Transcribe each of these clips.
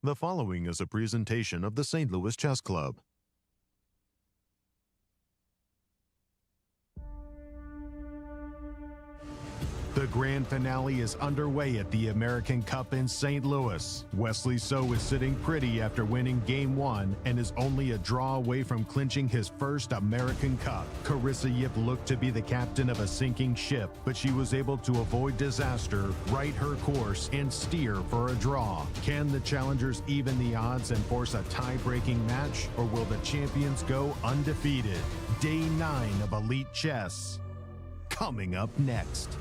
The following is a presentation of the St. Louis Chess Club. The grand finale is underway at the American Cup in St. Louis. Wesley So is sitting pretty after winning Game 1 and is only a draw away from clinching his first American Cup. Carissa Yip looked to be the captain of a sinking ship, but she was able to avoid disaster, right her course, and steer for a draw. Can the challengers even the odds and force a tie-breaking match, or will the champions go undefeated? Day 9 of Elite Chess. Coming up next.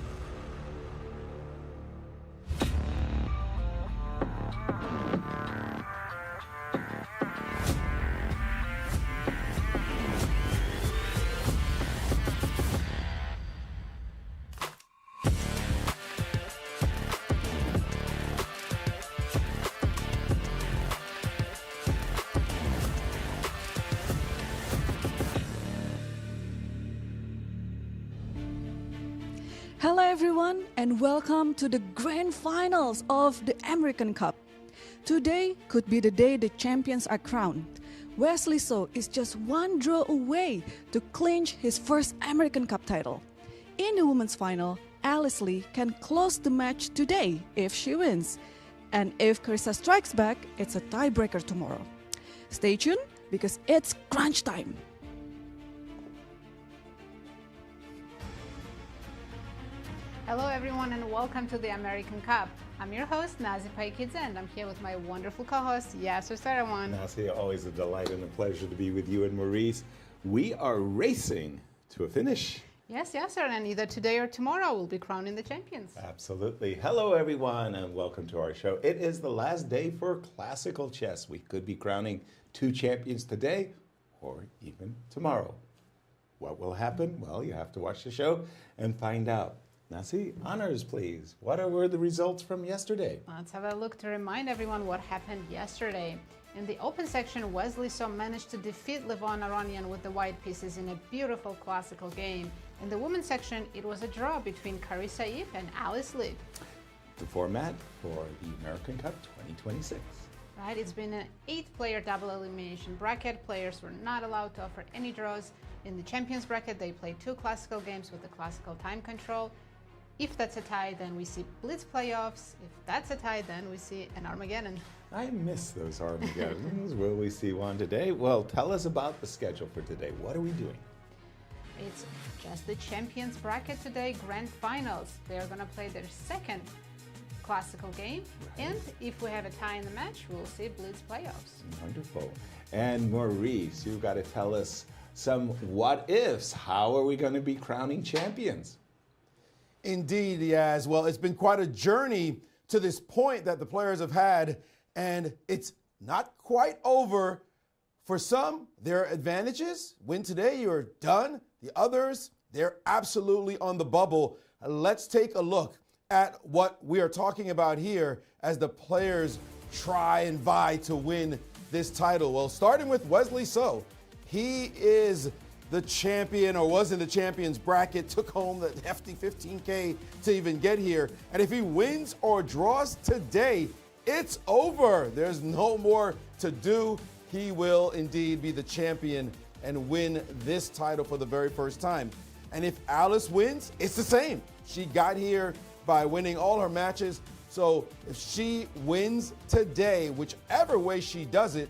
Hello everyone and welcome to the grand finals of the American Cup. Today could be the day the champions are crowned. Wesley So is just one draw away to clinch his first American Cup title. In the women's final, Alice Lee can close the match today if she wins. And if Carissa strikes back, it's a tiebreaker tomorrow. Stay tuned because it's crunch time. Hello everyone and welcome to the American Cup. I'm your host, Paikidze, and I'm here with my wonderful co-host, Yasser Seirawan. Nazi, always a delight and a pleasure to be with you and Maurice. We are racing to a finish. Yes, Yasser, and either today or tomorrow we'll be crowning the champions. Absolutely. Hello everyone and welcome to our show. It is the last day for classical chess. We could be crowning 2 champions today or even tomorrow. What will happen? Well, you have to watch the show and find out. Nasi, honors, please. What were the results from yesterday? Let's have a look to remind everyone what happened yesterday. In the open section, Wesley So managed to defeat Levon Aronian with the white pieces in a beautiful classical game. In the women's section, it was a draw between Carissa Yip and Alice Lee. The format for the American Cup 2026. Right, it's been an 8-player double-elimination bracket. Players were not allowed to offer any draws. In the champions bracket, they played 2 classical games with the classical time control. If that's a tie, then we see Blitz playoffs. If that's a tie, then we see an Armageddon. I miss those Armageddons. Will we see one today? Well, tell us about the schedule for today. What are we doing? It's just the champions bracket today, grand finals. They're going to play their second classical game. Right. And if we have a tie in the match, we'll see Blitz playoffs. Wonderful. And Maurice, you've got to tell us some what ifs. How are we going to be crowning champions? Indeed, Yaz. Well, it's been quite a journey to this point that the players have had, and it's not quite over. For some, there are advantages. Win today, you're done. The others, they're absolutely on the bubble. Let's take a look at what we are talking about here as the players try and vie to win this title. Well, starting with Wesley So, he is the champion, or was in the champions bracket, took home the hefty $15K to even get here. And if he wins or draws today, it's over. There's no more to do. He will indeed be the champion and win this title for the very first time. And if Alice wins, it's the same. She got here by winning all her matches. So if she wins today, whichever way she does it,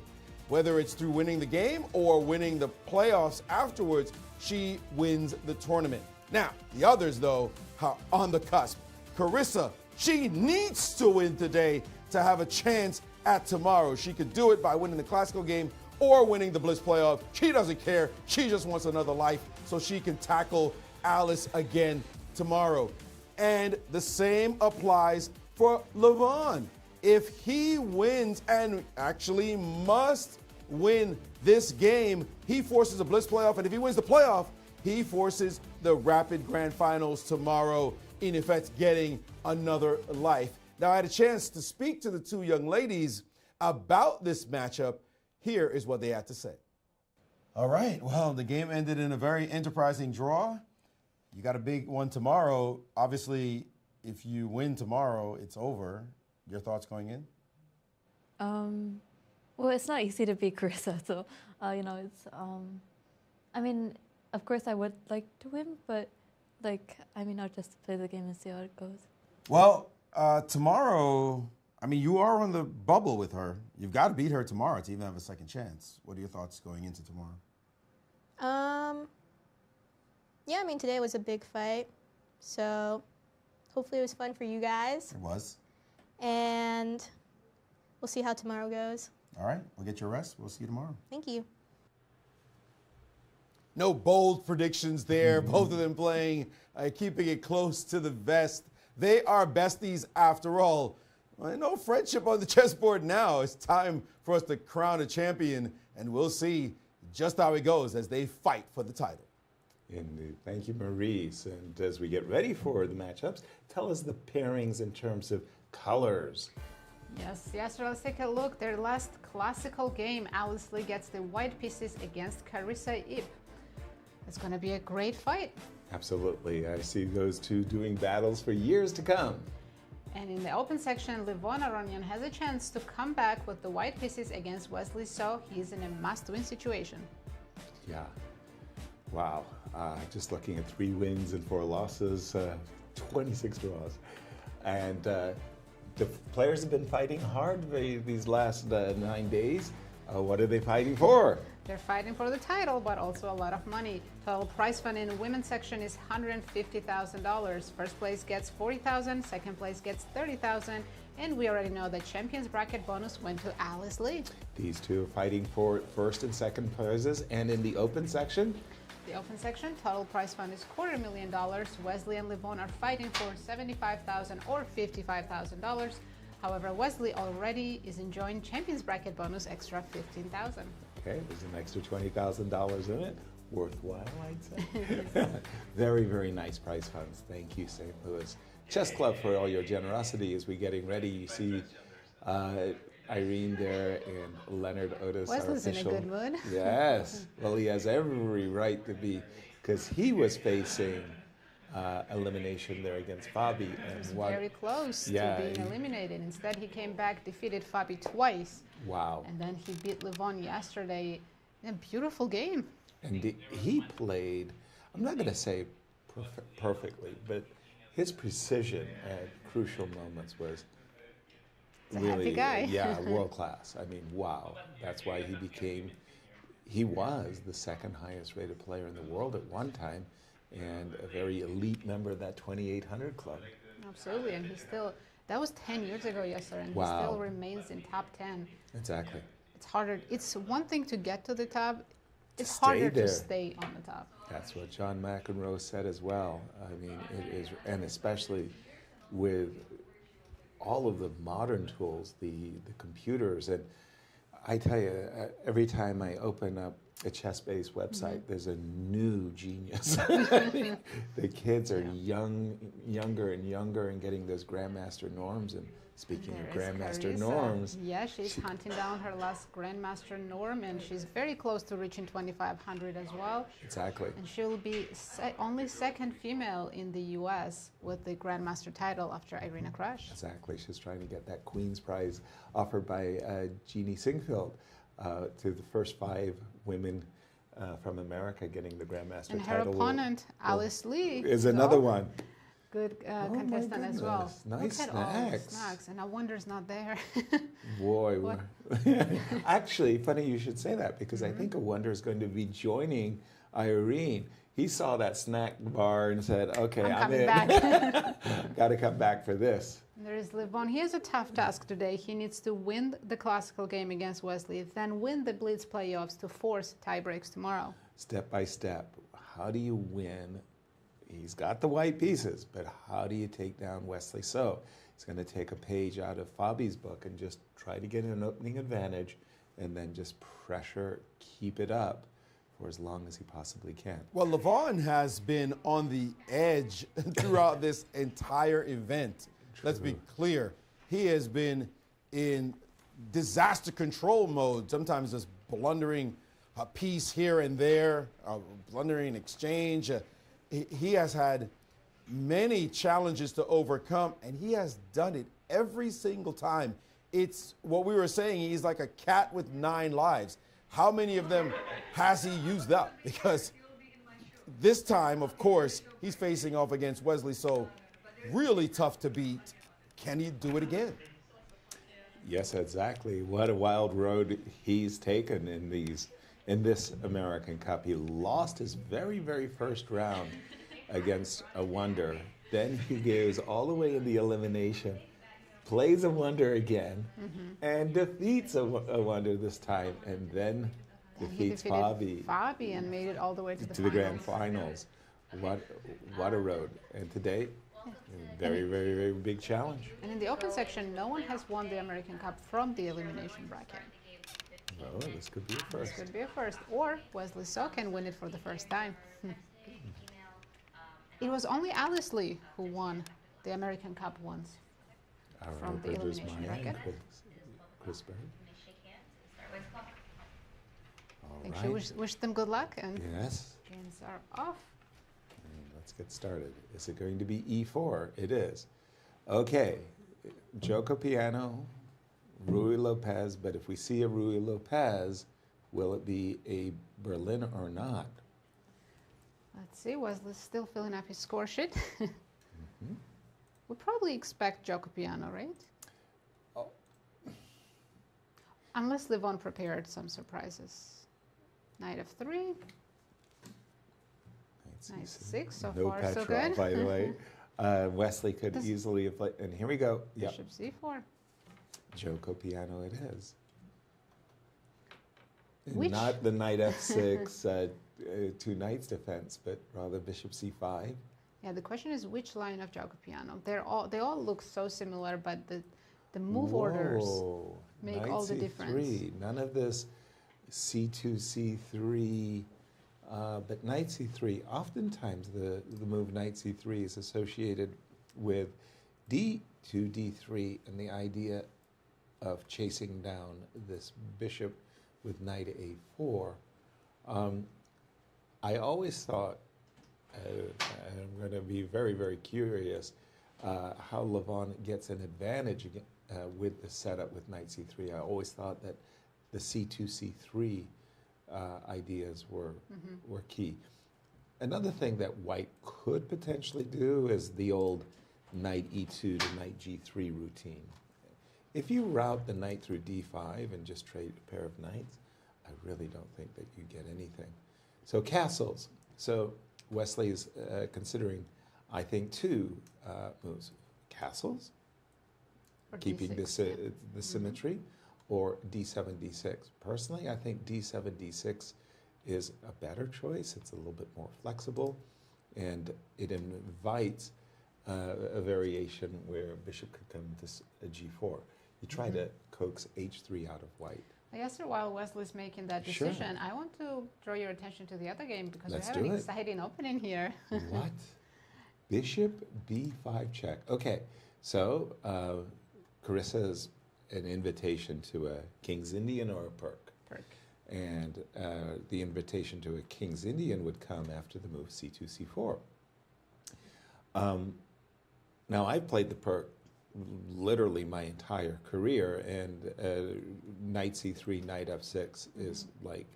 whether it's through winning the game or winning the playoffs afterwards, she wins the tournament. Now, the others, though, are on the cusp. Carissa, she needs to win today to have a chance at tomorrow. She could do it by winning the classical game or winning the Blitz playoff. She doesn't care. She just wants another life so she can tackle Alice again tomorrow. And the same applies for Levon. If he wins, and actually must win this game, he forces a Blitz playoff, and if he wins the playoff, he forces the rapid grand finals tomorrow, in effect getting another life. Now, I had a chance to speak to the 2 young ladies about this matchup. Here is what they had to say. All right, well, the game ended in a very enterprising draw. You got a big one tomorrow. Obviously, if you win tomorrow, it's over. Your thoughts going in? Well, it's not easy to beat Carissa, so it's. I mean, of course, I would like to win, but I'll just play the game and see how it goes. Well, tomorrow, you are on the bubble with her. You've got to beat her tomorrow to even have a second chance. What are your thoughts going into tomorrow? Yeah, today was a big fight, so hopefully it was fun for you guys. It was. And we'll see how tomorrow goes. All right, we'll get your rest. We'll see you tomorrow. Thank you. No bold predictions there. Both of them playing, keeping it close to the vest. They are besties after all. Well, no friendship on the chessboard now. It's time for us to crown a champion, and we'll see just how it goes as they fight for the title. Indeed. Thank you, Maurice. And as we get ready for the matchups, tell us the pairings in terms of colors. Yes, Yasser, let's take a look. Their last classical game, Alice Lee gets the white pieces against Carissa Yip. It's going to be a great fight. Absolutely. I see those two doing battles for years to come. And in the open section, Levon Aronian has a chance to come back with the white pieces against Wesley So. He's in a must-win situation. Yeah. Wow. Just looking at 3 wins and 4 losses, 26 draws. And the players have been fighting hard these last 9 days. What are they fighting for? They're fighting for the title, but also a lot of money. Total prize fund in the women's section is $150,000. First place gets $40,000, second place gets $30,000, and we already know the champions bracket bonus went to Alice Lee. These two are fighting for first and second prizes, and in the open section? The open section, total prize fund is $250,000. Wesley and Levon are fighting for $75,000 or $55,000. However, Wesley already is enjoying champions bracket bonus extra $15,000. Okay, there's an extra $20,000 in it. Worthwhile, I'd say. Very, very nice prize funds. Thank you, St. Louis Chess Club, for all your generosity as we're getting ready. You see Irene there and Leonard Otis, Wesley's our official. in a good mood. Yes. Well, he has every right to be, because he was facing elimination there against Fabi. He was very close to being eliminated. Instead, he came back, defeated Fabi twice. Wow. And then he beat Levon yesterday in a beautiful game. And he played, I'm not going to say perfectly, but his precision at crucial moments was really, world class. Wow. That's why he was the second highest rated player in the world at one time, and a very elite member of that 2800 club. Absolutely, and that was 10 years ago, Yasser, and he still remains in top 10. Exactly. It's harder. It's one thing to get to the top. It's harder to stay on the top. That's what John McEnroe said as well. It is, and especially with all of the modern tools, the computers, and I tell you, every time I open up a chess-based website, there's a new genius. The kids are younger and younger, and getting those grandmaster norms. And speaking of grandmaster norms, she's hunting down her last grandmaster norm, and she's very close to reaching 2,500 as well. Exactly. And she'll be only second female in the U.S. with the grandmaster title after Irene crashed. Exactly. She's trying to get that Queen's Prize offered by Jeannie Singfield to the first 5 women from America getting the grandmaster title. And her opponent, Alice Lee, is another one. Good contestant as well. Nice Look at all the snacks, and I Wonder's not there. Boy, actually, funny you should say that, because I think a Wonder is going to be joining Irene. He saw that snack bar and said, "Okay, I'm coming in. back. Got to come back for this." There is Levon. He has a tough task today. He needs to win the classical game against Wesley, then win the Blitz playoffs to force tie breaks tomorrow. Step by step, how do you win? He's got the white pieces, but how do you take down Wesley So? He's going to take a page out of Fabi's book and just try to get an opening advantage, and then just pressure, keep it up for as long as he possibly can. Well, Levon has been on the edge throughout this entire event. True. Let's be clear. He has been in disaster control mode, sometimes just blundering a piece here and there, blundering exchange. He has had many challenges to overcome, and he has done it every single time. it's what we were saying. He's like a cat with 9 lives. How many of them has he used up? Because this time, of course, he's facing off against Wesley So. Really tough to beat. Can he do it again? Yes, exactly. What a wild road he's taken in this American Cup. He lost his very, very first round against a wonder. Then he goes all the way in the elimination, plays a wonder again, and defeats a wonder this time, and then defeats Fabi and made it all the way to the grand finals. What a road. And today, very, very, very big challenge. And in the open section, no one has won the American Cup from the elimination bracket. Oh, this could be a first. This could be a first. Or Wesley So can win it for the first time. It was only Alice Lee who won the American Cup once from the elimination bracket. Chris Bird. I think she wished them good luck, and yes, games are off. Let's get started. Is it going to be E4? It is. Okay, Joko Piano, Rui Lopez, but if we see a Rui Lopez, will it be a Berlin or not? Let's see, Wesley's still filling up his score sheet. We'd probably expect Joko Piano, right? Oh. Unless Levon prepared some surprises. Knight of 3. Knight 6, so no far petrol, so good. by the way. Wesley could easily have played, and here we go. Yep. Bishop C4. Joko Piano it is. Which? Not the Knight F6, 2 knights defense, but rather Bishop C5. Yeah, the question is which line of Joko Piano? They all look so similar, but the move orders make Knight all the C3. difference. None of this C2, C3, but Knight C3. Oftentimes the move Knight C3 is associated with D2, D3, and the idea of chasing down this bishop with Knight A4. I always thought, I'm going to be very, very curious, how Levon gets an advantage with the setup with Knight C3. I always thought that the C2, C3 ideas were key. Another thing that White could potentially do is the old Knight E2 to Knight G3 routine. If you route the knight through D5 and just trade a pair of knights, I really don't think that you get anything. So castles. So Wesley is considering, I think, 2 moves. Castles, Or keeping D6, the symmetry, or D7, D6. Personally, I think D7, D6 is a better choice. It's a little bit more flexible, and it invites a variation where bishop could come to G4. You try to coax H3 out of White. Yasser, while Wesley's making that Sure. decision, I want to draw your attention to the other game because Let's we have do an it. exciting opening here. What? Bishop B5 check. Okay, so Carissa is an invitation to a King's Indian or a Perk. Perk. And the invitation to a King's Indian would come after the move C2, C4. Now, I've played the Perk literally my entire career, and Knight C3, Knight F6 is like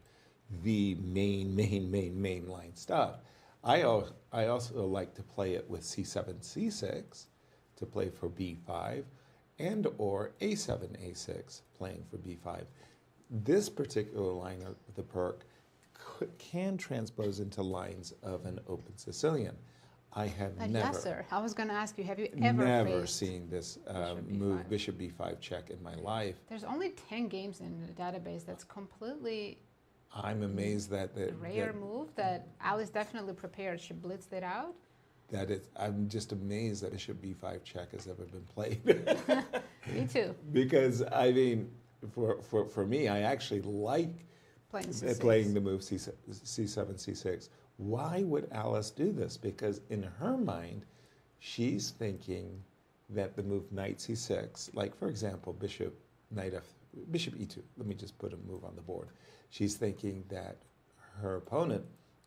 the main line stuff. I also like to play it with C7, C6 to play for B5, and or A7, A6 playing for B5. This particular line of the Perk can transpose into lines of an open Sicilian. I have But never, Yasser, I was going to ask you, have you ever faced seen this Bishop move B5? Bishop B5 check in my life. There's only 10 games in the database. That's completely I'm amazed that a rare move that Alice definitely prepared. She blitzed it out. I'm just amazed that Bishop B5 check has ever been played. Me too. Because I mean, for me, I actually like playing the move C7, C6. Why would Alice do this? Because in her mind, she's thinking that the move Knight C6, like for example, Bishop E2. Let me just put a move on the board. She's thinking that her opponent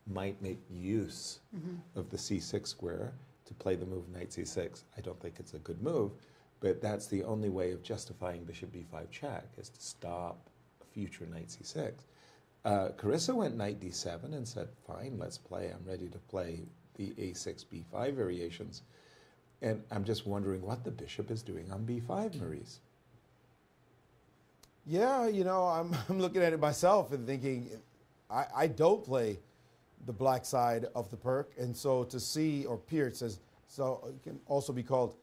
might make use of the C6 square to play the move Knight C6. I don't think it's a good move, but that's the only way of justifying bishop b5 check, is to stop a future knight c6. Carissa went knight d7 and said, fine, let's play. I'm ready to play the a6, b5 variations. And I'm just wondering what the bishop is doing on b5, Maurice. Yeah, you know, I'm looking at it myself and thinking, I don't play the black side of the perk. And so to see, or Peart says, so it can also be called,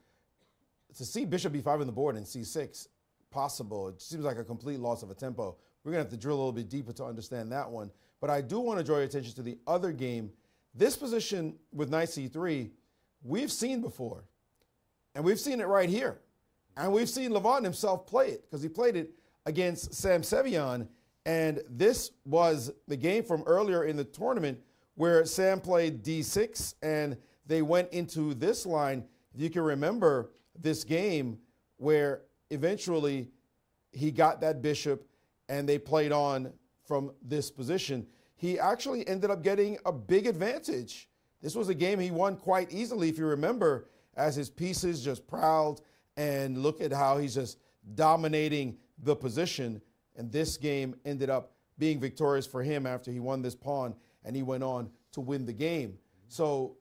to see bishop b5 on the board and c6 possible, it seems like a complete loss of a tempo. We're going to have to drill a little bit deeper to understand that one. But I do want to draw your attention to the other game. This position with knight c3, we've seen before. And we've seen it right here. And we've seen Levon himself play it, because he played it against Sam Seirawan. And this was the game from earlier in the tournament where Sam played d6 and they went into this line. You can remember this game where eventually he got that bishop and they played on from this position. He actually ended up getting a big advantage. This was a game he won quite easily, if you remember, as his pieces just prowled, and look at how he's just dominating the position. And this game ended up being victorious for him after he won this pawn, and he went on to win the game. So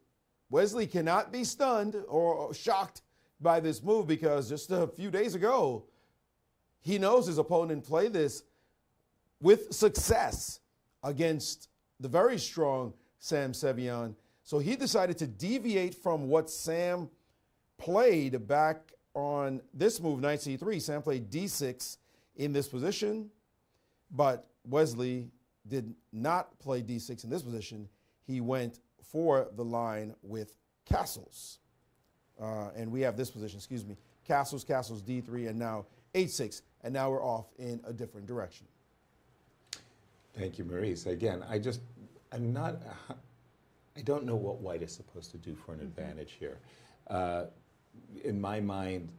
Wesley cannot be stunned or shocked by this move, because just a few days ago, he knows his opponent played this with success against the very strong Sam Seirawan. So he decided to deviate from what Sam played back on this move, knight c3. Sam played d6 in this position, but Wesley did not play d6 in this position. He went for the line with castles. And we have this position, castles, d3, and now h6. And now we're off in a different direction. Thank you, Maurice. Again, I don't know what white is supposed to do for an advantage here. In my mind,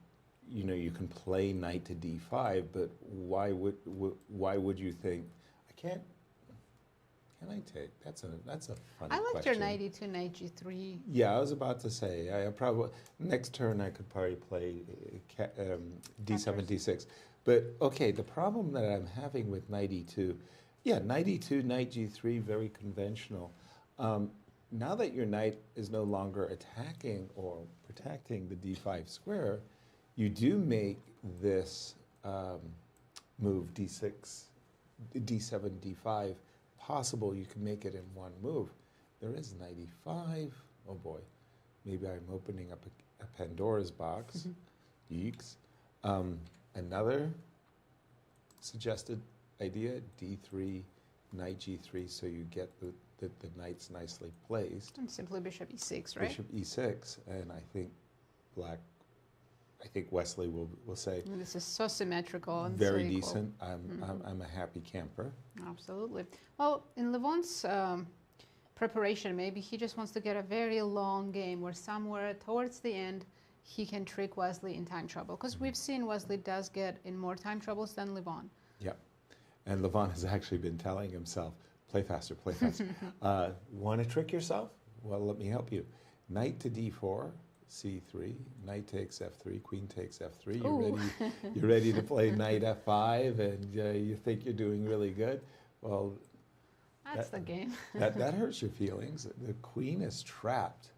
you know, you can play knight to d5, but why would you think can I take? That's a fun question. I liked your knight e2, knight g3. Yeah, I was about to say, I probably next turn I could probably play d7, d6. But okay, the problem that I'm having with knight e2, yeah, knight e2, knight g3, very conventional. Now that your knight is no longer attacking or protecting the d5 square, you do make this move d6, d7, d5 possible. You can make it in one move. There is knight e5. Oh boy, maybe I'm opening up a Pandora's box. Yeeks. Another suggested idea, d3, knight g3, so you get the knights nicely placed. And simply bishop e6, right? Bishop e6, and I think Wesley will say, and this is so symmetrical and very so equal. decent. I'm a happy camper. Absolutely. Well, in Levon's preparation, maybe he just wants to get a very long game where somewhere towards the end he can trick Wesley in time trouble, because we've seen Wesley does get in more time troubles than Levon. Yep. And Levon has actually been telling himself, play faster, play faster. Want to trick yourself? Well, let me help you. Knight to d4, c3, knight takes f3, queen takes f3. You're ready to play knight f5, and you think you're doing really good. Well, that's the game. that hurts your feelings. The queen is trapped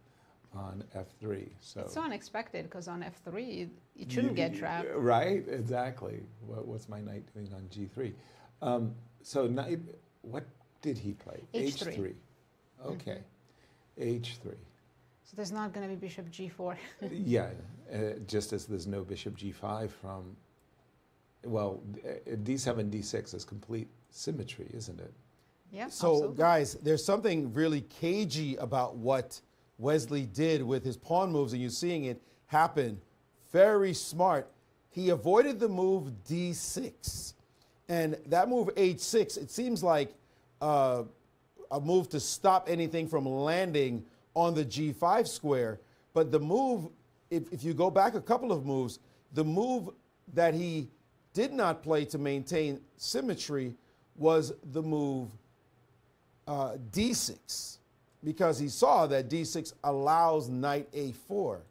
on f3. So it's so unexpected, because on f3 it shouldn't get trapped. Right, exactly. What's my knight doing on g3? So knight, what did he play? h3. Okay, h3. So there's not going to be bishop g4. Yeah, just as there's no bishop g5 from, well, d7, d6 is complete symmetry, isn't it? Yeah, So, absolutely. guys, there's something really cagey about what Wesley did with his pawn moves, and you're seeing it happen. Very smart. He avoided the move d6. And that move h6, it seems like a move to stop anything from landing on the g5 square. But the move, if you go back a couple of moves, the move that he did not play to maintain symmetry was the move d6, because he saw that d6 allows knight a4.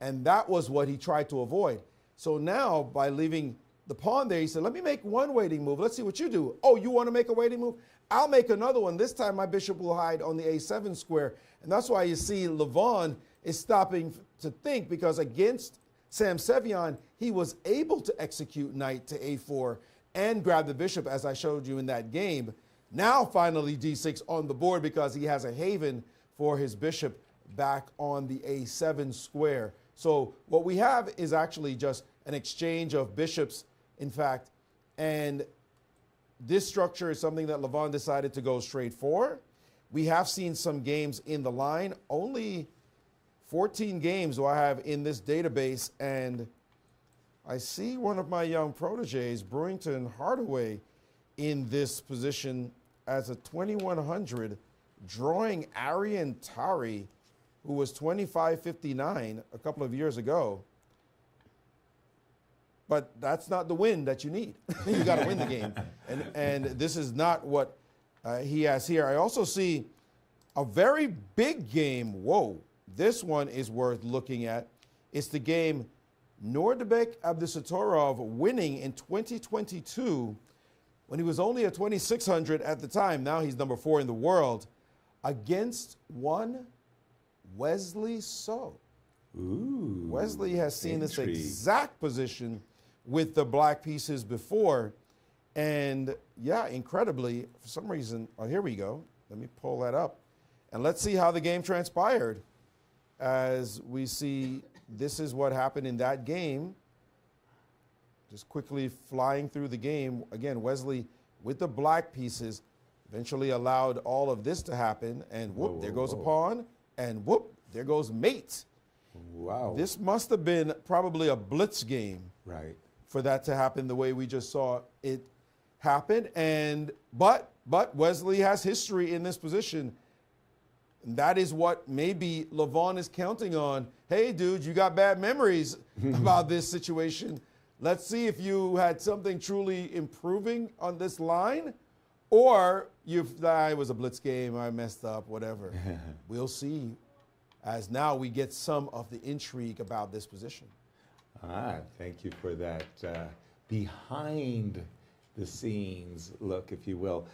And that was what he tried to avoid. So now, by leaving the pawn there, he said, let me make one waiting move. Let's see what you do. Oh, you want to make a waiting move? I'll make another one. This time, my bishop will hide on the a7 square. And that's why you see Levon is stopping to think, because against Sam Seirawan, he was able to execute knight to a4 and grab the bishop, as I showed you in that game. Now, finally, d6 on the board because he has a haven for his bishop back on the a7 square. So what we have is actually just an exchange of bishops, in fact, and this structure is something that Levon decided to go straight for. We have seen some games in the line. Only 14 games do I have in this database, and I see one of my young proteges, Brewington Hardaway, in this position as a 2100, drawing Arian Tari, who was 25.59 a couple of years ago. But that's not the win that you need. You got to win the game. And this is not what he has here. I also see a very big game. Whoa, this one is worth looking at. It's the game Nordebek Abdusatorov winning in 2022 when he was only a 2600 at the time. Now he's number 4 in the world against one Wesley So. Ooh, Wesley has seen this exact position with the black pieces before. And yeah, incredibly, for some reason, oh, here we go. Let me pull that up. And let's see how the game transpired. As we see, this is what happened in that game. Just quickly flying through the game. Again, Wesley with the black pieces eventually allowed all of this to happen. And whoop, there goes a pawn. And whoop, there goes mate. Wow. This must have been probably a blitz game. Right. For that to happen the way we just saw it happen. And but Wesley has history in this position. And that is what maybe Levon is counting on. Hey, dude, you got bad memories about this situation. Let's see if you had something truly improving on this line, or it was a blitz game, I messed up, whatever. We'll see, as now we get some of the intrigue about this position. Thank you for that behind the scenes look, if you will.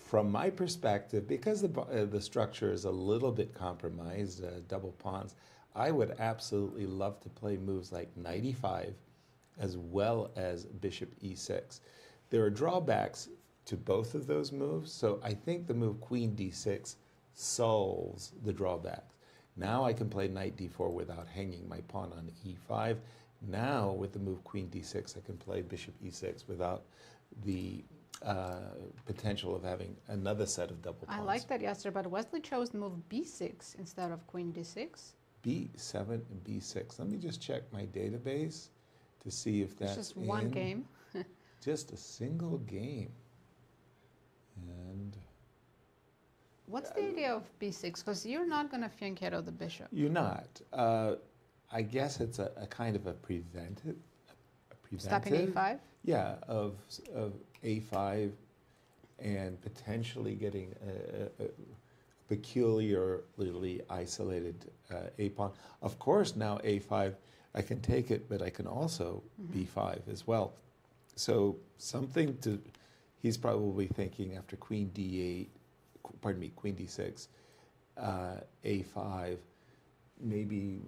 From my perspective, because the structure is a little bit compromised, double pawns, I would absolutely love to play moves like knight e5 as well as bishop e6. There are drawbacks to both of those moves, so I think the move queen d6 solves the drawbacks. Now I can play knight d4 without hanging my pawn on e5. Now with the move queen d6, I can play bishop e6 without the potential of having another set of double pawns. I like that, Yasser, but Wesley chose the move b6 instead of queen d6. b7 and b6. Let me just check my database to see if that's just one game. Just a single game. And what's the idea of b6? Because you're not going to fianchetto the bishop. you're not. I guess it's a kind of a preventive. Stopping a5? Yeah, of a5 and potentially getting a peculiarly isolated a pawn. Of course, now a5, I can take it, but I can also b5 as well. So something to, he's probably thinking after queen d8, pardon me, queen d6, a5, maybe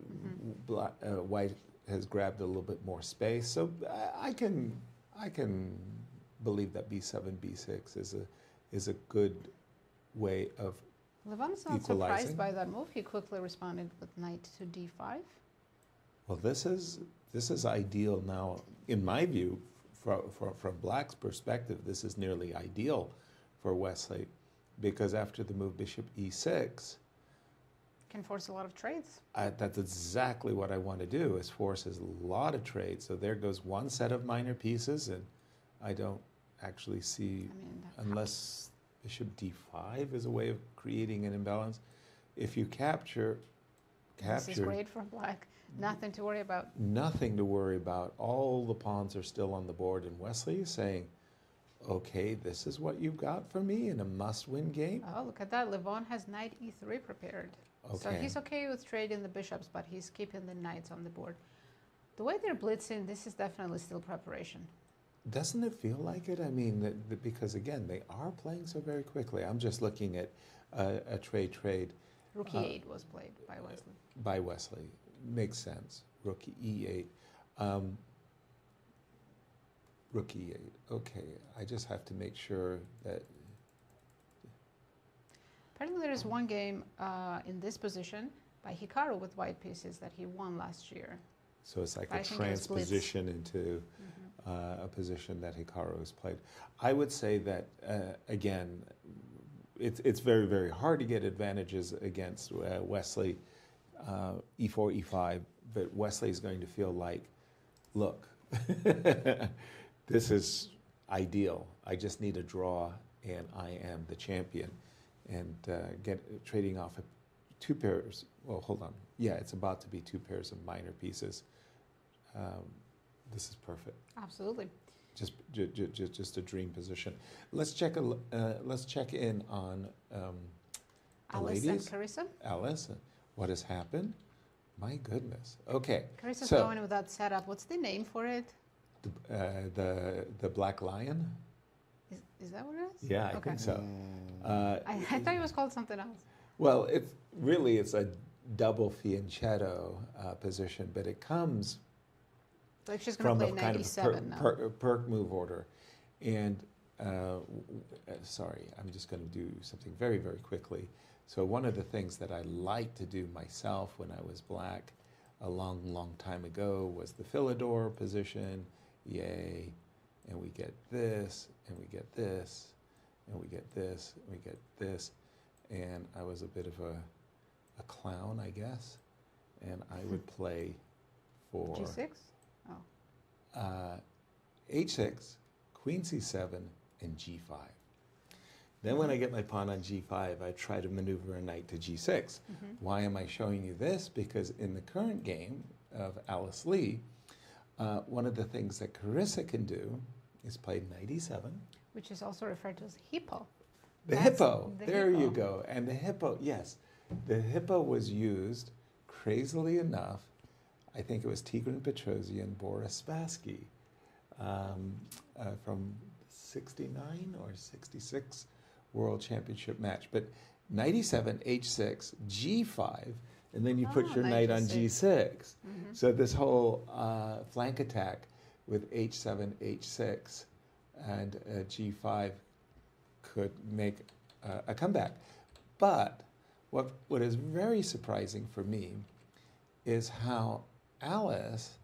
white has grabbed a little bit more space. So I can believe that b7, b6 is a good way of Levon's not surprised by that move. He quickly responded with knight to d5. Well, this is ideal now, in my view, from Black's perspective. This is nearly ideal for Wesley, because after the move bishop e6, Can force a lot of trades. that's exactly what I want to do, is force a lot of trades. So there goes one set of minor pieces, and I don't actually see, unless bishop d5 is a way of creating an imbalance. If you capture, This is great for Black. Nothing to worry about. nothing to worry about. All the pawns are still on the board, and Wesley is saying, okay, this is what you've got for me in a must-win game. Oh, look at that. Levon has knight e3 prepared. So Okay. he's okay with trading the bishops, but he's keeping the knights on the board. The way they're blitzing, this is definitely still preparation. Doesn't it feel like it? I mean, because again, they are playing so very quickly. I'm just looking at a trade. Rook e8 was played by Wesley. By Wesley. Makes sense. Rook e8. Rook e8. Okay, I just have to make sure that... Apparently there is one game in this position by Hikaru with white pieces that he won last year. So it's like I a think it was Blitz. transposition into a position that Hikaru has played. I would say that, again, it's very, very hard to get advantages against Wesley, e4, e5, but Wesley is going to feel like, look, this is ideal. I just need a draw, and I am the champion. And trading off two pairs, well, hold on. Yeah, it's about to be two pairs of minor pieces. This is perfect. Absolutely. Just a dream position. Let's check in on the Alice ladies. and Carissa. Alice, what has happened? My goodness. Okay. Carissa's so, going with that setup. What's the name for it? The Black Lion. Is that what it is? Yeah, I Okay. think so. I thought it was called something else. Well, it's a double fianchetto position, but it comes Like she's going from to a play kind 97 of now. perk move order. And sorry, I'm just going to do something very, very quickly. So one of the things that I liked to do myself when I was black a long, long time ago was the Philidor position. Yay. And we get this, and we get this, and we get this, and we get this. And I was a bit of a clown, I guess. And I would play for... G6? Oh. H6, Queen C7, and G5. Then when I get my pawn on G5, I try to maneuver a knight to G6. Why am I showing you this? Because in the current game of Alice Lee, one of the things that Carissa can do is play knight E7. Which is also referred to as hippo. The That's hippo, the there hippo. you go. And the hippo, yes, the hippo was used, crazily enough, I think it was Tigran Petrosian and Boris Spassky from 69 or 66 World Championship match. But knight E7, H6, G5, and then you put your knight on G6. So this whole flank attack with H7, H6, and G5 could make a comeback. But what is very surprising for me is how Alice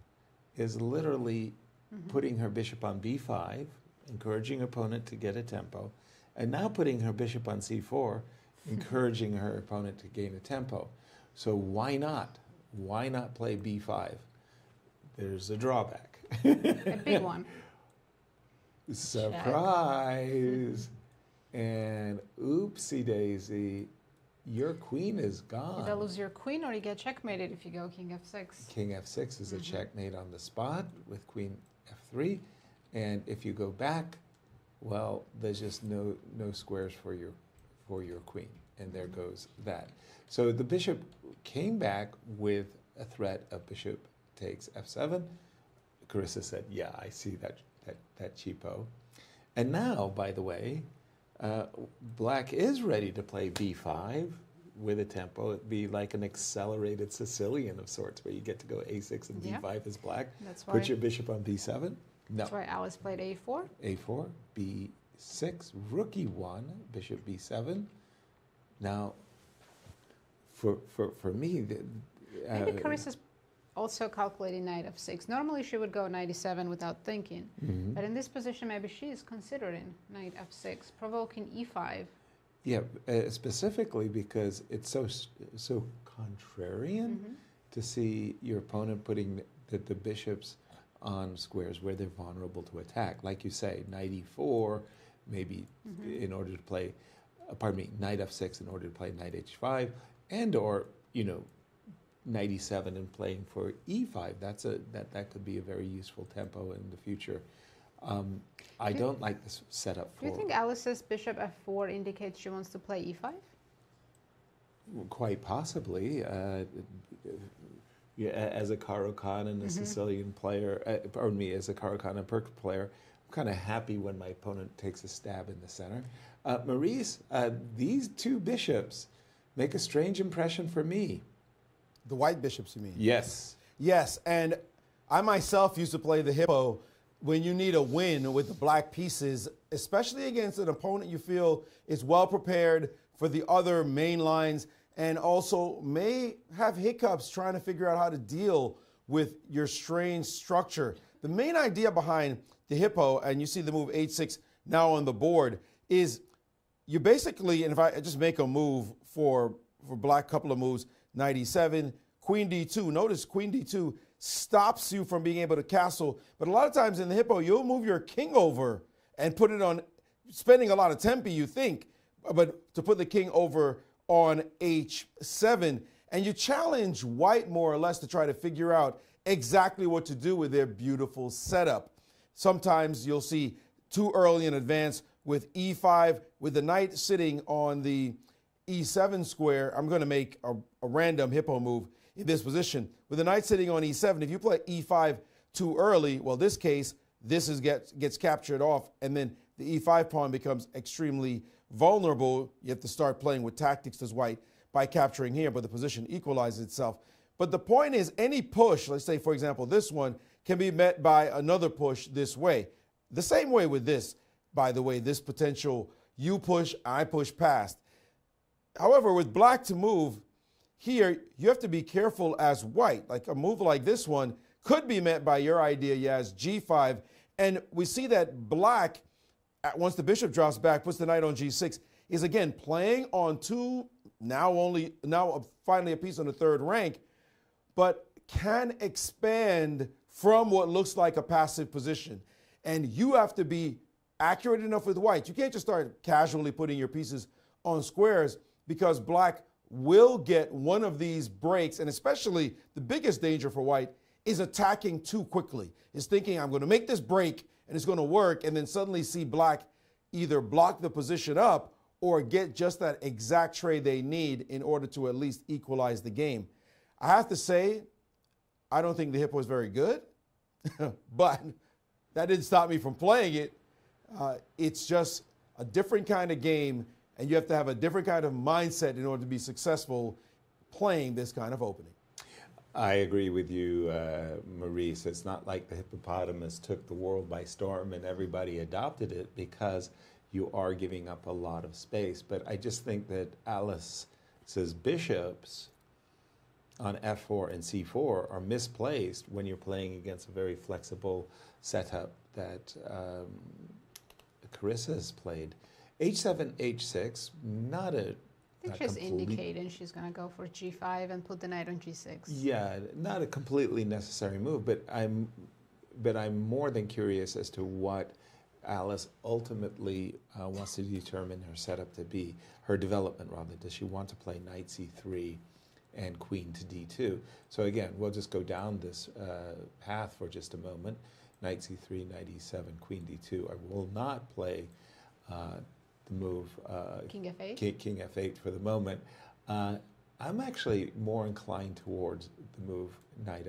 is literally putting her bishop on B5, encouraging her opponent to get a tempo, and now putting her bishop on C4, encouraging her opponent to gain a tempo. So why not? Why not play B5? There's a drawback. A big one. Surprise! And oopsie daisy, your queen is gone. Either lose your queen or you get checkmated if you go king f6. King f6 is a checkmate on the spot with queen f3. And if you go back, well, there's just no squares for your queen. And there goes that. So the bishop came back with a threat of bishop takes f7. Carissa said, yeah, I see that cheapo. And now, by the way, black is ready to play b5 with a tempo. It'd be like an accelerated Sicilian of sorts, where you get to go a6 and d5 as black. That's why, put your bishop on b7. No. That's why Alice played a4. a4, b6, rook e1, bishop b7. Now, for me, maybe Carissa's also calculating knight f6. Normally she would go knight e7 without thinking. But in this position, maybe she is considering knight f6, provoking e5. Yeah, specifically because it's so contrarian to see your opponent putting the bishops on squares where they're vulnerable to attack. Like you say, knight e4, maybe in order to play, knight f6 in order to play knight h5, and or, knight e7 and playing for e5. That could be a very useful tempo in the future. I don't like this setup for... Do you think Alice's bishop f4 indicates she wants to play e5? Quite possibly. Yeah, as a Caro-Kann and a Sicilian player, pardon me, as a Caro-Kann and Perk player, I'm kind of happy when my opponent takes a stab in the center. Maurice, these two bishops make a strange impression for me. The white bishops, you mean? Yes. Yes, and I myself used to play the hippo when you need a win with the black pieces, especially against an opponent you feel is well prepared for the other main lines and also may have hiccups trying to figure out how to deal with your strange structure. The main idea behind the hippo, and you see the move h6 now on the board, is you basically, and if I just make a move for black, couple of moves, knight e7, queen d2. Notice queen d2 stops you from being able to castle. But a lot of times in the hippo, you'll move your king over and put it on, spending a lot of tempi, you think, but to put the king over on h7. And you challenge white more or less to try to figure out exactly what to do with their beautiful setup. Sometimes you'll see too early in advance with e5, with the knight sitting on the e7 square. I'm going to make a random hippo move in this position. With the knight sitting on e7, if you play e5 too early, well, this case, this gets captured off, and then the e5 pawn becomes extremely vulnerable. You have to start playing with tactics as white by capturing here, but the position equalizes itself. But the point is, any push, let's say, for example, this one, can be met by another push this way. The same way with this, by the way, this potential you push, I push past. However, with black to move, here you have to be careful as white. Like a move like this one could be met by your idea, Yaz, g5. And we see that black, once the bishop drops back, puts the knight on g6, is again playing on two, now finally a piece on the third rank, but can expand from what looks like a passive position. And you have to be accurate enough with white. You can't just start casually putting your pieces on squares, because black will get one of these breaks, and especially the biggest danger for white is attacking too quickly. Is thinking, I'm going to make this break and it's going to work, and then suddenly see black either block the position up or get just that exact trade they need in order to at least equalize the game. I have to say, I don't think the hippo is very good, but that didn't stop me from playing it. It's just a different kind of game, and you have to have a different kind of mindset in order to be successful playing this kind of opening. I agree with you, Maurice. It's not like the hippopotamus took the world by storm and everybody adopted it, because you are giving up a lot of space. But I just think that Alice's bishops on f4 and c4 are misplaced when you're playing against a very flexible setup that Carissa's played. h7, h6, not a... I think she's indicating she's going to go for g5 and put the knight on g6. Yeah, not a completely necessary move, but I'm more than curious as to what Alice ultimately wants to determine her setup to be, her development rather. Does she want to play knight c3 and queen to d2? So again, we'll just go down this path for just a moment. Knight c3, knight e7, queen d2. I will not play the move King f8? King f8 for the moment. I'm actually more inclined towards the move knight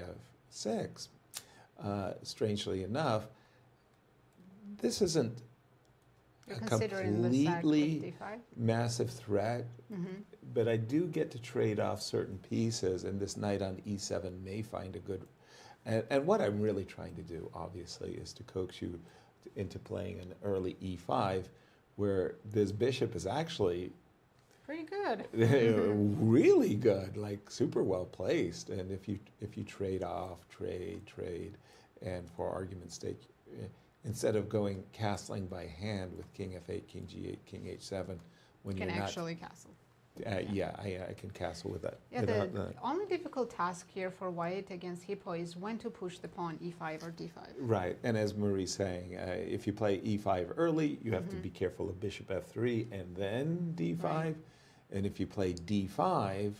f6. Strangely enough, this isn't You're a considering completely the d5? massive threat, but I do get to trade off certain pieces, and this knight on e7 may find a good... And what I'm really trying to do, obviously, is to coax you into playing an early e5, where this bishop is actually Pretty good. really good, like super well placed. And if you trade off, trade, and for argument's sake, instead of going castling by hand with king f8, king g8, king h7, when You you're can not, actually castle. I can castle with that. Yeah, without the that. only difficult task here for white against hippo is when to push the pawn e5 or d5. Right, and as Marie's saying, if you play e5 early, you have to be careful of bishop f3 and then d5. Right. And if you play d5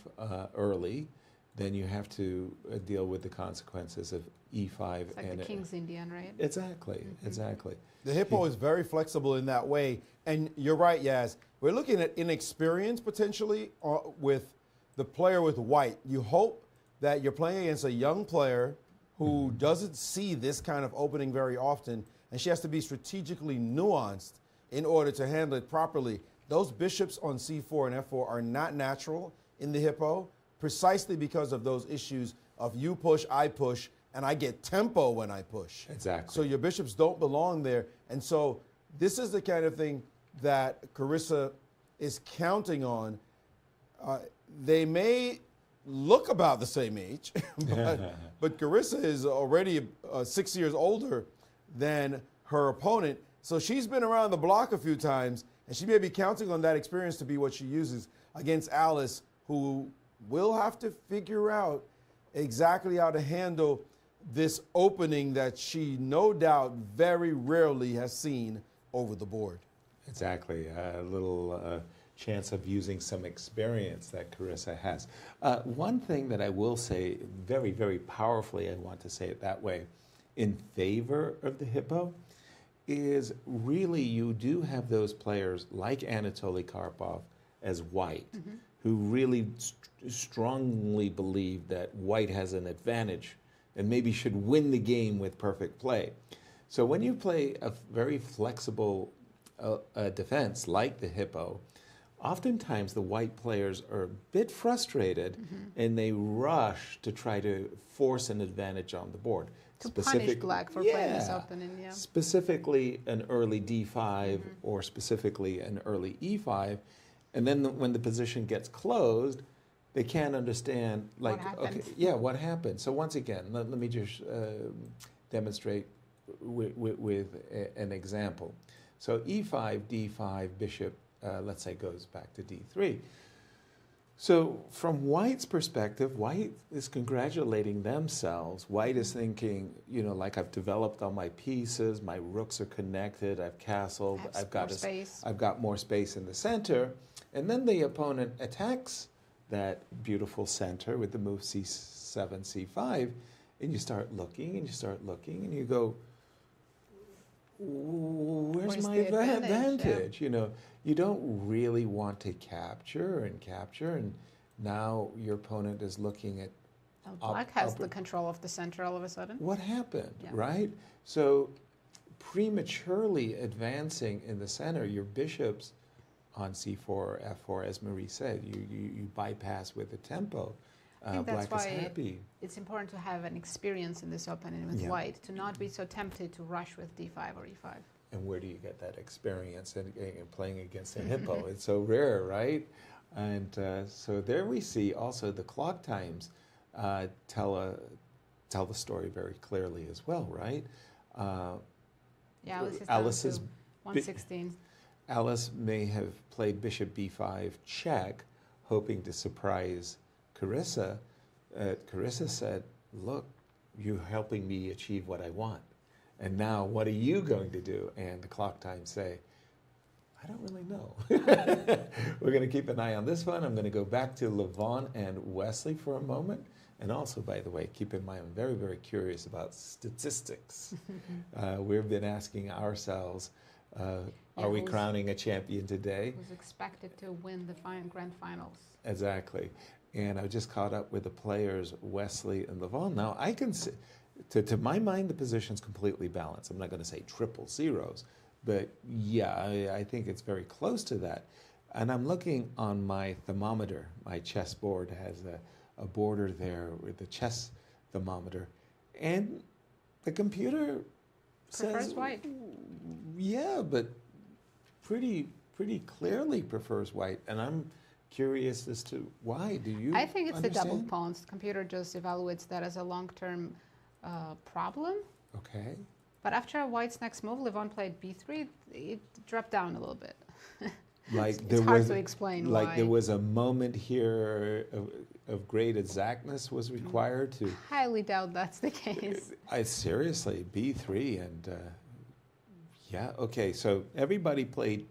early, then you have to deal with the consequences of e5. It's like the king's Indian, right? Exactly, exactly. The hippo is very flexible in that way. And you're right, Yaz. We're looking at inexperience potentially with the player with white. You hope that you're playing against a young player who doesn't see this kind of opening very often, and she has to be strategically nuanced in order to handle it properly. Those bishops on c4 and f4 are not natural in the hippo, precisely because of those issues of you push, I push, and I get tempo when I push. Exactly. So your bishops don't belong there. And so this is the kind of thing that Carissa is counting on. They may look about the same age, but Carissa is already 6 years older than her opponent. So she's been around the block a few times, and she may be counting on that experience to be what she uses against Alice, who will have to figure out exactly how to handle this opening that she no doubt very rarely has seen over the board. Exactly. A little chance of using some experience that Carissa has. One thing that I will say very, very powerfully, I want to say it that way, in favor of the hippo, is really you do have those players like Anatoly Karpov as white, who really strongly believe that white has an advantage and maybe should win the game with perfect play. So when you play a very flexible defense like the hippo, oftentimes the white players are a bit frustrated and they rush to try to force an advantage on the board. To punish black for playing this opening, yeah. Specifically an early d5 or specifically an early e5. And then when the position gets closed, they can't understand, like, okay, yeah, what happened? So once again, let me just demonstrate with an example. So e5, d5, bishop, let's say, goes back to d3. So from white's perspective, white is congratulating themselves. White is thinking, you know, like, I've developed all my pieces, my rooks are connected, I've castled, I've got more space in the center. And then the opponent attacks that beautiful center with the move c7, c5, and you start looking and you start looking and you go, where's my advantage? Yeah. You know, you don't really want to capture, and now your opponent is looking at black has the control of the center all of a sudden. What happened, right? So prematurely advancing in the center, your bishops on c4 or f4, as Maurice said, you bypass with the tempo. I think that's black why is happy. It's important to have an experience in this opening with white, to not be so tempted to rush with d5 or e5. And where do you get that experience in playing against a hippo? It's so rare, right? And so there we see also the clock times tell the story very clearly as well, right? Alice's 116. Alice may have played bishop b5 check, hoping to surprise Carissa. Carissa said, look, you're helping me achieve what I want. And now what are you going to do? And the clock times say, I don't really know. We're going to keep an eye on this one. I'm going to go back to Levon and Wesley for a moment. And also, by the way, keep in mind, I'm very, very curious about statistics. We've been asking ourselves, are we crowning a champion today? Who's expected to win the grand finals. Exactly. And I just caught up with the players, Wesley and Levon. Now, I can say, to my mind, the position's completely balanced. I'm not going to say triple zeros, but yeah, I think it's very close to that. And I'm looking on my thermometer. My chess board has a border there with the chess thermometer. And the computer prefers white. Yeah, but pretty clearly prefers white. And I'm curious as to why. Do you I think it's understand? the double pawns. The computer just evaluates that as a long-term problem. Okay. But after white's next move, Levon played b3, it dropped down a little bit. Like it's hard to explain like why. There was a moment here of great exactness was required to... Highly doubt that's the case. Seriously, b3 and... yeah, okay, so everybody played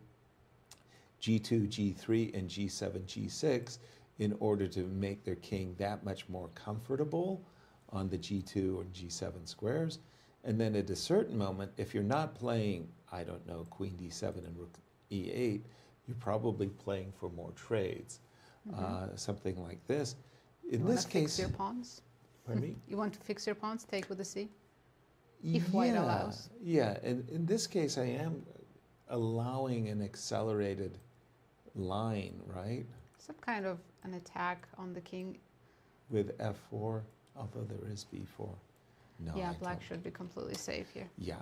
g2, g3, and g7, g6 in order to make their king that much more comfortable on the g2 or g7 squares. And then at a certain moment, if you're not playing, I don't know, queen d7 and rook e8, you're probably playing for more trades, something like this. In You this wanna fix case, your pawns? pardon me? You want to fix your pawns? Take with the C? If white allows. Yeah, and in this case, I am allowing an accelerated line, right? Some kind of an attack on the king. With f4, although there is b4. No, Yeah, I black don't. should be completely safe here. Yeah,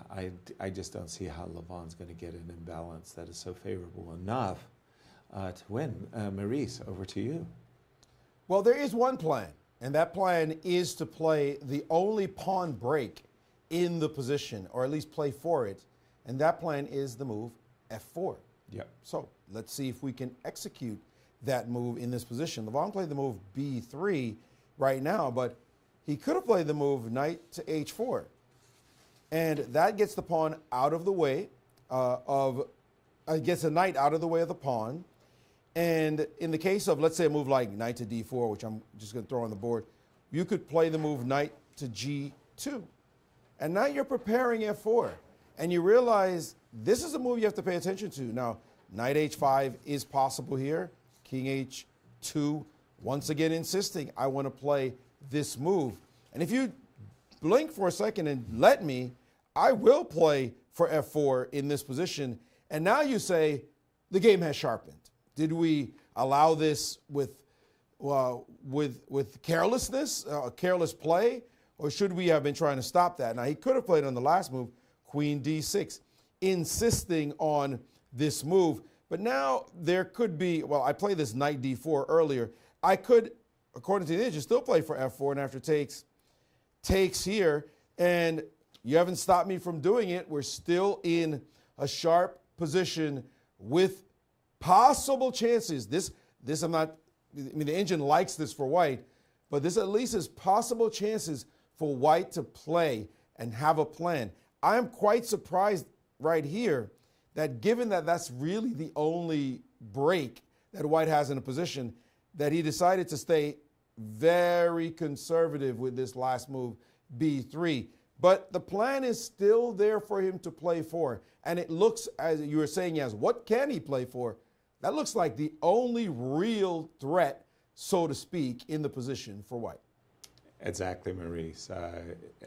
I just don't see how Levon's going to get an imbalance that is so favorable enough to win. Maurice, over to you. Well, there is one plan, and that plan is to play the only pawn break in the position, or at least play for it, and that plan is the move f4. Yep. So let's see if we can execute that move in this position. Levon played the move b3 right now, but he could have played the move knight to h4. And that gets the pawn out of the way gets a knight out of the way of the pawn. And in the case of, let's say, a move like knight to d4, which I'm just going to throw on the board, you could play the move knight to g2. And now you're preparing f4. And you realize this is a move you have to pay attention to. Now, knight h5 is possible here. King h2, once again insisting, I want to play this move. And if you blink for a second and let me, I will play for f4 in this position. And now you say, the game has sharpened. Did we allow this with carelessness, careless play, or should we have been trying to stop that? Now, he could have played on the last move, queen d6, insisting on this move. But now there could be, well, I played this knight d4 earlier. I could, according to the ninja, still play for f4, and after takes here, and you haven't stopped me from doing it. We're still in a sharp position with possible chances. This I'm not, I mean, the engine likes this for white, but this at least is possible chances for white to play and have a plan. I am quite surprised right here that given that that's really the only break that white has in a position, that he decided to stay very conservative with this last move, b3. But the plan is still there for him to play for. And it looks, as you were saying, yes, what can he play for? That looks like the only real threat, so to speak, in the position for white. Exactly, Maurice.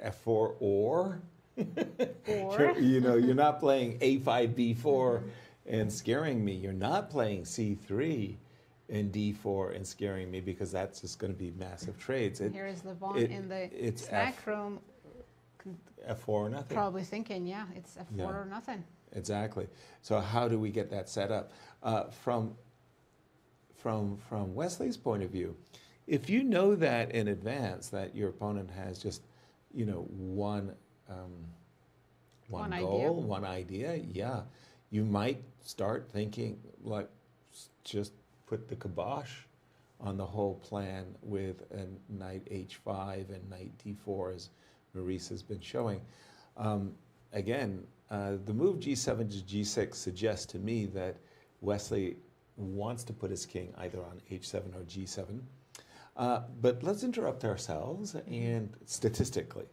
f4 or? Or? You're not playing a5, b4 and scaring me. You're not playing c3 and d4 and scaring me, because that's just going to be massive trades. Here is Levon in the snack room. f4 or nothing. Probably thinking, yeah, it's f4 or nothing. Exactly. So how do we get that set up? From Wesley's point of view, if you know that in advance that your opponent has just, one goal, one idea, yeah, you might start thinking, like, just put the kibosh on the whole plan with a knight h5 and knight d4, as Maurice has been showing. Again, the move g7 to g6 suggests to me that Wesley wants to put his king either on h7 or g7. But let's interrupt ourselves, and statistically,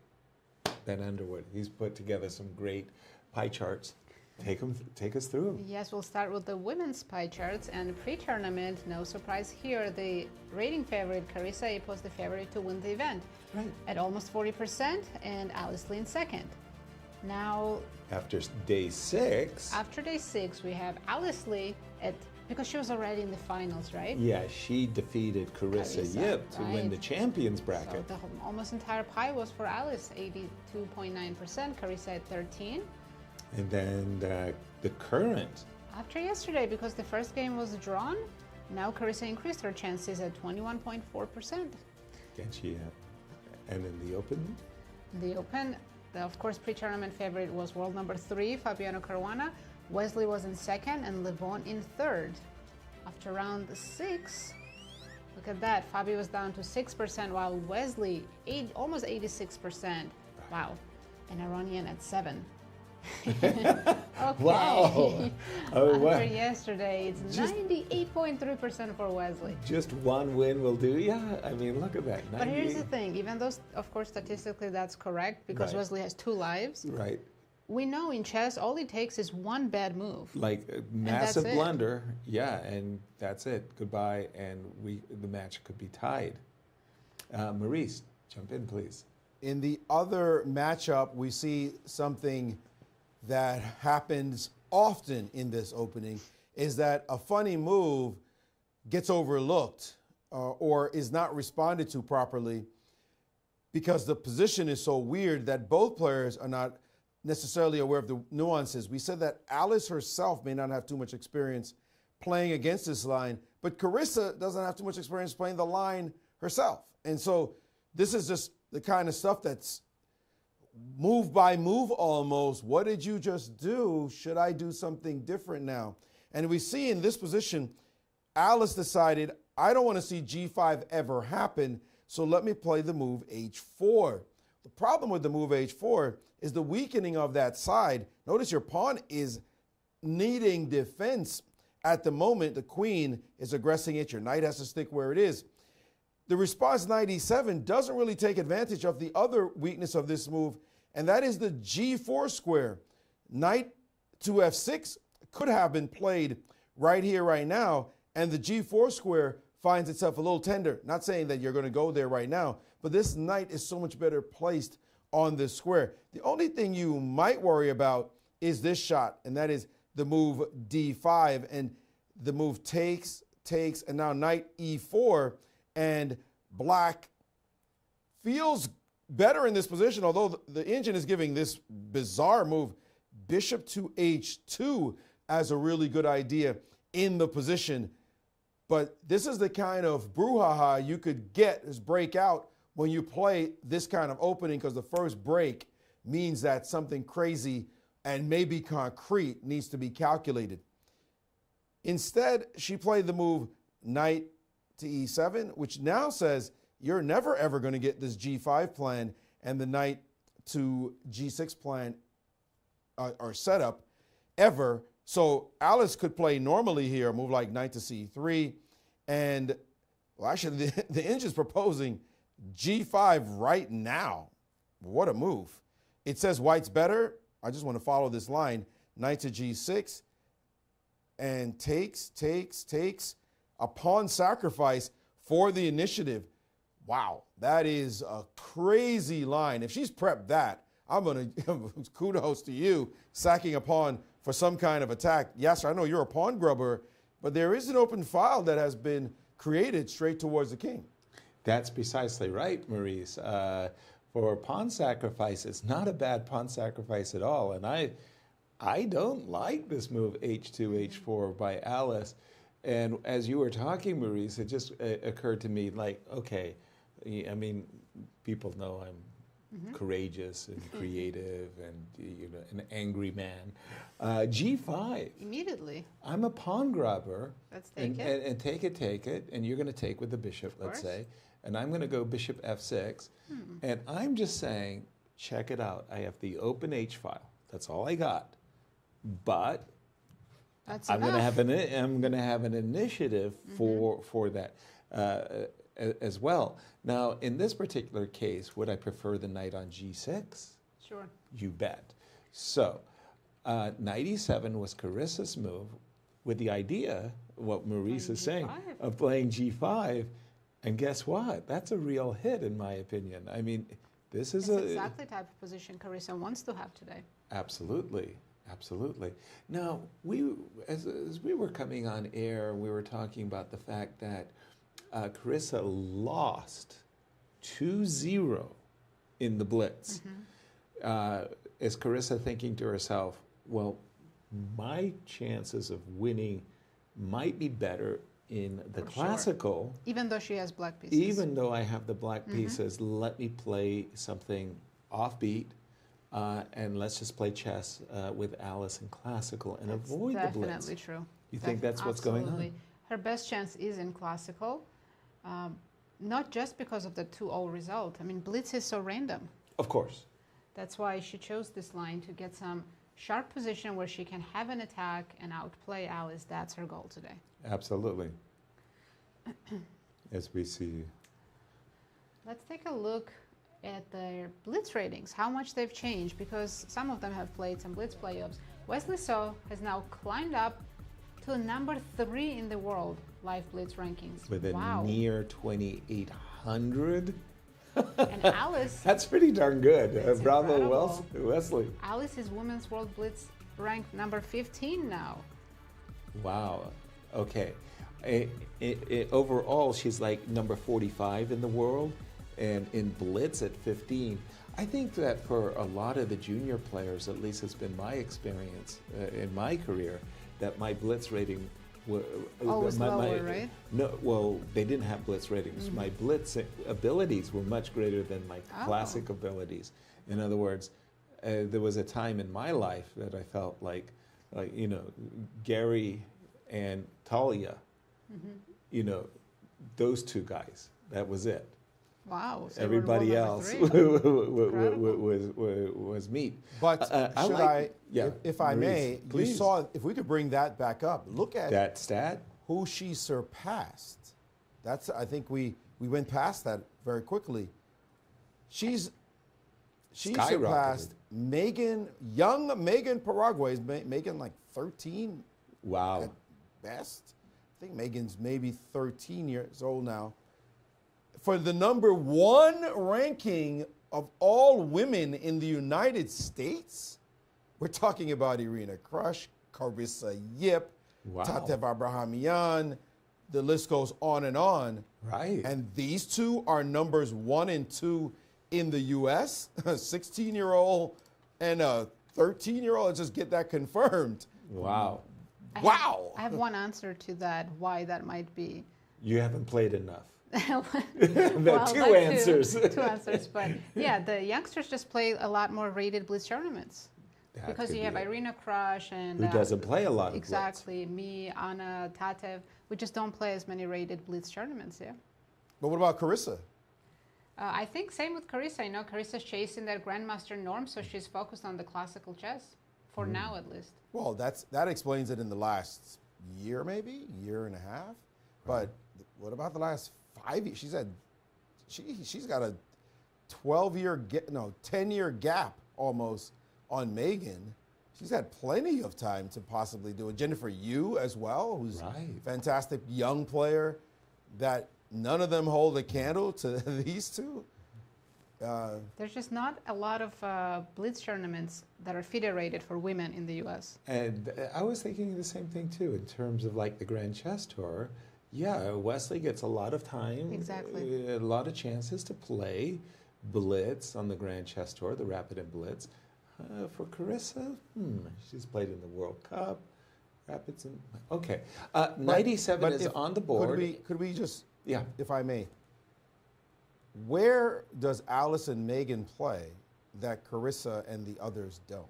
Ben Underwood, he's put together some great pie charts. Take us through them. Yes, we'll start with the women's pie charts, and pre-tournament, no surprise here, the rating favorite, Carissa Yip, was the favorite to win the event. Right. At almost 40%, and Alice Lee in second. Now, After day 6. after day 6, we have Alice Lee because she was already in the finals, right? Yeah, she defeated Carissa Yip to win the champions bracket. So the almost entire pie was for Alice, 82.9%, Carissa at 13. And then the current. After yesterday, because the first game was drawn, now Carissa increased her chances at 21.4%. And she, and in the open? The Open, of course, pre-tournament favorite was world number 3, Fabiano Caruana. Wesley was in second and Levon in third. After round 6, look at that, Fabi was down to 6%, while Wesley, almost 86%. Wow. And Aronian at 7. Okay. Wow. After yesterday, it's 98.3% for Wesley. Just one win will do? Yeah, I mean, look at that. But here's the thing, even though, of course, statistically that's correct, because Right. Wesley has 2 lives, Right. we know in chess all it takes is one bad move. Like a that's massive it. blunder. Yeah, and that's it. Goodbye. And the match could be tied. Maurice, jump in, please. In the other matchup, we see something that happens often in this opening, is that a funny move gets overlooked or is not responded to properly because the position is so weird that both players are not necessarily aware of the nuances. We said that Alice herself may not have too much experience playing against this line, but Carissa doesn't have too much experience playing the line herself. And so this is just the kind of stuff that's move by move almost. What did you just do? Should I do something different now? And we see in this position, Alice decided, I don't want to see G5 ever happen, so let me play the move H4. The problem with the move H4 is the weakening of that side. Notice your pawn is needing defense at the moment. The queen is aggressing it. Your knight has to stick where it is. The response knight E7 doesn't really take advantage of the other weakness of this move, and that is the G4 square. Knight to F6 could have been played right here, right now, and the G4 square finds itself a little tender. Not saying that you're going to go there right now, but this knight is so much better placed on this square. The only thing you might worry about is this shot, and that is the move D5, and the move takes, and now knight E4, and black feels better in this position, although the engine is giving this bizarre move, bishop to H2, as a really good idea in the position. But this is the kind of brouhaha you could get as breakout when you play this kind of opening, because the first break means that something crazy and maybe concrete needs to be calculated. Instead, she played the move knight to E7, which now says you're never ever going to get this G5 plan and the knight to G6 plan or setup ever. So Alice could play normally here, a move like knight to C3, and well, actually the engine's proposing G5 right now. What a move. It says white's better. I just want to follow this line. Knight to G6 and takes, a pawn sacrifice for the initiative. Wow, that is a crazy line. If she's prepped that, I'm going to kudos to you, sacking a pawn for some kind of attack. Yasser, I know you're a pawn grubber, but there is an open file that has been created straight towards the king. That's precisely right, Maurice. For pawn sacrifice, it's not a bad pawn sacrifice at all. And I don't like this move H2, H4 by Alice. And as you were talking, Maurice, it just occurred to me, like, okay, I mean, people know I'm courageous and creative and an angry man. G5. Immediately. I'm a pawn grubber. Let's take it. And take it. And you're going to take with the bishop, let's say. And I'm going to go bishop F6. And I'm just saying, check it out. I have the open H file. That's all I got. But I'm going to have an initiative for that as well. Now, in this particular case, would I prefer the knight on G6? Sure. You bet. So, knight E7 was Carissa's move with the idea, what Maurice is saying, of playing G5. And guess what? That's a real hit, in my opinion. I mean, this is exactly the type of position Carissa wants to have today. Absolutely. Absolutely. Now, as we were coming on air, we were talking about the fact that Carissa lost 2-0 in the Blitz. Is Carissa thinking to herself, well, my chances of winning might be better in the classical. Sure. Even though she has black pieces. Even though I have the black pieces, let me play something offbeat. And let's just play chess with Alice in classical and avoid the Blitz. Definitely true. You think that's what's going on? Her best chance is in classical, not just because of the 2-0 result. I mean, Blitz is so random. Of course. That's why she chose this line, to get some sharp position where she can have an attack and outplay Alice. That's her goal today. Absolutely. As we see. Let's take a look at their Blitz ratings, how much they've changed, because some of them have played some Blitz playoffs. Wesley So has now climbed up to number 3 in the world live Blitz rankings. With a near 2,800 100? And Alice, That's pretty darn good. That's Bravo, incredible. Wesley. Alice is Women's World Blitz ranked number 15 now. Wow. Okay. Overall, she's like number 45 in the world, and in Blitz at 15. I think that for a lot of the junior players, at least it's been my experience in my career, that my Blitz rating Always lower, right? No, well, they didn't have Blitz ratings. My Blitz abilities were much greater than my classic abilities. In other words, there was a time in my life that I felt like you know, Gary and Talia, you know, those two guys, that was it. Wow. So Everybody we're else was meat. But yeah, if I Maurice, may, please. you saw, if we could bring that back up, look at that stat. who she surpassed. That's, I think we went past that very quickly. She surpassed young Megan Paraguay. Megan like 13 Wow. at best. I think Megan's maybe 13 years old now. For the number 1 ranking of all women in the United States, we're talking about Irene Crush, Carissa Yip, Wow. Tatev Abrahamian. The list goes on and on. Right. And these two are numbers 1 and 2 in the U.S. A 16-year-old and a 13-year-old. Just get that confirmed. Wow. I have one answer to that, why that might be. You haven't played enough. Well, two answers. Two answers, but yeah, the youngsters just play a lot more rated Blitz tournaments. That Because could you be have it. Irina Crush and Who doesn't play a lot of exactly me, Anna, Tatev. We just don't play as many rated Blitz tournaments. Yeah. But what about Carissa? I think same with Carissa. You know, Carissa's chasing that grandmaster norm, so she's focused on the classical chess for now, at least. Well, that explains it in the last year, maybe year and a half. But what about the last 5 years? She's got a 10-year gap almost on Megan. She's had plenty of time to possibly do it. Jennifer Yu as well, who's a fantastic young player. That none of them hold a candle to these two. There's just not a lot of Blitz tournaments that are FIDE rated for women in the U.S. And I was thinking the same thing too in terms of like the Grand Chess Tour. Yeah, Wesley gets a lot of time, Exactly. a lot of chances to play Blitz on the Grand Chess Tour, the Rapid and Blitz. For Carissa, she's played in the World Cup, Rapids and okay. 97 is on the board. Could we just, Yeah. if I may, where does Alice and Megan play that Carissa and the others don't?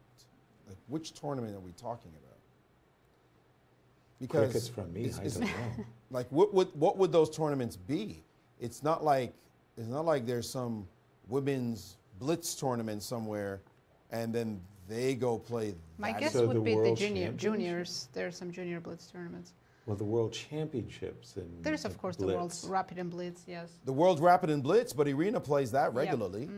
Like, which tournament are we talking about? Because Crickets from me, I don't know. like, what would those tournaments be? It's not like there's some women's Blitz tournament somewhere, and then they go play. My that. guess So would the be the World Championship? juniors. There are some junior Blitz tournaments. Well, the World Championships and There's, of course, the Blitz. World Rapid and Blitz, yes. The World Rapid and Blitz, but Irina plays that regularly,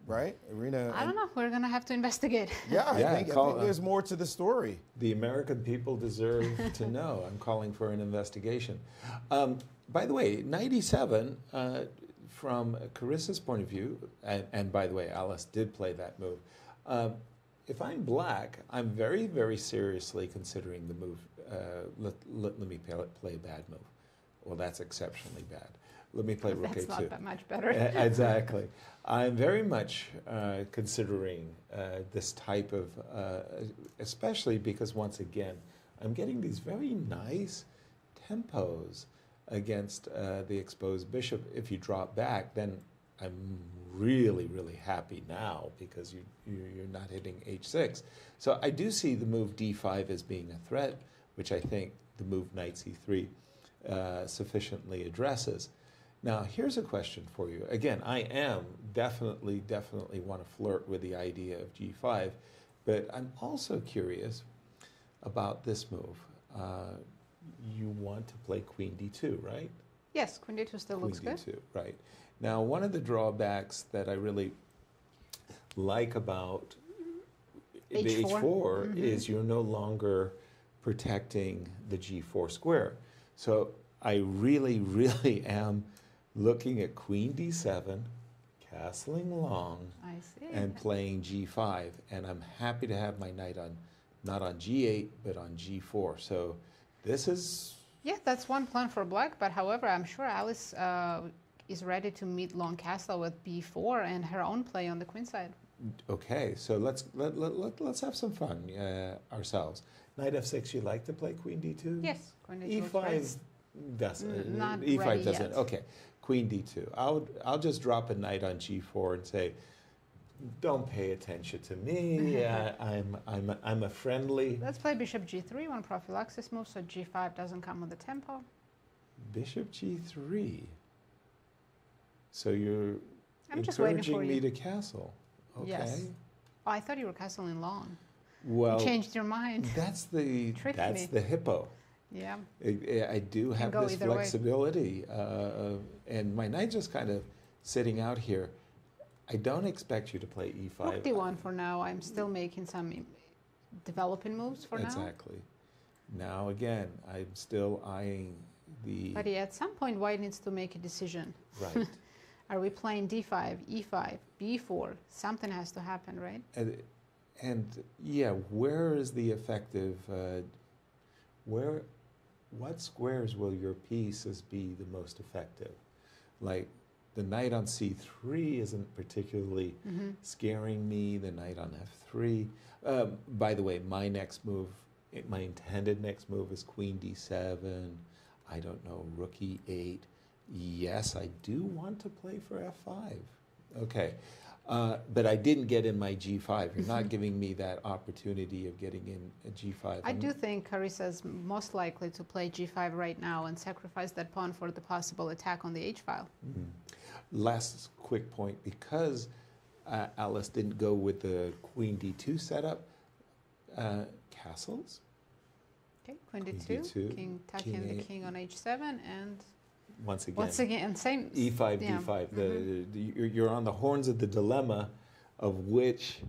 right? Irina. I don't know. We're going to have to investigate. Yeah, I Yeah, think there's more to the story. The American people deserve to know. I'm calling for an investigation. By the way, 97, from Carissa's point of view, and by the way, Alice did play that move. If I'm black, I'm very, very seriously considering the move. Let me play a bad move. Well, that's exceptionally bad. Let me play rook That's a2. not that much better. Exactly. I'm very much considering this type of, especially because once again, I'm getting these very nice tempos against the exposed bishop. If you drop back, then I'm really, really happy now because you're not hitting h6. So I do see the move d5 as being a threat, which I think the move knight c3 sufficiently addresses. Now, here's a question for you. Again, I am definitely want to flirt with the idea of g5, but I'm also curious about this move. You want to play queen d2, right? Yes, queen d2 still looks Queen good. d2, right. Now, one of the drawbacks that I really like about the h4 is you're no longer protecting the g4 square. So I really am looking at queen d7, castling long, I see. and playing g5. And I'm happy to have my knight on, not on g8, but on g4. So this is... Yeah, that's one plan for black, but however, I'm sure Alice is ready to meet long castle with b4 and her own play on the queen side. Okay, so let's have some fun ourselves. Knight f6, you like to play queen d2? Yes, queen d2 looks great. e5 doesn't. Not e5 ready doesn't. yet. Okay, queen d2. I'll just drop a knight on g4 and say, don't pay attention to me. I'm a friendly. Let's play bishop g3, one prophylaxis move, so g5 doesn't come with the tempo. Bishop g3. So you're I'm just waiting for encouraging me you. to castle. Okay. Yes. Oh, I thought you were castling long. Well, You changed your mind. that's the Tricked that's me. the hippo. Yeah. I do have go this either way. flexibility, and my knight's just kind of sitting out here. I don't expect you to play e5. Rook d1 for now. I'm still making some developing moves for now. Exactly. Now again, I'm still eyeing the But yeah, at some point, white needs to make a decision. right. Are we playing d5, e5, b4? Something has to happen, right? And yeah, where is the effective? What squares will your pieces be the most effective? Like the knight on c3 isn't particularly scaring me. The knight on f3. By the way, my next move, my intended next move is queen d7. I don't know, rook e8. Yes, I do want to play for f5. Okay. But I didn't get in my g5. You're not giving me that opportunity of getting in a g5. I do think Carissa is most likely to play g5 right now and sacrifice that pawn for the possible attack on the h-file. Last quick point, because Alice didn't go with the queen d2 setup, castles. Okay, queen Queen d2, d2, king touching king the a- king on h7, and Once again, once again, same. e5, yeah. d5. You're on the horns of the dilemma of which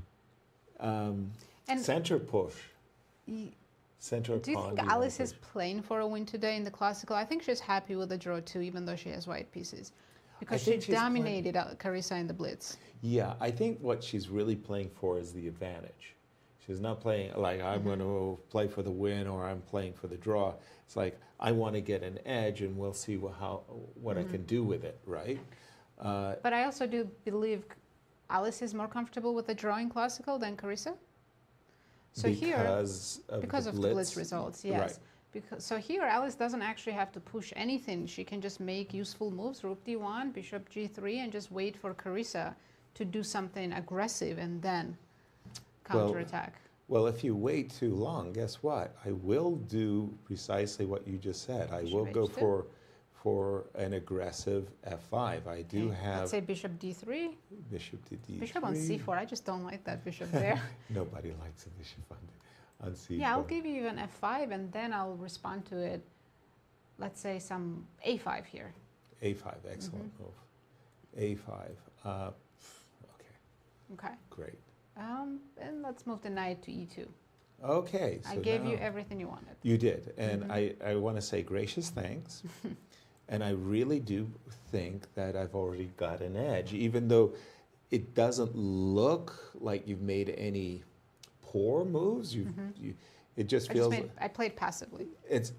And center push, y- center do you pawn. think you wanna Alice is push. playing for a win today in the classical? I think she's happy with the draw too, even though she has white pieces, because she think she's playing- dominated Carissa in the blitz. Yeah, I think what she's really playing for is the advantage. She's not playing like I'm going to play for the win or I'm playing for the draw. It's like I want to get an edge and we'll see what I can do with it, right? But I also do believe Alice is more comfortable with the drawing classical than Carissa. So because because of the blitz results, yes. Right. So here, Alice doesn't actually have to push anything. She can just make useful moves, rook d1, bishop g3, and just wait for Carissa to do something aggressive and then counterattack. Well, if you wait too long, guess what? I will do precisely what you just said. I will go H2. for an aggressive f5. I do have Let's say bishop d3, bishop to d3. bishop on c4. I just don't like that bishop there. Nobody likes a bishop on c4. Yeah, I'll give you even f5, and then I'll respond to it. Let's say some a5 here. a5, excellent move. a5. Okay, Okay. great. And let's move the knight to e2. Okay, so I gave you now- everything you wanted. You did, and I want to say gracious thanks. And I really do think that I've already got an edge, even though it doesn't look like you've made any poor moves. It just feels I played passively, it's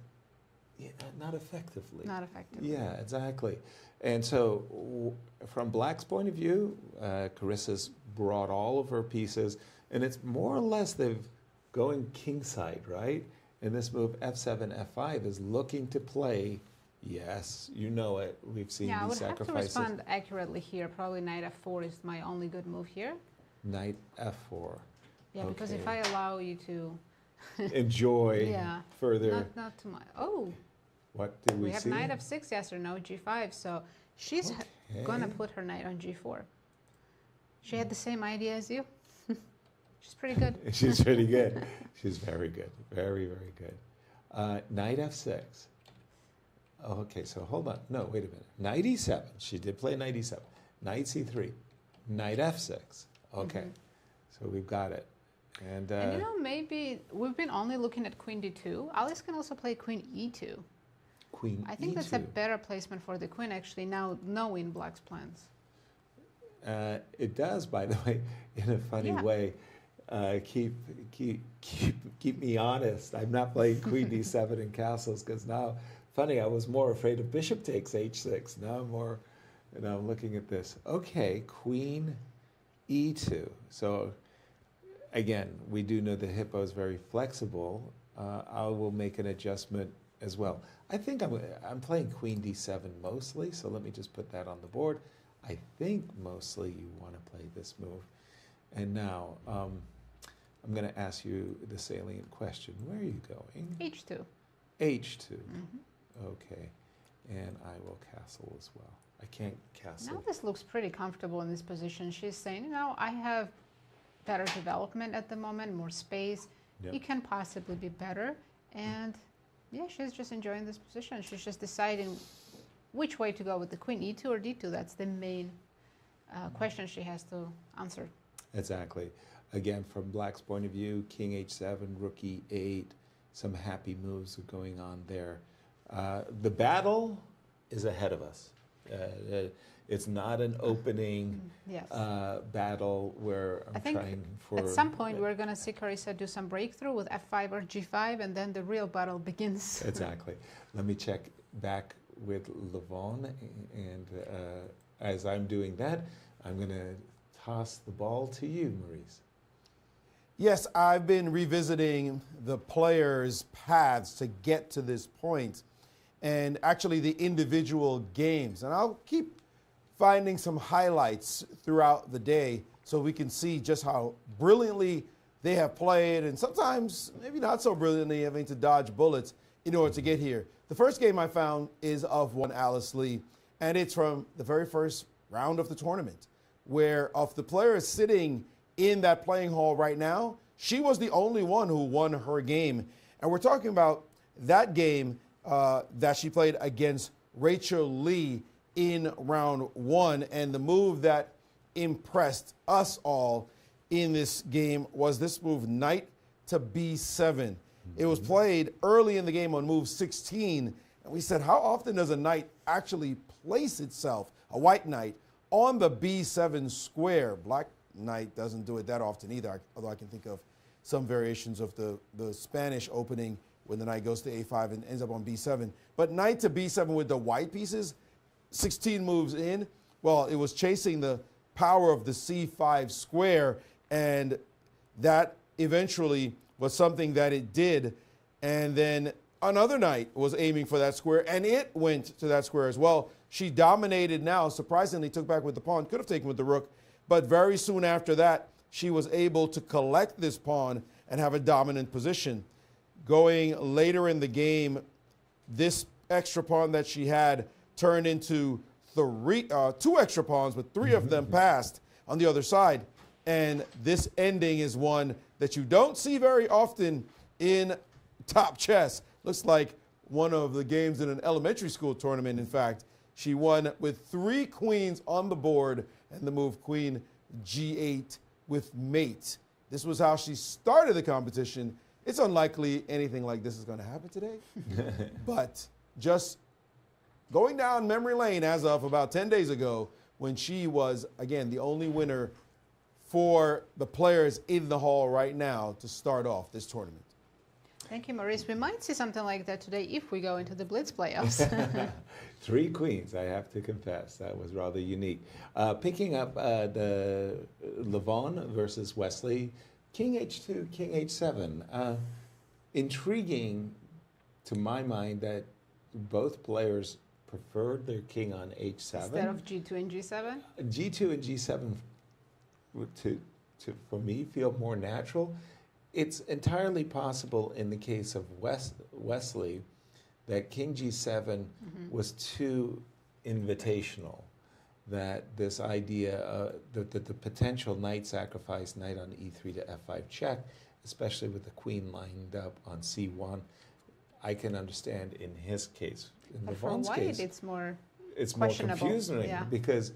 not effectively. not effectively. Yeah, exactly. And so, from Black's point of view, Carissa's brought all of her pieces, and it's more or less they've going kingside, right? And this move f7, f5 is looking to play. Yes, you know it. We've seen Yeah, I these would have to sacrifices. respond accurately here. Probably knight f4 is my only good move here. Knight f4. Yeah, because if Okay. I allow you to, Enjoy yeah, further. not too much. Oh, What did we we have see? knight f6, yes or no, g5. So she's gonna Okay. put her knight on g4. She had the same idea as you. She's pretty good. She's pretty good. She's very good. Very, very good. Knight f6. Oh, okay, so hold on. No, wait a minute. Knight e7. She did play knight e7. Knight c3. Knight f6. Okay, so we've got it. And, And you know, maybe we've been only looking at queen d2. Alice can also play queen e2. queen I think e2. that's a better placement for the queen, actually, now knowing black's plans. It does, by the way, in a funny way. Keep me honest. I'm not playing queen d7 in castles because now, funny, I was more afraid of bishop takes h6. Now I'm looking at this. Okay, queen e2. So again, we do know the hippo is very flexible. I will make an adjustment as well. I think I'm playing queen d7 mostly, so let me just put that on the board. I think mostly you want to play this move. And now I'm going to ask you the salient question. Where are you going? h2. h2. Okay. And I will castle as well. I can't castle. Now this looks pretty comfortable in this position. She's saying, you know, I have better development at the moment, more space. Yep. You can possibly be better. And yeah, she's just enjoying this position. She's just deciding which way to go with the queen, e2 or d2. That's the main question she has to answer. Exactly. Again, from black's point of view, king h7, rook e8, some happy moves are going on there. The battle is ahead of us. It's not an opening battle where I'm trying for... At some point, we're going to see Carissa do some breakthrough with f5 or g5, and then the real battle begins. Exactly. Let me check back with Levon, and as I'm doing that, I'm going to toss the ball to you, Maurice. Yes, I've been revisiting the players' paths to get to this point, and actually the individual games. And I'll keep finding some highlights throughout the day so we can see just how brilliantly they have played, and sometimes maybe not so brilliantly, having to dodge bullets in order to get here. The first game I found is of one Alice Lee, and it's from the very first round of the tournament, where of the players sitting in that playing hall right now, she was the only one who won her game. And we're talking about that game that she played against Rachel Lee in round one. And the move that impressed us all in this game was this move, knight to b7. It was played early in the game on move 16. And we said, how often does a knight actually place itself, a white knight, on the b7 square? Black knight doesn't do it that often either, although I can think of some variations of the Spanish opening when the knight goes to a5 and ends up on b7. But knight to b7 with the white pieces, 16 moves in, well, it was chasing the power of the c5 square, and that eventually was something that it did. And then another knight was aiming for that square, and it went to that square as well. She dominated now, surprisingly took back with the pawn, could have taken with the rook, but very soon after that, she was able to collect this pawn and have a dominant position. Going later in the game, this extra pawn that she had turned into two extra pawns, with three of them passed on the other side. And this ending is one that you don't see very often in top chess. Looks like one of the games in an elementary school tournament, in fact. She won with 3 queens on the board and the move queen g8 with mate. This was how she started the competition. It's unlikely anything like this is going to happen today. But just going down memory lane as of about 10 days ago, when she was, again, the only winner for the players in the hall right now to start off this tournament. Thank you, Maurice. We might see something like that today if we go into the Blitz playoffs. 3 queens, I have to confess. That was rather unique. Picking up the Levon versus Wesley, king h2, king h7. Intriguing to my mind that both players preferred their king on h7. Instead of g2 and g7? G2 and g7, for me, feel more natural. It's entirely possible in the case of Wesley that king g7 was too invitational, that this idea that the potential knight sacrifice, knight on e3 to f5 check, especially with the queen lined up on c1, I can understand in his case. In But for Levon's white, case, it's more more questionable. confusing Yeah. because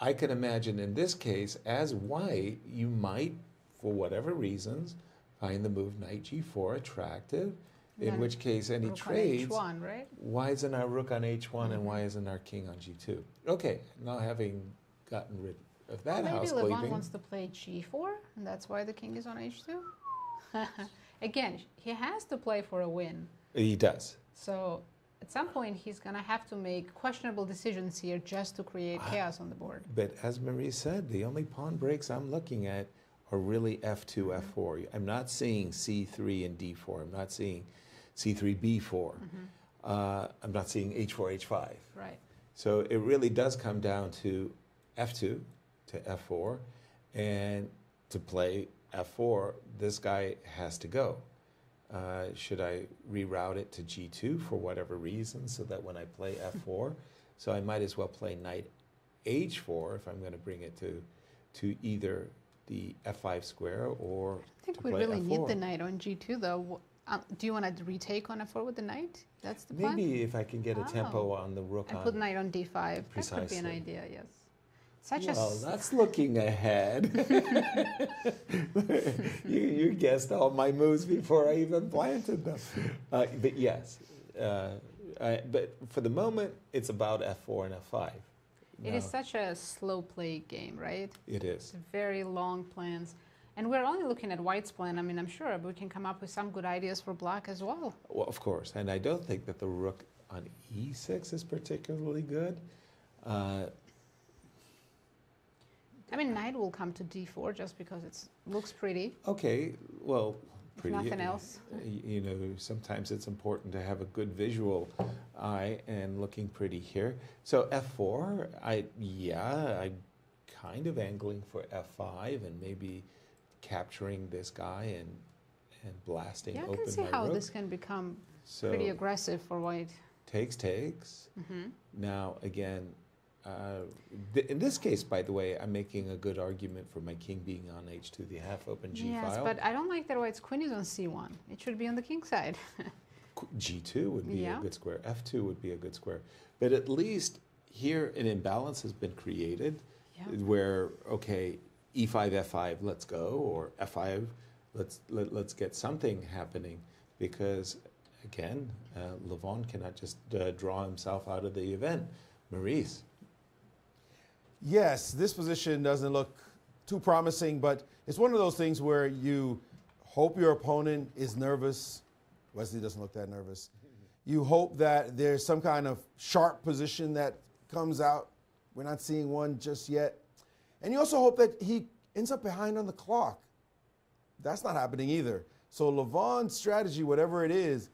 I can imagine in this case, as white, you might, for whatever reasons, find the move knight g4 attractive, In Then which case, any rook on trades, H1, right? why isn't our rook on H1 and why isn't our king on G2? Okay, now having gotten rid of that Maybe house Levon cleaving, wants to play G4, and that's why the king is on H2. Again, he has to play for a win. he does. So at some point, he's going to have to make questionable decisions here just to create chaos on the board. But as Maurice said, the only pawn breaks I'm looking at are really F2, F4. I'm not seeing C3 and D4. I'm not seeing C3, B4. I'm not seeing H4, H5. Right. So it really does come down to F2 to F4. And to play F4, this guy has to go. Should I reroute it to G2 for whatever reason so that when I play F4, so I might as well play knight H4 if I'm going to bring it to either the F5 square or I think to we play really F4. need the knight on G2, though. Do you want to retake on F4 with the knight? That's the plan? Maybe if I can get a tempo on the rook And on. put knight on D5. That could be Precisely. an idea, yes. Such Well, a that's looking ahead. you guessed all my moves before I even planted them. But yes, but for the moment, it's about F4 and F5. It is Now, such a slow play game, right? It is. It's very long plans. And we're only looking at white's plan. I mean, I'm sure we can come up with some good ideas for black as well. Well, of course. And I don't think that the rook on E6 is particularly good. I mean, knight will come to D4 just because it looks pretty. Okay, well, pretty. nothing else. You know, sometimes it's important to have a good visual eye and looking pretty here. So F4, I'm kind of angling for F5 and maybe capturing this guy and blasting Yeah, I open can see my how rook. this can become So pretty aggressive for white. takes. Now again, in this case, by the way, I'm making a good argument for my king being on H2, the half open G Yes, file. but I don't like that white's queen is on C1. It should be on the king side. G2 would be Yeah. a good square. F2 would be a good square. But at least here an imbalance has been created Yeah. where, okay, E5, F5, let's go, or F5, let's get something happening because, again, Levon cannot just draw himself out of the event. Maurice. Yes, this position doesn't look too promising, but it's one of those things where you hope your opponent is nervous. Wesley doesn't look that nervous. You hope that there's some kind of sharp position that comes out. We're not seeing one just yet. And you also hope that he ends up behind on the clock. That's not happening either. So Levon's strategy, whatever it is,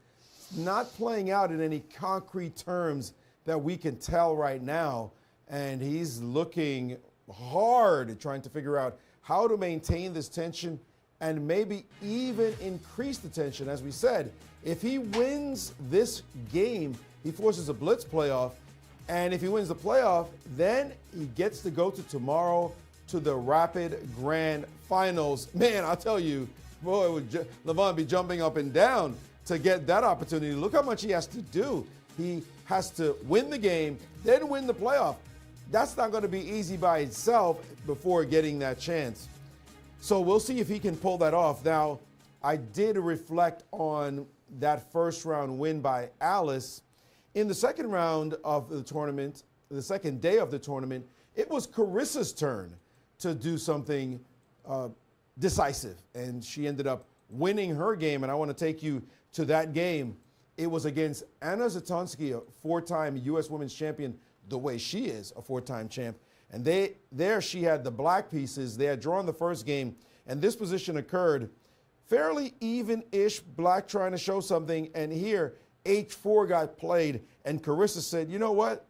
not playing out in any concrete terms that we can tell right now. And he's looking hard at trying to figure out how to maintain this tension and maybe even increase the tension. As we said, if he wins this game, he forces a Blitz playoff. And if he wins the playoff, then he gets to go to tomorrow to the Rapid Grand Finals. Man, I'll tell you, boy, would Levon be jumping up and down to get that opportunity. Look how much he has to do. He has to win the game, then win the playoff. That's not going to be easy by itself before getting that chance. So we'll see if he can pull that off. Now, I did reflect on that first round win by Alice. In the second round of the tournament, the second day of the tournament, it was Carissa's turn to do something decisive. And she ended up winning her game. And I want to take you to that game. It was against Anna Zatonsky, a four-time U.S. Women's Champion, the way she is, a four-time champ. And there she had the black pieces. They had drawn the first game. And this position occurred fairly even-ish, black trying to show something. And here, H4 got played. And Carissa said, you know what?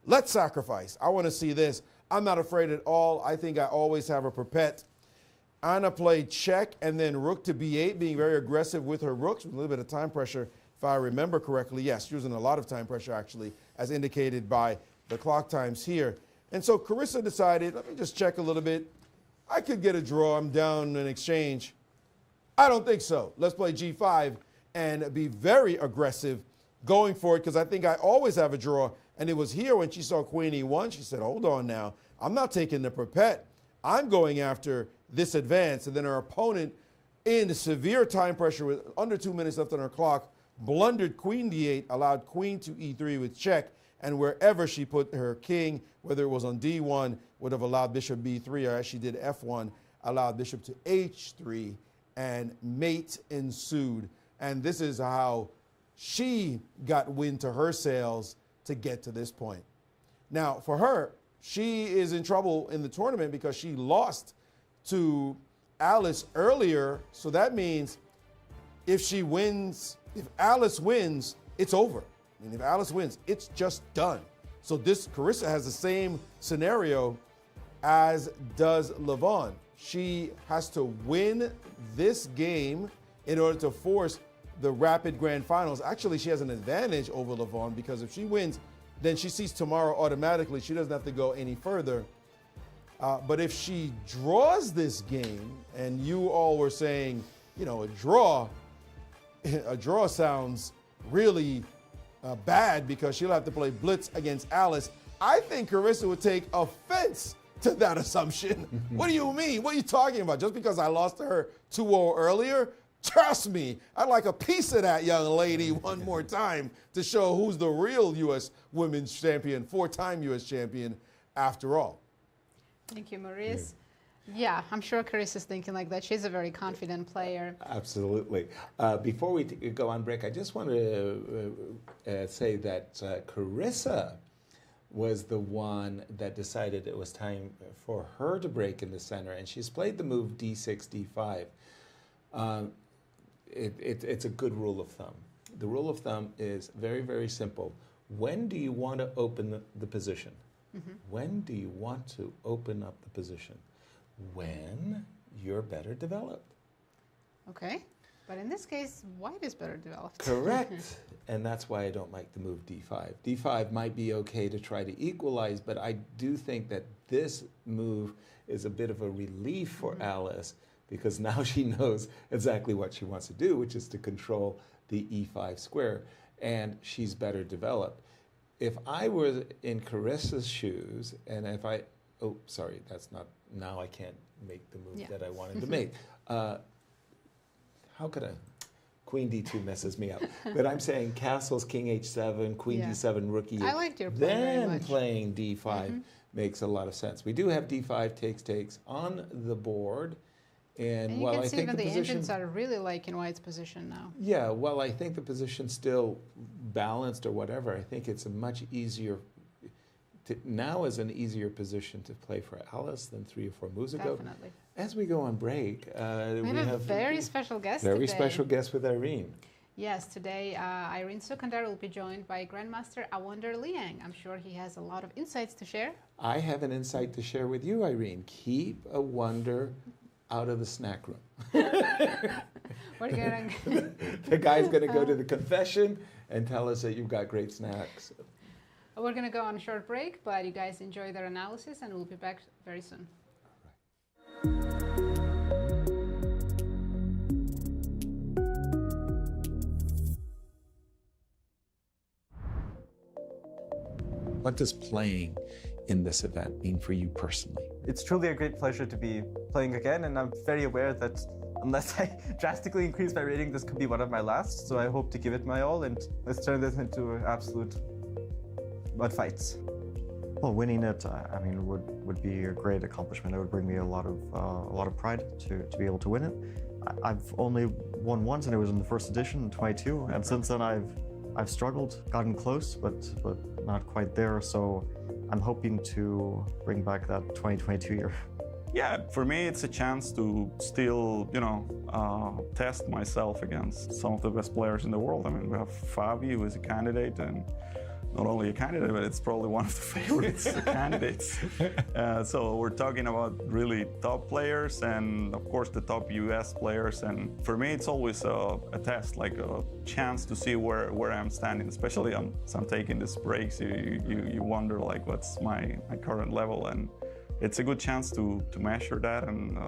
Let's sacrifice. I want to see this. I'm not afraid at all. I think I always have a perpet. Anna played check and then rook to B8, being very aggressive with her rooks with a little bit of time pressure, if I remember correctly. Yes, she was in a lot of time pressure, actually, as indicated by the clock times here. And so Carissa decided, let me just check a little bit. I could get a draw. I'm down in exchange. I don't think so. Let's play G5 and be very aggressive going for it because I think I always have a draw. And it was here when she saw Queen E1, she said, hold on now. I'm not taking the perpet. I'm going after this advance. And then her opponent, in severe time pressure with under 2 minutes left on her clock, blundered queen d8, allowed queen to e3 with check, and wherever she put her king, whether it was on d1, would have allowed bishop b3, or as she did f1, allowed bishop to h3, and mate ensued. And this is how she got wind to her sails to get to this point. Now, for her, she is in trouble in the tournament because she lost to Alice earlier. So that means if she wins, if Alice wins, it's over. I mean, if Alice wins, it's just done. So this, Carissa has the same scenario as does Levon. She has to win this game in order to force the rapid grand finals. Actually, she has an advantage over Levon because if she wins, then she sees tomorrow automatically. She doesn't have to go any further. But if she draws this game, and you all were saying, you know, a draw sounds really bad because she'll have to play Blitz against Alice. I think Carissa would take offense to that assumption. What do you mean? What are you talking about? Just because I lost to her 2-0 earlier? Trust me, I'd like a piece of that young lady one more time to show who's the real U.S. women's champion, 4-time U.S. champion after all. Thank you, Maurice. Yeah, I'm sure Carissa's thinking like that. She's a very confident player. Absolutely. Before we go on break, I just want to say that Carissa was the one that decided it was time for her to break in the center, and she's played the move d6, d5. It's a good rule of thumb. The rule of thumb is very, very simple. When do you want to open the position? Mm-hmm. When do you want to open up the position? When you're better developed. Okay, but in this case, white is better developed. Correct. And that's why I don't like the move d5. d5 might be okay to try to equalize, but I do think that this move is a bit of a relief for Alice, because now she knows exactly what she wants to do, which is to control the e5 square, and she's better developed. If I were in Carissa's shoes, and if I, oh, sorry, that's not, now I can't make the move that I wanted to make. How could I? Queen d2 messes me up. But I'm saying castles, king h7, queen d7, rook e8. I liked your plan very Then much. playing d5 makes a lot of sense. We do have d5 takes on the board. And you while can I see think even the position, engines are really liking white's position now. yeah, well, I think the position's still balanced or whatever. I think it's a much easier, now is an easier position to play for Alice than 3 or 4 moves ago. Definitely. As we go on break, We have a very special guest very today. special guest with Irene. Yes, today Irene Sukandar will be joined by Grandmaster Awonder Liang. I'm sure he has a lot of insights to share. I have an insight to share with you, Irene. Keep a wonder out of the snack room. We're getting The guy's going to go to the confession and tell us that you've got great snacks. We're going to go on a short break, but you guys enjoy their analysis, and we'll be back very soon. What does playing in this event mean for you personally? It's truly a great pleasure to be playing again, and I'm very aware that unless I drastically increase my rating, this could be one of my last. So I hope to give it my all, and let's turn this into absolute mud fights. Well, winning it, I mean, would be a great accomplishment. It would bring me a lot of pride to be able to win it. I've only won once, and it was in the first edition in 22, and since then I've struggled, gotten close, but not quite there. So I'm hoping to bring back that 2022 year. Yeah, for me, it's a chance to still, test myself against some of the best players in the world. I mean, we have Fabi, who is a candidate, and not only a candidate, but it's probably one of the favorites candidates. So we're talking about really top players and, of course, the top US players. And for me, it's always a test, like a chance to see where I'm standing, especially as I'm taking these breaks. You wonder, like, what's my current level? And it's a good chance to measure that, and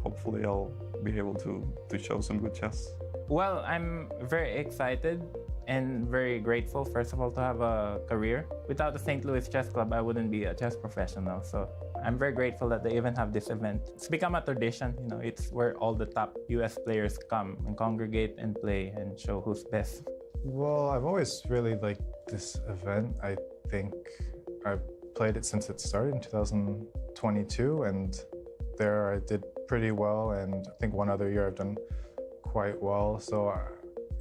hopefully I'll be able to show some good chess. Well, I'm very excited and very grateful, first of all, to have a career. Without the St. Louis Chess Club, I wouldn't be a chess professional. So I'm very grateful that they even have this event. It's become a tradition. It's where all the top US players come and congregate and play and show who's best. Well, I've always really liked this event. I think I've played it since it started in 2022, and there I did pretty well, and I think one other year I've done quite well. So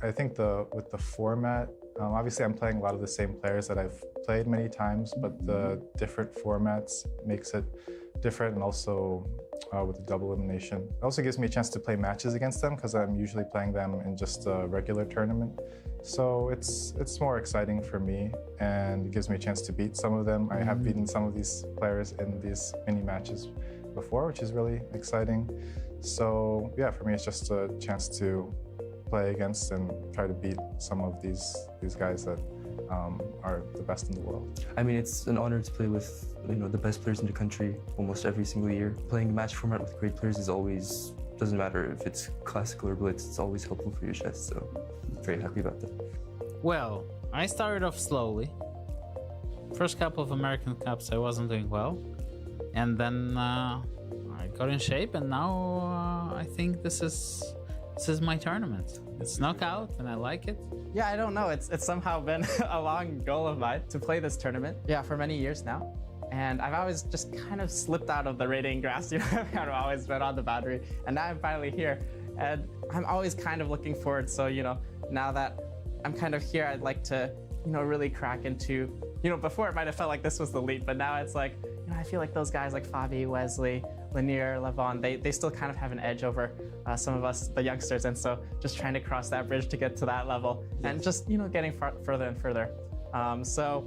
I think with the format, obviously I'm playing a lot of the same players that I've played many times, but the different formats makes it different, and also with the double elimination. It also gives me a chance to play matches against them because I'm usually playing them in just a regular tournament. So it's more exciting for me, and it gives me a chance to beat some of them. I have beaten some of these players in these mini matches before, which is really exciting. So yeah, for me it's just a chance to play against and try to beat some of these guys that are the best in the world. I mean, it's an honor to play with the best players in the country almost every single year. Playing a match format with great players is always, doesn't matter if it's classical or blitz, it's always helpful for your chess, so I'm very happy about that. Well, I started off slowly. First couple of American Cups I wasn't doing well, and then I got in shape, and now I think this is my tournament. It's knockout and I like it. Yeah, I don't know. It's somehow been a long goal of mine to play this tournament. Yeah, for many years now. And I've always just kind of slipped out of the rating grass. I've always been on the boundary. And now I'm finally here. And I'm always kind of looking forward. So, now that I'm kind of here, I'd like to, really crack into, before it might have felt like this was the leap, but now it's like, I feel like those guys like Fabi, Wesley, Lanier, Levon, they still kind of have an edge over some of us, the youngsters, and so just trying to cross that bridge to get to that level, and just getting further and further. So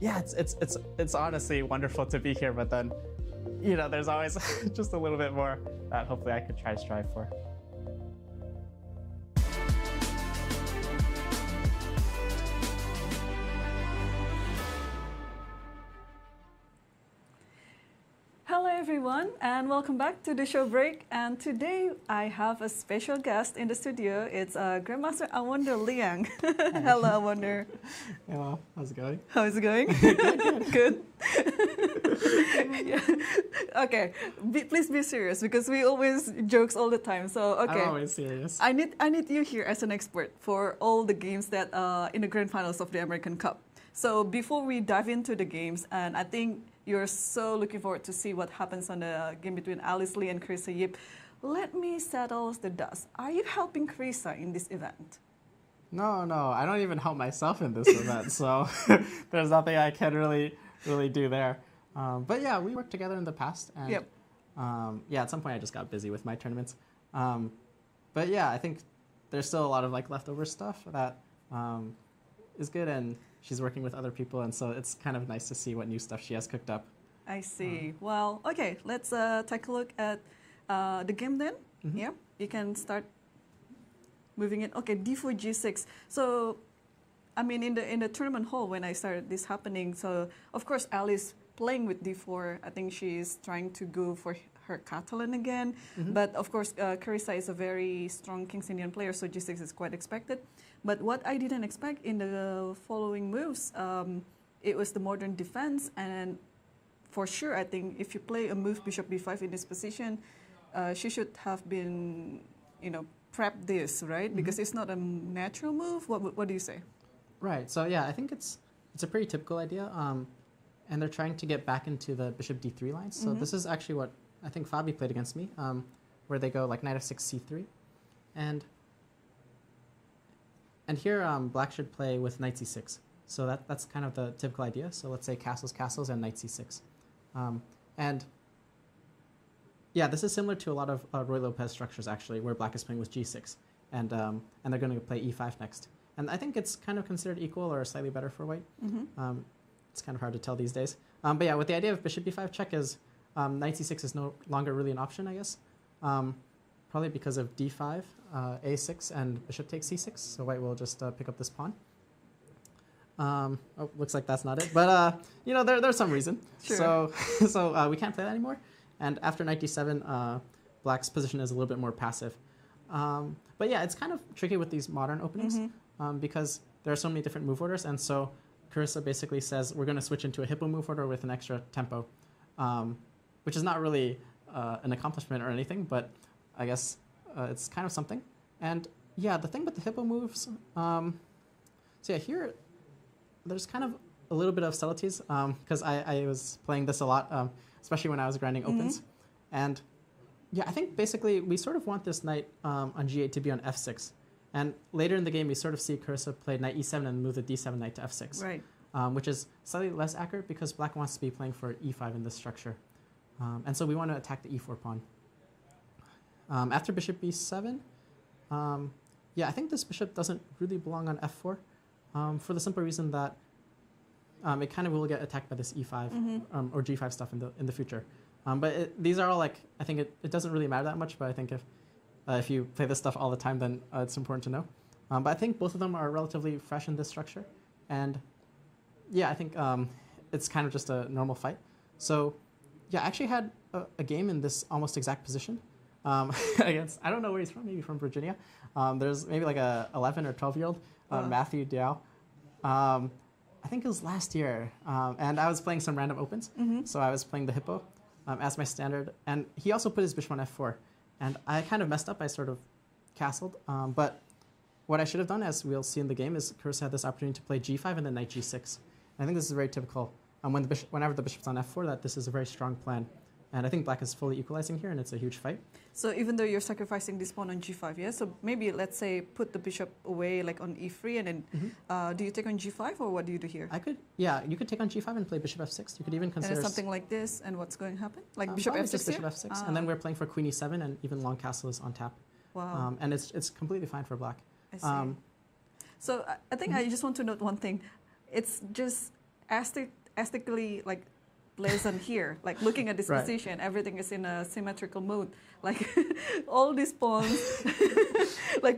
yeah, it's honestly wonderful to be here, but then there's always just a little bit more that hopefully I could try to strive for. Hello everyone, and welcome back to the show break. And today I have a special guest in the studio. It's Grandmaster Awonder Liang. Hello Awonder. Hello, how's it going? How is it going? Good. Yeah. Okay, please be serious because we always jokes all the time. So okay, I'm always serious. I need you here as an expert for all the games that in the grand finals of the American Cup. So before we dive into the games, and I think you're so looking forward to see what happens on the game between Alice Lee and Carissa Yip, let me settle the dust. Are you helping Carissa in this event? No, I don't even help myself in this event, so there's nothing I can really do there. But yeah, we worked together in the past, and yep. Yeah, at some point I just got busy with my tournaments. But yeah, I think there's still a lot of leftover stuff that is good, and she's working with other people, and so it's kind of nice to see what new stuff she has cooked up. I see. Well, okay, let's take a look at the game then. Mm-hmm. Yeah, you can start moving it. Okay, d4, g6. So, I mean, in the tournament hall when I started this happening, so of course Alice playing with d4. I think she's trying to go for her Catalan again. Mm-hmm. But of course, Carissa is a very strong King's Indian player, so g6 is quite expected. But what I didn't expect in the following moves, it was the modern defense, and for sure, I think if you play a move bishop b5 in this position, she should have been, prepped this, right? Mm-hmm. Because it's not a natural move. What do you say? Right. So yeah, I think it's a pretty typical idea, and they're trying to get back into the bishop d3 lines. So mm-hmm. This is actually what I think Fabi played against me, where they go like knight f6 c3, and here black should play with knight c6. So that's kind of the typical idea. So let's say castles, and knight c6. And yeah, this is similar to a lot of Roy Lopez structures actually, where black is playing with g6, and they're going to play e5 next. And I think it's kind of considered equal or slightly better for white. Mm-hmm. It's kind of hard to tell these days. But yeah, with the idea of bishop b5 check is knight c6 is no longer really an option, I guess. Probably because of d5, a6, and bishop takes c6. So white will just pick up this pawn. Oh, looks like that's not it. But, there's some reason. Sure. So we can't play that anymore. And after knight d7, black's position is a little bit more passive. But yeah, it's kind of tricky with these modern openings because there are so many different move orders. And so Carissa basically says, we're going to switch into a hippo move order with an extra tempo, which is not really an accomplishment or anything, but I guess it's kind of something. And yeah, the thing with the hippo moves, So yeah, here there's kind of a little bit of subtleties because I was playing this a lot, especially when I was grinding opens. And yeah, I think basically we sort of want this knight on g8 to be on f6. And later in the game, we sort of see Carissa play knight e7 and move the d7 knight to f6. Right. Which is slightly less accurate because black wants to be playing for e5 in this structure. And so we want to attack the e4 pawn. After bishop b7, yeah, I think this bishop doesn't really belong on f4 for the simple reason that it kind of will get attacked by this e5 or g5 stuff in the future. But these are all like, I think it doesn't really matter that much, but I think if you play this stuff all the time, then it's important to know. But I think both of them are relatively fresh in this structure. And yeah, I think it's kind of just a normal fight. So yeah, I actually had a game in this almost exact position against, I don't know where he's from, maybe from Virginia. There's maybe like a 11 or 12-year-old, Matthew Diao. I think it was last year, and I was playing some random opens. So I was playing the hippo as my standard, and he also put his bishop on f4. And I kind of messed up. I sort of castled. But what I should have done, as we'll see in the game, is Carissa had this opportunity to play g5 and then knight g6. And I think this is very typical. Whenever the bishop's on f4, that this is a very strong plan. And I think black is fully equalizing here, and it's a huge fight. So even though you're sacrificing this pawn on g5, yeah? So maybe, let's say, put the bishop away like on e3, and then do you take on g5, or what do you do here? Yeah, you could take on g5 and play bishop f6. You could even consider... something like this, and what's going to happen? Like bishop f6 just bishop f6, and then we're playing for queen e7, and even long castle is on tap. Wow. And it's completely fine for black. I see. So I think I just want to note one thing. It's just aesthetically, like, pleasant here. Like looking at this position, everything is in a symmetrical mode. Like all these pawns, like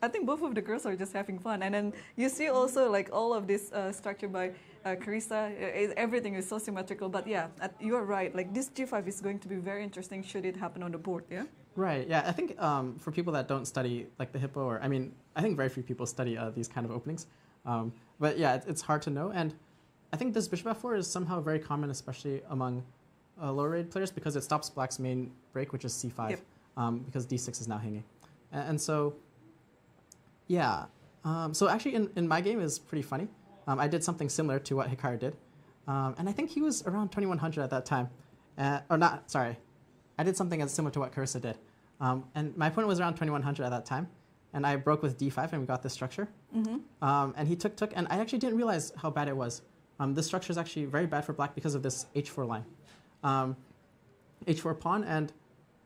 I think both of the girls are just having fun. And then you see also like all of this structure by Carissa, everything is so symmetrical. But yeah, you are right. Like this g5 is going to be very interesting should it happen on the board. Yeah. Right. Yeah. I think for people that don't study like the hippo, or I think very few people study these kind of openings. But yeah, it's hard to know. And I think this bishop f4 is somehow very common, especially among lower-rated players, because it stops black's main break, which is c5, because d6 is now hanging. And so, yeah. So actually, in my game is pretty funny. I did something similar to what Hikaru did. And I think he was around 2100 at that time. Or not, sorry. I did something as similar to what Carissa did. And my opponent was around 2100 at that time. And I broke with d5, and we got this structure. And he took, and I actually didn't realize how bad it was. This structure is actually very bad for black because of this h4 line. H4 pawn, and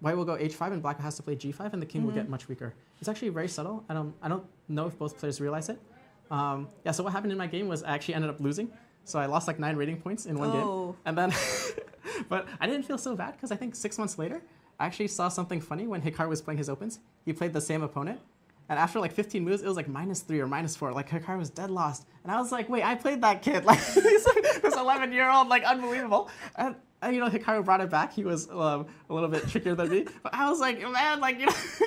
white will go h5, and black has to play g5, and the king will get much weaker. It's actually very subtle. I don't know if both players realize it. Yeah, so what happened in my game was I actually ended up losing. So I lost like 9 rating points in one game. And then, but I didn't feel so bad because I think 6 months later, I actually saw something funny when Hikaru was playing his opens. He played the same opponent. And after like 15 moves, it was like -3 or -4. Like Hikaru was dead lost. And I was like, wait, I played that kid. Like this 11-year-old, like unbelievable. And Hikaru brought it back. He was a little bit trickier than me. But I was like, man, like,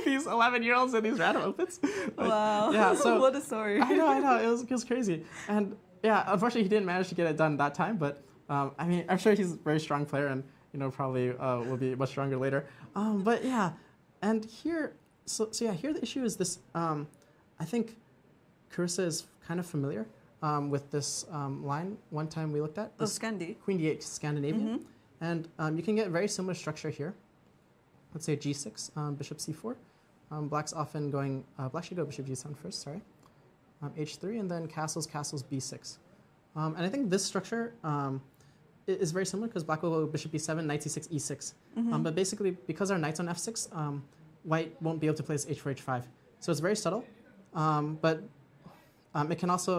these 11-year-olds in these random opens. Like, wow. Yeah, so what a story. I know. It was crazy. And yeah, unfortunately, he didn't manage to get it done that time. But I'm sure he's a very strong player, and probably will be much stronger later. But yeah, and here. So yeah, here the issue is this. I think Carissa is kind of familiar with this line. One time we looked at this Queen D8 Scandinavian, and you can get very similar structure here. Let's say G6, Bishop C4. Black's often going. Black should go Bishop G7 first. Sorry, H3, and then castles B6. And I think this structure is very similar because Black will go Bishop B7, Knight C6, E6. But basically, because our knight's on F6. White won't be able to play this H4, H5. So it's very subtle, but it can also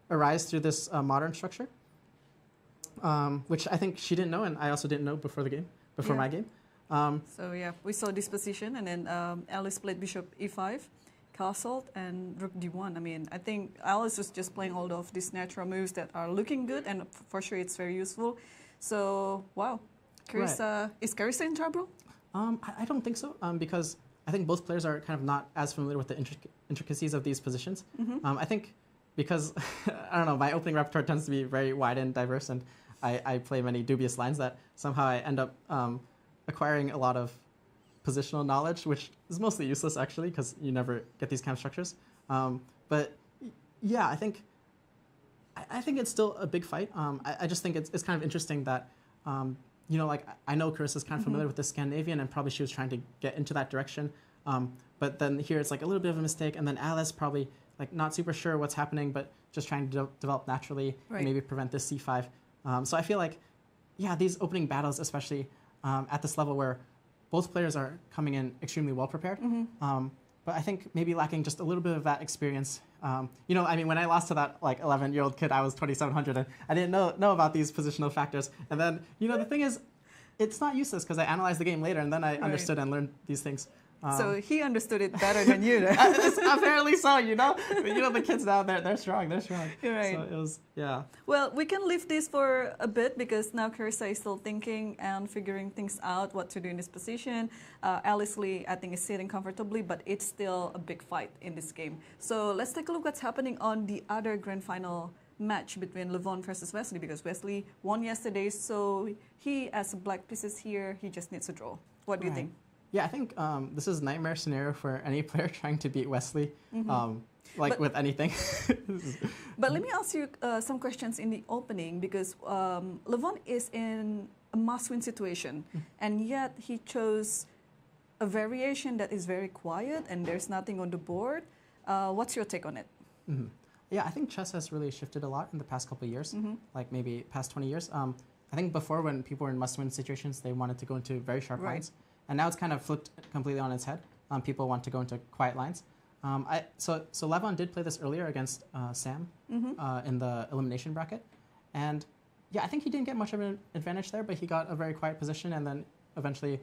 arise through this modern structure, which I think she didn't know, and I also didn't know before my game. So yeah, we saw this position, and then Alice played Bishop E5, castled, and Rook D1. I mean, I think Alice was just playing all of these natural moves that are looking good, and for sure it's very useful. So wow, Carissa, is Carissa in trouble? I don't think so, because I think both players are kind of not as familiar with the intricacies of these positions. I think because, I don't know, my opening repertoire tends to be very wide and diverse, and I play many dubious lines that somehow I end up acquiring a lot of positional knowledge, which is mostly useless, actually, because you never get these kind of structures. But yeah, I think it's still a big fight. I just think it's kind of interesting that, like I know Carissa's kind of familiar with the Scandinavian, and probably she was trying to get into that direction. But then here it's like a little bit of a mistake, and then Alice probably like not super sure what's happening, but just trying to develop naturally and maybe prevent this c5. So I feel like, yeah, these opening battles, especially at this level where both players are coming in extremely well prepared. But I think maybe lacking just a little bit of that experience. I mean, when I lost to that like 11-year-old kid, I was 2,700, and I didn't know about these positional factors. And then, the thing is, it's not useless because I analyzed the game later, and then I understood and learned these things. So he understood it better than you. Apparently so, But, the kids now, they're strong. They're strong. You're right. So it was, yeah. Well, we can leave this for a bit because now Carissa is still thinking and figuring things out, what to do in this position. Alice Lee, I think, is sitting comfortably, but it's still a big fight in this game. So let's take a look what's happening on the other grand final match between Levon versus Wesley, because Wesley won yesterday, so he, as black pieces here, he just needs a draw. What do you think? Yeah, I think this is a nightmare scenario for any player trying to beat Wesley, with anything. But let me ask you some questions in the opening, because Levon is in a must-win situation, and yet he chose a variation that is very quiet and there's nothing on the board. What's your take on it? Yeah, I think chess has really shifted a lot in the past couple of years, like maybe past 20 years. I think before, when people were in must-win situations, they wanted to go into very sharp lines. And now it's kind of flipped completely on its head. People want to go into quiet lines. So Levon did play this earlier against Sam in the elimination bracket. And yeah, I think he didn't get much of an advantage there, but he got a very quiet position. And then eventually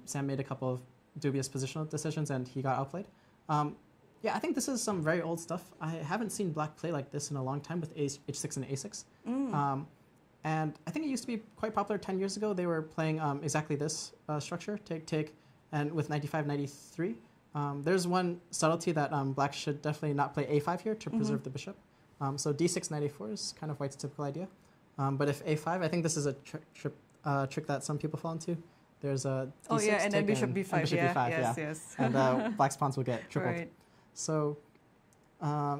Sam made a couple of dubious positional decisions and he got outplayed. Yeah, I think this is some very old stuff. I haven't seen black play like this in a long time with h6 and a6. And I think it used to be quite popular 10 years ago. They were playing exactly this structure, take, and with 95, 93. There's one subtlety that black should definitely not play a5 here to preserve the bishop. So d6, 94 is kind of white's typical idea. But if a5, I think this is a trick that some people fall into. There's a d6 and then bishop b5. And bishop b5, yes. And black's pawns will get tripled. So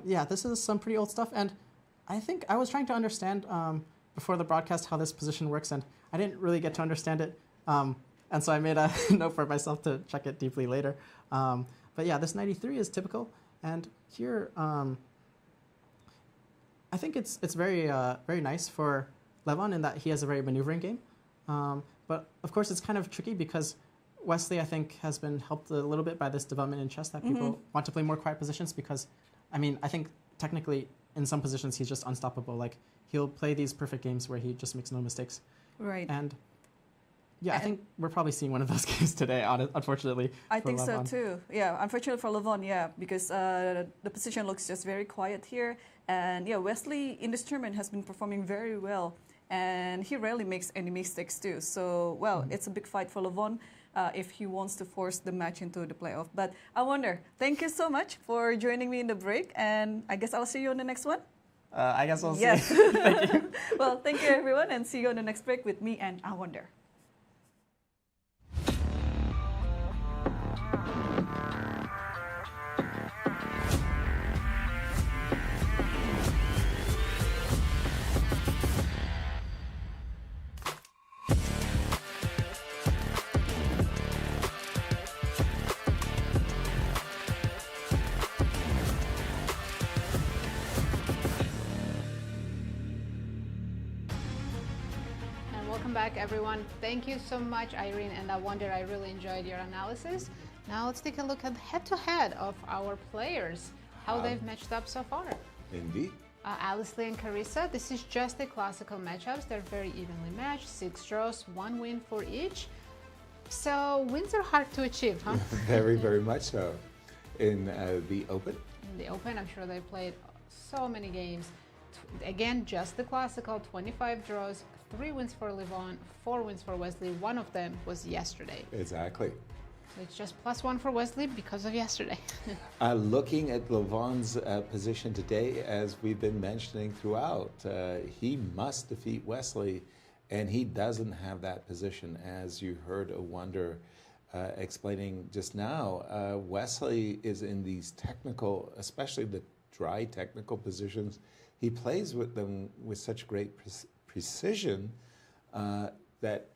yeah, this is some pretty old stuff. And I think I was trying to understand before the broadcast how this position works, and I didn't really get to understand it. And so I made a note for myself to check it deeply later. But yeah, this 93 is typical. And here, I think it's very very nice for Levon in that he has a very maneuvering game. But of course, it's kind of tricky because Wesley, I think, has been helped a little bit by this development in chess that people want to play more quiet positions because, I mean, I think technically in some positions he's just unstoppable. Like, he'll play these perfect games where he just makes no mistakes. And yeah, I think we're probably seeing one of those games today, unfortunately. I think so too. Yeah, unfortunately for Levon, yeah, because the position looks just very quiet here. And yeah, Wesley in this tournament has been performing very well. And he rarely makes any mistakes too. So, well, it's a big fight for Levon if he wants to force the match into the playoff. But I wonder, thank you so much for joining me in the break. And I guess I'll see you on the next one. I guess we'll see. Yes. Thank you. Well, thank you everyone, and see you on the next break with me and I Wonder. Welcome back, everyone. Thank you so much, Irene and I Wonder. I really enjoyed your analysis. Now let's take a look at head-to-head of our players, how they've matched up so far. Indeed. Alice Lee and Carissa, this is just the classical matchups. They're very evenly matched, 6 draws, 1 win for each. So wins are hard to achieve, huh? Very, very much so. In the Open? In the Open, I'm sure they played so many games. Again, just the classical, 25 draws, 3 wins for Levon, 4 wins for Wesley. One of them was yesterday. Exactly. So it's just +1 for Wesley because of yesterday. Looking at Levon's position today, as we've been mentioning throughout, he must defeat Wesley, and he doesn't have that position. As you heard a Wonder explaining just now, Wesley is in these technical, especially the dry technical positions. He plays with them with such great precision that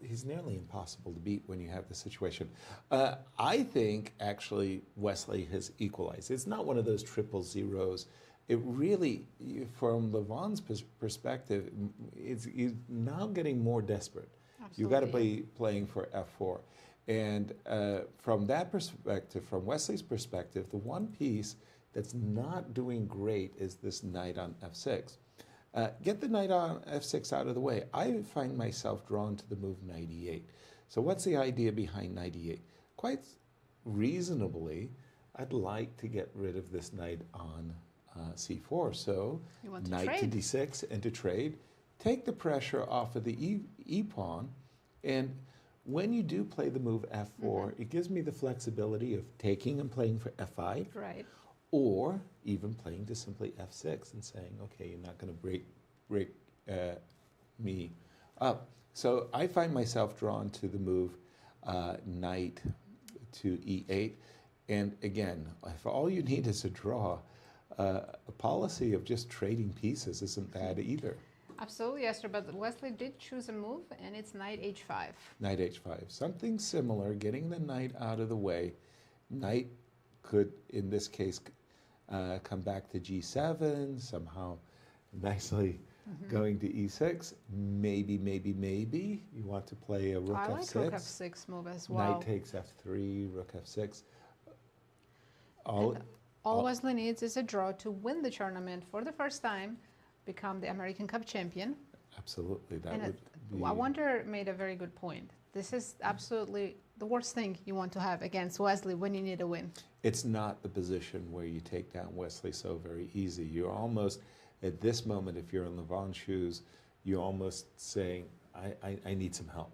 he's nearly impossible to beat when you have the situation. I think, actually, Wesley has equalized. It's not one of those triple zeros. It really, from Levon's perspective, he's now getting more desperate. You've got to be playing for F4. And from that perspective, from Wesley's perspective, the one piece that's not doing great is this knight on F6. Get the knight on F6 out of the way. I find myself drawn to the move knight E8. So what's the idea behind knight E8? Quite reasonably, I'd like to get rid of this knight on C4. So knight to D6 and to trade. Take the pressure off of the E pawn. And when you do play the move F4, it gives me the flexibility of taking and playing for F5. Right. Or even playing to simply F6 and saying, okay, you're not going to break me up. So I find myself drawn to the move knight to E8. And again, if all you need is a draw, a policy of just trading pieces isn't bad either. Absolutely, Yasser, but Wesley did choose a move, and it's knight H5. Knight H5. Something similar, getting the knight out of the way. Knight could, in this case, come back to G7, somehow nicely going to E6. Maybe you want to play a rook I F6. like rook F6 move as well. Knight takes F3, rook F6. All Wesley needs is a draw to win the tournament for the first time, become the American Cup champion. Absolutely, that and would be... Wonder made a very good point. This is absolutely the worst thing you want to have against Wesley when you need a win. It's not the position where you take down Wesley so very easy. You're almost, at this moment, if you're in Levon's shoes, you're almost saying, I need some help.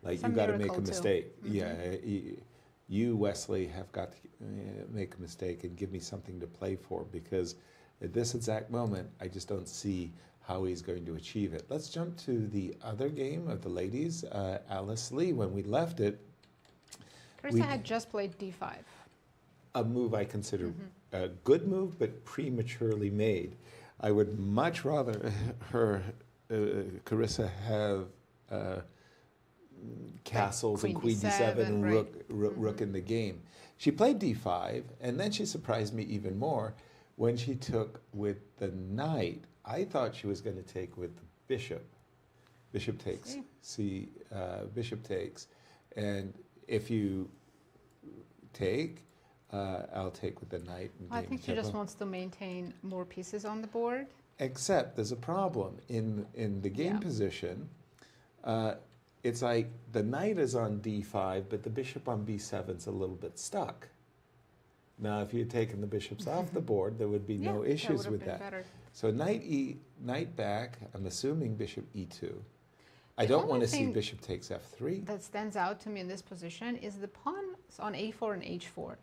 Like, you got to make a mistake. Yeah, you, Wesley, have got to make a mistake and give me something to play for, because at this exact moment, I just don't see how he's going to achieve it. Let's jump to the other game of the ladies, Alice Lee. When we left it, Carissa had just played D5. A move I consider a good move, but prematurely made. I would much rather Carissa have castles and Queen D7 and right. rook in the game. She played D5, and then she surprised me even more when she took with the knight. I thought she was going to take with the bishop. Bishop takes. Bishop takes. And if you take, I'll take with the knight. I think she just wants to maintain more pieces on the board. Except there's a problem. In the game position, it's like the knight is on D5, but the bishop on B7 is a little bit stuck. Now, if you had taken the bishops off the board, there would be no issues with that. Better. So knight back, I'm assuming bishop E2. I don't want to see bishop takes F3. That stands out to me in this position is the pawns on A4 and H4.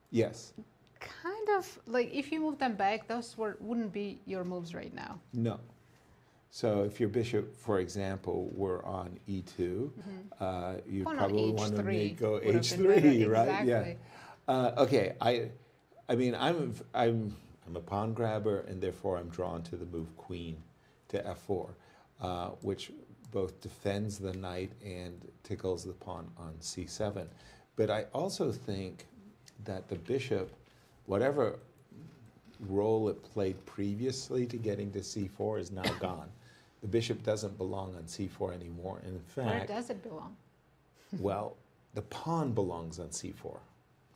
Yes. Kind of like if you move them back, those wouldn't be your moves right now. No. So if your bishop, for example, were on E2, you probably want to go H3, right? Exactly. Yeah. Okay. I mean, I'm a pawn grabber, and therefore I'm drawn to the move queen to F4, which both defends the knight and tickles the pawn on C7. But I also think that the bishop, whatever role it played previously to getting to C4, is now gone. The bishop doesn't belong on C4 anymore. And in fact, where does it belong? Well, the pawn belongs on C4.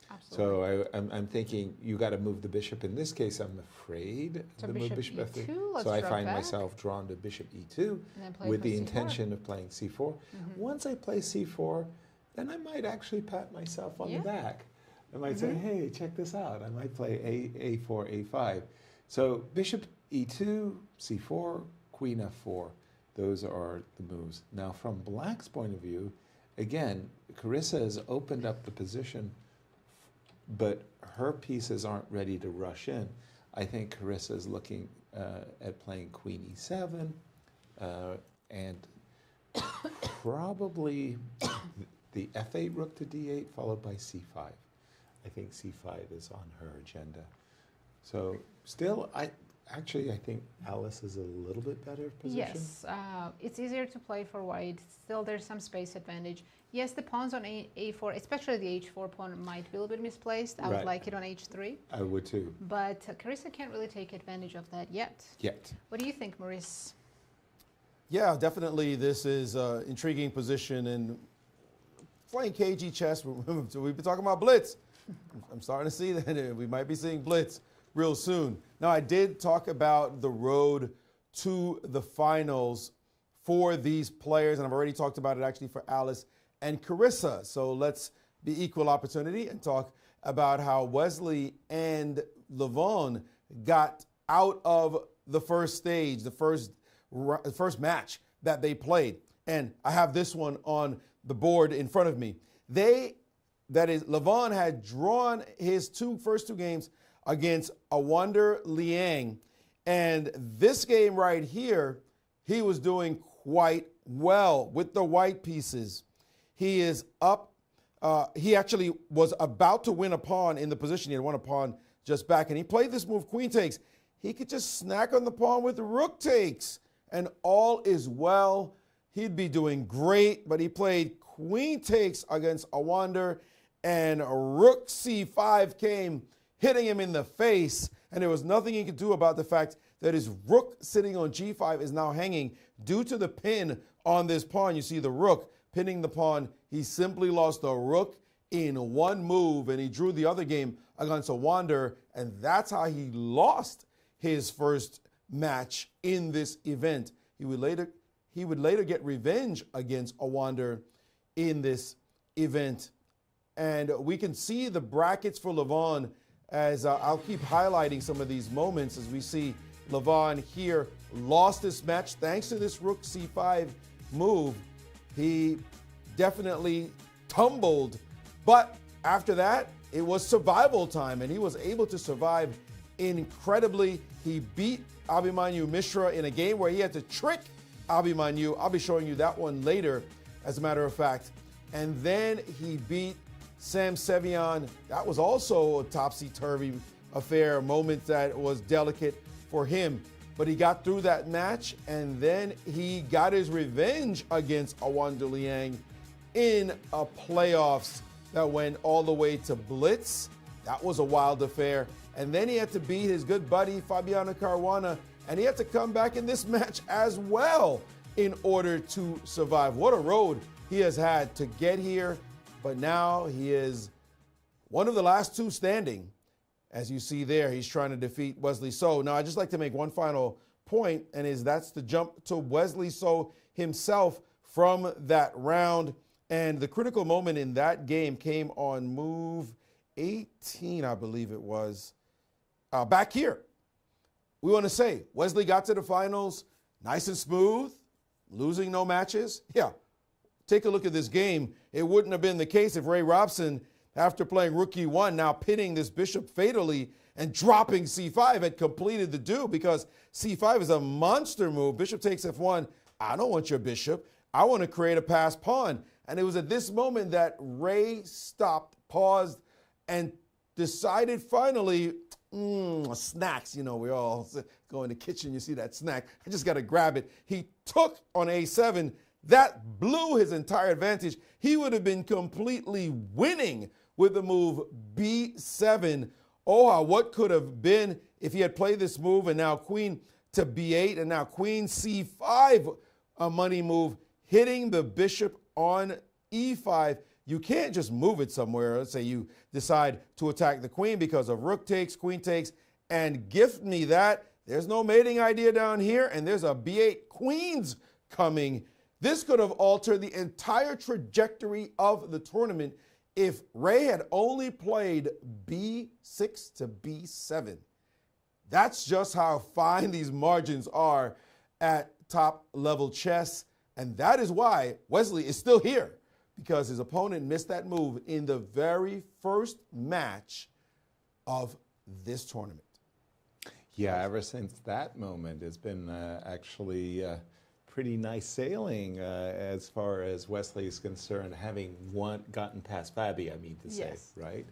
Absolutely. So I'm thinking you got to move the bishop. In this case, I'm afraid so to move bishop E2, so I find myself drawn to bishop E2 with the intention of playing C4. Once I play C4, then I might actually pat myself on the back. I might say, hey, check this out. I might play A4, A5. So bishop E2, C4, queen F4. Those are the moves. Now, from black's point of view, again, Carissa has opened up the position, but her pieces aren't ready to rush in. I think Carissa is looking at playing queen E7 and probably the F8 rook to D8 followed by C5. I think C5 is on her agenda. So still, I think Alice is a little bit better position. Yes, it's easier to play for white. Still, there's some space advantage. Yes, the pawns on A4, especially the H4 pawn, might be a little bit misplaced. I would like it on H3. I would too. But Carissa can't really take advantage of that yet. What do you think, Maurice? Yeah, definitely this is an intriguing position. And playing KG chess, we've been talking about Blitz. I'm starting to see that we might be seeing Blitz real soon. Now, I did talk about the road to the finals for these players, and I've already talked about it actually for Alice and Carissa. So let's be equal opportunity and talk about how Wesley and Levon got out of the first stage, the first match that they played. And I have this one on the board in front of me. Levon had drawn his first two games against Awonder Liang. And this game right here, he was doing quite well with the white pieces. He is up. He actually was about to win a pawn in the position. He had won a pawn just back. And he played this move, queen takes. He could just snack on the pawn with rook takes. And all is well. He'd be doing great. But he played queen takes against Awonder. And rook c5 came, hitting him in the face. And there was nothing he could do about the fact that his rook sitting on g5 is now hanging due to the pin on this pawn. You see the rook pinning the pawn. He simply lost the rook in one move, and he drew the other game against Awonder, and that's how he lost his first match in this event. He would later get revenge against Awonder in this event. And we can see the brackets for Levon as I'll keep highlighting some of these moments as we see Levon here lost this match thanks to this rook c5 move. He definitely tumbled, but after that, it was survival time, and he was able to survive incredibly. He beat Abhimanyu Mishra in a game where he had to trick Abhimanyu. I'll be showing you that one later, as a matter of fact. And then he beat Sam Sevian. That was also a topsy-turvy affair, a moment that was delicate for him. But he got through that match, and then he got his revenge against Awonder Liang in a playoffs that went all the way to Blitz. That was a wild affair. And then he had to beat his good buddy Fabiano Caruana, and he had to come back in this match as well in order to survive. What a road he has had to get here. But now he is one of the last two standing. As you see there, he's trying to defeat Wesley So. Now, I'd just like to make one final point, and that's the jump to Wesley So himself from that round. And the critical moment in that game came on move 18, I believe it was, back here. We want to say Wesley got to the finals nice and smooth, losing no matches. Yeah, take a look at this game. It wouldn't have been the case if Ray Robson, after playing rook e1, now pinning this bishop fatally and dropping c5, had completed the do, because c5 is a monster move. Bishop takes f1. I don't want your bishop. I want to create a passed pawn. And it was at this moment that Ray stopped, paused, and decided finally, snacks. You know, we all go in the kitchen, you see that snack. I just got to grab it. He took on a7. That blew his entire advantage. He would have been completely winning with the move b7. Oh, what could have been if he had played this move and now queen to b8 and now queen c5, a money move, hitting the bishop on e5. You can't just move it somewhere. Let's say you decide to attack the queen because of rook takes, queen takes, and gift me that. There's no mating idea down here, and there's a b8 queens coming. This could have altered the entire trajectory of the tournament if Ray had only played b6 to b7. That's just how fine these margins are at top-level chess, and that is why Wesley is still here, because his opponent missed that move in the very first match of this tournament. Yeah, ever since that moment, it's been actually pretty nice sailing as far as Wesley is concerned, having gotten past Fabi, I mean to say, Yes. right?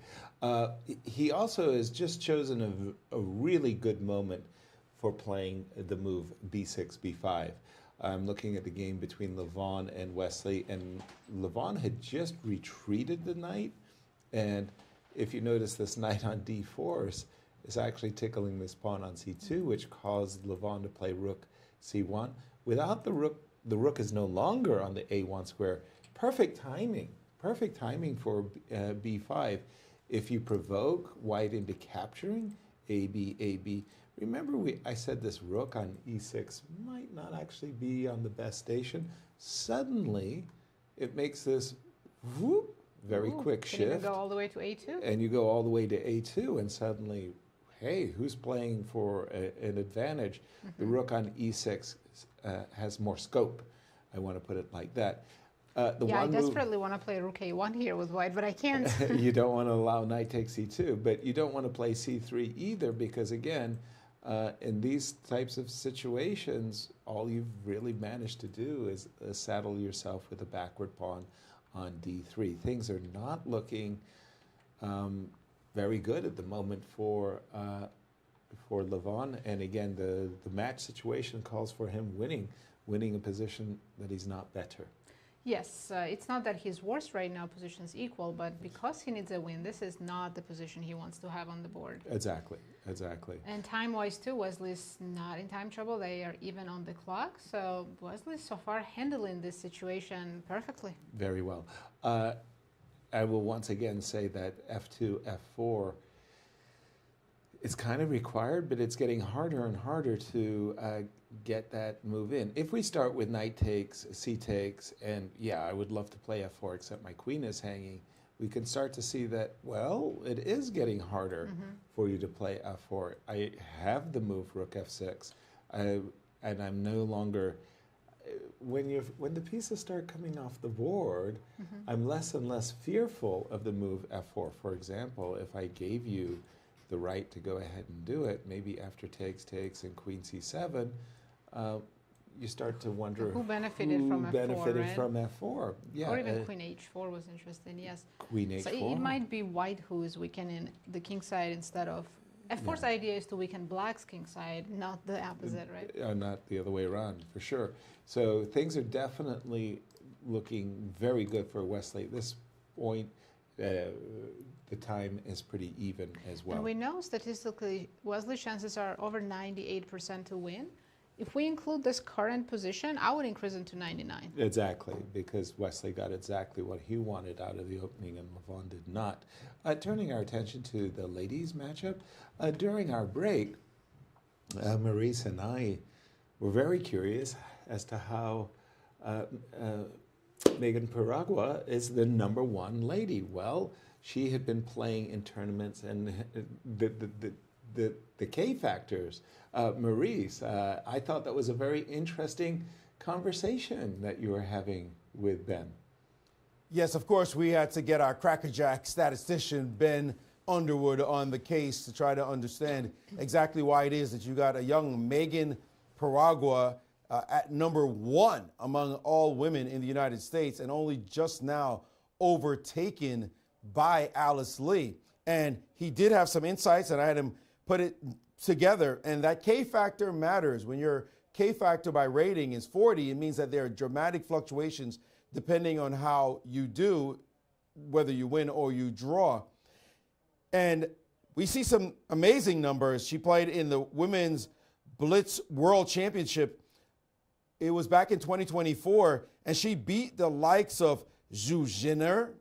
He also has just chosen a really good moment for playing the move b6, b5. I'm looking at the game between Levon and Wesley, and Levon had just retreated the knight, and if you notice, this knight on d4 is actually tickling this pawn on c2, which caused Levon to play rook c1. Without the rook is no longer on the a1 square. Perfect timing for b5. If you provoke white into capturing a b, remember I said this rook on e6 might not actually be on the best station. Suddenly, it makes this whoop, very quick shift. You go all the way to a2? And you go all the way to a2, and suddenly, hey, who's playing for an advantage? The rook on e6 has more scope. I want to put it like that. I desperately want to play rook a1 here with white, but I can't. You don't want to allow knight takes c2, but you don't want to play c3 either, because again, in these types of situations, all you've really managed to do is saddle yourself with a backward pawn on d3. Things are not looking very good at the moment for Levon, and again, the match situation calls for him winning a position that he's not better. Yes, it's not that he's worse right now, positions equal, but because he needs a win, this is not the position he wants to have on the board. Exactly. And time-wise too, Wesley's not in time trouble. They are even on the clock, so Wesley's so far handling this situation perfectly. Very well. I will once again say that f2, f4 is kind of required, but it's getting harder and harder to get that move in. If we start with knight takes, c takes, and yeah, I would love to play f4, except my queen is hanging, we can start to see that, well, it is getting harder for you to play f4. I have the move rook f6, and I'm no longer, when the pieces start coming off the board, I'm less and less fearful of the move f4. For example, if I gave you the right to go ahead and do it, maybe after takes, and queen c7, you start to wonder who benefited from f4. Yeah, or even queen h4 was interesting, yes. Queen h4. So it might be white who is weakening the king side instead of... f4's idea is to weaken black's king side, not the opposite, right? Not the other way around, for sure. So things are definitely looking very good for Wesley at this point. The time is pretty even as well. And we know statistically Wesley's chances are over 98% to win. If we include this current position, I would increase it to 99. Exactly, because Wesley got exactly what he wanted out of the opening and Levon did not. Turning our attention to the ladies' matchup, during our break, Maurice and I were very curious as to how Megan Paragua is the #1 lady. Well, she had been playing in tournaments, and the K factors. Maurice, I thought that was a very interesting conversation that you were having with Ben. Yes, of course, we had to get our crackerjack statistician, Ben Underwood, on the case to try to understand exactly why it is that you got a young Megan Paragua at #1 among all women in the United States, and only just now overtaken by Alice Lee. And he did have some insights, and I had him put it together. And that K factor matters. When your K factor by rating is 40, it means that there are dramatic fluctuations depending on how you do, whether you win or you draw. And we see some amazing numbers. She played in the Women's Blitz World Championship. It was back in 2024, and she beat the likes of Zhu Jinner,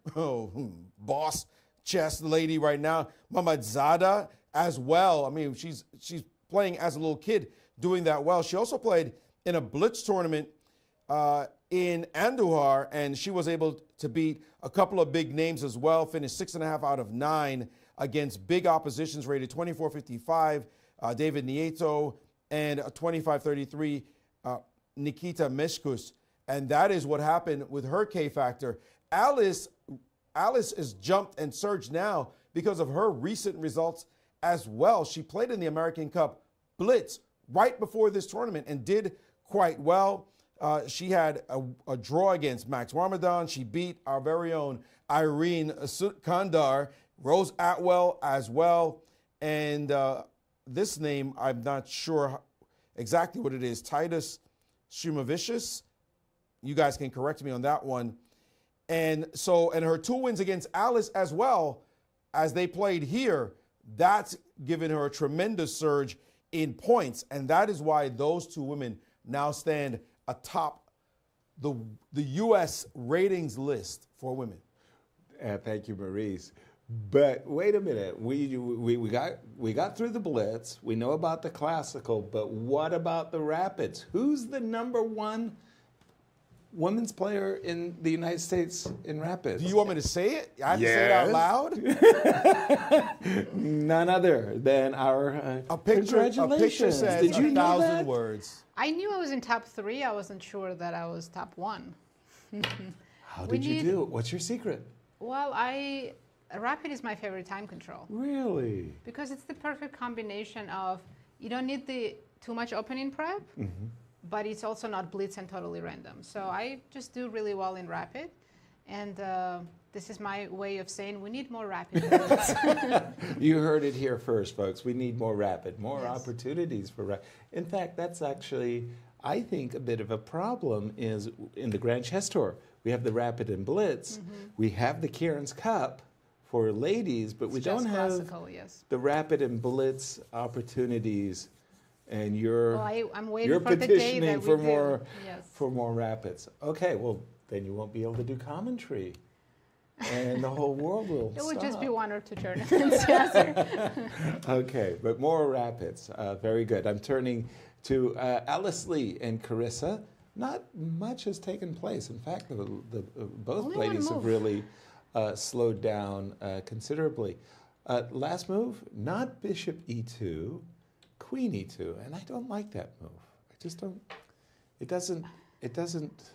boss chess lady right now, Mamadzada as well. I mean, she's playing as a little kid, doing that well. She also played in a Blitz tournament in Andujar, and she was able to beat a couple of big names as well, finished 6.5 out of 9 against big oppositions rated 24-55, David Nieto, and 25-33, Nikita Meshkus. And that is what happened with her K factor. Alice has jumped and surged now because of her recent results as well. She played in the American Cup Blitz right before this tournament and did quite well. She had a draw against Max Ramadan. She beat our very own Irene Sukandar, Rose Atwell as well. And this name, I'm not sure exactly what it is. Titus Shumavicius. You guys can correct me on that one. And so, and her 2 wins against Alice as well, as they played here, that's given her a tremendous surge in points. And that is why those 2 women now stand atop the U.S. ratings list for women. Thank you, Maurice. But wait a minute, we got through the Blitz. We know about the classical, but what about the rapids? Who's the #1 women's player in the United States in rapids? Do you want me to say it? I have to say it out loud? None other than our a picture says Did you know 1,000 that? words. I knew I was in top 3. I wasn't sure that I was top 1. How did you do? What's your secret? Well, rapid is my favorite time control. Really? Because it's the perfect combination of, you don't need too much opening prep, but it's also not blitz and totally random. So I just do really well in rapid. And this is my way of saying we need more rapid. You heard it here first, folks. We need more rapid, more opportunities for rapid. In fact, that's actually, I think, a bit of a problem is in the Grand Chess Tour. We have the rapid and blitz. We have the Kieran's Cup for ladies, but we don't have the rapid and blitz opportunities. And you're I'm waiting you're for the day petitioning that we for do. more Yes. for more rapids. Okay, well then you won't be able to do commentary, and the whole world will It would stop. just be 1 or 2 tournaments. Yasser. Okay, but more rapids. Very good. I'm turning to Alice Lee and Carissa. Not much has taken place. In fact, both Only ladies one have move. really slowed down considerably. Last move, not Bishop E2, Queen E2, and I don't like that move. I just don't. It doesn't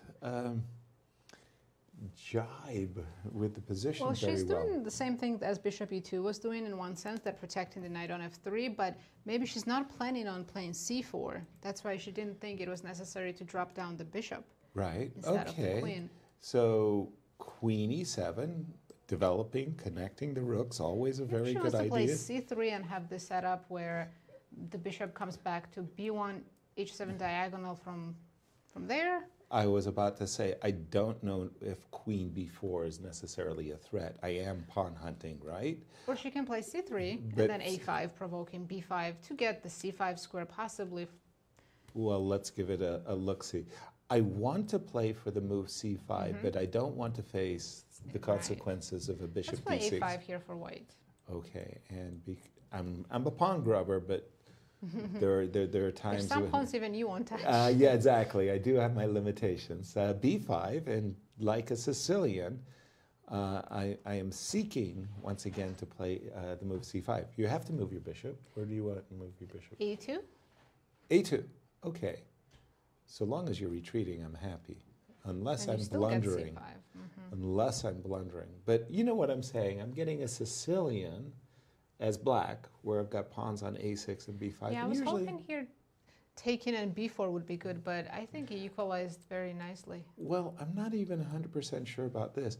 jibe with the position Well, very she's well. doing the same thing as Bishop E2 was doing in one sense, that protecting the knight on F3, but maybe she's not planning on playing C4. That's why she didn't think it was necessary to drop down the bishop. Right. Instead of the Okay. queen. So Queen E7, developing, connecting the rooks, always a very She good wants to play idea. C3 and have this setup where the bishop comes back to B1, H7 diagonal from there. I was about to say, I don't know if Queen B4 is necessarily a threat. I am pawn hunting, right? Or she can play C3 But- and then A5, provoking B5 to get the C5 square possibly. Well, let's give it a look-see. I want to play for the move C5, but I don't want to face the consequences of a bishop Let's play D6. A5 here for white. Okay, and I'm a pawn grubber, but there are times There's some when pawns even you won't touch. yeah, exactly. I do have my limitations. B5, and like a Sicilian, I am seeking once again to play the move C5. You have to move your bishop. Where do you want to move your bishop? E2. A2. Okay. So long as you're retreating, I'm happy. Unless And you I'm still get blundering. C5. Unless I'm blundering. But you know what I'm saying. I'm getting a Sicilian as black, where I've got pawns on A6 and B5. Yeah, I and was usually, hoping here taking and B4 would be good, but I think he equalized very nicely. well, I'm not even 100% sure about this.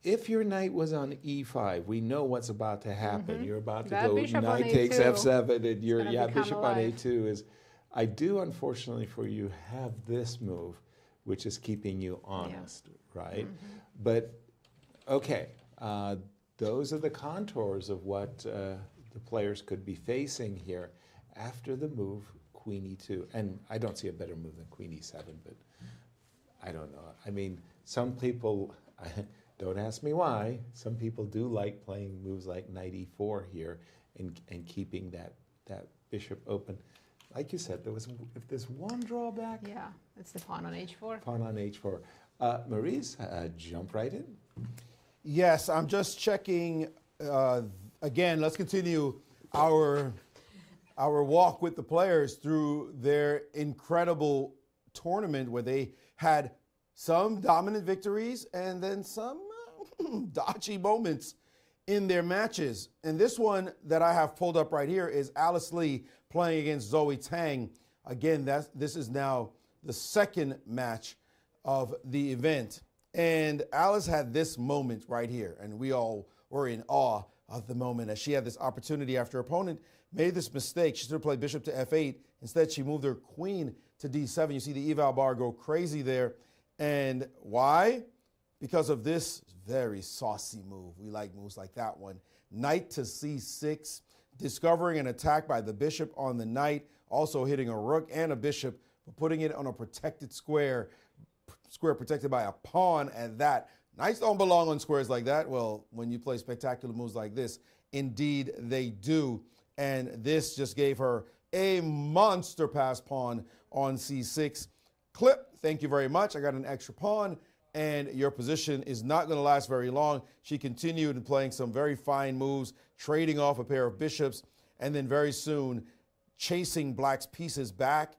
If your knight was on E5, we know what's about to happen. You're about to That go bishop on knight takes A2 F7, and your gonna become bishop alive. on A2 is. I do, unfortunately for you, have this move, which is keeping you honest, right? But okay, those are the contours of what the players could be facing here after the move Queen E2. And I don't see a better move than Queen E7, but I don't know. I mean, some people, don't ask me why, some people do like playing moves like Knight E4 here and keeping that bishop open. Like you said, if there's one drawback, Yeah, it's the pawn on H4. pawn on H4. Maurice, jump right in. Yes, I'm just checking. Again, let's continue our walk with the players through their incredible tournament where they had some dominant victories and then some dodgy moments in their matches. And this one that I have pulled up right here is Alice Lee playing against Zoe Tang. Again, this is now the second match of the event. And Alice had this moment right here, and we all were in awe of the moment as she had this opportunity after her opponent made this mistake. She should have played bishop to f8. Instead, she moved her queen to d7. You see the eval bar go crazy there. And why? Because of this very saucy move. We like moves like that one. Knight to c6, discovering an attack by the bishop on the knight, also hitting a rook and a bishop, but putting it on a protected square protected by a pawn at that. Knights don't belong on squares like that. Well, when you play spectacular moves like this, indeed they do. And this just gave her a monster pass pawn on c6. Clip, thank you very much. I got an extra pawn, and your position is not going to last very long. She continued in playing some very fine moves, trading off a pair of bishops, and then very soon chasing black's pieces back.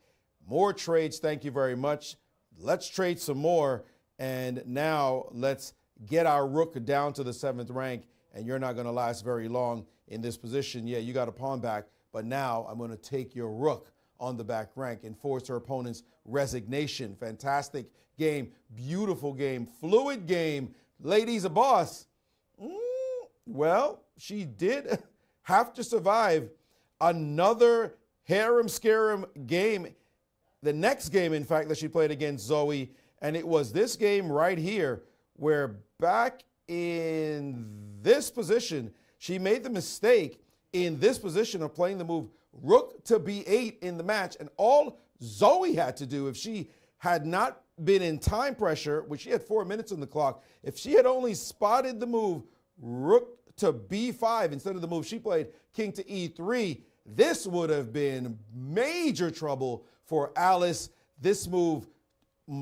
More trades, thank you very much. Let's trade some more, and now let's get our rook down to the 7th rank, and you're not going to last very long in this position. Yeah, you got a pawn back, but now I'm going to take your rook on the back rank and force her opponent's resignation. Fantastic game, beautiful game, fluid game. Lady's a boss. Well, she did have to survive another harem-scarum game. The next game, in fact, that she played against Zoe, and it was this game right here where back in this position, she made the mistake in this position of playing the move rook to b8 in the match. And all Zoe had to do, if she had not been in time pressure, which she had 4 minutes on the clock, if she had only spotted the move rook to b5 instead of the move she played king to e3, this would have been major trouble for Alice. This move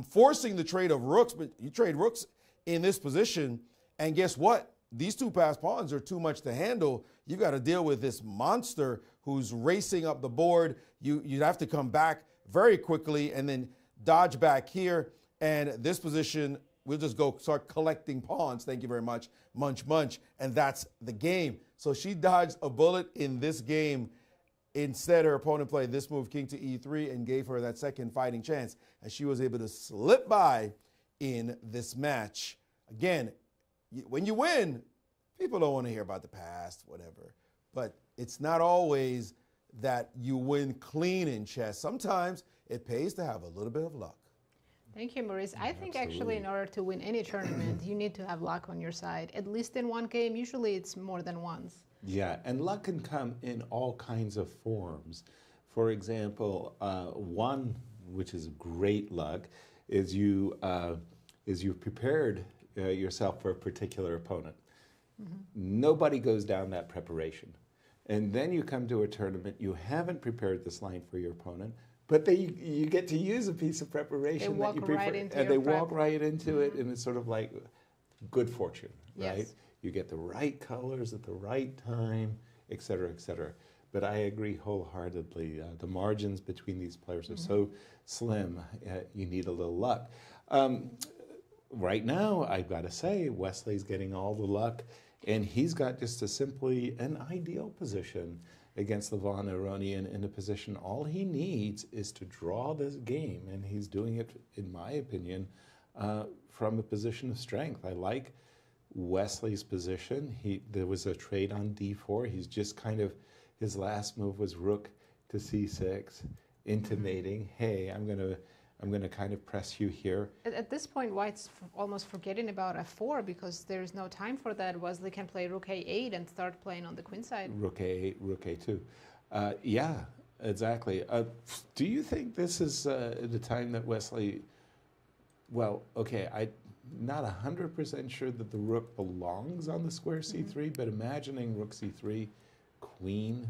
forcing the trade of rooks, but you trade rooks in this position, and guess what? These two passed pawns are too much to handle. You've got to deal with this monster who's racing up the board. You'd have to come back very quickly and then dodge back here. And this position, we'll just go start collecting pawns. Thank you very much. Munch, munch. And that's the game. So she dodged a bullet in this game. Instead, her opponent played this move, king to e3, and gave her that second fighting chance. And she was able to slip by in this match. Again, when you win, people don't want to hear about the past, whatever. But it's not always that you win clean in chess. Sometimes it pays to have a little bit of luck. Thank you, Maurice. I think actually in order to win any tournament, you need to have luck on your side, at least in one game. Usually it's more than once. Yeah, and luck can come in all kinds of forms. For example, one, which is great luck, is you've prepared yourself for a particular opponent. Nobody goes down that preparation. And then you come to a tournament, you haven't prepared this line for your opponent, but you get to use a piece of preparation that you prepare, and they walk right into it, and it's sort of like good fortune, right? Yes. You get the right colors at the right time, et cetera, et cetera. But I agree wholeheartedly. The margins between these players are so slim, you need a little luck. Right now, I've got to say, Wesley's getting all the luck, and he's got just simply an ideal position against Levon Aronian in a position. All he needs is to draw this game, and he's doing it, in my opinion, from a position of strength. I like Wesley's position. There was a trade on d4. He's just kind of, his last move was rook to c6, intimating, hey, I'm going to kind of press you here. At this point, White's almost forgetting about f4 because there's no time for that. Wesley can play rook a8 and start playing on the queen side. Rook a8, rook a2. Yeah, exactly. Do you think this is the time that Wesley, well, okay, I'm not 100% sure that the rook belongs on the square c3, but imagining rook c3, queen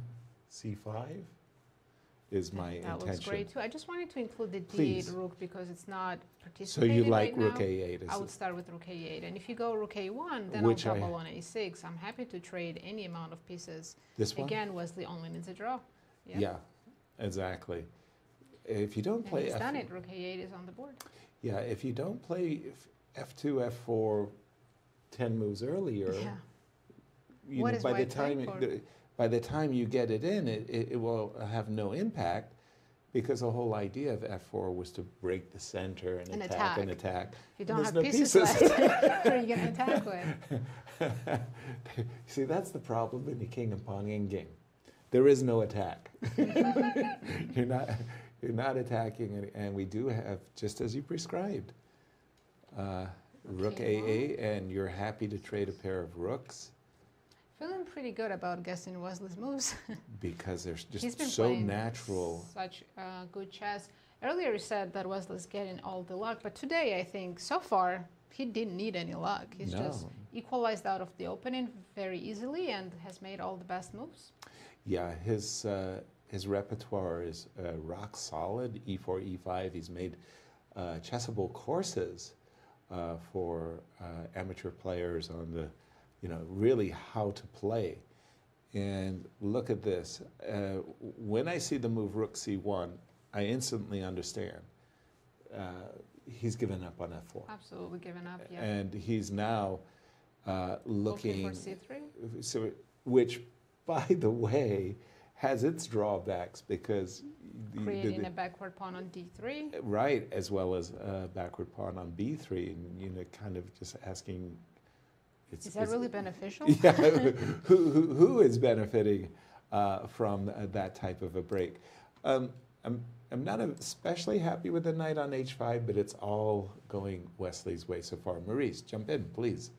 c5 is my intention. That looks great too. I just wanted to include the d8 rook because it's not participating. So you like right rook now. a8? I would start with rook a8, and if you go rook a1, then I'll double on a6. I'm happy to trade any amount of pieces. This one? Again, Wesley only needs a draw. Yeah, exactly. If you don't play, he's done it. Rook a8 is on the board. Yeah, if you don't play f2, f4, 10 moves earlier, you know, by the time you get it in, it will have no impact. because the whole idea of F4 was to break the center and attack and attack. If you don't have no pieces left, who are you going to attack with? See, that's the problem in the king and pawn endgame. There is no attack. You're not attacking, and we do have, just as you prescribed, rook AA, and you're happy to trade a pair of rooks. Feeling pretty good about guessing Wesley's moves. Because they're He's just been so playing natural. Such good chess. Earlier you said that Wesley's getting all the luck, but today I think so far he didn't need any luck. He's just equalized out of the opening very easily and has made all the best moves. Yeah, his repertoire is rock solid. E4, E5. He's made chessable courses for amateur players on the, really how to play. And look at this. When I see the move Rook C1, I instantly understand. He's given up on F4. Absolutely given up, yeah. And he's now looking for C3. So, which, by the way, has its drawbacks because creating a backward pawn on D3. Right, as well as a backward pawn on B3, and kind of just asking. Is that really beneficial? Yeah, who is benefiting from that type of a break? I'm not especially happy with the knight on H5, but it's all going Wesley's way so far. Maurice, jump in, please.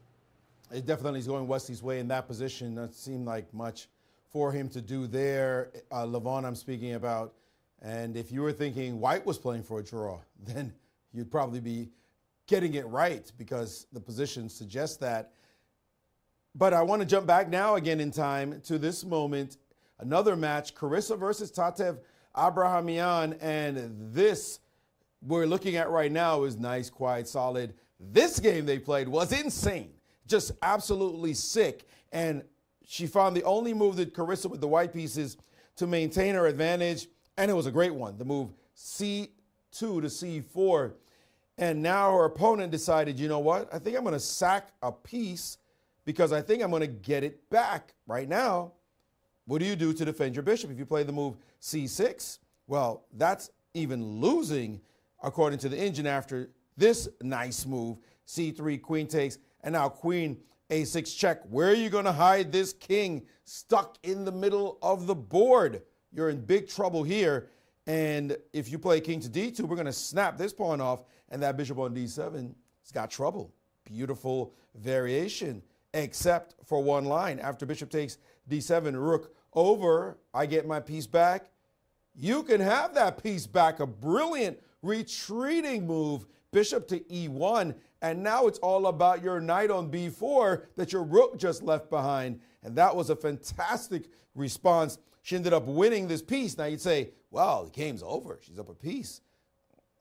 It definitely is going Wesley's way in that position. Doesn't seem like much for him to do there. Levon, I'm speaking about. And if you were thinking White was playing for a draw, then you'd probably be getting it right because the position suggests that. But I want to jump back now again in time to this moment. Another match, Carissa versus Tatev Abrahamian. And this we're looking at right now is nice, quiet, solid. This game they played was insane. Just absolutely sick. And she found the only move that Carissa with the white pieces to maintain her advantage. And it was a great one. The move C2 to C4. And now her opponent decided, you know what? I think I'm going to sack a piece because I think I'm going to get it back. Right now, what do you do to defend your bishop if you play the move C6? Well, that's even losing according to the engine after this nice move. C3, queen takes, and now queen A6 check. Where are you going to hide this king stuck in the middle of the board? You're in big trouble here. And if you play king to D2, we're going to snap this pawn off, and that bishop on D7 has got trouble. Beautiful variation, except for one line. After bishop takes D7, rook over, I get my piece back. You can have that piece back. A brilliant retreating move, bishop to E1. And now it's all about your knight on B4 that your rook just left behind. And that was a fantastic response. She ended up winning this piece. Now you'd say, well, the game's over. She's up a piece.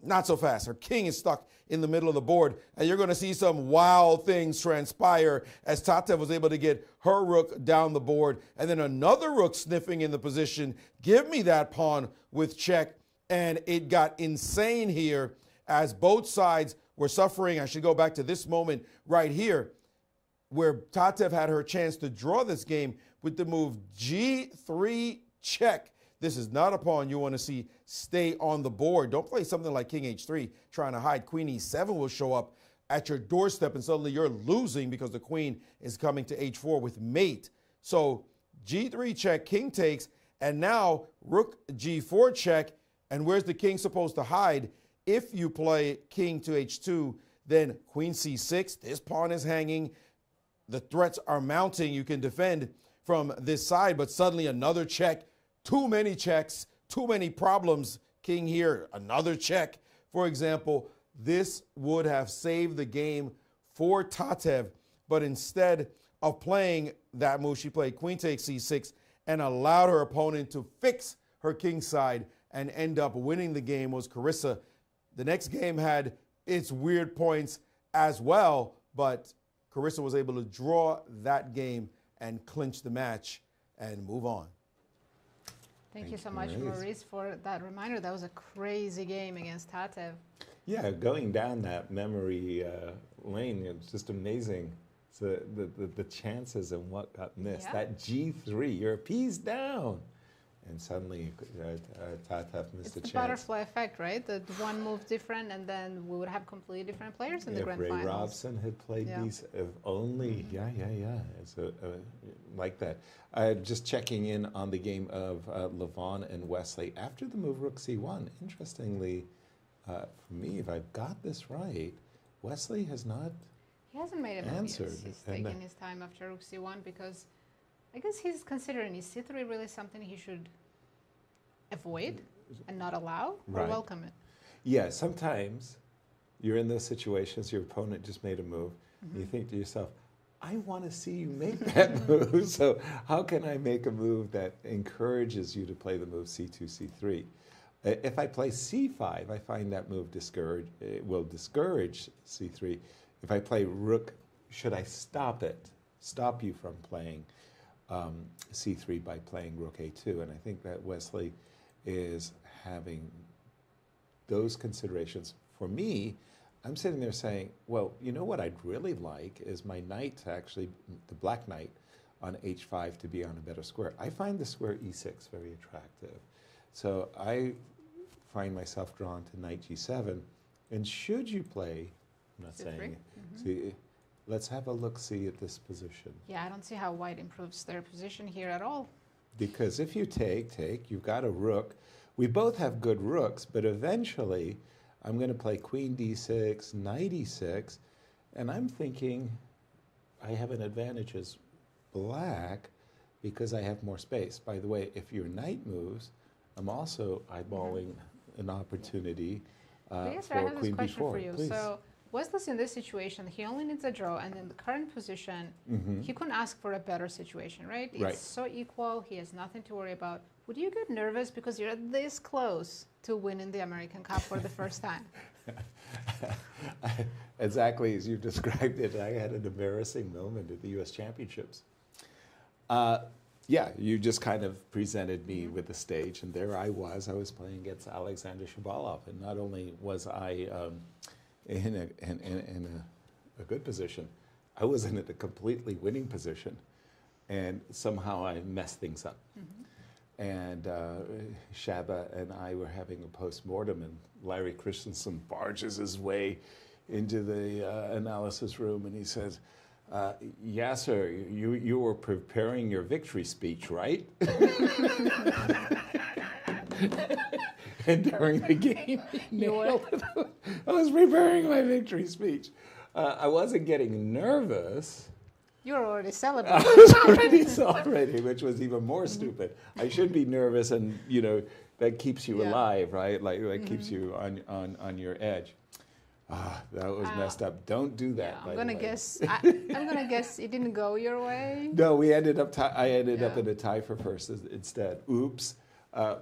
Not so fast. Her king is stuck in the middle of the board. And you're going to see some wild things transpire as Tatev was able to get her rook down the board. And then another rook sniffing in the position. Give me that pawn with check. And it got insane here as both sides were suffering. I should go back to this moment right here where Tatev had her chance to draw this game with the move G3 check. This is not a pawn you want to see stay on the board. Don't play something like king H3 trying to hide. Queen E7 will show up at your doorstep and suddenly you're losing because the queen is coming to H4 with mate. So G3 check, king takes, and now rook G4 check. And where's the king supposed to hide? If you play king to H2, then queen C6, this pawn is hanging. The threats are mounting. You can defend from this side, but suddenly another check. Too many checks, too many problems. King here, another check. For example, this would have saved the game for Tatev, but instead of playing that move, she played queen takes C6 and allowed her opponent to fix her king side and end up winning the game was Carissa. The next game had its weird points as well, but Carissa was able to draw that game and clinch the match and move on. Thank you so much, Maurice, for that reminder. That was a crazy game against Tatev. Yeah, going down that memory lane, it's just amazing. So the chances and what got missed. Yeah. That G3, you're a piece down. And suddenly, Tatev missed a It's the chance. butterfly effect, right? The one move different, and then we would have completely different players in the grand Ray finals. Robson had played Yeah. these, if only, yeah. It's like that. Just checking in on the game of Levon and Wesley after the move Rook C1. Interestingly, for me, if I've got this right, Wesley has not He hasn't made a move answered. yet. He's taking his time after Rook C1 because I guess he's considering, is C3 really something he should avoid and not allow, or Right. welcome it? Yeah, sometimes you're in those situations, your opponent just made a move, and you Mm-hmm. think to yourself, I want to see you make that move, so how can I make a move that encourages you to play the move C2, C3? If I play C5, I find that move will discourage C3. If I play Rook, should I stop you from playing C3 by playing Rook A2? And I think that Wesley is having those considerations. For me, I'm sitting there saying, well, you know what I'd really like is my knight to actually, the black knight on H5 to be on a better square. I find the square E6 very attractive. So I find myself drawn to knight G7. And should you play, I'm not C3? saying, Mhm. see, let's have a look-see at this position. Yeah, I don't see how white improves their position here at all. Because if you take, you've got a rook. We both have good rooks, but eventually I'm going to play queen d6, knight e6, and I'm thinking I have an advantage as black because I have more space. By the way, if your knight moves, I'm also eyeballing an opportunity But yes, for I have this queen question b4. for you. Please. So Wesley's in this situation, he only needs a draw, and in the current position, he couldn't ask for a better situation, right? It's Right. so equal, he has nothing to worry about. Would you get nervous because you're this close to winning the American Cup for the first time? Exactly as you described it, I had an embarrassing moment at the U.S. Championships. Yeah, you just kind of presented me with the stage, and there I was playing against Alexander Shabalov, and not only was I in a good position, I was in a completely winning position, and somehow I messed things up. And Shaba and I were having a post-mortem, and Larry Christensen barges his way into the analysis room, and he says, Yasser, you were preparing your victory speech, right? And during the game, he nailed it. I was preparing my victory speech. I wasn't getting nervous. You were already I celebrating. was already celebrating, which was even more stupid. I should be nervous, and that keeps you alive, right? Like keeps you on your edge. That was messed up. Don't do that. I'm gonna guess. I'm gonna guess it didn't go your way. No, we ended up. I ended up in a tie for first instead. Oops,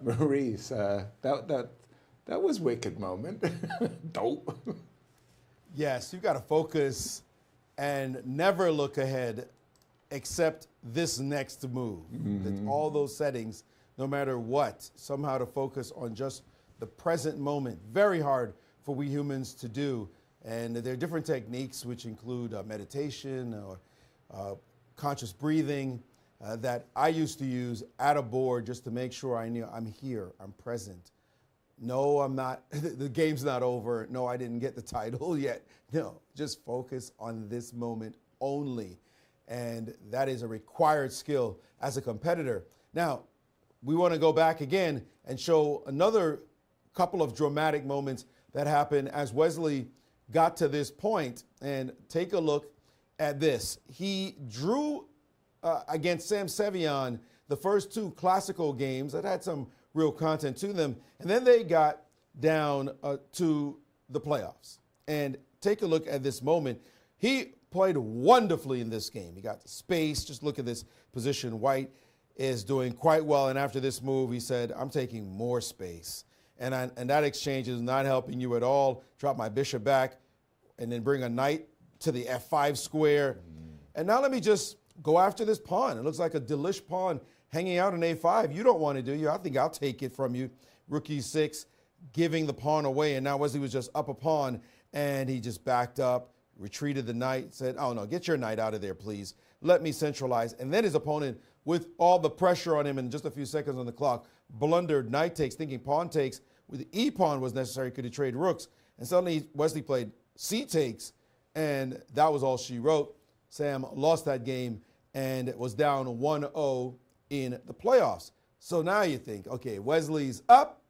Maurice. That was wicked moment. Dope. Yes, you've got to focus and never look ahead, except this next move. That all those settings, no matter what, somehow to focus on just the present moment. Very hard for we humans to do. And there are different techniques which include meditation or conscious breathing that I used to use at a board just to make sure I knew I'm here, I'm present. No, I'm not, the game's not over. No, I didn't get the title yet. No, just focus on this moment only. And that is a required skill as a competitor. Now, we want to go back again and show another couple of dramatic moments that happened as Wesley got to this point. And take a look at this. He drew against Sam Seirawan the first two classical games that had some real content to them. And then they got down to the playoffs. And take a look at this moment. He played wonderfully in this game. He got the space. Just look at this position. White is doing quite well. And after this move, he said, I'm taking more space. And that exchange is not helping you at all. Drop my bishop back and then bring a knight to the F5 square. And now let me just go after this pawn. It looks like a delish pawn hanging out in A5. You don't want to, do you? I think I'll take it from you. Rook E6, giving the pawn away. And now Wesley was just up a pawn, and he just backed up, retreated the knight, said, oh, no, get your knight out of there, please. Let me centralize. And then his opponent, with all the pressure on him and just a few seconds on the clock, blundered knight takes, thinking pawn takes with the e-pawn was necessary, could he trade rooks? And suddenly Wesley played c takes, and that was all she wrote. Sam lost that game and was down 1-0 in the playoffs. So now you think, okay, Wesley's up.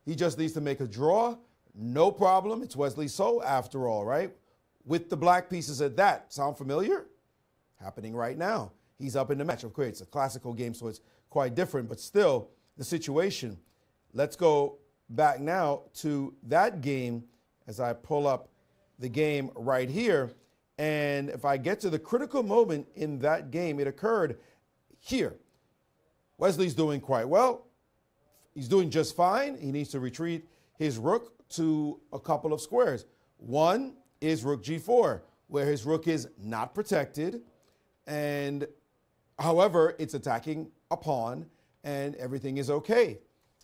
He just needs to make a draw. No problem. It's Wesley So after all, right? With the black pieces at that. Sound familiar? Happening right now. He's up in the match. Of course, it's a classical game, so it's quite different, but still the situation. Let's go back now to that game as I pull up the game right here. And if I get to the critical moment in that game, it occurred here. Wesley's doing quite well. He's doing just fine. He needs to retreat his rook to a couple of squares. One is rook g4, where his rook is not protected. And however, it's attacking a pawn and everything is okay.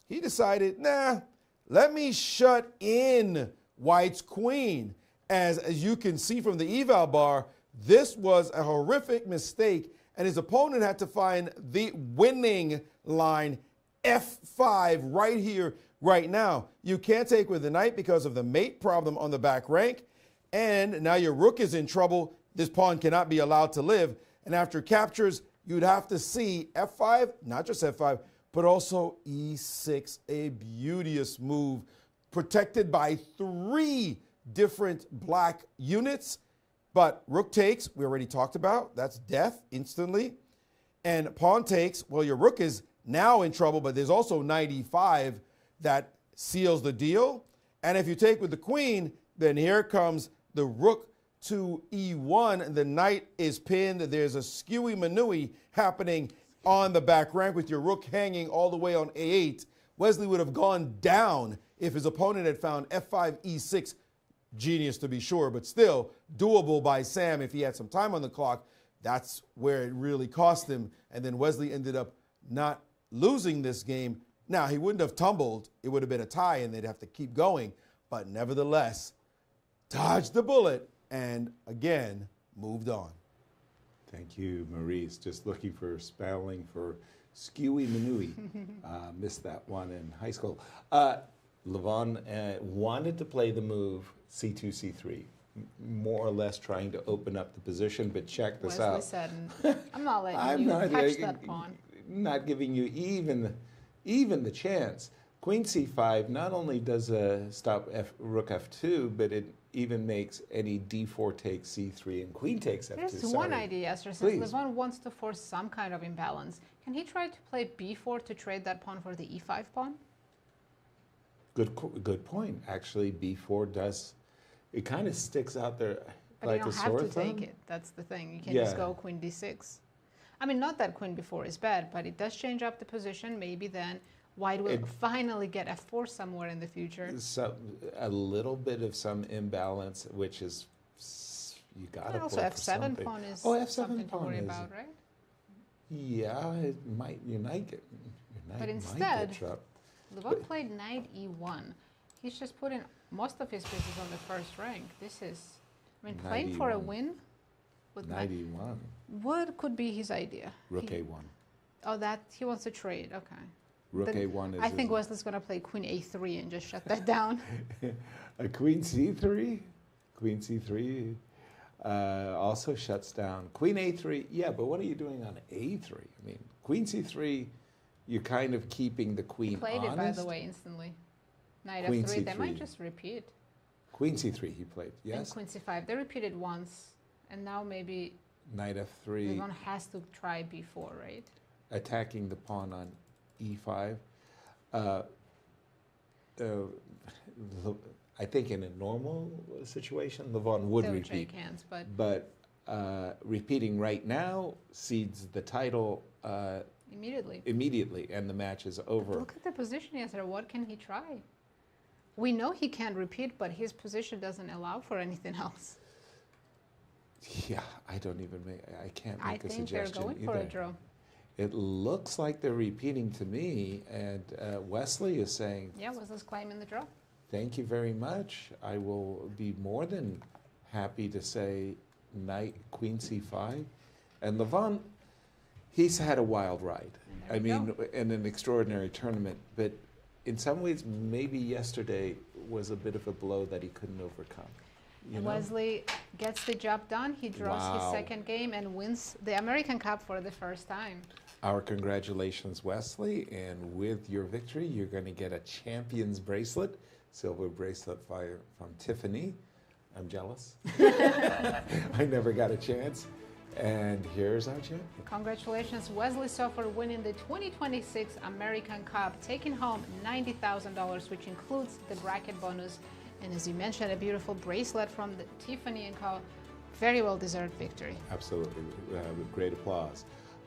He decided, nah, let me shut in White's queen. As you can see from the eval bar, this was a horrific mistake, and his opponent had to find the winning line, f5, right here, right now. You can't take with the knight because of the mate problem on the back rank, and now your rook is in trouble. This pawn cannot be allowed to live, and after captures, you'd have to see f5, not just f5, but also e6, a beauteous move, protected by 3 different black units. But rook takes, we already talked about, that's death instantly. And pawn takes, well, your rook is now in trouble, but there's also knight e5 that seals the deal. And if you take with the queen, then here comes the rook to e1, and the knight is pinned. There's a skewy manui happening on the back rank with your rook hanging all the way on a8. Wesley would have gone down if his opponent had found f5, e6. Genius to be sure, but still doable by Sam if he had some time on the clock. That's where it really cost him. And then Wesley ended up not losing this game. Now, he wouldn't have tumbled. It would have been a tie, and they'd have to keep going. But nevertheless, dodged the bullet and, again, moved on. Thank you, Maurice. Just looking for spelling for skewy manui. Missed that one in high school. Levon wanted to play the move c2, c3, more or less trying to open up the position, but check this out. Wesley said, I'm not letting you touch that pawn. Not giving you even the chance. Queen c5 not only does stop rook f2, but it even makes any d4 takes c3 and queen takes f2. There's one idea, Yasser. Since Levon wants to force some kind of imbalance, can he try to play b4 to trade that pawn for the e5 pawn? Good point. Actually, b4 does, it kind of sticks out there but like a sore thumb. You don't have to take it. That's the thing. You can just go queen d6. I mean, not that queen b4 is bad, but it does change up the position. Maybe then White will finally get f4 somewhere in the future. So a little bit of some imbalance, which is, you got to also f7 pawn is something to worry about, right? Yeah, it might, your knight but instead, Levon played knight e1. He's just putting most of his pieces on the first rank. This is, I mean, playing for a win with knight e1. What could be his idea? Rook a1. Oh, that he wants to trade. Okay. Rook a1 is. I think Wesley's going to play queen a3 and just shut that down. A queen c3. Queen c3 also shuts down. Queen a3. Yeah, but what are you doing on a3? I mean, queen c3. You're kind of keeping the queen honest. He played it, by the way, instantly. Knight queen f3, c3. they might just repeat. Queen c3 he played, yes. And queen c5, they repeated once, and now maybe knight f3. Levon has to try b4, right? Attacking the pawn on e5. I think in a normal situation, Levon would repeat. Shake hands, but repeating right now cedes the title immediately, and the match is over. Look at the position, Yasser. What can he try? We know he can't repeat, but his position doesn't allow for anything else. Yeah, I can't make a suggestion I think they're going for a draw. It looks like they're repeating to me, and Wesley is saying... Yeah, Wesley's claiming the draw. Thank you very much. I will be more than happy to say knight, queen c5. And Levon, he's had a wild ride. I mean, in an extraordinary tournament, but in some ways, maybe yesterday was a bit of a blow that he couldn't overcome. You know? Wesley gets the job done. He draws his second game and wins the American Cup for the first time. Our congratulations, Wesley, and with your victory, you're going to get a champion's bracelet, silver bracelet from Tiffany. I'm jealous. I never got a chance. And here's our champion. Congratulations, Wesley So, for winning the 2026 American Cup, taking home $90,000, which includes the bracket bonus. And as you mentioned, a beautiful bracelet from the Tiffany & Co. Very well-deserved victory. Absolutely, with great applause.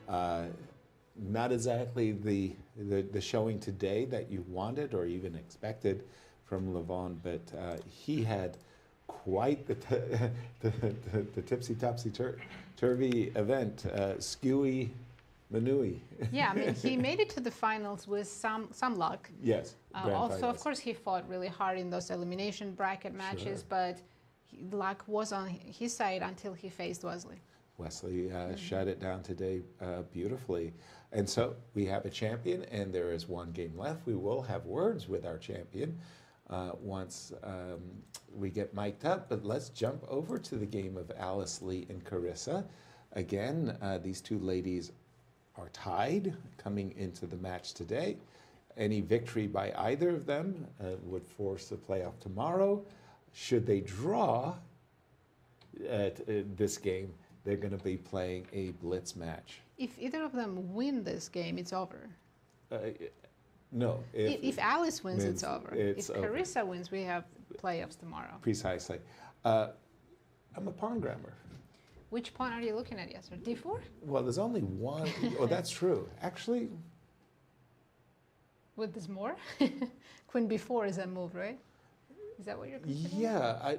Not exactly the showing today that you wanted or even expected from Levon, but he had quite the tipsy-topsy-turvy event, skewy manui. Yeah, I mean, he made it to the finals with some luck. Yes. Also, of course, he fought really hard in those elimination bracket matches, but luck was on his side until he faced Wesley. Wesley shut it down today beautifully. And so we have a champion, and there is one game left. We will have words with our champion once we get mic'd up. But let's jump over to the game of Alice Lee and Carissa. Again, these two ladies are tied coming into the match today. Any victory by either of them would force the playoff tomorrow. Should they draw at this game, they're going to be playing a Blitz match. If either of them win this game, it's over. No. If Alice wins, it's over. If Carissa wins, we have playoffs tomorrow. Precisely. I'm a pawn grabber. Which pawn are you looking at, Yasser? D4? Well, there's only one. Oh, that's true. Actually. With this more? Queen B4 is a move, right? Is that what you're considering? Yeah.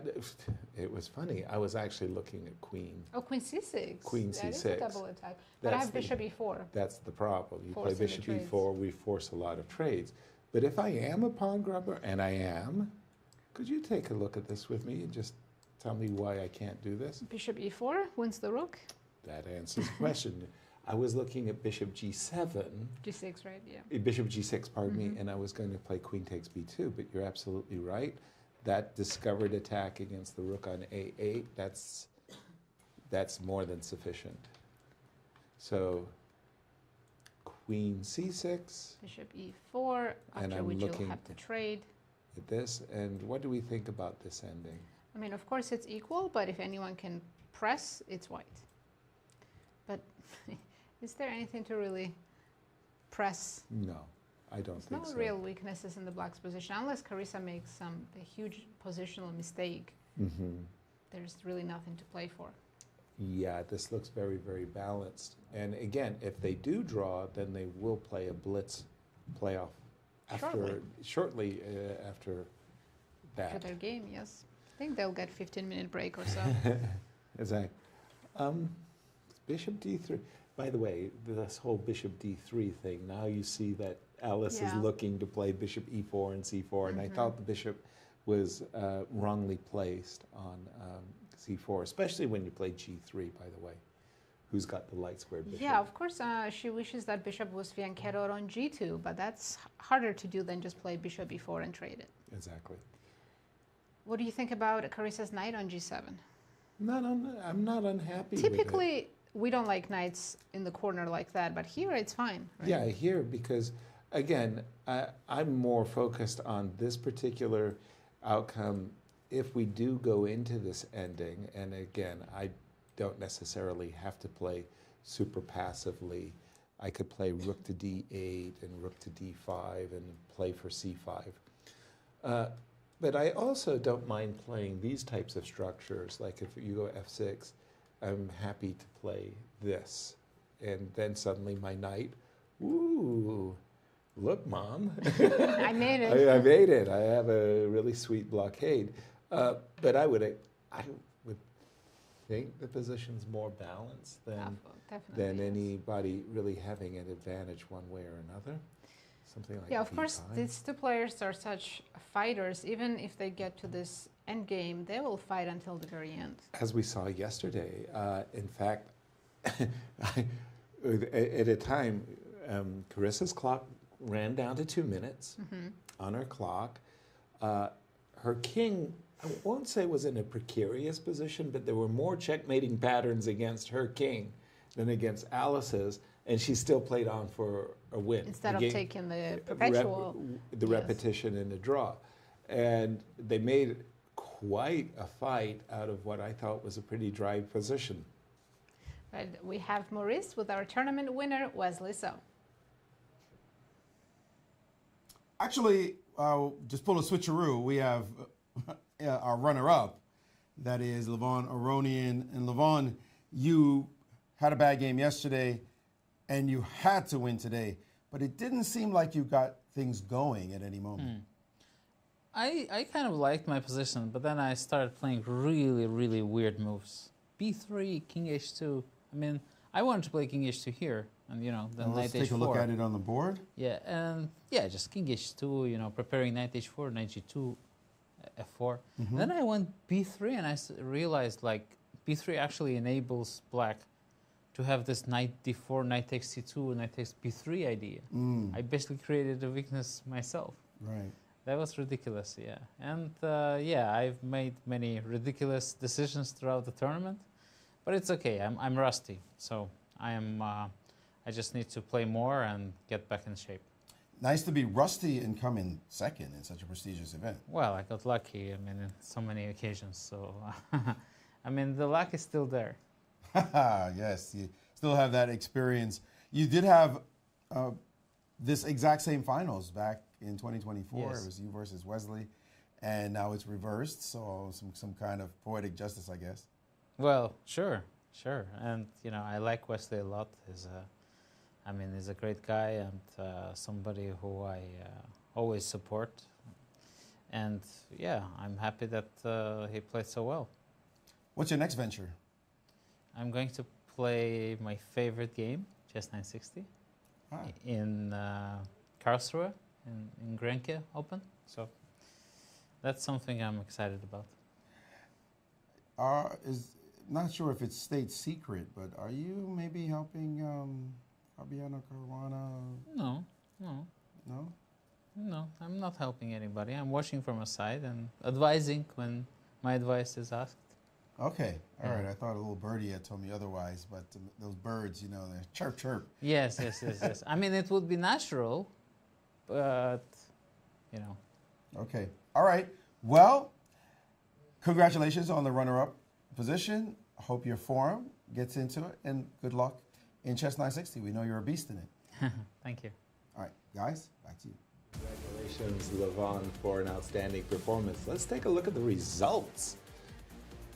It was funny. I was actually looking at queen. Oh, Queen C6. Queen C6. That is a double attack. But I have Bishop E4. That's the problem. You play Bishop E4, we force a lot of trades. But if I am a pawn grabber, and I am, could you take a look at this with me and just tell me why I can't do this? Bishop E4 wins the rook. That answers the question. I was looking at Bishop G7. G6, right? Yeah. Bishop G6, pardon me, and I was going to play Queen takes B2, but you're absolutely right. That discovered attack against the rook on A8, that's more than sufficient. So Queen C6. Bishop E4, after which you'll have to trade. At this, and what do we think about this ending? I mean, of course it's equal, but if anyone can press, it's white. But is there anything to really press? No, I don't think so. No real weaknesses in the black's position, unless Carissa makes a huge positional mistake. There's really nothing to play for. Yeah, this looks very, very balanced. And again, if they do draw, then they will play a Blitz playoff shortly after that. After their game, yes. I think they'll get 15-minute break or so. Exactly. Bishop D3. By the way, this whole Bishop D3 thing, now you see that Alice is looking to play Bishop E4 and C4, and I thought the bishop was wrongly placed on C4, especially when you play G3, by the way. Who's got the light squared bishop? Yeah, of course, she wishes that bishop was fianchettoed on G2, but that's harder to do than just play Bishop E4 and trade it. Exactly. What do you think about Carissa's knight on G7? I'm not unhappy Typically, with it. We don't like knights in the corner like that, but here it's fine. Right? Yeah, here, because, again, I'm more focused on this particular outcome. If we do go into this ending, and again, I don't necessarily have to play super passively. I could play rook to D8 and rook to D5 and play for C5. But I also don't mind playing these types of structures. Like if you go F6, I'm happy to play this. And then suddenly my knight, ooh, look, Mom. I made it. I made it. I have a really sweet blockade. But I would think the position's more balanced than anybody really having an advantage one way or another. Something like of course, these two players are such fighters. Even if they get to this end game, they will fight until the very end. As we saw yesterday, in fact, at a time, Carissa's clock ran down to 2 minutes on her clock. Her king, I won't say was in a precarious position, but there were more checkmating patterns against her king than against Alice's, and she still played on for a win. Instead of taking the perpetual. The repetition and the draw. And they made quite a fight out of what I thought was a pretty dry position. Right, we have Maurice with our tournament winner, Wesley So. Actually, just pull a switcheroo. We have our runner-up, that is Levon Aronian. And Levon, you had a bad game yesterday, and you had to win today, but it didn't seem like you got things going at any moment. I kind of liked my position, but then I started playing really, really weird moves. B3, King H2. I mean, I wanted to play King H2 here, and then Let's Knight take H4. a look at it on the board. Yeah, and just King H2, preparing Knight H4, Knight G2, F4. Then I went B3, and I realized B3 actually enables Black to have this Knight D4, Knight takes C2, Knight takes B3 idea. I basically created a weakness myself. Right. That was ridiculous, yeah. And I've made many ridiculous decisions throughout the tournament, but it's okay. I'm rusty, so I just need to play more and get back in shape. Nice to be rusty and come in second in such a prestigious event. Well, I got lucky. I mean, in so many occasions. So, I mean, the luck is still there. Yes, you still have that experience. You did have this exact same finals back in 2024. Yes. It was you versus Wesley, and now it's reversed. So some kind of poetic justice, I guess. Well, sure. And I like Wesley a lot. He's a great guy and somebody who I always support. And I'm happy that he played so well. What's your next venture? I'm going to play my favorite game, Chess 960, in Karlsruhe, in Grenke Open. So that's something I'm excited about. Not sure if it's state secret, but are you maybe helping Fabiano Caruana? No. No, I'm not helping anybody. I'm watching from a side and advising when my advice is asked. Okay, all right. I thought a little birdie had told me otherwise, but those birds, they're chirp, chirp. Yes. I mean, it would be natural, but, Okay, all right. Well, congratulations on the runner-up position. I hope your form gets into it, and good luck in Chess 960. We know you're a beast in it. Thank you. All right, guys, back to you. Congratulations, Levon, for an outstanding performance. Let's take a look at the results.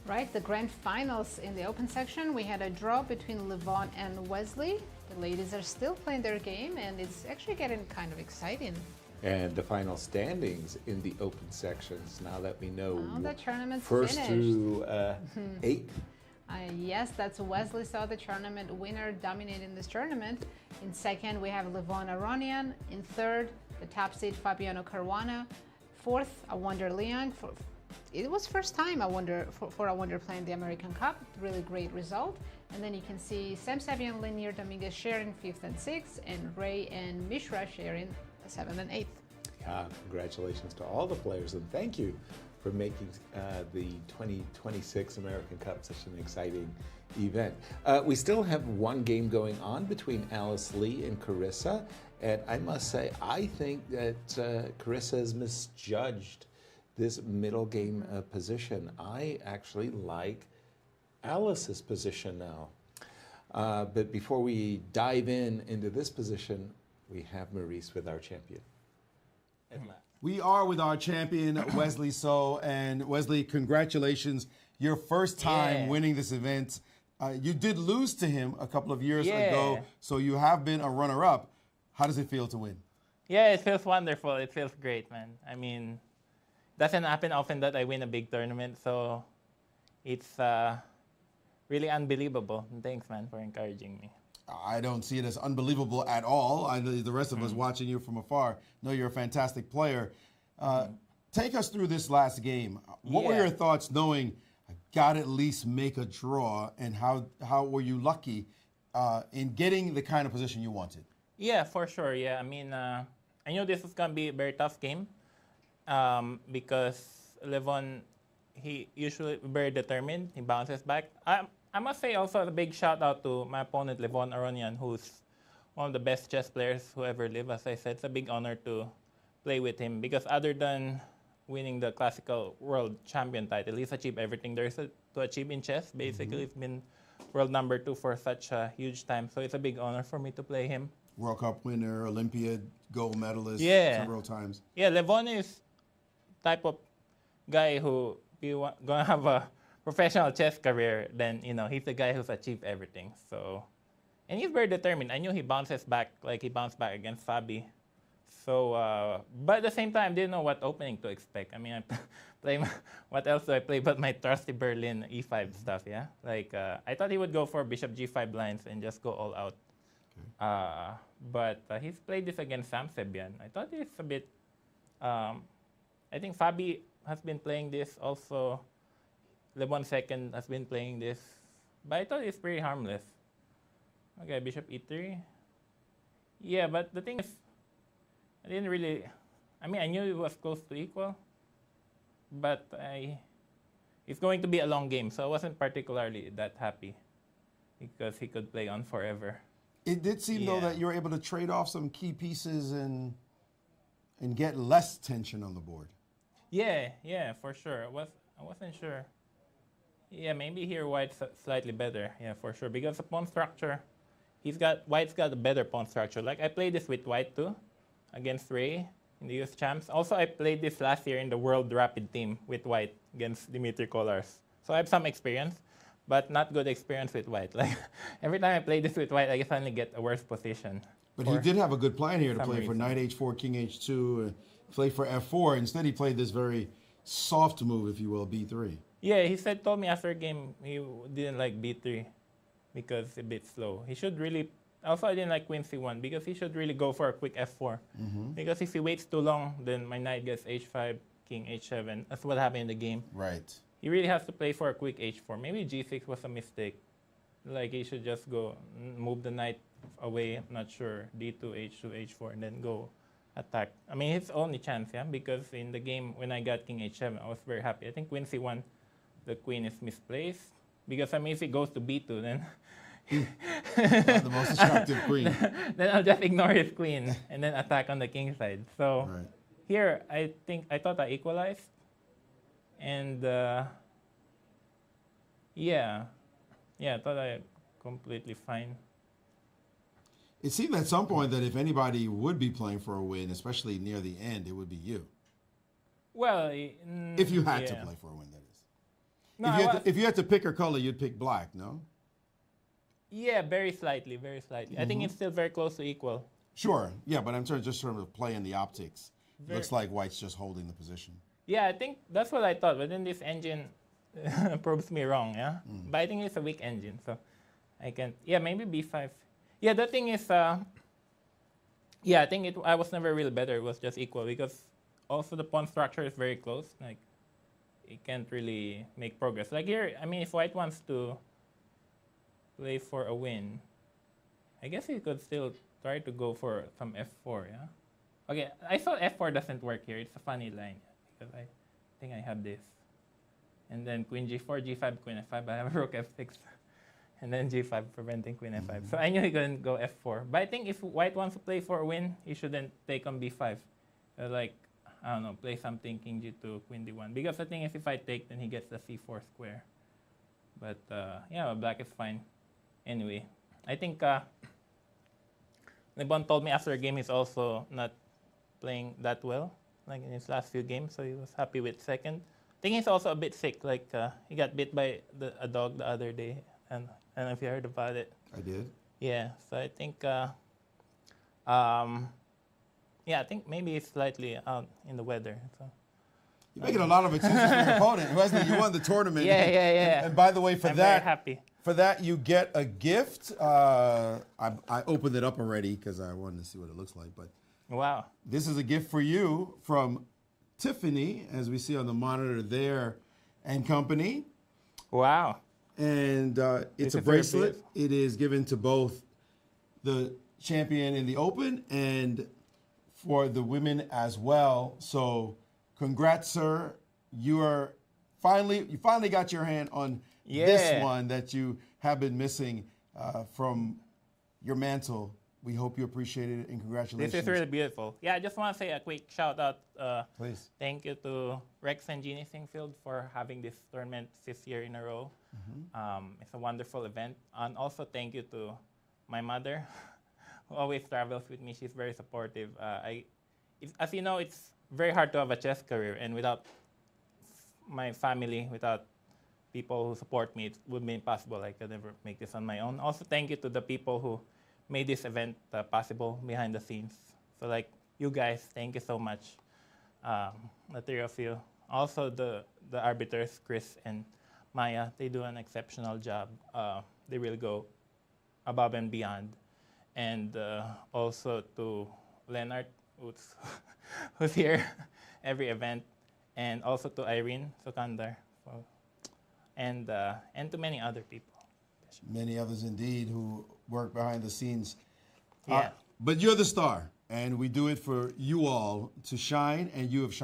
Right, the grand finals in the open section, we had a draw between Levon and Wesley. The ladies are still playing their game, and it's actually getting kind of exciting. And the final standings in the open sections, now that we know the tournament's first finished. through 8. Yes, that's Wesley So, the tournament winner, dominating this tournament. In second, we have Levon Aronian. In third, the top seed Fabiano Caruana. Fourth, Awonder Liang. It was first time for Awonder playing the American Cup. Really great result. And then you can see Sam Sabi and Linier Dominguez sharing 5th and 6th, and Ray and Mishra sharing 7th and 8th. Congratulations to all the players, and thank you for making the 2026 American Cup such an exciting event. We still have one game going on between Alice Lee and Carissa, and I must say, I think that Carissa has misjudged this middle game position. I actually like Alice's position now. But before we dive into this position, we have Maurice with our champion. We are with our champion, Wesley So. And Wesley, congratulations. Your first time winning this event. You did lose to him a couple of years ago, so you have been a runner-up. How does it feel to win? Yeah, it feels wonderful. It feels great, man. I mean, doesn't happen often that I win a big tournament, so it's really unbelievable. Thanks, man, for encouraging me. I don't see it as unbelievable at all. I know the rest of us watching you from afar know you're a fantastic player. Take us through this last game. What were your thoughts knowing I got to at least make a draw, and how were you lucky in getting the kind of position you wanted? Yeah, for sure. Yeah, I mean, I knew this was gonna be a very tough game because Levon, he usually very determined. He bounces back. I must say also a big shout out to my opponent Levon Aronian, who's one of the best chess players who ever lived. As I said, it's a big honor to play with him because other than winning the classical world champion title, he's achieved everything there is to achieve in chess. Basically, he's been world number 2 for such a huge time. So it's a big honor for me to play him. World Cup winner, Olympiad gold medalist several times. Yeah, Levon is type of guy who gonna have a professional chess career. Then he's the guy who's achieved everything. So, and he's very determined. I knew he bounces back like he bounced back against Fabi. So, but at the same time, I didn't know what opening to expect. I mean, I play what else do I play but my trusty Berlin E5 stuff, yeah? Like, I thought he would go for Bishop G5 blinds and just go all out. Okay. But he's played this against Sam Sebian. I thought it's a bit, I think Fabi has been playing this also. Levon second has been playing this. But I thought it's pretty harmless. Okay, Bishop E3. Yeah, but the thing is, I didn't really, I mean, I knew it was close to equal, but it's going to be a long game, so I wasn't particularly that happy because he could play on forever. It did seem, though, that you were able to trade off some key pieces and get less tension on the board. Yeah, for sure. I wasn't sure. Yeah, maybe here White's slightly better. Yeah, for sure. Because the pawn structure, White's got a better pawn structure. Like, I played this with White, too, against Ray in the US Champs. Also, I played this last year in the World Rapid team with White against Dimitri Kollars. So I have some experience, but not good experience with White. Like, every time I play this with White, I finally get a worse position. But he did have a good plan here to play for Knight H4, King H2, play for F4. Instead, he played this very soft move, if you will, B3. Yeah, he told me after a game he didn't like B3 because it's a bit slow. He should really. Also, I didn't like Queen C1 because he should really go for a quick F4. Because if he waits too long, then my knight gets H5, King H7. That's what happened in the game. Right. He really has to play for a quick H4. Maybe G6 was a mistake. Like, he should just go move the knight away. I'm not sure. D2, H2, H4, and then go attack. I mean, his only chance, yeah? Because in the game, when I got King H7, I was very happy. I think Queen C1, the queen is misplaced. Because, I mean, if he goes to B2, then... Not the most attractive queen. Then I'll just ignore his queen and then attack on the king side. So here, I thought I equalized. And yeah, I thought I completely fine. It seemed at some point that if anybody would be playing for a win, especially near the end, it would be you. Well, if you had to play for a win, that is. No, if you had to pick a color, you'd pick black, no? Yeah, very slightly. I think it's still very close to equal. Sure, yeah, but I'm just sort of playing the optics. Looks like White's just holding the position. Yeah, I think that's what I thought, but then this engine proves me wrong, yeah? But I think it's a weak engine, so I can't. Yeah, maybe B5. Yeah, the thing is, yeah, I think I was never really better. It was just equal because also the pawn structure is very close. Like, it can't really make progress. Like here, I mean, if White wants to play for a win, I guess he could still try to go for some F4, yeah? Okay, I thought F4 doesn't work here. It's a funny line because I think I have this. And then Queen G4, G5, Queen F5. I have Rook F6. And then G5 preventing Queen F5. So I knew he couldn't go F4. But I think if White wants to play for a win, he shouldn't take on B5. Like, I don't know, play something King G2, Queen D1. Because the thing is, if I take, then he gets the C4 square. But yeah, Black is fine. Anyway, I think Levon told me after a game he's also not playing that well, like in his last few games, so he was happy with second. I think he's also a bit sick, like he got bit by a dog the other day, and I don't know if you heard about it. I did. Yeah, so I think, yeah, I think maybe he's slightly out in the weather. So. You're making a lot of excuses for your opponent. Wesley, you won the tournament. Yeah. And by the way, I'm very happy. For that, you get a gift. I opened it up already because I wanted to see what it looks like. But wow, this is a gift for you from Tiffany, as we see on the monitor there, and company. Wow. And it's a bracelet. It is given to both the champion in the Open and for the women as well. So congrats, sir. You finally got your hand on this one that you have been missing from your mantle. We hope you appreciate it, and congratulations. This is really beautiful. Yeah, I just want to say a quick shout out. Please. Thank you to Rex and Jeannie Singfield for having this tournament 5th year in a row. It's a wonderful event. And also thank you to my mother, who always travels with me. She's very supportive. As you know, it's very hard to have a chess career, and without my family, without people who support me, it would be impossible. I could never make this on my own. Also, thank you to the people who made this event possible behind the scenes. So like you guys, thank you so much. The three of you. Also the arbiters, Chris and Maya, they do an exceptional job. They really go above and beyond. And also to Leonard, who's here every event. And also to Irene, Sukandar, and to many other people. Many others indeed who work behind the scenes. Yeah. But you're the star, and we do it for you all to shine, and you have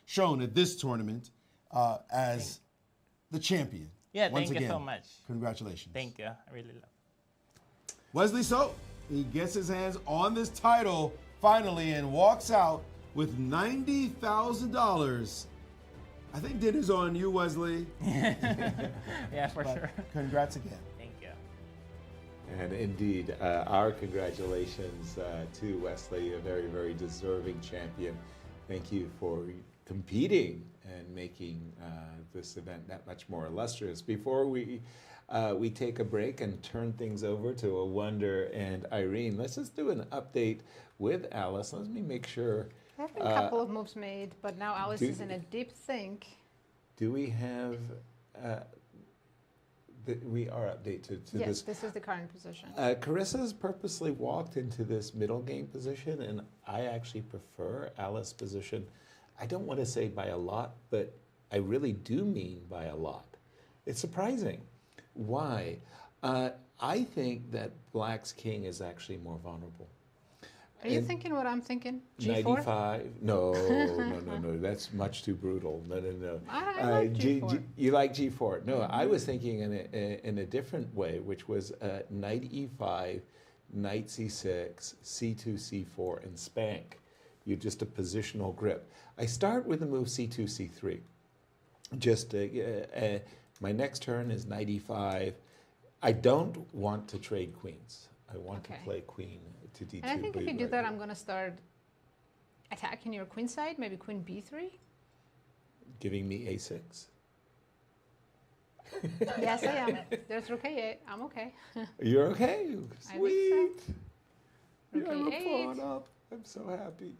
shown at this tournament as the champion. Yeah, Once thank again, you so much. Congratulations. Thank you. I really love it. Wesley So, he gets his hands on this title finally and walks out with $90,000. I think dinner's on you, Wesley. Yeah, for sure. Congrats again. Thank you. And indeed, our congratulations to Wesley, a very, very deserving champion. Thank you for competing and making this event that much more illustrious. Before we take a break and turn things over to a Wonder and Irene, let's just do an update with Alice. Let me make sure. There have been a couple of moves made, but now Alice is in a deep think. Do we have... we are updated to yes, this. This is the current position. Carissa's purposely walked into this middle game position, and I actually prefer Alice's position. I don't want to say by a lot, but I really do mean by a lot. It's surprising. Why? I think that Black's king is actually more vulnerable. Are you thinking what I'm thinking? G4? 95? No. That's much too brutal. No. I like G4. You like G4? No, I was thinking in a different way, which was knight E5, knight C6, C2, C4, and spank. You're just a positional grip. I start with the move C2, C3. Just my next turn is knight E5. I don't want to trade queens. I want to play queen to D2. And I think if you do that, I'm going to start attacking your queen side, maybe queen B3. Giving me A6? Yes, I am. There's rook A8. I'm okay. You're okay? Sweet. Rook You're a A8. pawn up. I'm so happy.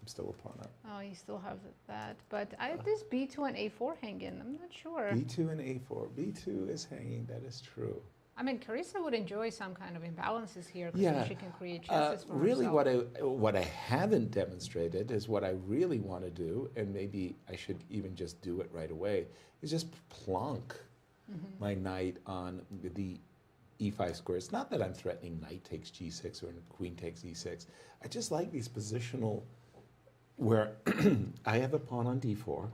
I'm still a pawn up. Oh, you still have that. But I have this B2 and A4 hanging. I'm not sure. B2 and A4. B2 is hanging. That is true. I mean, Carissa would enjoy some kind of imbalances here because she can create chances for really herself. what I haven't demonstrated is what I really want to do, and maybe I should even just do it right away, is just plonk my knight on the E5 square. It's not that I'm threatening knight takes G6 or queen takes E6. I just like these positional where I have a pawn on D4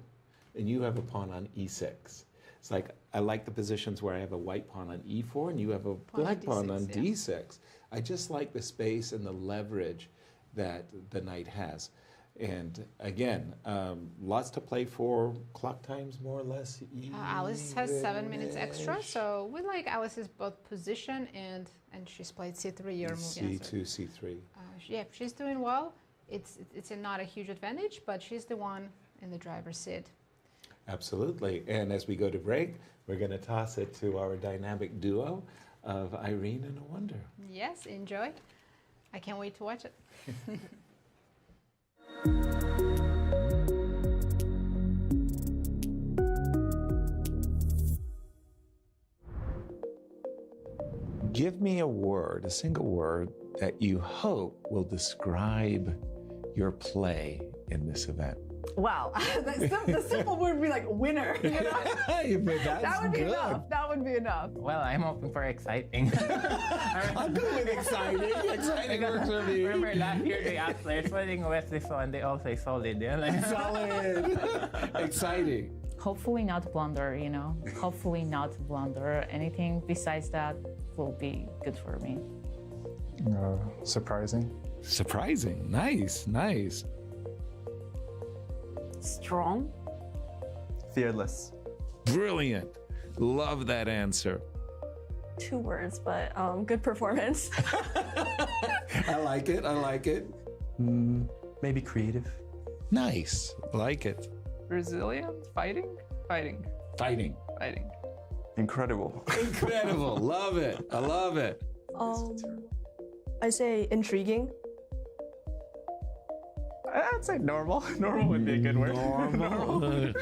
and you have a pawn on E6. It's like I like the positions where I have a white pawn on E4 and you have a black pawn on D6. I just like the space and the leverage that the knight has. And again, lots to play for. Clock time's more or less. Alice has 7 minutes extra, so we like Alice's both position and she's played C3. Your move, C2, C3. Yeah, she's doing well. It's not a huge advantage, but she's the one in the driver's seat. Absolutely. And as we go to break, we're going to toss it to our dynamic duo of Irene and a Wonder. Yes, enjoy. I can't wait to watch it. Give me a word, a single word, that you hope will describe your play in this event. Wow, the simple word would be like winner. You know? But that's that would be good. enough. That would be enough. Well, I'm hoping for exciting. I'm good with exciting. Exciting works for me. Remember last year they asked players playing Wesley So and they all say solid. Yeah? Like, Solid. Exciting. Hopefully not blunder, you know. Hopefully not blunder. Anything besides that will be good for me. Surprising. Surprising. Nice. Nice. Strong. Fearless. Brilliant. Love that answer. 2 words, but good performance. I like it. I like it. Maybe creative. Nice. Like it. Resilient? Fighting? Fighting. Fighting. Fighting. Incredible. Incredible. Love it. I love it. I say intriguing. I'd say normal. Normal would be a good word. Normal.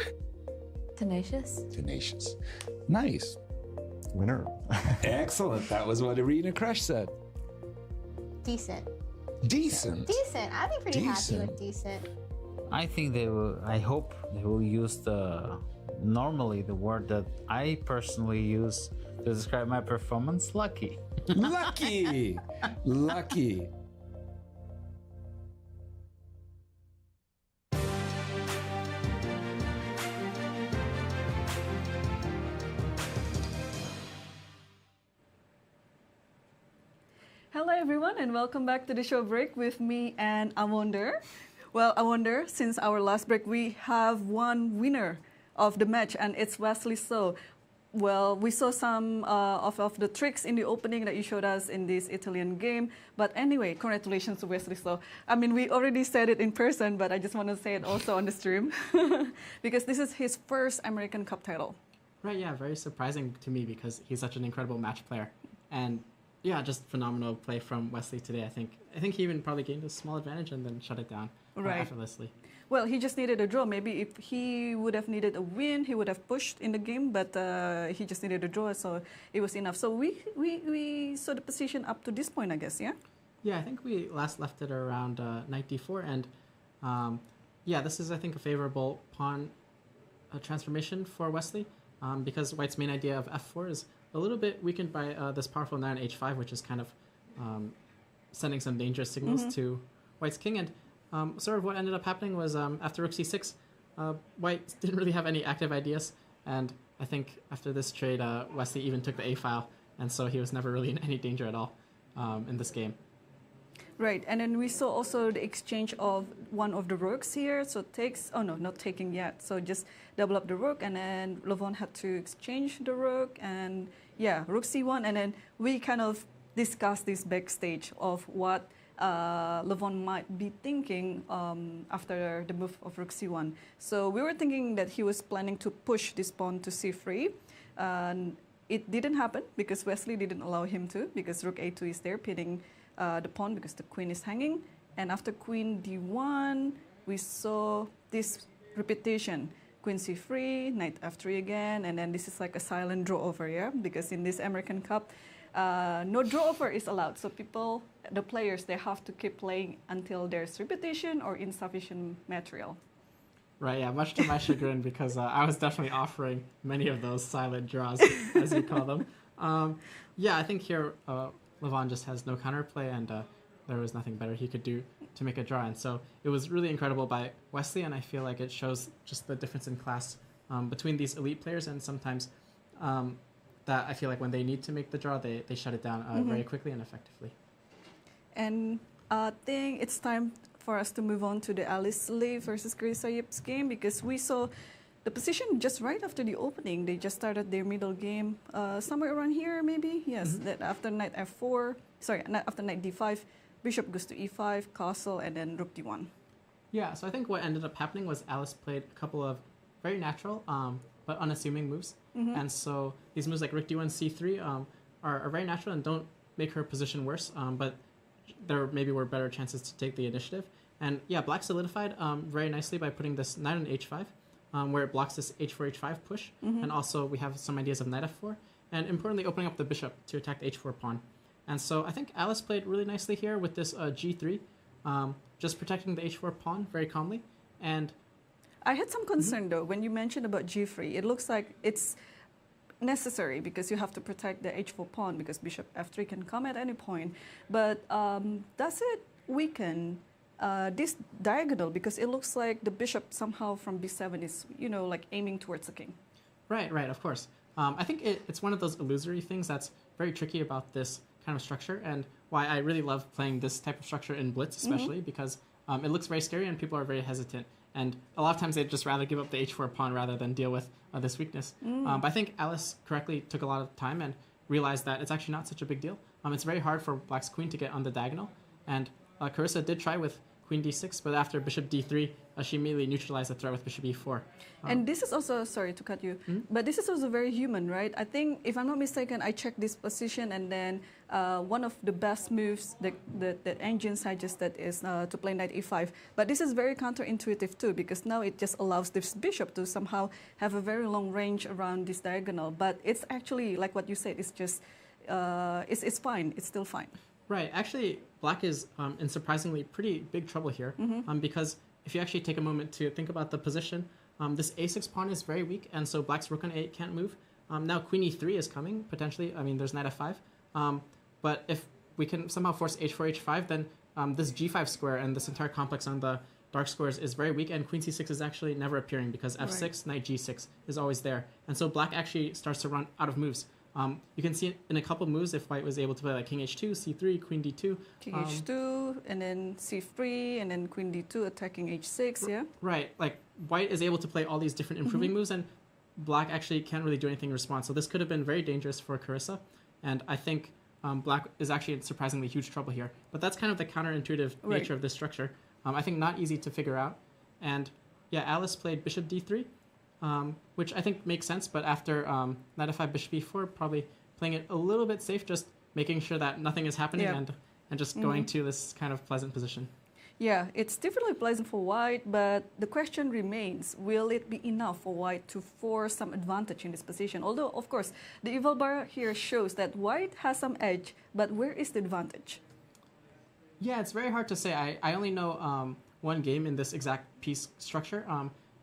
Tenacious. Tenacious. Nice. Winner. Excellent. That was what Arena Crush said. Decent. Decent. Decent. I'd be pretty happy Decent. with decent. I think they will. I hope they will use normally the word that I personally use to describe my performance. Lucky. Lucky. Lucky. Hello everyone and welcome back to the show break with me and Awonder. Well, Awonder, since our last break we have one winner of the match and it's Wesley So. Well, we saw some of the tricks in the opening that you showed us in this Italian game. But anyway, congratulations to Wesley So. I mean, we already said it in person, but I just want to say it also on the stream because this is his first American Cup title. Right, yeah, very surprising to me because he's such an incredible match player. And yeah, just phenomenal play from Wesley today, I think. I think he even probably gained a small advantage and then shut it down effortlessly. Well, he just needed a draw. Maybe if he would have needed a win, he would have pushed in the game, but he just needed a draw, so it was enough. So we saw the position up to this point, I guess, yeah? Yeah, I think we last left it around knight d4, and yeah, this is, I think, a favorable pawn transformation for Wesley, because White's main idea of f4 is a little bit weakened by this powerful knight on h5, which is kind of sending some dangerous signals to White's king. And sort of what ended up happening was after rook c6, White didn't really have any active ideas. And I think after this trade, Wesley even took the a file. And so he was never really in any danger at all in this game. Right, and then we saw also the exchange of one of the rooks here. So takes, oh no, not taking yet. So just double up the rook, and then Levon had to exchange the rook, and yeah, rook c1, and then we kind of discussed this backstage of what Levon might be thinking after the move of rook c1. So we were thinking that he was planning to push this pawn to c3. And it didn't happen because Wesley didn't allow him to, because rook a2 is there pinning the pawn because the queen is hanging. And after queen d1, we saw this repetition. Queen c3, knight f3 again, and then this is like a silent draw over, yeah? Because in this American Cup, no draw over is allowed. So people, the players, they have to keep playing until there's repetition or insufficient material. Right, yeah, much to my chagrin, because I was definitely offering many of those silent draws, as you call them. Yeah, I think here Levon just has no counterplay, and there was nothing better he could do to make a draw. And so it was really incredible by Wesley, and I feel like it shows just the difference in class between these elite players, and sometimes that I feel like when they need to make the draw, they shut it down very quickly and effectively. And I think it's time for us to move on to the Alice Lee versus Carissa Yip's game, because we saw the position just right after the opening. They just started their middle game somewhere around here, maybe. Yes, that after knight f4, sorry, after knight d5, bishop goes to e5, castle, and then rook d1. Yeah, so I think what ended up happening was Alice played a couple of very natural but unassuming moves. And so these moves like rook d1, c3 are very natural and don't make her position worse, but there maybe were better chances to take the initiative. And yeah, black solidified very nicely by putting this knight on h5, where it blocks this h4, h5 push. And also we have some ideas of knight f4, and importantly opening up the bishop to attack the h4 pawn. And so I think Alice played really nicely here with this g3, just protecting the h4 pawn very calmly. And I had some concern though when you mentioned about g3. It looks like it's necessary because you have to protect the h4 pawn because bishop f3 can come at any point. But does it weaken this diagonal because it looks like the bishop somehow from b7 is, you know, like aiming towards the king? Right, of course. I think it's one of those illusory things that's very tricky about this kind of structure, and why I really love playing this type of structure in Blitz, especially because it looks very scary and people are very hesitant. And a lot of times they'd just rather give up the h4 pawn rather than deal with this weakness. But I think Alice correctly took a lot of time and realized that it's actually not such a big deal. It's very hard for black's queen to get on the diagonal. And Carissa did try with queen d6, but after bishop d3, she immediately neutralized the threat with bishop e4. And this is also, sorry to cut you, but this is also very human, right? I think, if I'm not mistaken, I checked this position, and then one of the best moves that engine suggested is to play knight e5. But this is very counterintuitive too, because now it just allows this bishop to somehow have a very long range around this diagonal. But it's actually, like what you said, it's just, it's fine, it's still fine. Right, actually, black is in surprisingly pretty big trouble here, because if you actually take a moment to think about the position, this a6 pawn is very weak, and so black's rook on a8 can't move. Now queen e3 is coming, potentially. I mean, there's knight f5. But if we can somehow force h4, h5, then this g5 square and this entire complex on the dark squares is very weak, and queen c6 is actually never appearing because f6, knight g6 is always there. And so black actually starts to run out of moves. You can see it in a couple moves if white was able to play like king h2, c3, queen d2. King h2, and then c3, and then queen d2 attacking h6, yeah? Right, like white is able to play all these different improving moves, and black actually can't really do anything in response. So this could have been very dangerous for Carissa, and I think black is actually in surprisingly huge trouble here. But that's kind of the counterintuitive nature of this structure. I think not easy to figure out. And yeah, Alice played bishop d3. Which I think makes sense, but after knight f5, bishop e4, probably playing it a little bit safe, just making sure that nothing is happening and just going to this kind of pleasant position. Yeah, it's definitely pleasant for white, but the question remains, will it be enough for white to force some advantage in this position? Although, of course, the evil bar here shows that white has some edge, but where is the advantage? Yeah, it's very hard to say. I only know one game in this exact piece structure.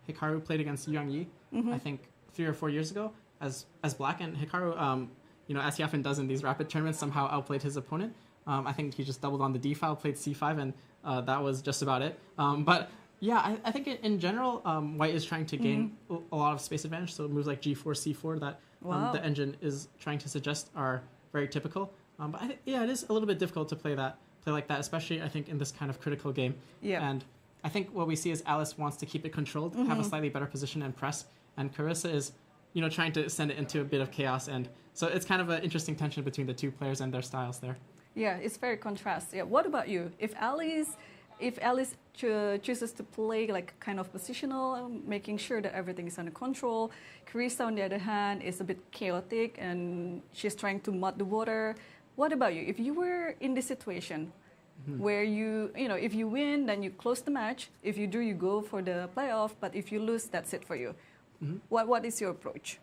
Hikaru played against Yang Yi, I think 3 or 4 years ago as black, and Hikaru, you know, as he often does in these rapid tournaments, somehow outplayed his opponent. I think he just doubled on the d file, played c5, and that was just about it. But yeah, I think in general, white is trying to gain a lot of space advantage, so moves like g4, c4 that the engine is trying to suggest are very typical. But I think, yeah, it is a little bit difficult to play like that, especially I think in this kind of critical game. Yeah. And I think what we see is Alice wants to keep it controlled, have a slightly better position and press, and Carissa is, you know, trying to send it into a bit of chaos, and so it's kind of an interesting tension between the two players and their styles there. Yeah, it's very contrast. Yeah, what about you? If Alice chooses to play like kind of positional, making sure that everything is under control, Carissa on the other hand is a bit chaotic and she's trying to mud the water. What about you? If you were in this situation, where you know, if you win, then you close the match. If you do, you go for the playoff. But if you lose, that's it for you. What is your approach?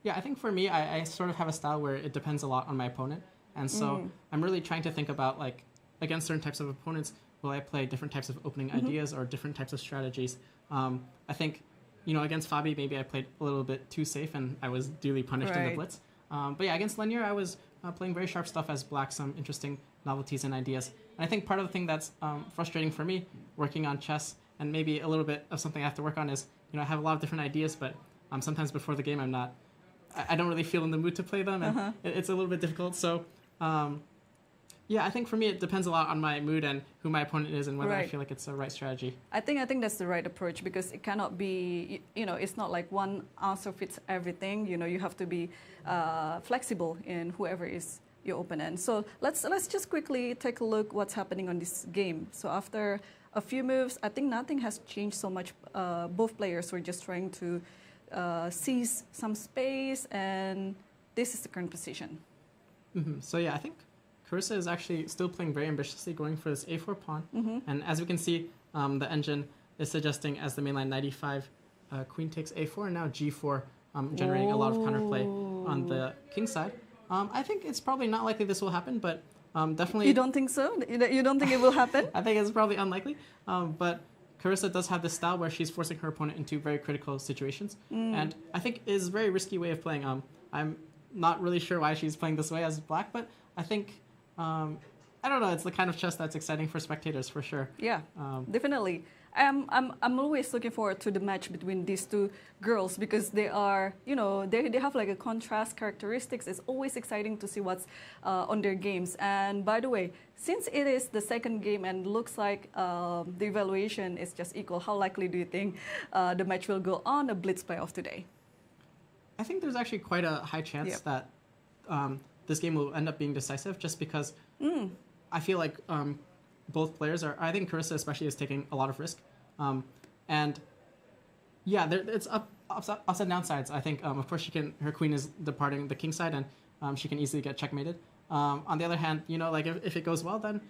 Yeah, I think for me, I sort of have a style where it depends a lot on my opponent. And so I'm really trying to think about, like, against certain types of opponents, will I play different types of opening ideas or different types of strategies? I think, you know, against Fabi, maybe I played a little bit too safe and I was duly punished in the Blitz. But yeah, against Lanier, I was playing very sharp stuff as black, some interesting novelties and ideas. And I think part of the thing that's frustrating for me, working on chess, and maybe a little bit of something I have to work on is, you know, I have a lot of different ideas, but sometimes before the game I don't really feel in the mood to play them, and it's a little bit difficult. So yeah, I think for me it depends a lot on my mood and who my opponent is and whether I feel like it's the right strategy. I think that's the right approach, because it cannot be, you know, it's not like one answer fits everything. You know, you have to be flexible in whoever is your opponent. So let's just quickly take a look what's happening on this game. So after a few moves, I think nothing has changed so much. Both players were just trying to seize some space, and this is the current position. So yeah, I think Carissa is actually still playing very ambitiously, going for this a4 pawn. And as we can see, the engine is suggesting as the main line knight e5, queen takes a4, and now g4, generating a lot of counterplay on the king side. I think it's probably not likely this will happen, but definitely... You don't think so? You don't think it will happen? I think it's probably unlikely. But Carissa does have this style where she's forcing her opponent into very critical situations, and I think it is a very risky way of playing. I'm not really sure why she's playing this way as black, but I think I don't know. It's the kind of chess that's exciting for spectators for sure. Yeah, definitely. I'm always looking forward to the match between these two girls because they are, you know, they have like a contrast characteristics. It's always exciting to see what's on their games. And by the way, since it is the second game and looks like the evaluation is just equal, how likely do you think the match will go on a Blitz playoff today? I think there's actually quite a high chance that this game will end up being decisive just because I feel like both players are, I think Carissa especially is taking a lot of risk. And yeah, it's ups and downsides. I think, of course, her queen is departing the king side and she can easily get checkmated. On the other hand, you know, like if it goes well, then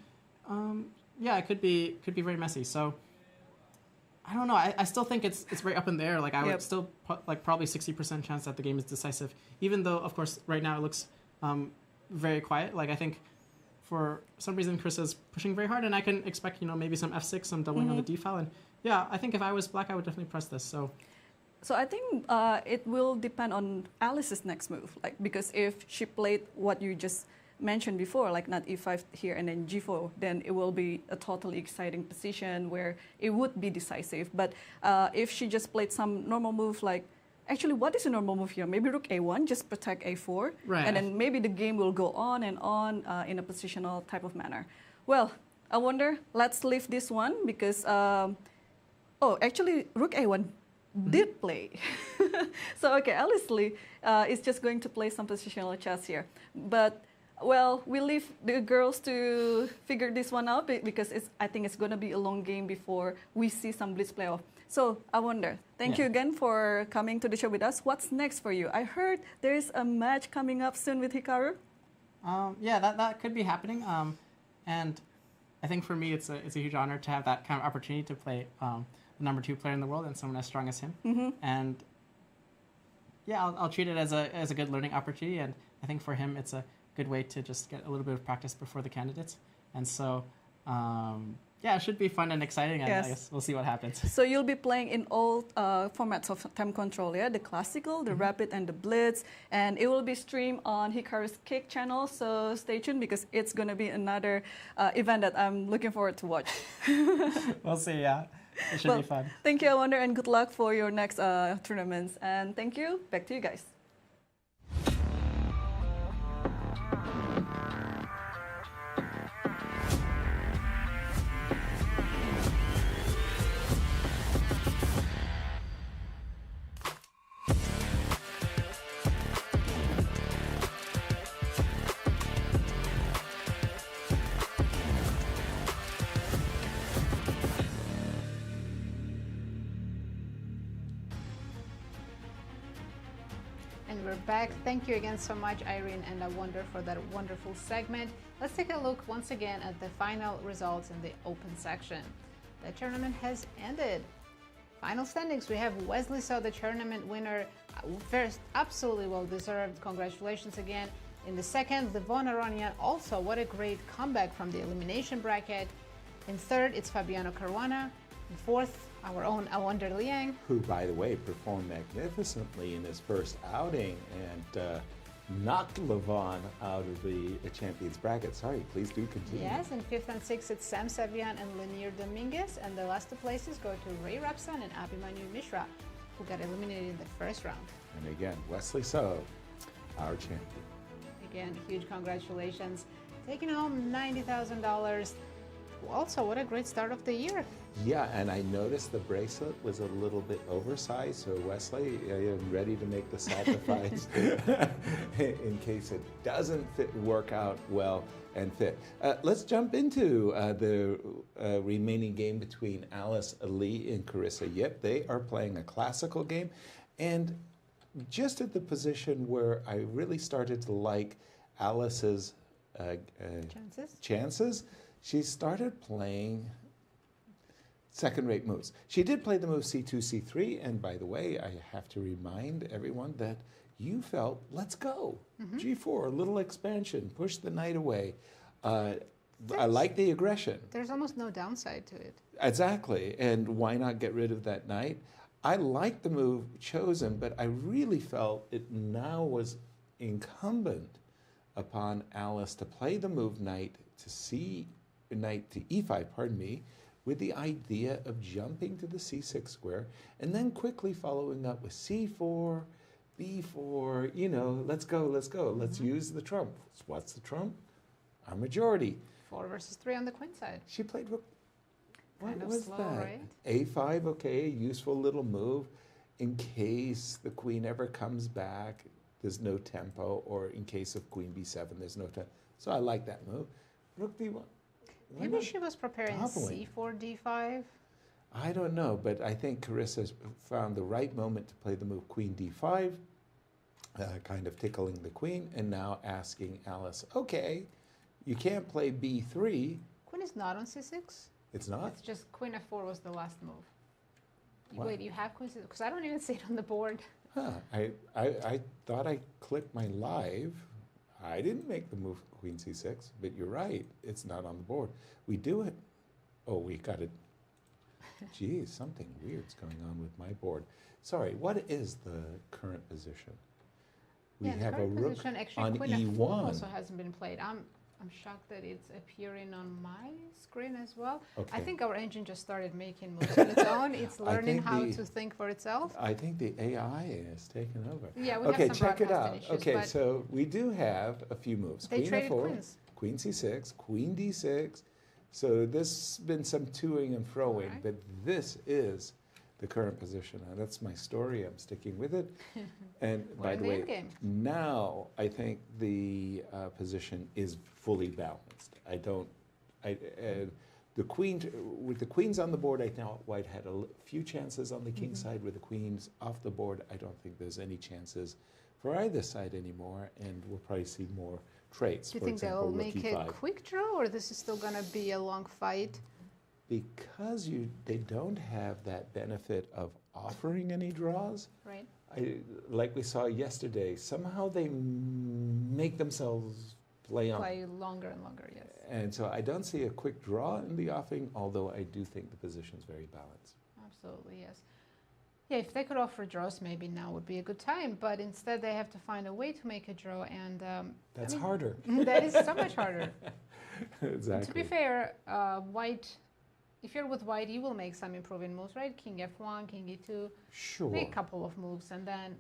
yeah, it could be very messy. So I don't know. I still think it's very up in the air. Like I would still put like probably 60% chance that the game is decisive, even though of course right now it looks very quiet. Like I think for some reason Carissa's pushing very hard, and I can expect, you know, maybe some f6, some doubling on the d file, and yeah, I think if I was black, I would definitely press this. So I think it will depend on Alice's next move, like because if she played what you just mentioned before, like not e5 here and then g4, then it will be a totally exciting position where it would be decisive. But if she just played some normal move, like actually, what is a normal move here? Maybe rook a1, just protect a4, right, and then maybe the game will go on and on in a positional type of manner. Well, I wonder, let's leave this one because, oh, actually, rook a1 did play. So, okay, Alice Lee is just going to play some positional chess here. But, well, we leave the girls to figure this one out because I think it's going to be a long game before we see some Blitz playoff. So I wonder, thank you again for coming to the show with us. What's next for you? I heard there's a match coming up soon with Hikaru. Yeah, that could be happening. And I think for me, it's a huge honor to have that kind of opportunity to play the #2 player in the world and someone as strong as him. And yeah, I'll treat it as a good learning opportunity. And I think for him, it's a good way to just get a little bit of practice before the candidates. And so, yeah, it should be fun and exciting, and I guess we'll see what happens. So you'll be playing in all formats of time control, yeah? The classical, the rapid, and the blitz. And it will be streamed on Hikaru's Kick channel, so stay tuned because it's going to be another event that I'm looking forward to watch. We'll see, yeah. It should be fun. Thank you, I wonder, and good luck for your next tournaments. And thank you. Back to you guys. And we're back. Thank you again so much, Irene and I wonder, for that wonderful segment. Let's take a look once again at the final results in the open section. The tournament has ended. Final standings, we have Wesley So, the tournament winner. First, absolutely well deserved. Congratulations again. In the second, Levon Aronian, also what a great comeback from the elimination bracket. In third, it's Fabiano Caruana. In fourth, our own Awonder Liang, who, by the way, performed magnificently in his first outing and knocked Levon out of the champions bracket. Sorry, please do continue. Yes, in fifth and sixth, it's Sam Savian and Lanier Dominguez, and the last two places go to Ray Rapsan and Abhimanyu Mishra, who got eliminated in the first round. And again, Wesley So, our champion. Again, huge congratulations. Taking home $90,000. Also, what a great start of the year. Yeah, and I noticed the bracelet was a little bit oversized, so Wesley, I am ready to make the sacrifice in case it doesn't work out well and fit. Let's jump into the remaining game between Alice Lee and Carissa Yip. They are playing a classical game, and just at the position where I really started to like Alice's chances, she started playing second-rate moves. She did play the move c2, c3, and by the way, I have to remind everyone that you felt, let's go. G4, a little expansion, push the knight away. I like the aggression. There's almost no downside to it. Exactly, and why not get rid of that knight? I like the move chosen, but I really felt it now was incumbent upon Alice to play the move knight to e5, pardon me, with the idea of jumping to the c6 square and then quickly following up with c4, b4, you know, let's go, let's use the trump. What's the trump? Our majority. 4 versus 3 on the queen side. She played rook. What Kind of was slow, that? right? A5, okay, useful little move in case the queen ever comes back. There's no tempo, or in case of queen b7, there's no tempo. So I like that move. Rook d1. Maybe she was preparing toppling? c4, d5. I don't know, but I think Carissa found the right moment to play the move queen d5, kind of tickling the queen, and now asking Alice, okay, you can't play b3. Queen is not on c6. It's not? It's just queen f4 was the last move. What? Wait, you have queen c6? Because I don't even see it on the board. Huh, I thought I clicked my live. I didn't make the move queen c6, but you're right. It's not on the board. We do it. Oh, we got it. Geez, something weird's going on with my board. Sorry, what is the current position? We have a rook position, actually, on queen e1. f4 also hasn't been played. I'm shocked that it's appearing on my screen as well. Okay. I think our engine just started making moves on its own. It's learning how to think for itself. I think the AI is taking over. Yeah, we okay, have some check it out. broadcasting issues, Okay, but so we do have a few moves. They Queen traded f4, queens. queen c6, queen d6. So there's been some toing and froing, but this is the current position. And that's my story. I'm sticking with it. And by the way, now I think the position is fully balanced. The queen, with the queens on the board, I know White had a few chances on the king side. With the queens off the board, I don't think there's any chances for either side anymore, and we'll probably see more traits. Do you for think example, they'll rook make a e5. quick draw, or this is still going to be a long fight? Because they don't have that benefit of offering any draws. Right. Like we saw yesterday, somehow they make themselves play on. Play longer and longer, yes. And so I don't see a quick draw in the offing, although I do think the position is very balanced. Absolutely, yes. Yeah, if they could offer draws, maybe now would be a good time. But instead, they have to find a way to make a draw, and that's harder. That is so much harder. Exactly. To be fair, White. If you're with White, you will make some improving moves, right? King f1, king e2. Sure. Make a couple of moves, and then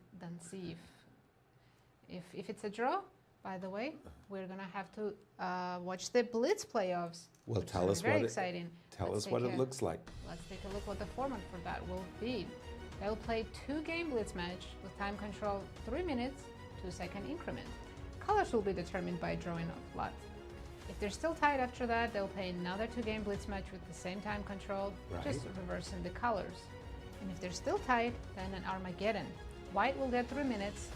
see if it's a draw. By the way, we're gonna have to watch the Blitz playoffs. Well, tell us very what exciting. Tell us what it looks like. Let's take a look what the format for that will be. They'll play 2-game Blitz match with time control 3 minutes, 2-second increment. Colors will be determined by drawing of lots. If they're still tied after that, they'll play another 2-game Blitz match with the same time control, just reversing the colors. And if they're still tied, then an Armageddon. White will get 3 minutes,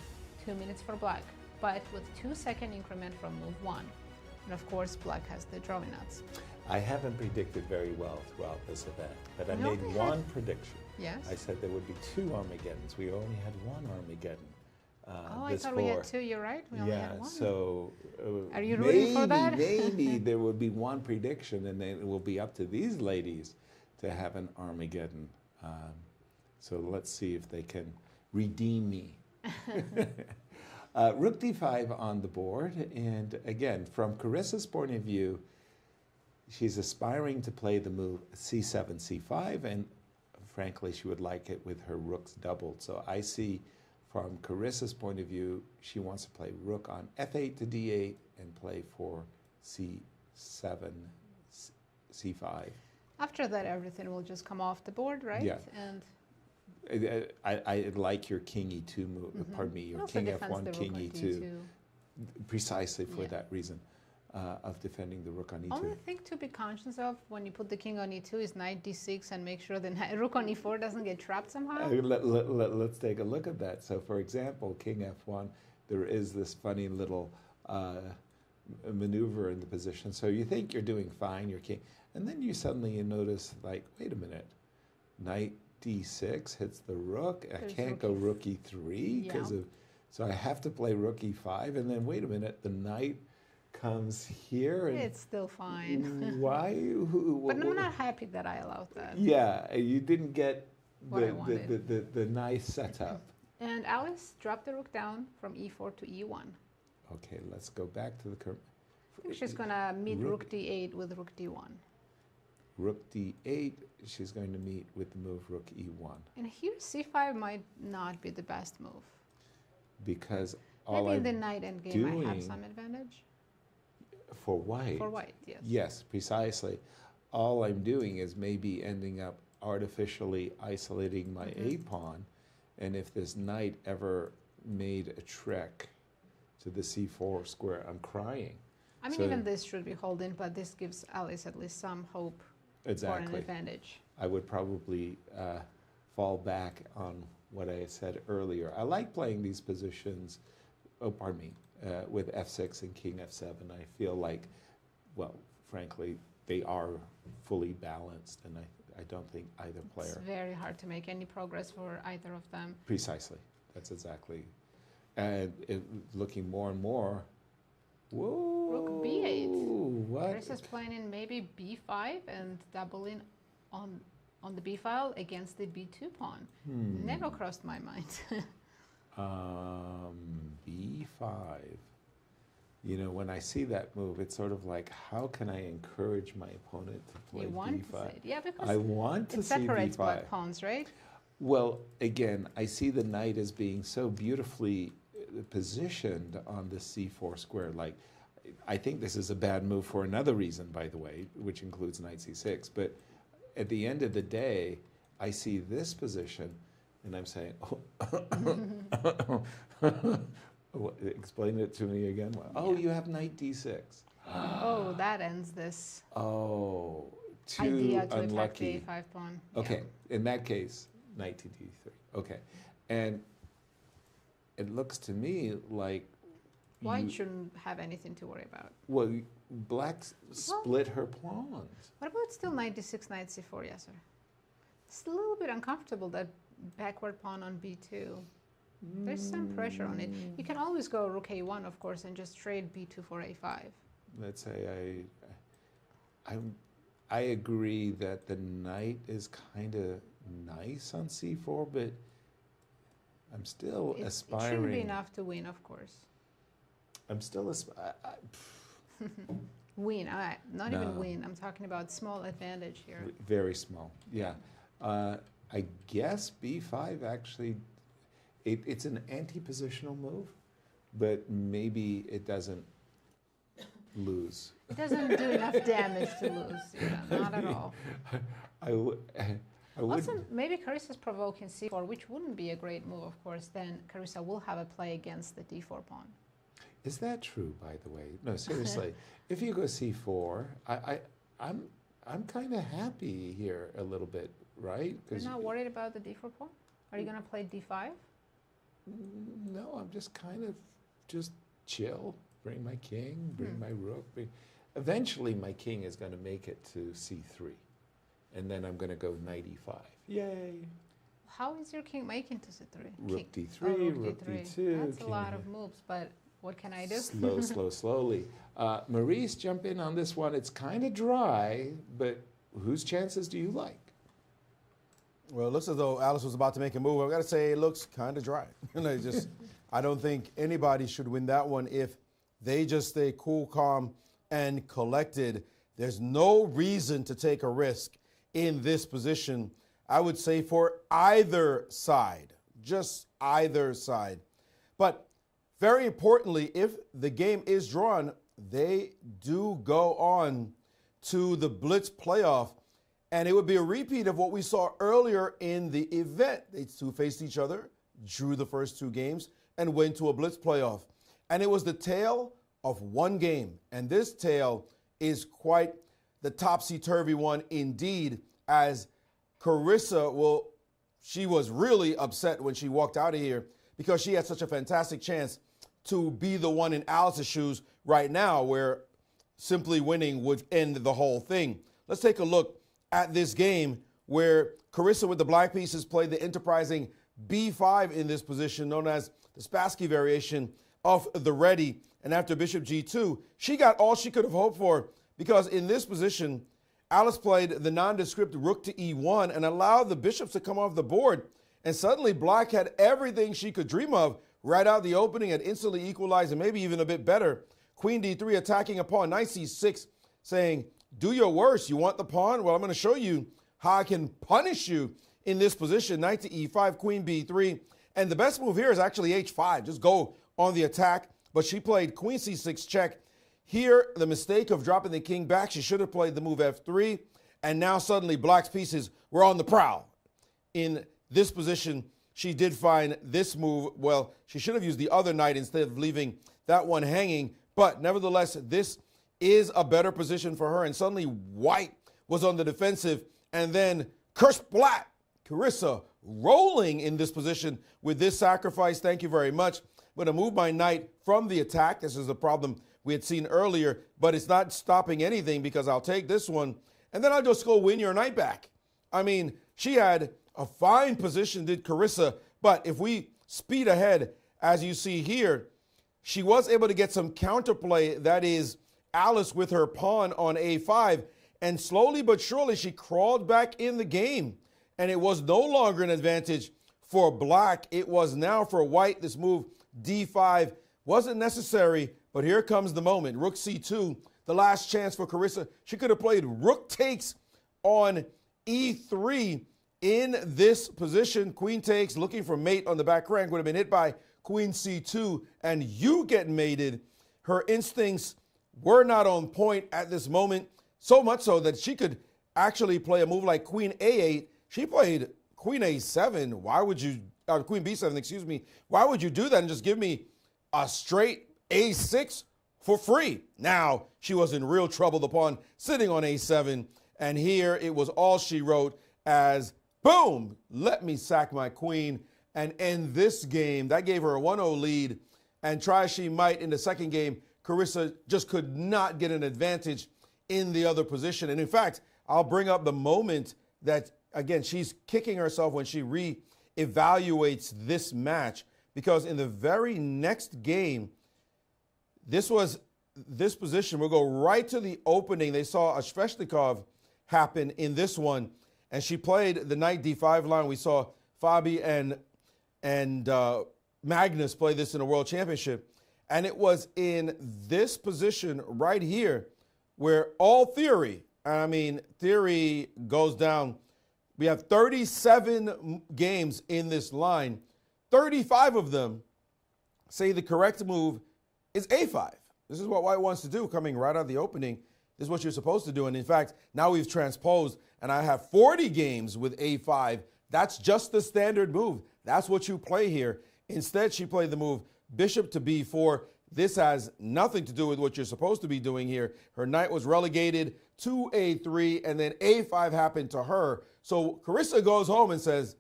2 minutes for black, but with 2-second increment from move 1. And of course, black has the drawing nuts. I haven't predicted very well throughout this event, but I made one prediction. Yes. I said there would be 2 Armageddons. We only had 1 Armageddon. I thought we had 2. You're right. We only had 1. So are you rooting for that? maybe there would be 1 prediction, and then it will be up to these ladies to have an Armageddon. So let's see if they can redeem me. Rook d5 on the board, and again, from Carissa's point of view, she's aspiring to play the move c7, c5, and frankly, she would like it with her rooks doubled. So I see, from Carissa's point of view, she wants to play rook on f8 to d8 and play for c7, c5. After that, everything will just come off the board, right? Yeah. And I like your king e2 move, pardon me, your king f1, king e2, precisely for that reason of defending the rook on e2. Only thing to be conscious of when you put the king on e2 is knight d6 and make sure the rook on e4 doesn't get trapped somehow. Let's take a look at that. So for example, king f1, there is this funny little maneuver in the position. So you think you're doing fine, your king, and then you suddenly notice, like, wait a minute, knight d6 hits the rook. I can't go rook e3 because of, so I have to play rook e5, and then wait a minute, the knight comes here. And It's still fine. why? But I'm not happy that I allowed that. Yeah, you didn't get What I wanted. the nice setup. And Alice dropped the rook down from e4 to e1. Okay, let's go back to the curve. I think she's going to meet rook d8 with rook d1. Rook d8, she's going to meet with the move rook e1. And here c5 might not be the best move. Because all Maybe in I'm the knight endgame I have some advantage. For white. For white, yes. Yes, precisely. All I'm doing is maybe ending up artificially isolating my A pawn. And if this knight ever made a trek to the c4 square, I'm crying. I mean, So- even this should be holding, but this gives Alice at least some hope for Exactly. an advantage. I would probably fall back on what I said earlier. I like playing these positions, with f6 and king f7. I feel like, well, frankly, they are fully balanced, and I don't think either player. It's very hard to make any progress for either of them. Precisely. That's exactly. And looking more and more, whoa. Rook b8. What? Carissa's playing in maybe b5 and doubling on the b file against the b2 pawn. Never crossed my mind. B5. You know, when I see that move, it's sort of like, how can I encourage my opponent to play You want B5? to see it. Yeah, because I want to it see separates B5. black pawns, right? Well, again, I see the knight as being so beautifully positioned on the c4 square. Like, I think this is a bad move for another reason, by the way, which includes knight c6. But at the end of the day, I see this position, and I'm saying, explain it to me again. Oh, you have knight d6. Oh, that ends this Oh, too idea to unlucky. attack the a5 pawn. Okay, in that case, knight to d3. Okay, and it looks to me like White shouldn't have anything to worry about. well, black split her pawns. What about still knight d6, knight c4, Yasser? It's a little bit uncomfortable, that backward pawn on b2. There's some pressure on it. You can always go rook a1, of course, and just trade b2 for a5. Let's say I agree that the knight is kind of nice on c4, but I'm still It aspiring. shouldn't be enough to win, of course. I'm still Win, not even No. win. I'm talking about small advantage here. very small. Yeah, I guess b5 actually. It's an anti-positional move, but maybe it doesn't lose. It doesn't do enough damage to lose. Yeah, not at all. I would. Also, maybe Carissa's provoking c4, which wouldn't be a great move, of course. Then Carissa will have a play against the d4 pawn. Is that true, by the way? No, seriously. If you go c4, I'm kind of happy here a little bit, right? You're not worried about the d4 pawn? Are you going to play d5? No, I'm just kind of just chill. Bring my king, bring my rook. Eventually, my king is going to make it to c3, and then I'm going to go knight e5. Yay! How is your king making to c3? Rook d3, rook d3. d2. That's a lot of moves, but what can I do? Slowly. Maurice, jump in on this one. It's kind of dry, but whose chances do you like? Well, it looks as though Alice was about to make a move. I've got to say it looks kind of dry. I don't think anybody should win that one if they just stay cool, calm, and collected. There's no reason to take a risk in this position, I would say, for either side, just either side. But very importantly, if the game is drawn, they do go on to the Blitz playoff. And it would be a repeat of what we saw earlier in the event. They two faced each other, drew the first two games, and went to a Blitz playoff. And it was the tale of one game. And this tale is quite the topsy-turvy one indeed, as Carissa, she was really upset when she walked out of here because she had such a fantastic chance to be the one in Alice's shoes right now, where simply winning would end the whole thing. Let's take a look at this game where Carissa with the black pieces played the enterprising b5 in this position, known as the Spassky variation. off the ready. And after bishop g2, she got all she could have hoped for, because in this position, Alice played the nondescript rook to e1 and allowed the bishops to come off the board. And suddenly Black had everything she could dream of right out the opening, and instantly equalized, and maybe even a bit better. Queen d3 attacking a pawn, knight c6, saying, do your worst. You want the pawn? Well, I'm going to show you how I can punish you in this position. Knight to e5, queen b3. And the best move here is actually h5. Just go on the attack. But she played queen c6 check. Here, the mistake of dropping the king back. She should have played the move f3. And now suddenly Black's pieces were on the prowl. In this position, she did find this move. Well, she should have used the other knight instead of leaving that one hanging. But nevertheless, this is a better position for her. And suddenly White was on the defensive. And then curse Black, Carissa, rolling in this position with this sacrifice. Thank you very much. I'm going to move my knight from the attack. This is the problem we had seen earlier, but it's not stopping anything, because I'll take this one, and then I'll just go win your knight back. I mean, she had a fine position, did Carissa, but if we speed ahead, as you see here, she was able to get some counterplay, that is Alice with her pawn on a5, and slowly but surely she crawled back in the game, and it was no longer an advantage for Black. It was now for White. This move d5 wasn't necessary, but here comes the moment. Rook c2, the last chance for Carissa. She could have played rook takes on e3 in this position. Queen takes, looking for mate on the back rank, would have been hit by queen c2, and you get mated. Her instincts were not on point at this moment, so much so that she could actually play a move like queen a8. She played queen a7. Why would you, queen b7, excuse me. Why would you do that and just give me a straight a6 for free? Now she was in real trouble, the pawn sitting on a7. And here it was all she wrote as, boom, let me sack my queen and end this game. That gave her a 1-0 lead. And try as she might in the second game, Carissa just could not get an advantage in the other position. And in fact, I'll bring up the moment that, again, she's kicking herself when she re-evaluates this match, because in the very next game, this position, we'll go right to the opening. They saw a Sveshnikov happen in this one, and she played the knight d5 line. We saw Fabi and Magnus play this in a world championship. And it was in this position right here where all theory, I mean, theory goes down. We have 37 games in this line. 35 of them say the correct move is a5. This is what White wants to do coming right out of the opening. This is what you're supposed to do. And in fact, now we've transposed, and I have 40 games with a5. That's just the standard move. That's what you play here. Instead, she played the move bishop to b4. This has nothing to do with what you're supposed to be doing here. Her knight was relegated to a3, and then a5 happened to her. So Carissa goes home and says,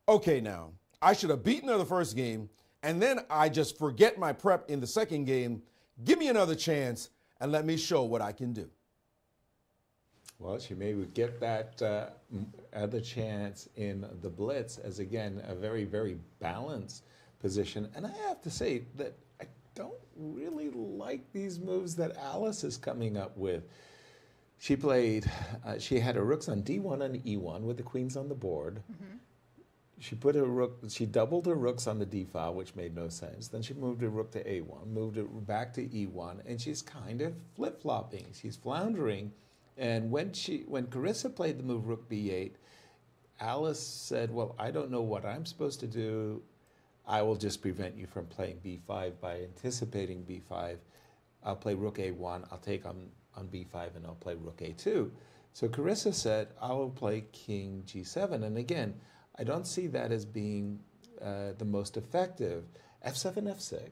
okay, now, I should have beaten her the first game, and then I just forget my prep in the second game. Give me another chance, and let me show what I can do. Well, she may get that other chance in the Blitz as, again, a very, very balanced position. And I have to say that I don't really like these moves that Alice is coming up with. She played, she had her rooks on d1 and e1 with the queens on the board. Mm-hmm. She doubled her rooks on the d file, which made no sense. Then she moved her rook to a1, moved it back to e1, and she's kind of flip-flopping. She's floundering. And when Carissa played the move rook b8, Alice said, well, I don't know what I'm supposed to do. I will just prevent you from playing b5 by anticipating b5. I'll play rook a1, I'll take on b5, and I'll play rook a2. So Carissa said, I will play king g7. And again, I don't see that as being the most effective. f7, f6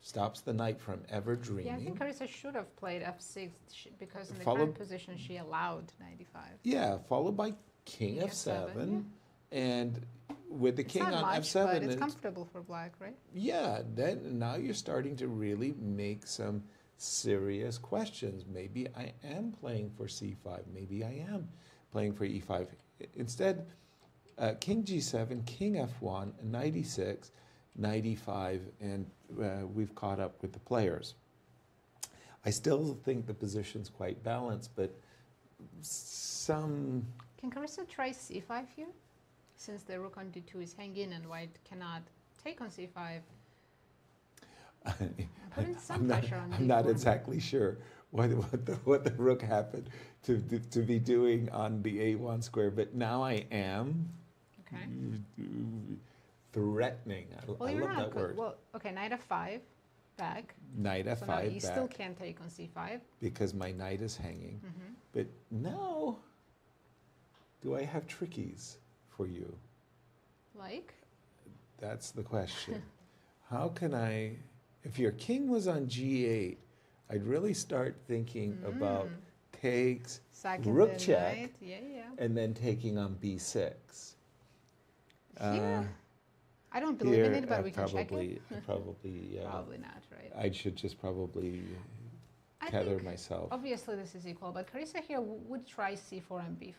stops the knight from ever dreaming. Yeah, I think Carissa should have played f6 because in the current position she allowed knight e5. Yeah, followed by king f7. Yeah. And with the king on much, f7, but it's comfortable for Black, right? Yeah, then now you're starting to really make some serious questions. Maybe I am playing for c5. Maybe I am playing for e5. Instead, king g7, king f1, knight e6. knight e5, and we've caught up with the players. I still think the position's quite balanced, but some... Can Carissa try c5 here? Since the rook on d2 is hanging and white cannot take on c5. Putting some pressure on d4. I'm not exactly sure what the rook happened to be doing on the a1 square, but now I am threatening. Well, I you're love not that good. word. Well, okay, knight f5 back. Knight f5 so now you back. still can't take on c5. Because my knight is hanging. But now, do I have trickies for you? Like? That's the question. How can I, if your king was on g8, I'd really start thinking about takes, rook check, and then taking on b6. Here, I don't believe in it, but we can check it. Probably not, right? I should just probably tether myself. Obviously, this is equal, but Carissa here would try c4 and b5.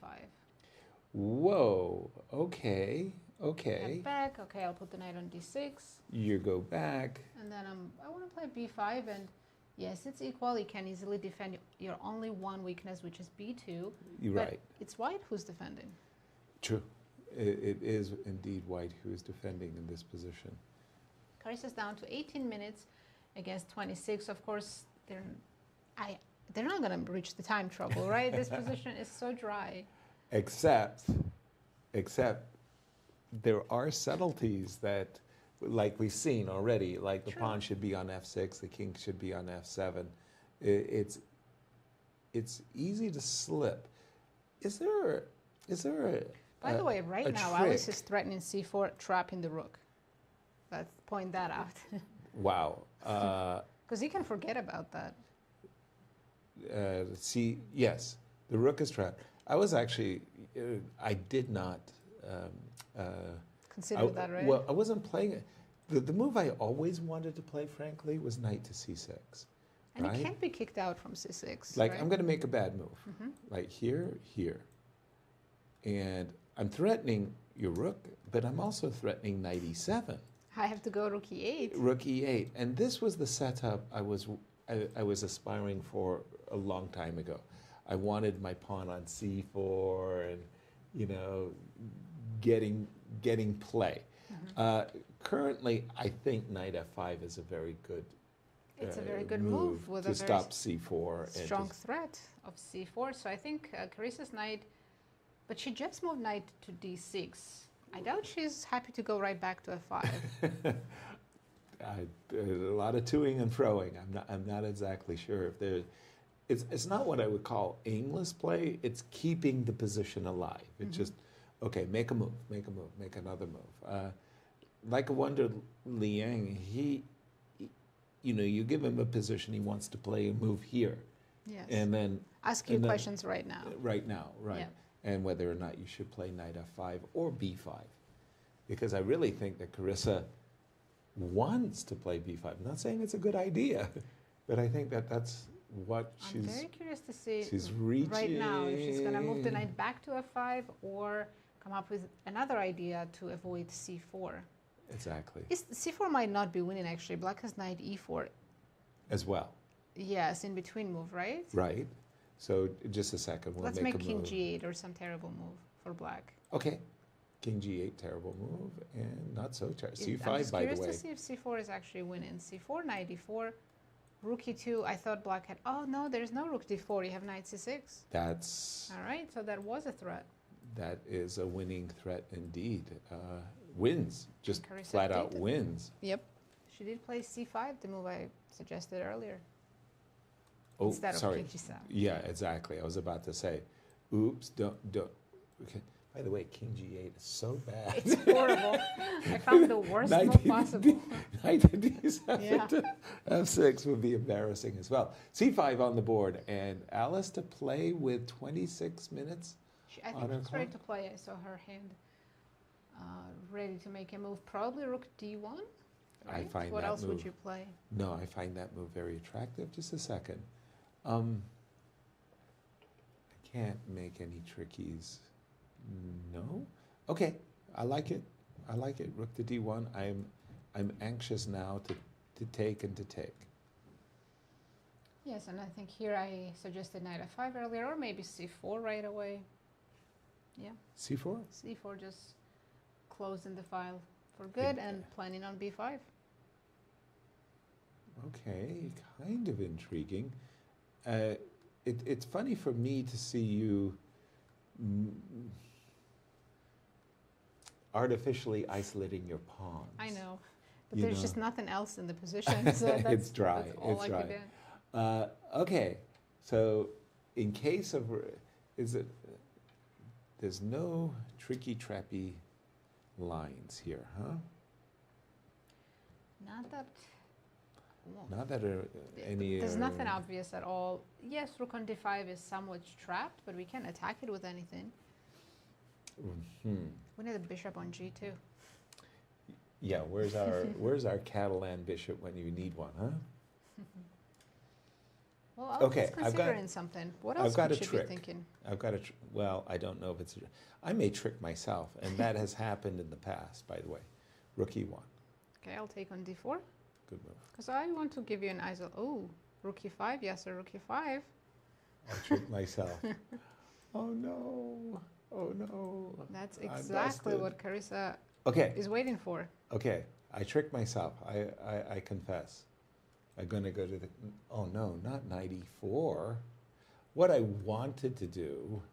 Whoa, okay. And back, okay, I'll put the knight on d6. You go back. And then I want to play b5, and yes, it's equal. You can easily defend your only one weakness, which is b2. You're but right. It's white who's defending. True. It is indeed white who is defending in this position. Carissa's down to 18 minutes against 26. Of course, they're not going to reach the time trouble, right? This position is so dry. Except there are subtleties that, like we've seen already, like the pawn should be on f6, the king should be on f7. It's easy to slip. Is there a By the way, right now, trick? Alice is threatening c4, trapping the rook. Let's point that out. Wow. Because you can forget about that. Yes, the rook is trapped. I was actually, I did not consider that, right? Well, I wasn't playing it. The move I always wanted to play, frankly, was knight to c6. And right? you can't be kicked out from c6. Like, right? I'm going to make a bad move. Like here. And I'm threatening your rook, but I'm also threatening knight e7. I have to go rook e8. Rook e8. And this was the setup I was aspiring for a long time ago. I wanted my pawn on c4 and, getting play. Currently, I think knight f5 is a very good It's a very good move with to a stop c4. Strong threat of c4. So I think Carissa's knight, but she just moved knight to d6. I doubt she's happy to go right back to f5. A lot of toing and froing. I'm not exactly sure if there. It's not what I would call aimless play. It's keeping the position alive. It's just, okay, make a move, make another move. Like a Wonder Liang, you give him a position, he wants to play a move here. Yes. And then ask you questions right now. Right now, right. Yeah. And whether or not you should play knight f5 or b5. Because I really think that Carissa wants to play b5. I'm not saying it's a good idea, but I think that's what I'm very curious to see she's reaching right now if she's going to move the knight back to f5 or come up with another idea to avoid c4. Exactly. C4 might not be winning, actually. Black has knight e4. As well. Yes, in between move, right? Right. So just a second, we'll Let's make a king move. g8 or some terrible move for black. Okay. King g8, terrible move, and not so terrible. C5, I'm just by the way. curious to see if c4 is actually winning. c4, knight e4, rook e2. I thought black had, oh no, there's no rook d4. You have knight c6. That's... All right, so that was a threat. That is a winning threat indeed. Wins, just Carissa flat out did. wins. Yep. She did play c5, the move I suggested earlier. Oh, Instead of sorry. king g7. Yeah, exactly. I was about to say, oops, don't. Okay. By the way, king g8 is so bad. It's horrible. I found the worst move possible. Knight to d7 Yeah. to f6 would be embarrassing as well. c5 on the board, and Alice to play with 26 minutes I on think her she's ready clock. to play. I saw her hand ready to make a move. Probably rook d1. I Right? find What that else move, would you play? No, I find that move very attractive. Just a second. I can't make any trickies. No? Okay, I like it. I like it. Rook to d1. I'm anxious now to take and to take. Yes, and I think here I suggested knight f5 earlier, or maybe c4 right away. Yeah. C4? C4, just closing the file for good and planning on b5. Okay, kind of intriguing. It's funny for me to see you artificially isolating your pawns. I know, but there's just nothing else in the position, so that's, it's dry. that's all I could do. Okay, so in case of, there's no tricky trappy lines here, huh? Not that any. There's nothing obvious at all. Yes, rook on d5 is somewhat trapped, but we can attack it with anything. We need a bishop on g2. Yeah, where's our Catalan bishop when you need one, huh? Well, I was considering something. What else could you be thinking? I've got a trick. Well, I don't know if it's I may trick myself, and that has happened in the past, by the way. Rook e1. Okay, I'll take on d4. Good move. Because I want to give you an isol. Oh, rook e5. Yes, sir, rook e5. I'll trick myself. Oh no! Oh no! That's exactly what Carissa is waiting for. Okay, I tricked myself. I confess. I'm going to go to the. Oh no, not knight e4. What I wanted to do,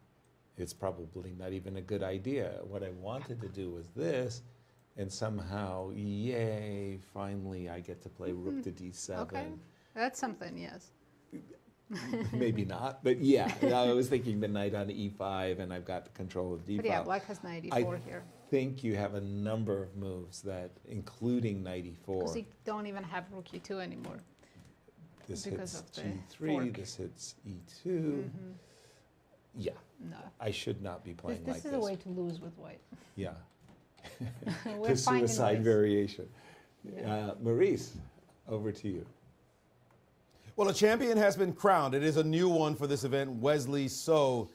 it's probably not even a good idea. What I wanted to do was this. And somehow, yay, finally I get to play rook to d7. Okay, that's something, yes. Maybe not, but yeah, I was thinking the knight on e5, and I've got the control of d5. But yeah, black has knight e4 here. I think you have a number of moves that, including knight e4. Because you don't even have rook e2 anymore. This because hits of g3, fork. this hits e2. Yeah, no. I should not be playing like this. This is a way to lose with white. Yeah. We're finding suicide ways. variation. Yeah. Maurice, over to you. Well, a champion has been crowned. It is a new one for this event, Wesley So.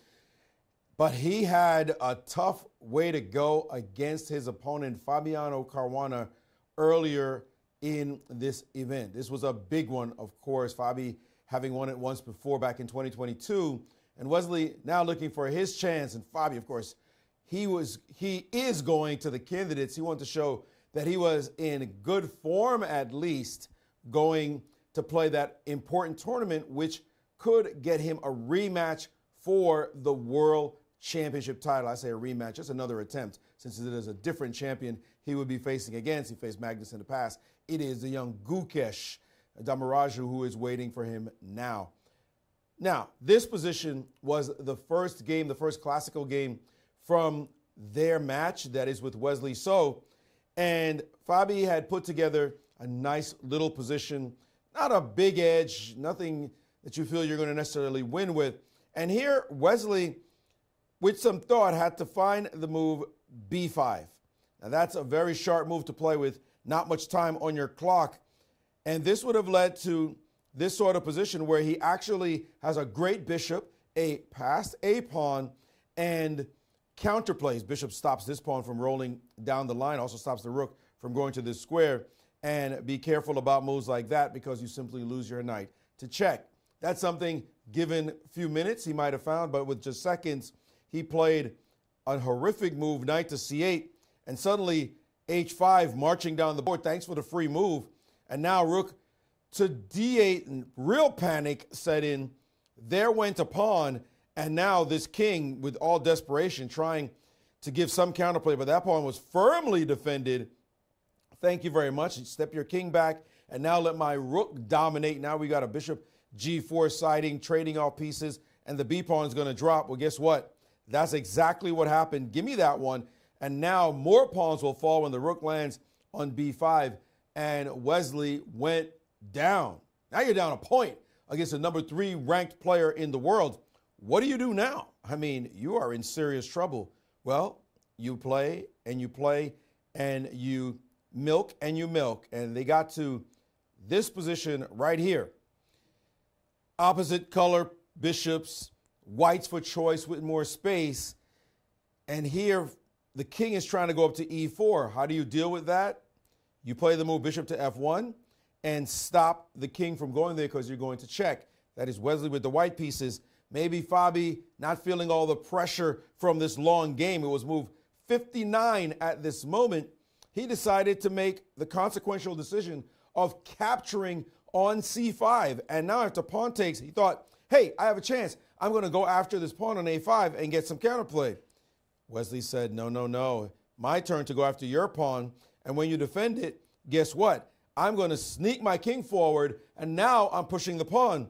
But he had a tough way to go against his opponent, Fabiano Caruana, earlier in this event. This was a big one, of course, Fabi having won it once before back in 2022. And Wesley now looking for his chance. And Fabi, of course, he is going to the candidates. He wanted to show that he was in good form, at least, going to play that important tournament, which could get him a rematch for the World Championship title. I say a rematch, just another attempt, since it is a different champion he would be facing against. He faced Magnus in the past. It is the young Gukesh Damaraju who is waiting for him now. Now, this position was the first game, the first classical game from their match, that is with Wesley So. And Fabi had put together a nice little position, not a big edge, nothing that you feel you're going to necessarily win with. And here, Wesley, with some thought, had to find the move b5. Now, that's a very sharp move to play with, not much time on your clock. And this would have led to this sort of position where he actually has a great bishop, passed a pawn, and counterplays. Bishop stops this pawn from rolling down the line, also stops the rook from going to this square. And be careful about moves like that because you simply lose your knight to check. That's something, given a few minutes, he might have found, but with just seconds, he played a horrific move, knight to c8, and suddenly h5 marching down the board. Thanks for the free move. And now rook to d8, and real panic set in. There went a pawn, and now this king, with all desperation, trying to give some counterplay, but that pawn was firmly defended. Thank you very much. Step your king back, and now let my rook dominate. Now we got a bishop g4 siding, trading off pieces, and the b pawn is going to drop. Well, guess what? That's exactly what happened. Give me that one. And now more pawns will fall when the rook lands on b5, and Wesley went down. Now you're down a point against the number 3 ranked player in the world. What do you do now? I mean, you are in serious trouble. Well, you play and you play and you milk and you milk. And they got to this position right here. Opposite color bishops, whites for choice with more space. And here the king is trying to go up to e4. How do you deal with that? You play the move bishop to f1 and stop the king from going there because you're going to check. That is Wesley with the white pieces. Maybe Fabi not feeling all the pressure from this long game. It was move 59 at this moment. He decided to make the consequential decision of capturing on c5. And now after pawn takes, he thought, hey, I have a chance. I'm going to go after this pawn on a5 and get some counterplay. Wesley said, no, no, no. My turn to go after your pawn. And when you defend it, guess what? I'm going to sneak my king forward, and now I'm pushing the pawn.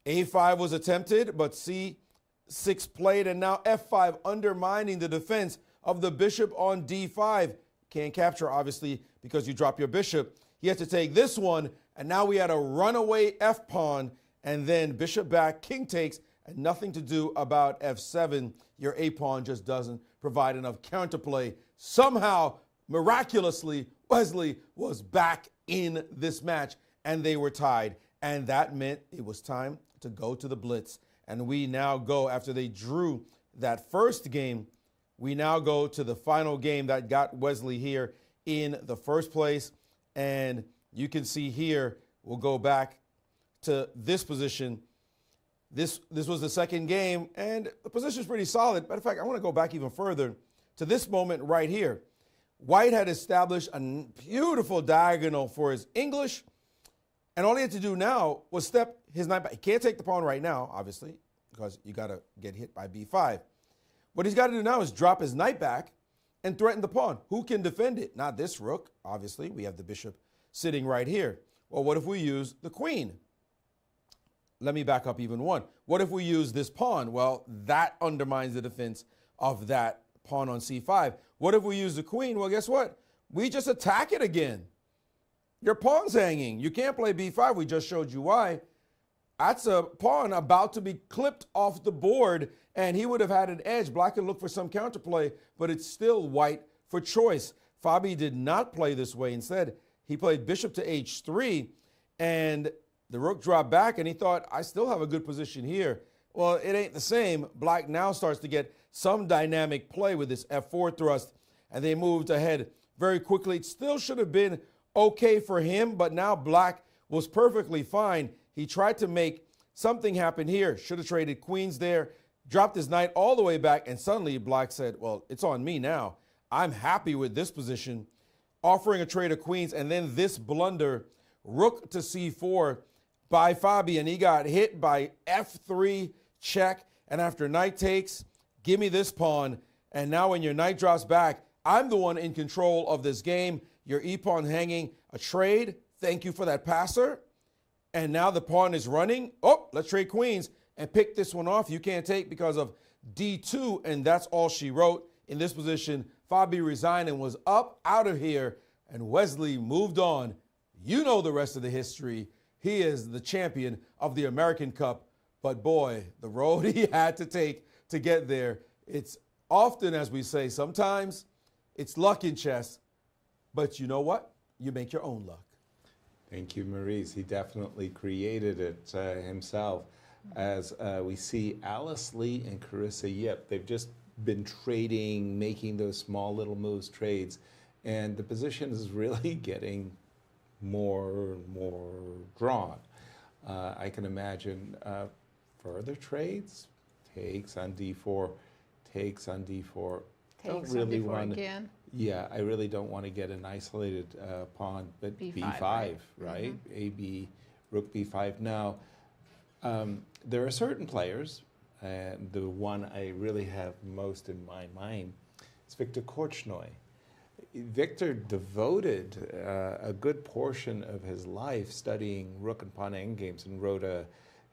a5 was attempted, but c6 played, and now f5 undermining the defense of the bishop on d5. Can't capture, obviously, because you drop your bishop. He had to take this one, and now we had a runaway f-pawn, and then bishop back, king takes, and nothing to do about f7. Your a-pawn just doesn't provide enough counterplay. Somehow, miraculously, Wesley was back in this match, and they were tied. And that meant it was time to go to the Blitz. And we now go, after they drew that first game, we now go to the final game that got Wesley here in the first place. And you can see here, we'll go back to this position. This was the second game, and the position is pretty solid. Matter of fact, I want to go back even further to this moment right here. White had established a beautiful diagonal for his English, and all he had to do now was step his knight back. He can't take the pawn right now, obviously, because you got to get hit by b5. What he's got to do now is drop his knight back and threaten the pawn. Who can defend it? Not this rook, obviously. We have the bishop sitting right here. Well, what if we use the queen? Let me back up even one. What if we use this pawn? Well, that undermines the defense of that pawn on c5. What if we use the queen? Well, guess what? We just attack it again. Your pawn's hanging. You can't play b5. We just showed you why. That's a pawn about to be clipped off the board, and he would have had an edge. Black can look for some counterplay, but it's still white for choice. Fabi did not play this way. Instead, he played bishop to h3, and the rook dropped back, and he thought, I still have a good position here. Well, it ain't the same. Black now starts to get some dynamic play with this f4 thrust, and they moved ahead very quickly. It still should have been okay for him, but now Black was perfectly fine. He tried to make something happen here. Should have traded queens there, dropped his knight all the way back, and suddenly Black said, well, it's on me now. I'm happy with this position, offering a trade of queens, and then this blunder, rook to c4 by Fabi, and he got hit by f3 check, and after knight takes, give me this pawn, and now when your knight drops back, I'm the one in control of this game. Your e-pawn hanging, a trade, thank you for that passer, and now the pawn is running. Oh, let's trade queens and pick this one off. You can't take because of d2, and that's all she wrote. In this position, Fabi resigned and was up out of here, and Wesley moved on. You know the rest of the history. He is the champion of the American Cup, but boy, the road he had to take to get there. It's often, as we say, sometimes it's luck in chess, but you know what? You make your own luck. Thank you, Maurice. He definitely created it himself. As we see Alice Lee and Carissa Yip, they've just been trading, making those small little moves, trades, and the position is really getting more and more drawn. I can imagine further trades, takes on d4, takes on d4. Takes on d4 again. Yeah, I really don't want to get an isolated pawn, but b5, right? Mm-hmm. AB, rook b5. Now, there are certain players, and the one I really have most in my mind is Viktor Korchnoi. Viktor devoted a good portion of his life studying rook and pawn endgames and wrote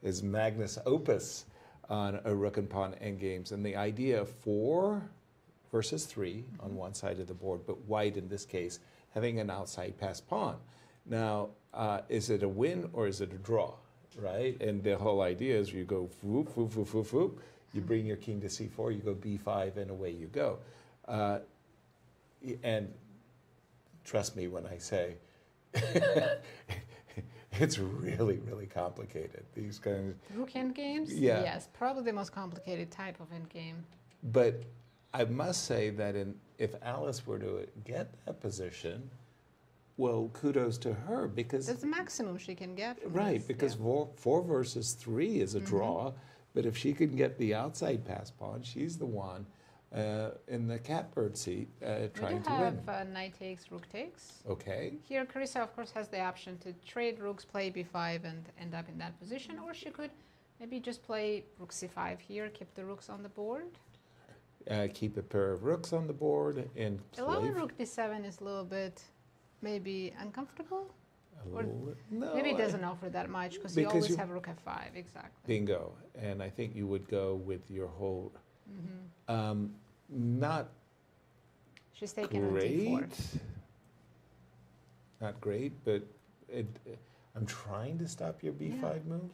his magnus opus on a rook and pawn endgames, and the idea of 4 versus 3 on one side of the board, but white in this case having an outside pass pawn. Now, is it a win or is it a draw, right? And the whole idea is you go whoop, whoop, whoop, whoop, whoop, you bring your king to c4, you go b5, and away you go. And trust me when I say it's really, really complicated. These kinds of rook endgames? Yeah. Yes, probably the most complicated type of endgame. But I must say that if Alice were to get that position, Well, kudos to her because That's the maximum she can get. From right, this, because yeah. four versus 3 is a draw, but if she can get the outside pass pawn, she's the one in the catbird seat trying to We win. do have knight takes, rook takes. Okay. Here, Carissa, of course, has the option to trade rooks, play b5, and end up in that position, or she could maybe just play rook c5 here, keep the rooks on the board. Keep a pair of rooks on the board and play. Allowing rook d7 is a little bit maybe uncomfortable. Or no, maybe it doesn't offer that much because you always have rook f5, exactly. Bingo. And I think you would go with your whole, not She's taking great, on d4. not great, but I'm trying to stop your b5 move.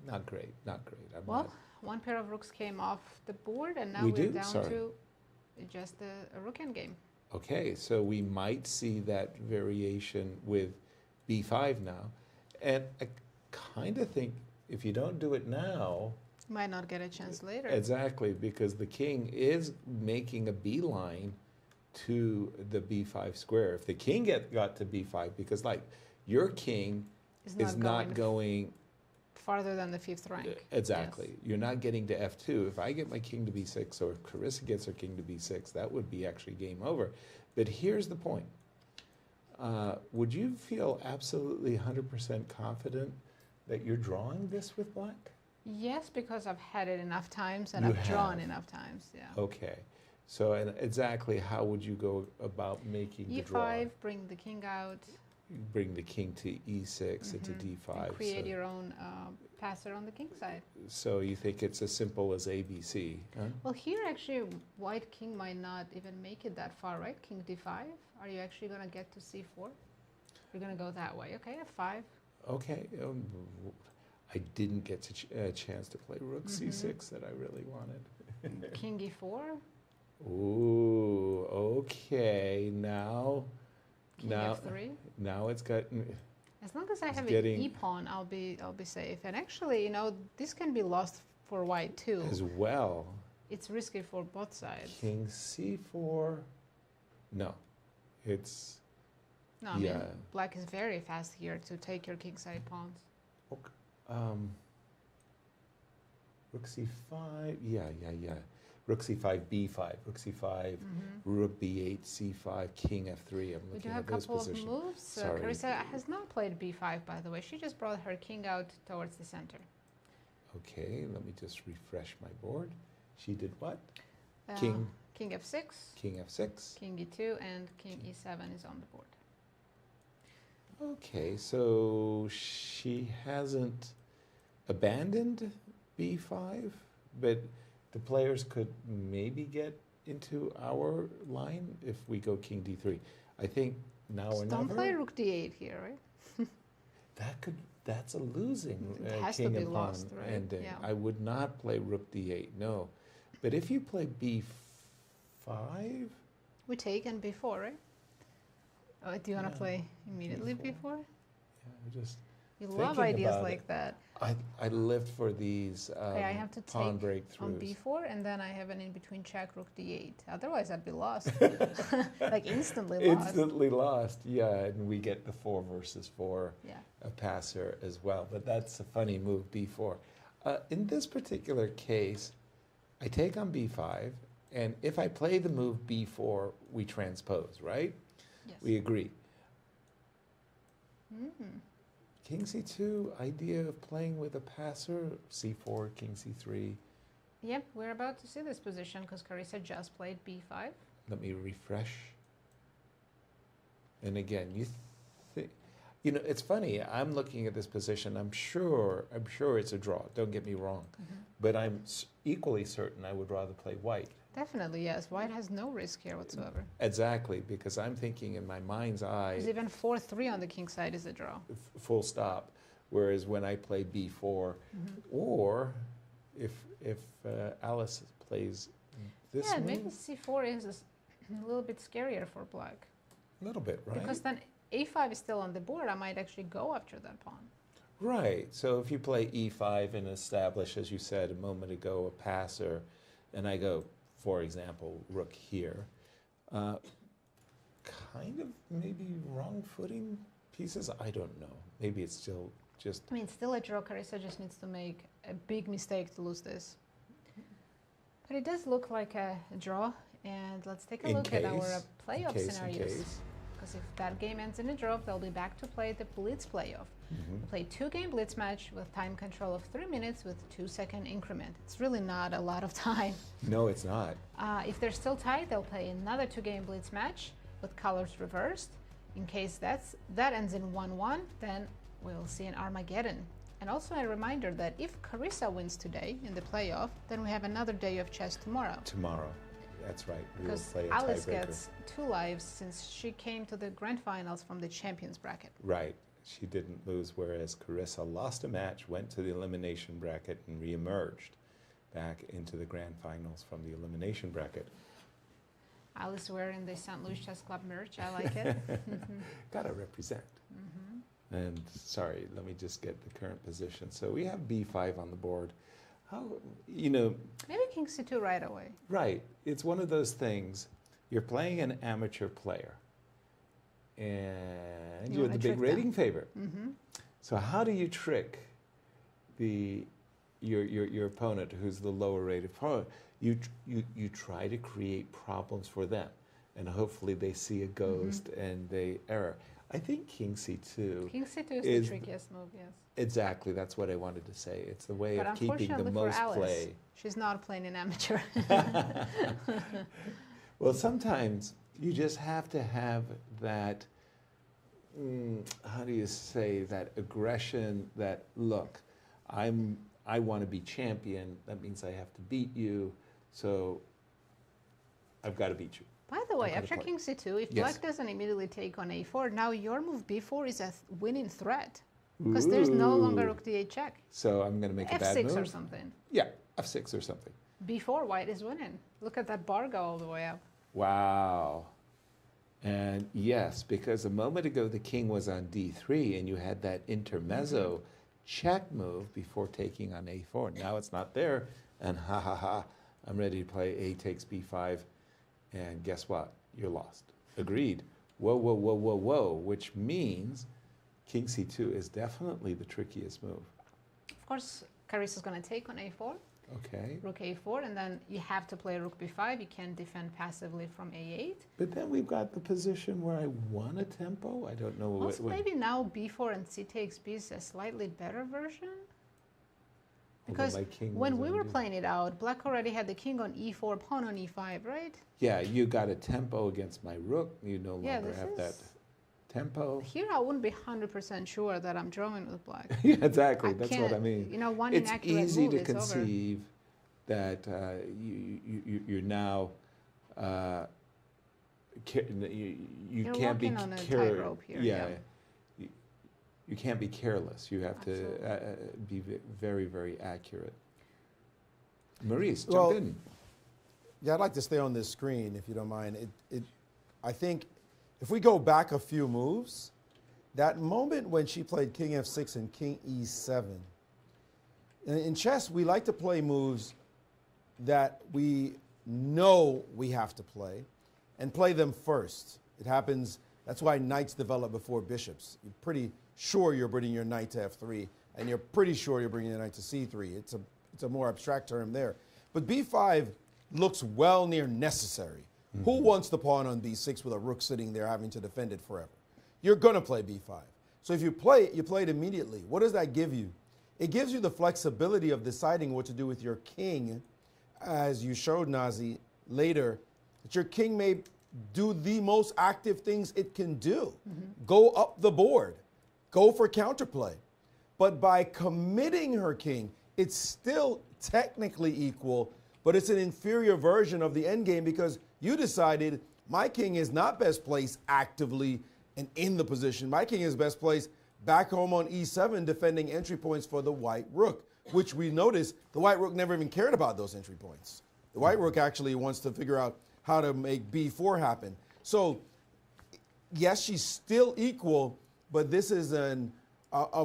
Not great, not great. Well, one pair of rooks came off the board, and now We we're do? down Sorry. to just a rook endgame. Okay, so we might see that variation with b5 now. And I kind of think if you don't do it now, Might not get a chance later. exactly, because the king is making a beeline to the b5 square. If the king got to b5, because like your king is not going farther than the 5th rank. Exactly. You're not getting to f2. If I get my king to b6 or if Carissa gets her king to b6, that would be actually game over. But here's the point. Would you feel absolutely 100% confident that you're drawing this with black? Yes, because I've had it enough times and You I've drawn have. enough times. Yeah. Okay. So and exactly how would you go about making the draw? E5, bring the king out. You bring the king to e6 into d5. And create so, your own passer on the king side. so you think it's as simple as ABC, huh? Well, here actually, white king might not even make it that far, right? King d5. Are you actually going to get to c4? You're going to go that way. Okay, f5. Okay. I didn't get a chance to play rook c6 that I really wanted. King e4. Ooh, okay. Now, King f3. now it's gotten. As long as I it's have getting- an e-pawn, I'll be safe. And actually, you know, this can be lost for white too. As well. It's risky for both sides. King c4. No, it's. No, I mean, black is very fast here to take your kingside pawns. Okay. Rook c5. Yeah. Rook c5, b5, rook c5, rook b8, c5, king f3. I'm We do looking have at a those couple positions. of moves. Sorry. Carissa has not played b5, by the way. She just brought her king out towards the center. Okay, let me just refresh my board. She did what? King King f6. King f6. King e2, and king e7 is on the board. Okay, so she hasn't abandoned b5, but the players could maybe get into our line if we go king d3. I think now or Don't never. play rook d8 here, right? That's a losing It has to king be and pawn lost, right? ending. Yeah. I would not play rook d8, no. But if you play b5, We take and b4, right? Oh, do you want to play immediately b4? You love thinking ideas about like it. that. I lived for these Okay, I have to pawn take on breakthroughs. b4, and then I have an in-between check rook d8. Otherwise, I'd be lost. Like instantly lost. Instantly lost, yeah, and we get the 4 versus 4 Yeah. passer as well. But that's a funny move, b4. In this particular case, I take on b5, and if I play the move b4, we transpose, right? Yes. We agree. Mm. King c2, idea of playing with a passer, c4, king c3. Yep, we're about to see this position because Carissa just played b5. Let me refresh. And again, you know, it's funny. I'm looking at this position. I'm sure it's a draw. Don't get me wrong, but I'm equally certain I would rather play white. Definitely, yes. White has no risk here whatsoever. Exactly, because I'm thinking in my mind's eye. Because even 4-3 on the king side is a draw. Full stop. Whereas when I play b4, or if Alice plays this yeah, move, maybe c4 is a little bit scarier for black. a little bit, right? Because then a5 is still on the board. I might actually go after that pawn. Right. So if you play e5 and establish, as you said a moment ago, a passer, and I go, for example, rook here, kind of maybe wrong footing pieces. I don't know. Maybe it's still just. I mean, it's still a draw. Carissa just needs to make a big mistake to lose this. But it does look like a draw. And let's take a look at our playoff scenarios. Because if that game ends in a draw, they'll be back to play the Blitz playoff. They play 2-game Blitz match with time control of 3 minutes with 2-second increment. It's really not a lot of time. No, it's not. If they're still tied, they'll play another 2-game Blitz match with colors reversed. In case that ends in 1-1, then we'll see an Armageddon. And also a reminder that if Carissa wins today in the playoff, then we have another day of chess tomorrow. Tomorrow. That's right. We will Because play a Alice tiebreaker. gets 2 lives since she came to the grand finals from the champions bracket. Right. She didn't lose, whereas Carissa lost a match, went to the elimination bracket, and reemerged back into the grand finals from the elimination bracket. Alice wearing the St. Louis Chess Club merch. I like it. Gotta represent. And sorry, let me just get the current position. So we have b5 on the board. How, you know. Maybe King C2 right away. Right. It's one of those things. You're playing an amateur player, and you're the big rating favorite. So how do you trick your opponent, who's the lower rated opponent? You try to create problems for them, and hopefully they see a ghost and they error. I think King C2. King C2 is the trickiest move, yes. Exactly, that's what I wanted to say. It's the way But of keeping the most for Alice, play. she's not playing an amateur. Well, sometimes you just have to have that, how do you say, that aggression that, look, I want to be champion. That means I have to beat you. So I've got to beat you. By the way, after King C2, if Black doesn't immediately take on A4, now your move B4 is a winning threat. Because there's no longer Rook D8 check. So I'm going to make a bad move? F6 or something. Yeah, F6 or something. B4, white is winning. Look at that bar go all the way up. Wow. And yes, because a moment ago the king was on D3 and you had that intermezzo check move before taking on A4. Now it's not there, and ha ha ha, I'm ready to play A takes B5, and guess what? You're lost. Agreed. Whoa, whoa, whoa, whoa, whoa, which means King C2 is definitely the trickiest move. Of course, Carissa's going to take on A4. Okay. Rook A4, and then you have to play Rook B5. You can't defend passively from A8. But then we've got the position where I want a tempo. I don't know Also, maybe now B4 and C takes B is a slightly better version. Because when we were playing it out, Black already had the king on E4, pawn on E5, right? Yeah, you got a tempo against my rook. You no longer have that tempo. Here I wouldn't be 100% sure that I'm drawing with Black. Yeah, exactly. That's what I mean. You know, one it's inaccurate easy move, to it's conceive that you're now you can't be tightrope here. Yeah, you can't be careless. You have to be very, very accurate. Maurice, jump in. Yeah, I'd like to stay on this screen if you don't mind. I think if we go back a few moves, that moment when she played King F6 and King E7, in chess we like to play moves that we know we have to play and play them first. It happens, that's why knights develop before bishops. You're pretty sure you're bringing your knight to F3 and you're pretty sure you're bringing your knight to C3. It's a more abstract term there. But B5 looks well near necessary. Who wants the pawn on B6 with a rook sitting there having to defend it forever? You're going to play B5. So if you play it, you play it immediately. What does that give you? It gives you the flexibility of deciding what to do with your king, as you showed Nazi later, that your king may do the most active things it can do. Go up the board. Go for counterplay. But by committing her king, it's still technically equal, but it's an inferior version of the endgame because you decided my king is not best placed actively and in the position. My king is best placed back home on E7 defending entry points for the white rook, which we noticed the white rook never even cared about those entry points. The white rook actually wants to figure out how to make B4 happen. So yes, she's still equal, but this is a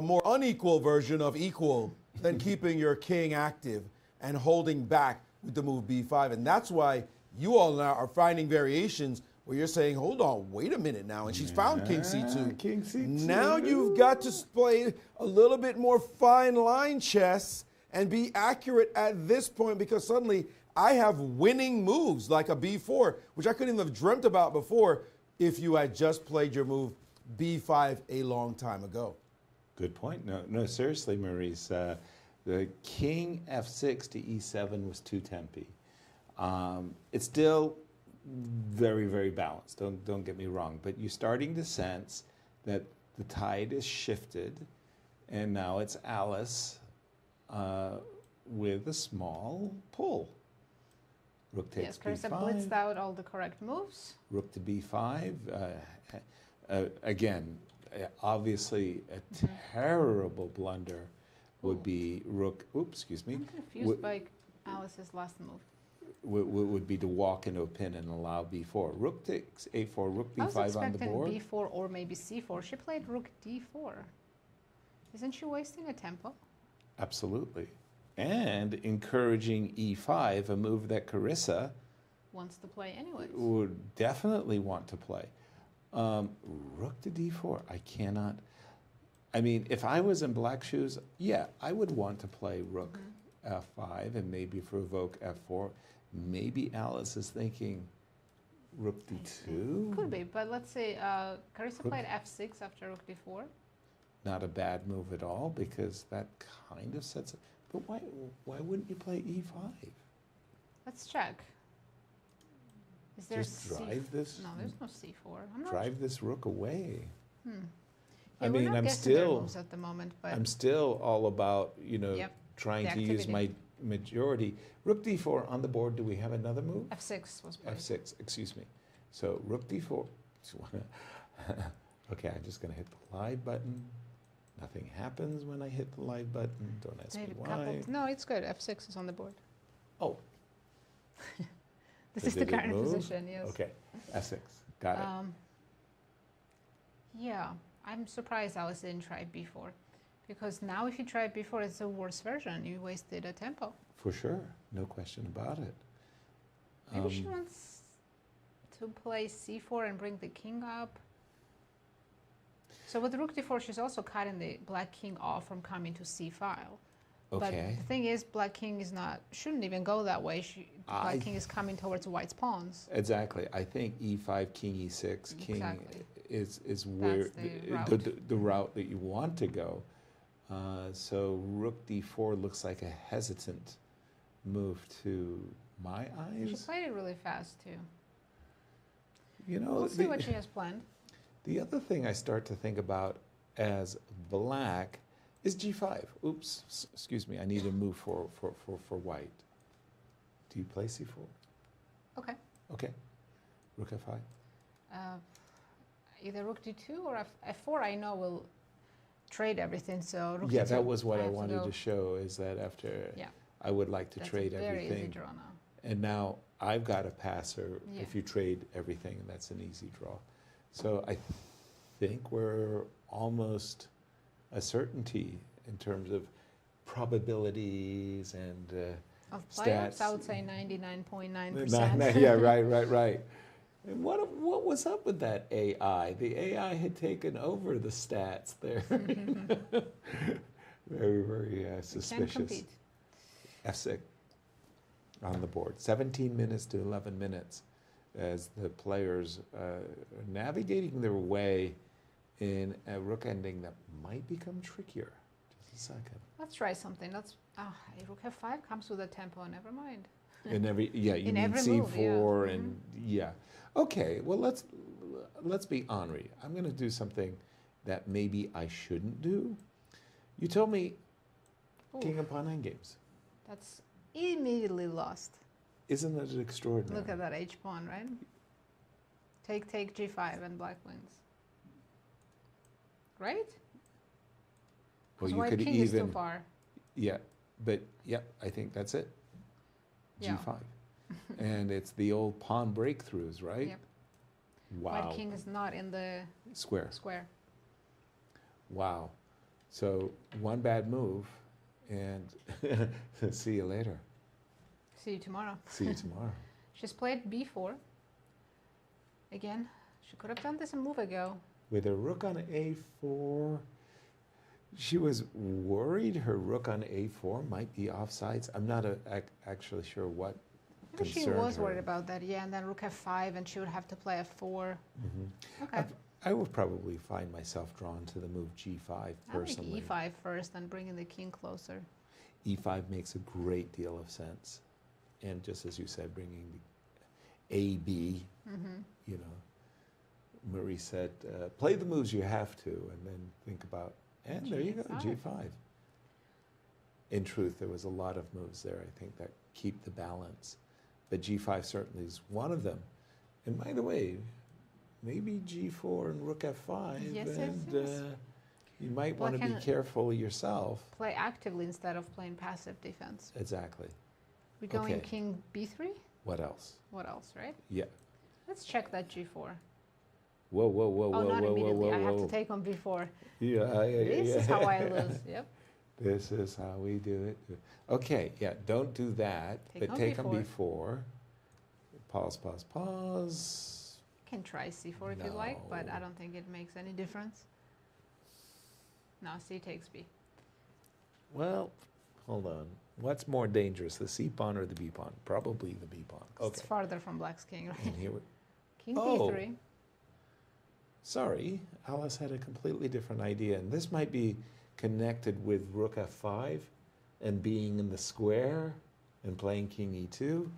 more unequal version of equal than keeping your king active and holding back with the move B5. And that's why you all now are finding variations where you're saying, hold on, wait a minute now, and she's found King C2. King C2. Now you've got to play a little bit more fine line chess and be accurate at this point, because suddenly I have winning moves like a B4, which I couldn't even have dreamt about before if you had just played your move B5 a long time ago. Good point. No, seriously, Maurice. The king F6 to E7 was too tempy. It's still very, very balanced. Don't get me wrong, but you're starting to sense that the tide is shifted, and now it's Alice with a small pull. Rook takes yes, Carissa B5. blitzed out all the correct moves. Rook to B5. Again, obviously a terrible blunder would be rook. Oops, excuse me. I'm confused by Alice's last move. Would be to walk into a pin and allow B4. Rook takes A4, rook B5 on the board. I was expecting B4 or maybe C4. She played rook D4. Isn't she wasting a tempo? Absolutely. And encouraging E5, a move that Carissa wants to play anyways. Would definitely want to play. Rook to D4. I cannot. I mean, if I was in black shoes, yeah, I would want to play rook F5 and maybe provoke F4. Maybe Alice is thinking rook D2. Could be, but let's say Carissa played F6 after rook D4. Not a bad move at all, because that kind of sets it. But why wouldn't you play E5? Let's check. Is there Just drive this? No, there's no C4. I'm not drive this rook away. Yeah, I mean, I'm still at the moment, but I'm still all about, Yep, trying the to use my majority. Rook D4 on the board. Do we have another move? F6 was played. F6, excuse me. So rook D4. Okay, I'm just going to hit the live button. Nothing happens when I hit the live button. Don't ask me why. No, it's good. F6 is on the board. Oh. This is the current position, yes. Okay, F6. Got it. Yeah, I'm surprised Alice didn't try B4. Because now if you try B4, it's a worse version. You wasted a tempo. For sure. No question about it. Maybe she wants to play C4 and bring the king up. So with rook D4, she's also cutting the black king off from coming to C file. Okay. But the thing is, black king is shouldn't even go that way. Black king is coming towards white's pawns. Exactly. I think E5, king E6, king is where the route that you want to go. So rook D4 looks like a hesitant move to my eyes. She played it really fast too. We'll we'll see what she has planned. The other thing I start to think about as black is G5. Oops, excuse me. I need a move for white. Do you play C4? Okay. Okay. Rook F5. Either rook D2 or F4. I know will trade everything. So rook yeah, D2. that was what I wanted to show. Is that after I would like to trade everything. Very easy draw now. And now I've got a passer. If you trade everything, and that's an easy draw. So I think we're almost a certainty in terms of probabilities and of playoffs, stats. I would say 99.9%. Yeah, right. And what was up with that AI? The AI had taken over the stats there. Very, very suspicious. Can't compete. F6 on the board. 17 minutes to 11 minutes as the players are navigating their way in a rook ending that might become trickier. Just a second. Let's try something. Rook F5 comes with a tempo. Never mind. In every you in mean every C4 move, and Okay, well let's be ornery. I'm going to do something that maybe I shouldn't do. You told me king and pawn endgames. That's immediately lost. Isn't it extraordinary? Look at that H pawn, right? Take G5 and black wins. Right? Well, you white could king is too far. Yeah, but I think that's it. G5. And it's the old pawn breakthroughs, right? Yep. Wow. White king is not in the square. Wow. So one bad move, and see you later. See you tomorrow. See you tomorrow. She's played B4. Again, she could have done this a move ago. With a rook on a4, she was worried her rook on a4 might be offsides. I'm not actually sure what concerned She was her. worried about that, yeah, and then rook f5, and she would have to play f4. Okay. I would probably find myself drawn to the move g5 personally. I think e5 first, then bringing the king closer. E5 makes a great deal of sense. And just as you said, bringing the AB, you know, Maurice said, play the moves you have to, and then think about, and there you go, G5. In truth, there was a lot of moves there, I think, that keep the balance. But G5 certainly is one of them. And by the way, maybe G4 and Rook F5, you might want to be careful yourself. Play actively instead of playing passive defense. Exactly. We're going King B3? What else? What else, right? Yeah. Let's check that G4. Whoa, whoa, whoa, oh, whoa, not whoa, immediately. whoa, whoa. I have to take on B4. This is how I lose. Yep. This is how we do it. Okay, yeah, don't do that, but take on B4. Pause, pause, pause. You can try C4 if you like, but I don't think it makes any difference. No, C takes B. Well, hold on. What's more dangerous, the C pawn or the B pawn? Probably the B pawn. Okay. It's farther from Black's king, right? And here we King B3. Sorry, Alice had a completely different idea, and this might be connected with Rook F5 and being in the square and playing King E2.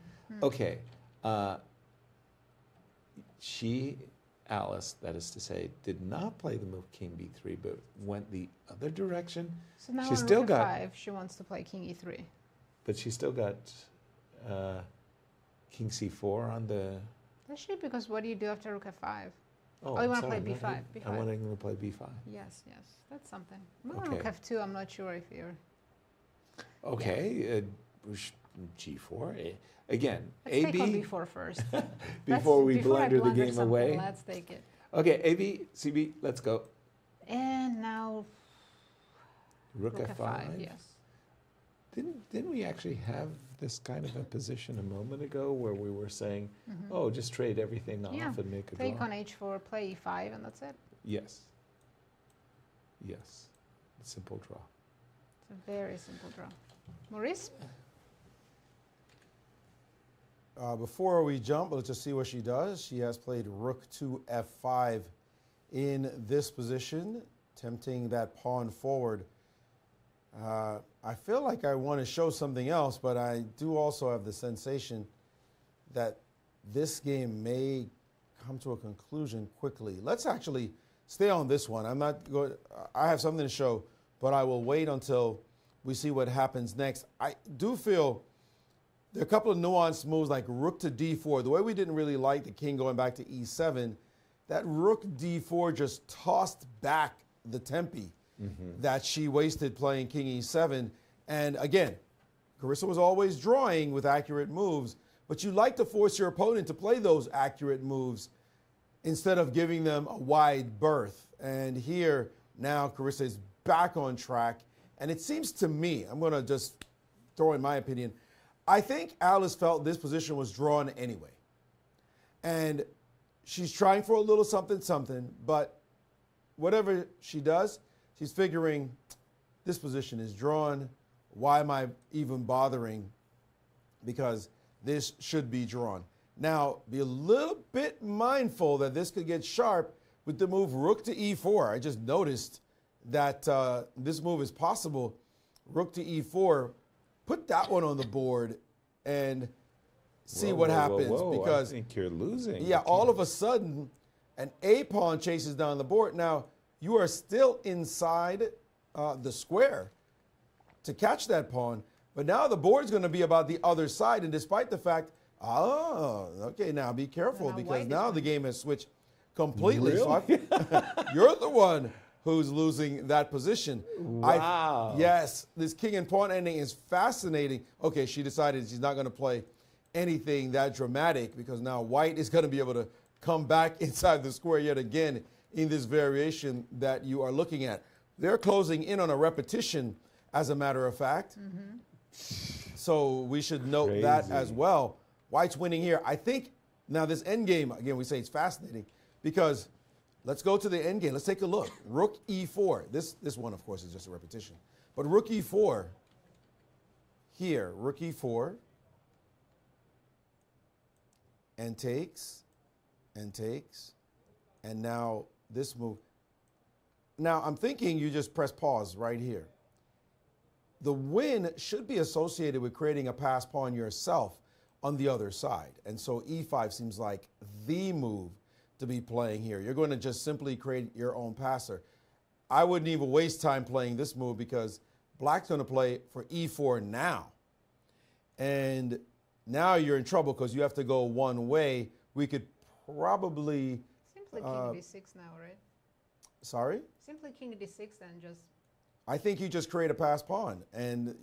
Okay, Alice, that is to say, did not play the move King B3, but went the other direction. So now she on still Rook got, F5, she wants to play King E3. but she still got King C4 on the. Does she? Because what do you do after Rook F5? Oh, you want to sorry, play no, B5? I want to play B5. Yes, yes, that's something. Well, Rook F2, I'm not sure if you're. Okay, G4. Again, Let's AB. take on B4 first. before we before I blunder the blunder game something, away. Let's take it. Okay, AB, CB, let's go. And now Rook F5. Yes. Didn't we actually have this kind of a position a moment ago where we were saying, oh, just trade everything off and make a draw? Take on H4, play E5, and that's it. Yes. Yes. Simple draw. It's a very simple draw. Maurice? Before we jump, let's just see what she does. She has played Rook to F5 in this position, tempting that pawn forward. I feel like I want to show something else, but I do also have the sensation that this game may come to a conclusion quickly. Let's actually stay on this one. I'm not going. I have something to show, but I will wait until we see what happens next. I do feel there are a couple of nuanced moves like Rook to D4. The way we didn't really like the king going back to E7, that Rook D4 just tossed back the tempi that she wasted playing King E7. And again, Carissa was always drawing with accurate moves, but you like to force your opponent to play those accurate moves instead of giving them a wide berth. And here, now Carissa is back on track. And it seems to me, I'm going to just throw in my opinion, I think Alice felt this position was drawn anyway. And she's trying for a little something, but whatever she does, she's figuring this position is drawn. Why am I even bothering? Because this should be drawn. Now, be a little bit mindful that this could get sharp with the move Rook to E4. I just noticed that this move is possible. Rook to E4. Put that one on the board and see what happens. Because I think you're losing. Yeah, all of a sudden, an A pawn chases down the board. Now, you are still inside the square to catch that pawn, but now the board is going to be about the other side. And despite the fact, okay, now be careful because now the game has switched completely. Really? So you're the one who's losing that position. Wow. Yes, this king and pawn ending is fascinating. Okay, she decided she's not going to play anything that dramatic because now white is going to be able to come back inside the square yet again in this variation that you are looking at. They're closing in on a repetition, as a matter of fact. So we should note that as well. White's winning here. I think Now this endgame, again, we say it's fascinating because let's go to the endgame. Let's take a look. Rook e4. This one, of course, is just a repetition. But rook e4 here, rook e4 and takes, and now this move. Now I'm thinking you just press pause right here. The win should be associated with creating a pass pawn yourself on the other side. And so e5 seems like the move to be playing here. You're going to just simply create your own passer. I wouldn't even waste time playing this move because black's going to play for e4 now. And now you're in trouble because you have to go one way. We could probably... Simply king d6 now, right? Sorry? Simply king d6 then just... I think you just create a pass pawn and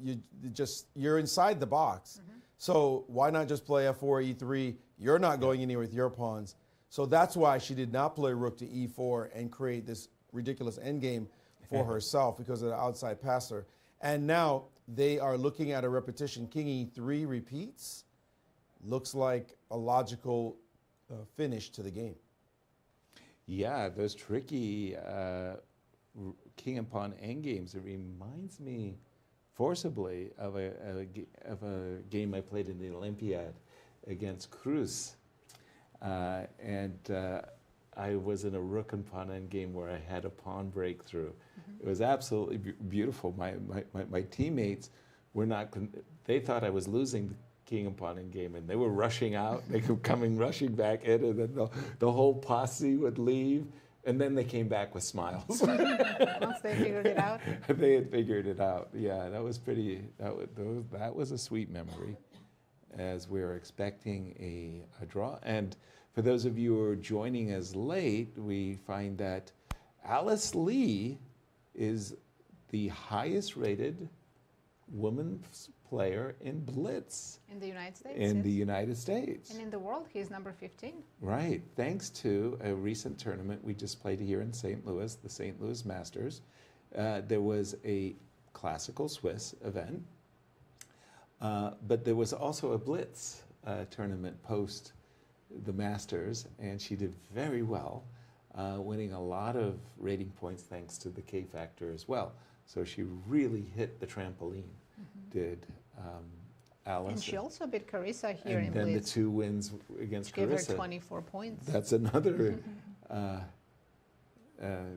you're inside the box. So why not just play f4, e3? You're not going anywhere with your pawns. So that's why she did not play rook to e4 and create this ridiculous endgame for herself because of the outside passer. And now they are looking at a repetition. King e3 repeats. Looks like a logical finish to the game. Yeah, those tricky king and pawn endgames. It reminds me forcibly of a game I played in the Olympiad against Cruz. I was in a rook and pawn endgame where I had a pawn breakthrough. It was absolutely beautiful. My teammates were not, they thought I was losing the king and pawn endgame, and they were rushing out. They were coming rushing back in, and then the whole posse would leave. And then they came back with smiles. Once they figured it out? They had figured it out. Yeah, that was pretty, that was a sweet memory as we were expecting a draw. And for those of you who are joining us late, we find that Alice Lee is the highest rated women's player in Blitz. In the United States? In yes. the United States. And in the world, he's number 15. Right. Thanks to a recent tournament we just played here in St. Louis, the St. Louis Masters. There was a classical Swiss event, but there was also a Blitz tournament post the Masters, and she did very well, winning a lot of rating points thanks to the K factor as well. So she really hit the trampoline, did Alice. And she also beat Carissa here in Blitz. And then the 2 wins against Which Carissa. gave her 24 points. That's another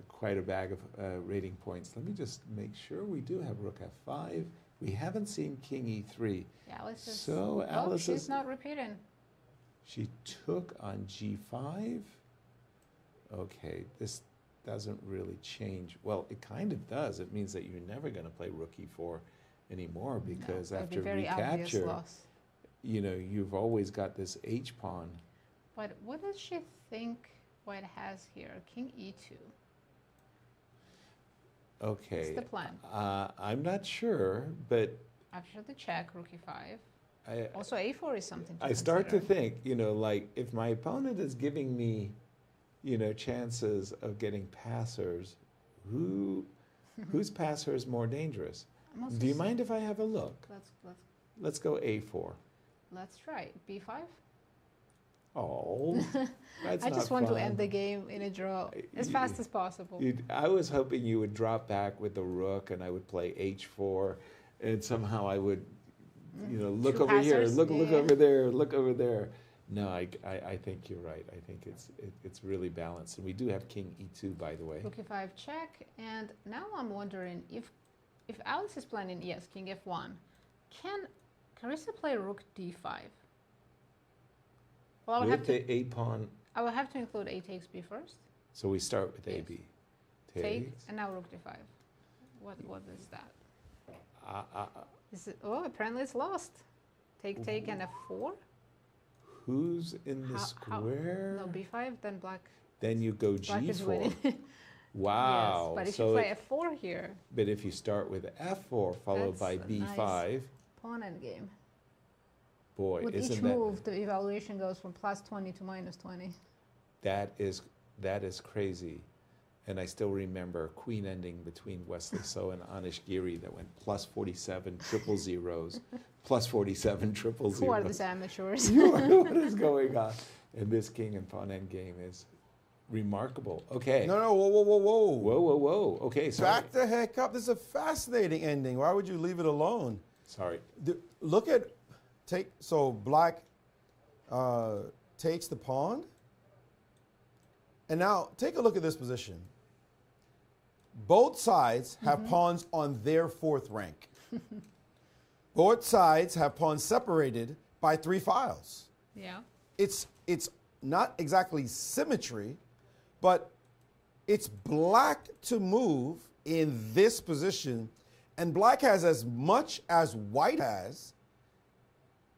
quite a bag of rating points. Let me just make sure we do have rook f5. We haven't seen king e3. Yeah, Alice is, so Alice she's not repeating. She took on g5. Okay, this doesn't really change. Well, it kind of does. It means that you're never going to play rook e4 anymore because after recapture, you know, you've always got this h pawn. But what does she think White has here? King e2. Okay. What's the plan? I'm not sure, but After the check, rook e5. Also, a4 is something to I start to consider. think, you know, like if my opponent is giving me, you know, chances of getting passers, whose passer is more dangerous? Do you mind if I have a look? Let's go a4. Let's try b5. Oh, that's I just not want to fun. end the game in a draw as fast as possible. I was hoping you would drop back with the rook and I would play h4 and somehow I would, you know, look Two over here, passers, look yeah. over there, look over there. No, I think you're right. I think it's really balanced. And we do have king e2, by the way. Rook e5 check, and now I'm wondering if Alice is planning, yes, king f1, can Carissa play rook d5? Well, I would have With to. the a pawn, I will have to include a takes b first. so we start with ab. Take, and now rook d5. What is that? Is it? Oh, apparently it's lost. Take, and f4. Who's in the square? No, b5, then black. Then you go Black is g4. winning. Wow. Yes, but if so you play f4 here, but if you start with f4 followed that's by a b5, nice pawn endgame. boy, With isn't each that move, the evaluation goes from +20 to -20. that is crazy. And I still remember queen ending between Wesley So and Anish Giri that went +47 triple zeros, +47 triple zeros. Who are these amateurs? What is going on? And this king and pawn endgame is remarkable. Okay. No, whoa. Whoa. Okay, sorry. Back the heck up. This is a fascinating ending. Why would you leave it alone? Sorry. Look at, so black takes the pawn. And now take a look at this position. Both sides have pawns on their fourth rank. Both sides have pawns separated by 3 files. Yeah. It's not exactly symmetry, but it's black to move in this position, and black has as much as white has,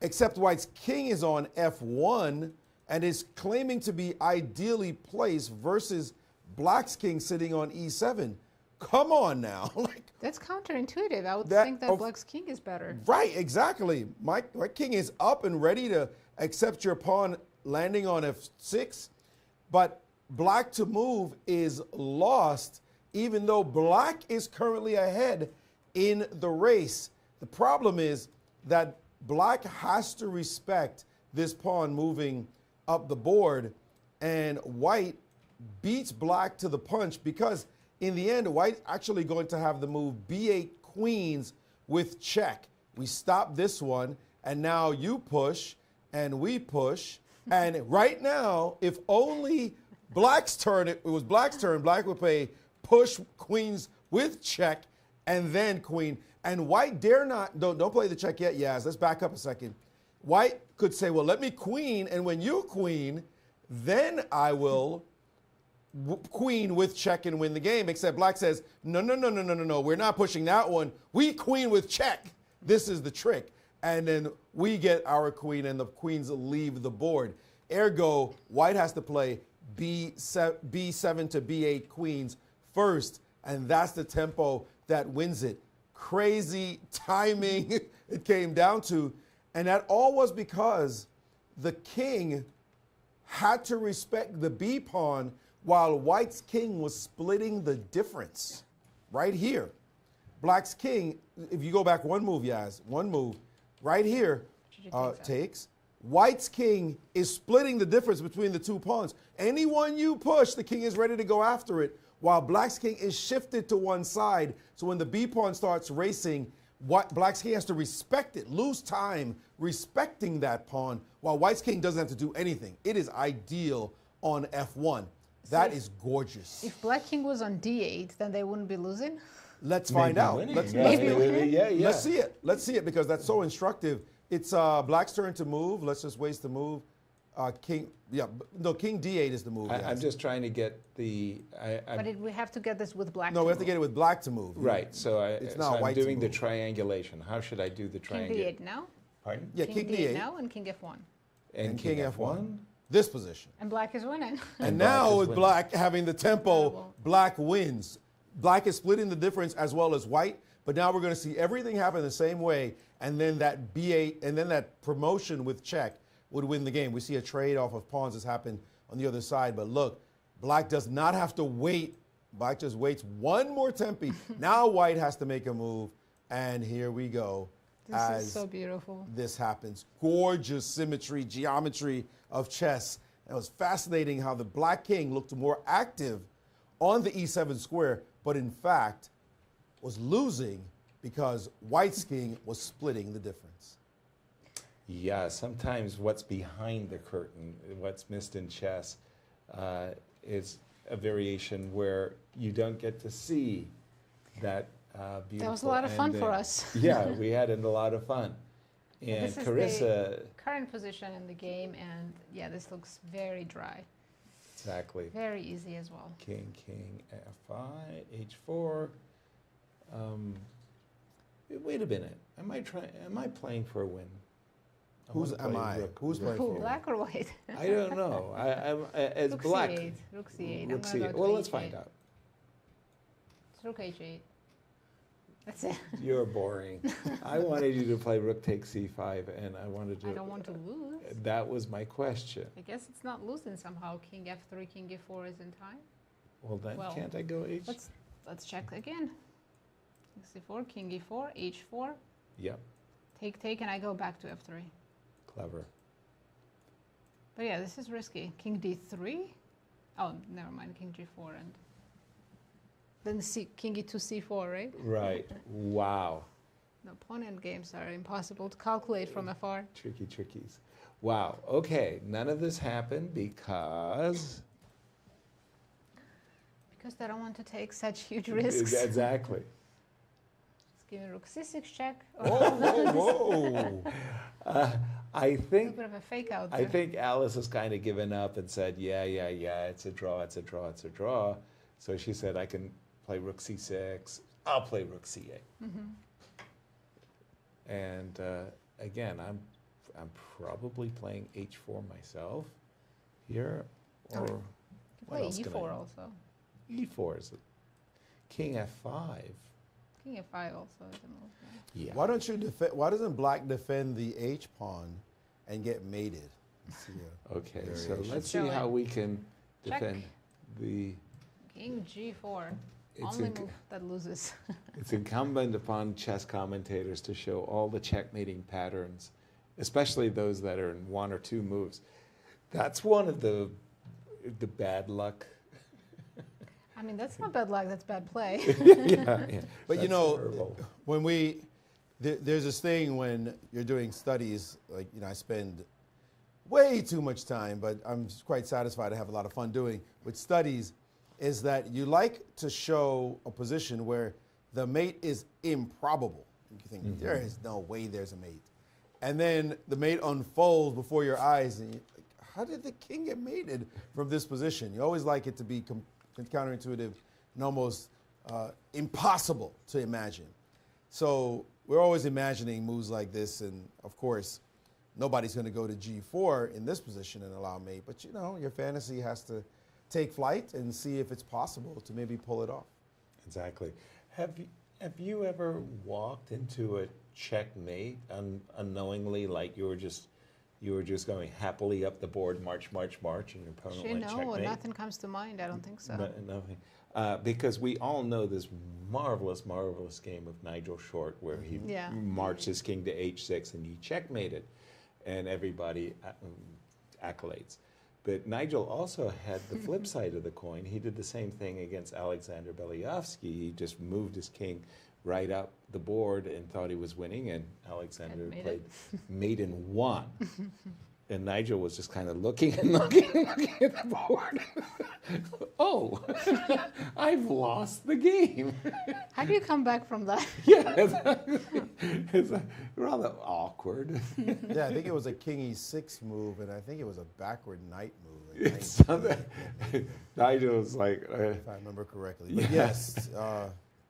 except white's king is on F1 and is claiming to be ideally placed versus black's king sitting on E7. Come on now. That's counterintuitive. I would think that black's king is better. Right, exactly. My king is up and ready to accept your pawn landing on F6, but black to move is lost, even though black is currently ahead in the race. The problem is that black has to respect this pawn moving up the board, and white beats black to the punch because in the end, white's actually going to have the move B8 queens with check. We stop this one, and now you push, and we push. And right now, if only black's turn, it was black's turn, black would play push queens with check, and then queen. And white dare not, don't play the check yet, Yaz. Let's back up a second. White could say, well, let me queen, and when you queen, then I will queen with check and win the game, except black says, no, we're not pushing that one. We queen with check. This is the trick. And then we get our queen, and the queens leave the board. Ergo, white has to play B7 to B8 queens first, and that's the tempo that wins it. Crazy timing it came down to, and that all was because the king had to respect the B pawn while white's king was splitting the difference right here. Black's king, if you go back one move, Yaz, one move, right here, takes. White's king is splitting the difference between the 2 pawns. Anyone you push, the king is ready to go after it, while black's king is shifted to one side. So when the B pawn starts racing, black's king has to respect it, lose time respecting that pawn, while white's king doesn't have to do anything. It is ideal on F1. That is gorgeous. If black king was on D8, then they wouldn't be losing? Let's find out. Let's see it. Let's see it because that's so instructive. It's black's turn to move. Let's just waste the move. King D8 is the move. I'm just trying to get the. But we have to get this with black. No, we have to get it with black to move. Right. So it's now I'm white doing to the move. triangulation. How should I do the triangulation? King D8 now. Pardon? Yeah, King D8 now and King F1. And King F1. This position. And black is winning. And now with black having the tempo, black wins. Black is splitting the difference as well as white, but now we're going to see everything happen the same way, and then that B8, and then that promotion with check would win the game. We see a trade off of pawns has happened on the other side, but look, black does not have to wait. Black just waits one more tempi. Now white has to make a move, and here we go. This is so beautiful. This happens. Gorgeous symmetry, geometry of chess. It was fascinating how the black king looked more active on the E7 square, but in fact was losing because white's king was splitting the difference. Yeah, sometimes what's behind the curtain, what's missed in chess, is a variation where you don't get to see that beautiful That was a lot of fun ending. for us. Yeah, we had a lot of fun. And this is Carissa, the current position in the game, and yeah, this looks very dry. exactly. Very easy as well. King, F5, H4. Wait a minute. Am I playing for a win? Who's am I? Who's playing for? Black or white? I don't know. I'm as Rook black. C8. Rook C8. Rook I'm gonna C8. go to Well, let's H8. find out. It's Rook H8. That's it. You're boring. I wanted you to play Rook takes C5, and I wanted to. I don't want to lose. That was my question. I guess it's not losing somehow. King F3, King E4 is in time. Well, then can't I go H? Let's check again. King C4, King E4, H4. Yep. Take, and I go back to F3. Clever. But yeah, this is risky. King d3. Oh, never mind. King g4 and then king e2 c4, right? Right. Wow. The opponent games are impossible to calculate from afar. Tricky trickies. Wow. Okay. None of this happened because they don't want to take such huge risks. Exactly. Just give me rook c6 check. Whoa. I think a bit of a fake out there. I think Alice has kind of given up and said, yeah, it's a draw, it's a draw, it's a draw. So she said, I can play rook c6. I'll play rook c8. And again, I'm probably playing h4 myself here, or you play e4 also. E4 is king f5. King f5 also is a move. Yeah. Why don't you defend? Why doesn't Black defend the H pawn and get mated? Okay, so let's see how we can defend the King g4. It's Only move that loses. It's incumbent upon chess commentators to show all the checkmating patterns, especially those that are in one or two moves. That's one of the bad luck. I mean, that's not bad luck. That's bad play. yeah. But That's you know, terrible. when there's this thing when you're doing studies, like, you know, I spend way too much time, but I'm quite satisfied. I have a lot of fun doing with studies, is that you like to show a position where the mate is improbable. You think, there is no way there's a mate. And then the mate unfolds before your eyes, and you're like, how did the king get mated from this position? You always like it to be counterintuitive and almost impossible to imagine. So we're always imagining moves like this, and of course, nobody's going to go to g4 in this position and allow mate, but you know, your fantasy has to take flight and see if it's possible to maybe pull it off. Exactly. Have you ever walked into a checkmate unknowingly, like you were just going happily up the board, march, and your opponent went checkmate? Nothing comes to mind. I don't think so. Nothing. Because we all know this marvelous game of Nigel Short where he marched his king to h6 and he checkmated, and everybody accolades. But Nigel also had the flip side of the coin. He did the same thing against Alexander Belyavsky. He just moved his king right up the board and thought he was winning, and Alexander played mate in one. And Nigel was just kind of looking at the board. Oh, I've lost the game. How do you come back from that? It's rather awkward. Yeah, I think it was a king e6 move, and I think it was a backward knight move. Nigel was like... if I remember correctly. But yes,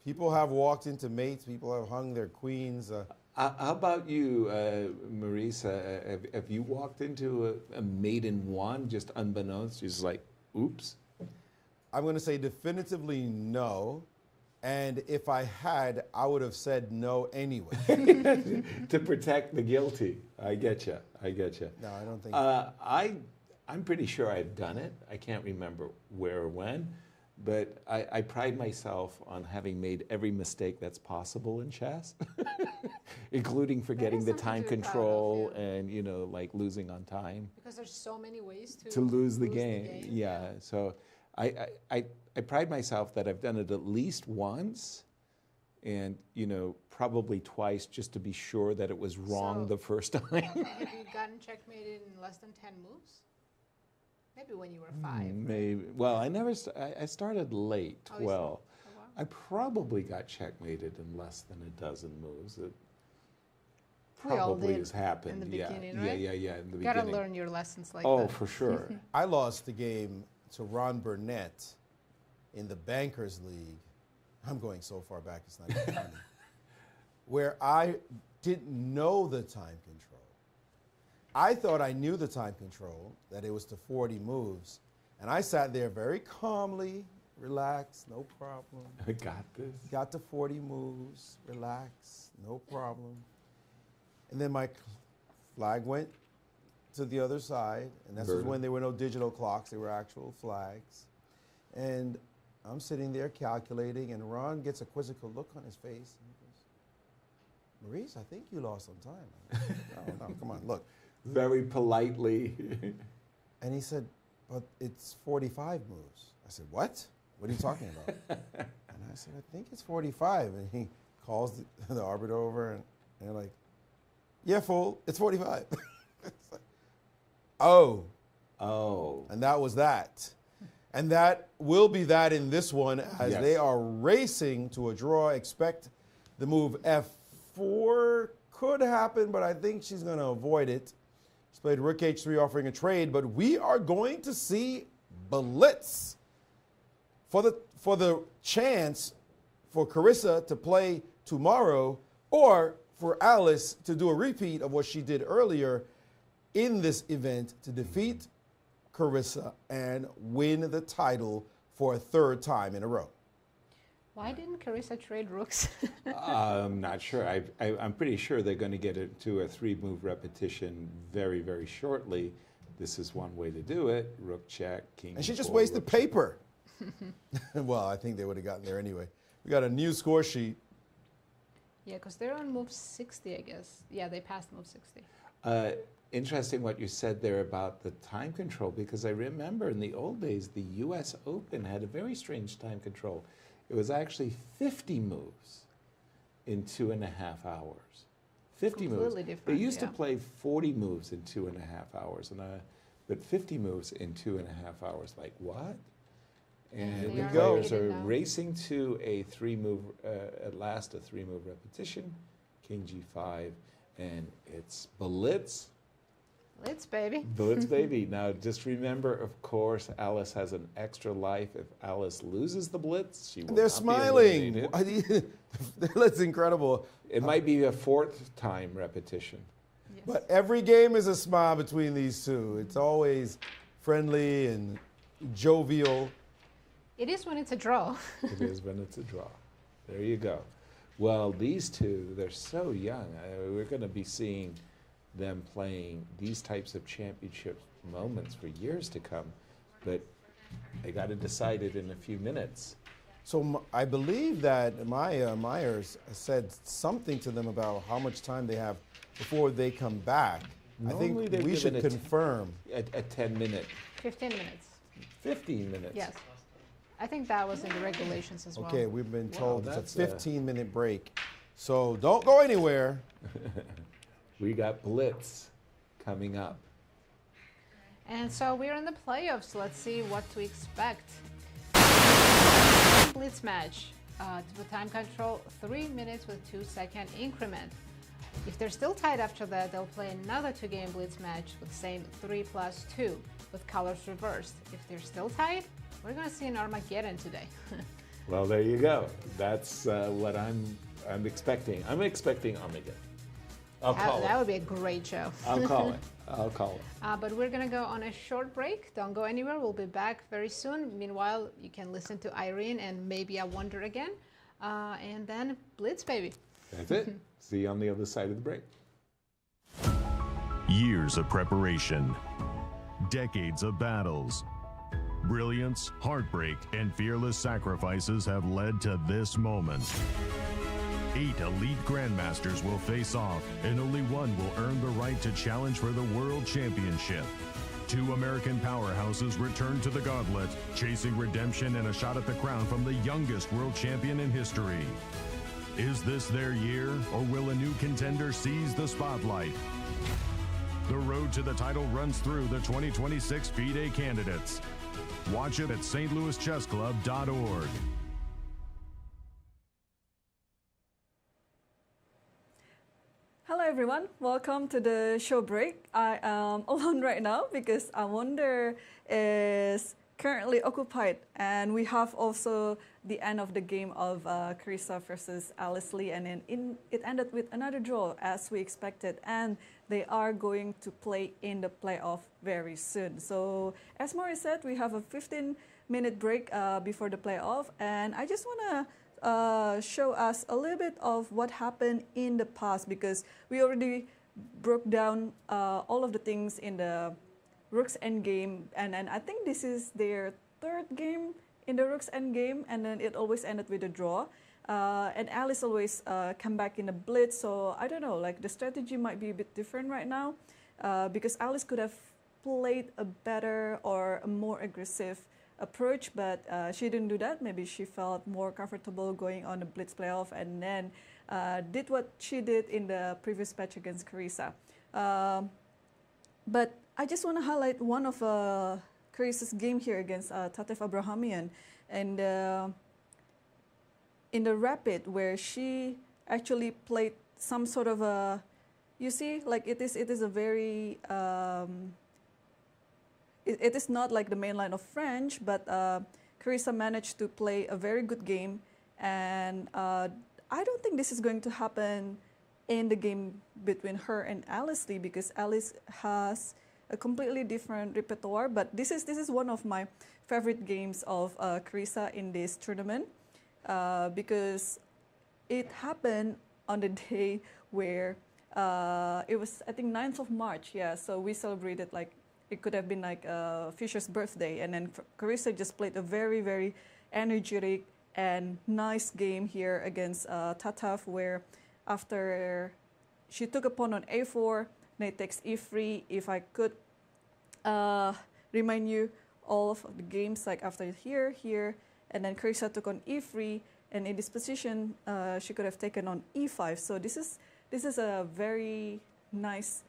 people have walked into mates. People have hung their queens. How about you, Maurice? Have you walked into a mate in one, just unbeknownst, just like, oops? I'm going to say definitively no. And if I had, I would have said no anyway. To protect the guilty. I get you. No, I don't think I'm pretty sure I've done it. I can't remember where or when. But I pride myself on having made every mistake that's possible in chess, including forgetting the time control and, you know, like losing on time. Because there's so many ways to lose the game. Yeah. So I pride myself that I've done it at least once, and, you know, probably twice just to be sure that it was wrong the first time. Have you gotten checkmated in less than 10 moves? Maybe when you were 5. Maybe. Well, I started late, 12. I probably got checkmated in less than a dozen moves. It probably has happened. In the beginning, right? Yeah, in the beginning. Gotta learn your lessons like that. Oh, for sure. I lost the game to Ron Burnett in the Bankers League. I'm going so far back, it's not even funny. Where I didn't know the time control. I thought I knew the time control, that it was to 40 moves. And I sat there very calmly, relaxed, no problem. I got this. Got to 40 moves, relax, no problem. And then my flag went to the other side, and this was when there were no digital clocks, they were actual flags. And I'm sitting there calculating, and Ron gets a quizzical look on his face. And he goes, Maurice, I think you lost some time. No, come on, look. Very politely. And he said, but it's 45 moves. I said, what? What are you talking about? And I said, I think it's 45. And he calls the arbiter over, and they're like, yeah, fool, it's 45. It's like, oh. Oh. And that was that. And that will be that in this one as Yes. they are racing to a draw. Expect the move F4 could happen, but I think she's going to avoid it. She's played Rook H3 offering a trade, but we are going to see Blitz for the chance for Carissa to play tomorrow, or for Alice to do a repeat of what she did earlier in this event to defeat Carissa and win the title for a third time in a row. Why didn't Carissa trade rooks? I'm not sure. I'm pretty sure they're going to get it to a 3-move repetition very, very shortly. This is one way to do it. Rook check, king. And she just four, wasted rook check. paper. Well, I think they would have gotten there anyway. We got a new score sheet. Yeah, because they're on move 60, I guess. Yeah, they passed move 60. Interesting what you said there about the time control, because I remember in the old days, the U.S. Open had a very strange time control. It was actually 50 moves in 2.5 hours. 50 moves. Completely different, They used to yeah. play 40 moves in 2.5 hours, but 50 moves in 2.5 hours. Like what? And Here the we go. players are racing to a 3-move, at last a 3-move repetition. King G5, and it's Blitz. Blitz, baby. Blitz, baby. Now, just remember, of course, Alice has an extra life. If Alice loses the Blitz, she will They're not smiling. be eliminated. That's incredible. It might be a 4th time repetition. Yes. But every game is a smile between these two. It's always friendly and jovial. It is when it's a draw. It is when it's a draw. There you go. Well, these two, they're so young. We're going to be seeing them playing these types of championship moments for years to come. But they got to decide it in a few minutes. So I believe that Maya Myers said something to them about how much time they have before they come back. Normally I think they've we should given confirm. A 10-minute. 15 minutes. 15 minutes. Yes. I think that was in the regulations as well. Okay, we've been told it's a that's 15-minute break. So don't go anywhere. We got Blitz coming up. And so we're in the playoffs. Let's see what to expect. Blitz match. To time control, 3 minutes with 2-second increment. If they're still tied after that, they'll play another 2-game Blitz match with same 3+2 with colors reversed. If they're still tied, we're going to see an Armageddon today. Well, there you go. That's what I'm expecting. I'm expecting Armageddon. I'll call That it. would be a great show. I'll call it. I'll call it. But we're going to go on a short break. Don't go anywhere. We'll be back very soon. Meanwhile, you can listen to Irene and maybe I Wonder Again. And then Blitz, baby. That's it. See you on the other side of the break. Years of preparation, decades of battles, brilliance, heartbreak, and fearless sacrifices have led to this moment. 8 elite grandmasters will face off, and only one will earn the right to challenge for the World Championship. 2 American powerhouses return to the gauntlet, chasing redemption and a shot at the crown from the youngest world champion in history. Is this their year, or will a new contender seize the spotlight? The road to the title runs through the 2026 FIDE candidates. Watch it at stlouischessclub.org. Hello everyone, welcome to the show break. I am alone right now because I Wonder is currently occupied, and we have also the end of the game of Carissa versus Alice Lee, and then it ended with another draw as we expected, and they are going to play in the playoff very soon. So as Maurice said, we have a 15-minute break before the playoff, and I just want to show us a little bit of what happened in the past, because we already broke down all of the things in the Rook's Endgame, and I think this is their 3rd game in the Rook's Endgame, and then it always ended with a draw. And Alice always come back in a blitz, so I don't know, like the strategy might be a bit different right now, because Alice could have played a better or a more aggressive approach, but she didn't do that. Maybe she felt more comfortable going on the Blitz playoff and then did what she did in the previous match against Carissa. But I just want to highlight one of Carissa's game here against Tatev Abrahamian, and in the rapid where she actually played some sort of a, you see, like it is a very it is not like the main line of French, but Carissa managed to play a very good game, and I don't think this is going to happen in the game between her and Alice Lee, because Alice has a completely different repertoire. But this is one of my favorite games of Carissa in this tournament, because it happened on the day where it was, I think, 9th of March. Yeah, so we celebrated like it could have been like Fisher's birthday, and then Carissa just played a very, very energetic and nice game here against Tatev, where after she took a pawn on a4, knight takes e3. If I could remind you all of the games, like after here, and then Carissa took on e3, and in this position she could have taken on e5. So this is a very nice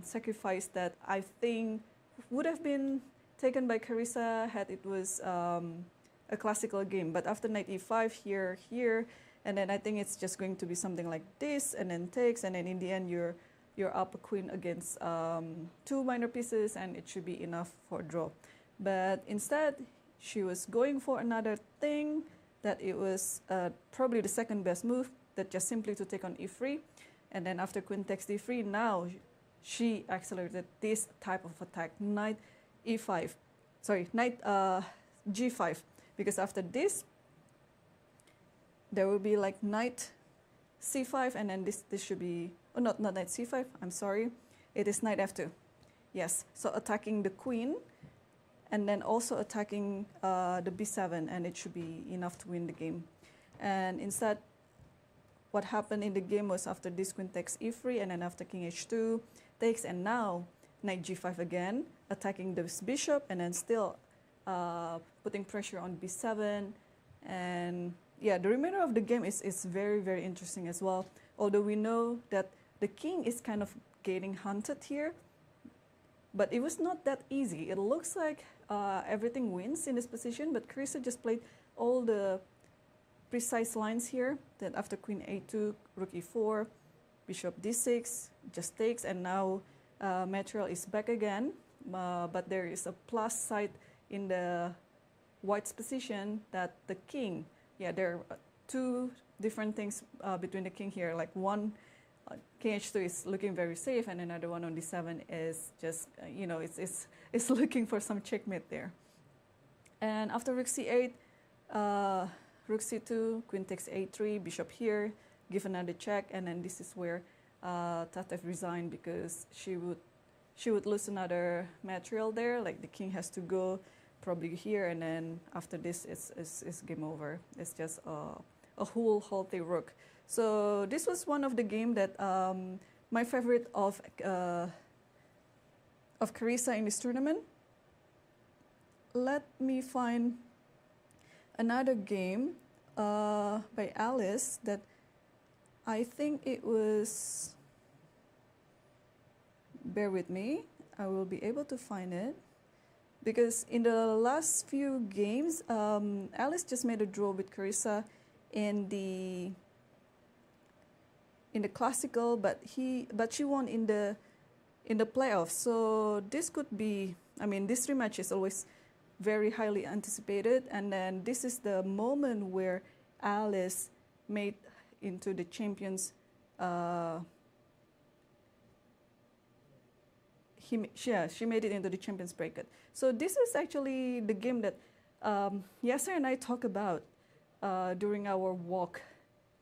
sacrifice that I think would have been taken by Carissa had it was a classical game. But after knight e5 here, and then I think it's just going to be something like this, and then takes, and then in the end you're up a queen against 2 minor pieces, and it should be enough for a draw. But instead, she was going for another thing that it was probably the second best move, that just simply to take on e3, and then after queen takes d3, now she accelerated this type of attack, knight e5, sorry, knight g5, because after this there will be like knight c5, and then this should be, oh, not knight c5, I'm sorry, it is knight f2. Yes, so attacking the queen and then also attacking the b7, and it should be enough to win the game. And instead, what happened in the game was after this queen takes e3, and then after king h2 takes, and now knight g5 again, attacking this bishop, and then still putting pressure on b7. And yeah, the remainder of the game is very, very interesting as well. Although we know that the king is kind of getting hunted here, but it was not that easy. It looks like everything wins in this position, but Carissa just played all the precise lines here, that after queen a2, rook e4, bishop d6, just takes, and now material is back again, but there is a plus side in the white's position, that the king, yeah, there are 2 different things between the king here, like one, king h2 is looking very safe, and another one on d7 is just, you know, it's looking for some checkmate there. And after rook c8, rook c2, queen takes a3, bishop here, give another check, and then this is where Tatev resigned, because she would lose another material there, like the king has to go probably here, and then after this it's game over. It's just a whole healthy rook. So this was one of the game that my favorite of Carissa in this tournament. Let me find another game by Alice that I think it was, bear with me, I will be able to find it, because in the last few games Alice just made a draw with Carissa in the classical, but she won in the playoffs. So this could be, I mean, this rematch is always very highly anticipated, and then this is the moment where Alice made into the champions. She made it into the champions bracket. So this is actually the game that Yasser and I talked about during our walk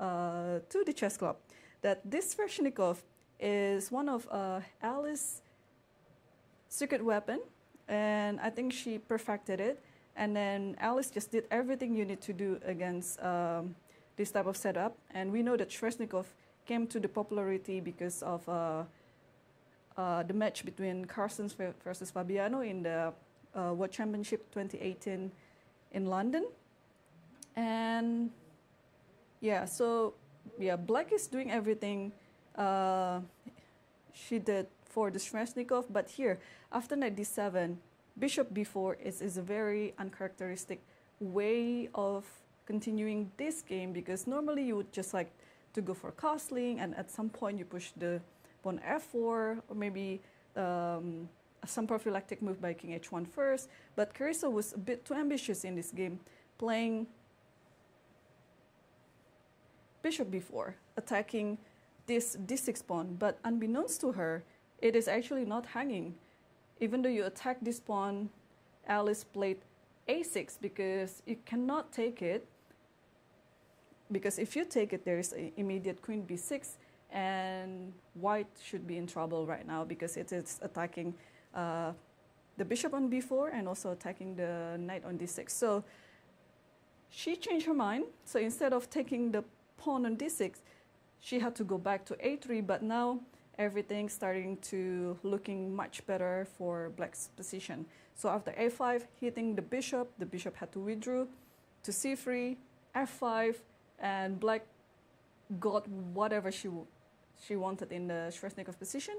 to the chess club, that this Sveshnikov is one of Alice's secret weapon, and I think she perfected it. And then Alice just did everything you need to do against this type of setup. And we know that Sveshnikov came to the popularity because of the match between Carstens versus Fabiano in the World Championship 2018 in London. And yeah, so yeah, Black is doing everything she did for the Sveshnikov, but here, after knight d7, bishop b4 is a very uncharacteristic way of continuing this game, because normally you would just like to go for castling, and at some point you push the pawn f4, or maybe some prophylactic move by king h1 first. But Carissa was a bit too ambitious in this game, playing bishop b4, attacking this d6 pawn. But unbeknownst to her, it is actually not hanging. Even though you attack this pawn, Alice played a6 because you cannot take it. Because if you take it, there is an immediate queen b6, and white should be in trouble right now because it is attacking the bishop on b4 and also attacking the knight on d6. So she changed her mind. So instead of taking the pawn on d6, she had to go back to a3, but now everything's starting to looking much better for Black's position. So after a5, hitting the bishop had to withdraw to c3, f5, and Black got whatever she wanted in the Sveshnikov position.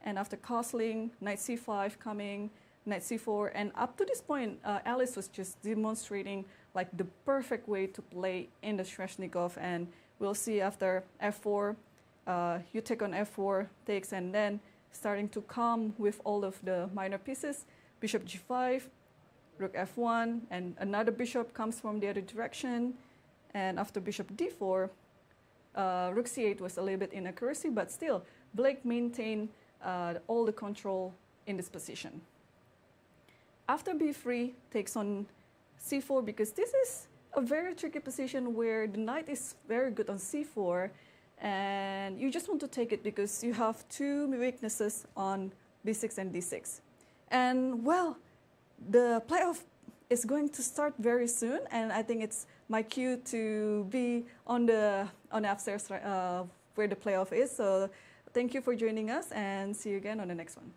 And after castling, knight c5 coming, knight c4, and up to this point, Alice was just demonstrating like the perfect way to play in the Sveshnikov. And we'll see after f4, you take on f4, takes, and then starting to come with all of the minor pieces, bishop g5, rook f1, and another bishop comes from the other direction. And after bishop d4, rook c8 was a little bit inaccuracy, but still, Blake maintained all the control in this position. After b3, takes on c4, because this is a very tricky position where the knight is very good on c4, and you just want to take it because you have two weaknesses on b6 and d6. And well, the playoff is going to start very soon, and I think it's my cue to be on the upstairs where the playoff is. So thank you for joining us, and see you again on the next one.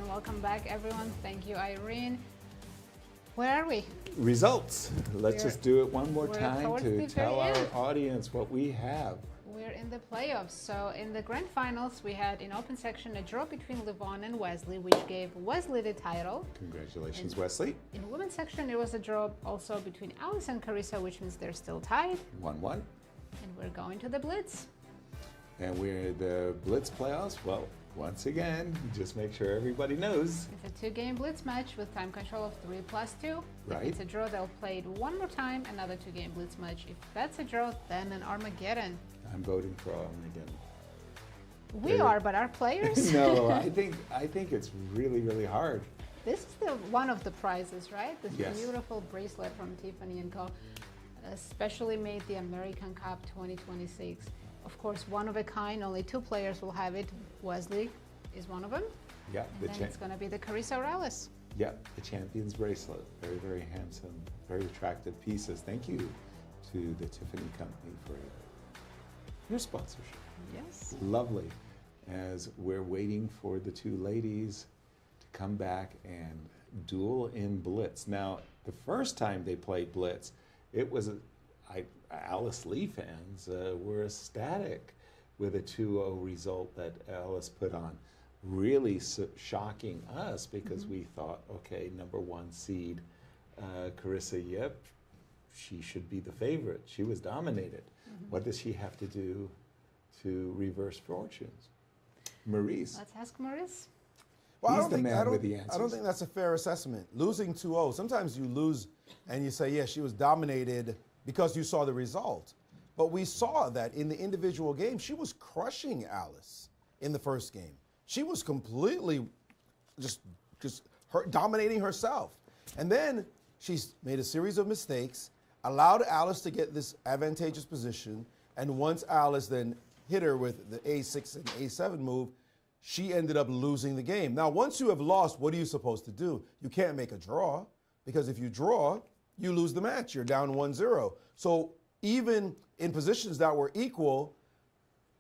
Welcome back, everyone. Thank you, Irene. Where are we? Results. Let's just do it one more we're time towards to the tell very our end. audience what we have. We're in the playoffs. So in the grand finals, we had in open section a draw between Levon and Wesley, which gave Wesley the title. Congratulations, Wesley. In women's section, there was a draw also between Alice and Carissa, which means they're still tied. 1-1. And we're going to the Blitz. And we're the Blitz playoffs. Well, once again, just make sure everybody knows. It's a 2-game Blitz match with time control of 3+2. Right. If it's a draw, they'll play it one more time, another 2-game Blitz match. If that's a draw, then an Armageddon. I'm voting for Armageddon. We are, but our players? No, I think it's really, really hard. This is one of the prizes, right? This Yes. beautiful bracelet from Tiffany & Co. Especially made the American Cup 2026. Of course, one of a kind, only 2 players will have it. Wesley is one of them. Yeah, And then it's going to be the Carissa or Alice. Yeah, the champion's bracelet. Very, very handsome, very attractive pieces. Thank you to the Tiffany Company for your sponsorship. Yes. Lovely. As we're waiting for the 2 ladies to come back and duel in Blitz. Now, the first time they played Blitz, it was Alice Lee fans were ecstatic with a 2-0 result that Alice put on. Really shocking us because we thought, okay, #1 seed Carissa Yip, she should be the favorite. She was dominated. What does she have to do to reverse fortunes? Maurice. Let's ask Maurice. Well, He's the man with the answers. I don't think that's a fair assessment. Losing 2-0, sometimes you lose and you say, yeah, she was dominated because you saw the result. But we saw that in the individual game, she was crushing Alice in the first game. She was completely just her dominating herself. And then she's made a series of mistakes, allowed Alice to get this advantageous position, and once Alice then hit her with the A6 and A7 move, she ended up losing the game. Now, once you have lost, what are you supposed to do? You can't make a draw, because if you draw, you lose the match. You're down 1-0. So even in positions that were equal,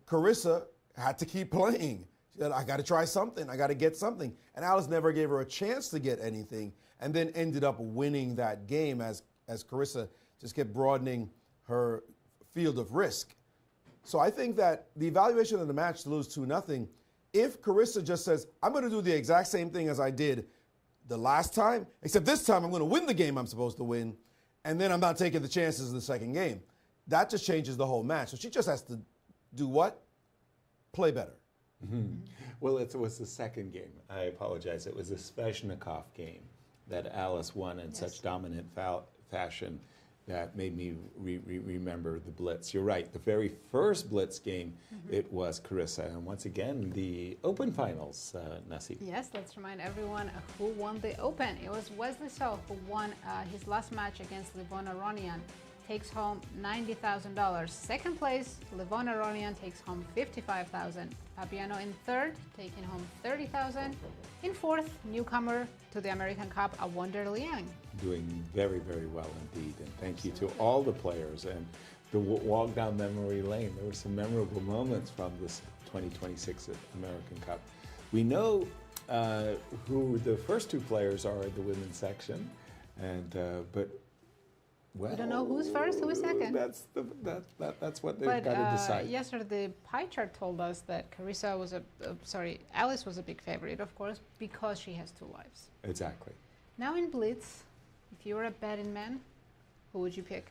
Carissa had to keep playing. She said, I got to try something. I got to get something. And Alice never gave her a chance to get anything, and then ended up winning that game as Carissa just kept broadening her field of risk. So I think that the evaluation of the match to lose 2-0, if Carissa just says, I'm going to do the exact same thing as I did the last time, except this time I'm going to win the game I'm supposed to win, and then I'm not taking the chances in the second game, that just changes the whole match. So she just has to do what? Play better. Mm-hmm. Well, it was the second game. I apologize. It was the Sveshnikov game that Alice won in such dominant fashion that made me remember the Blitz. You're right. The very first Blitz game, it was Carissa. And once again, the Open finals, Nasi. Yes, let's remind everyone who won the Open. It was Wesley So who won his last match against Levon Aronian. Takes home $90,000. Second place, Levon Aronian takes home $55,000. Fabiano in third, taking home $30,000. In fourth, newcomer to the American Cup, Awonder Liang. Doing very, very well indeed. And thank you to all the players. And the walk down memory lane, there were some memorable moments from this 2026 American Cup. We know who the first two players are in the women's section, and but well, we don't know who's first, who's second. That's what they've got to decide. Yesterday, the pie chart told us that Carissa was Alice was a big favorite, of course, because she has 2 lives. Exactly. Now in Blitz, if you were a betting man, who would you pick?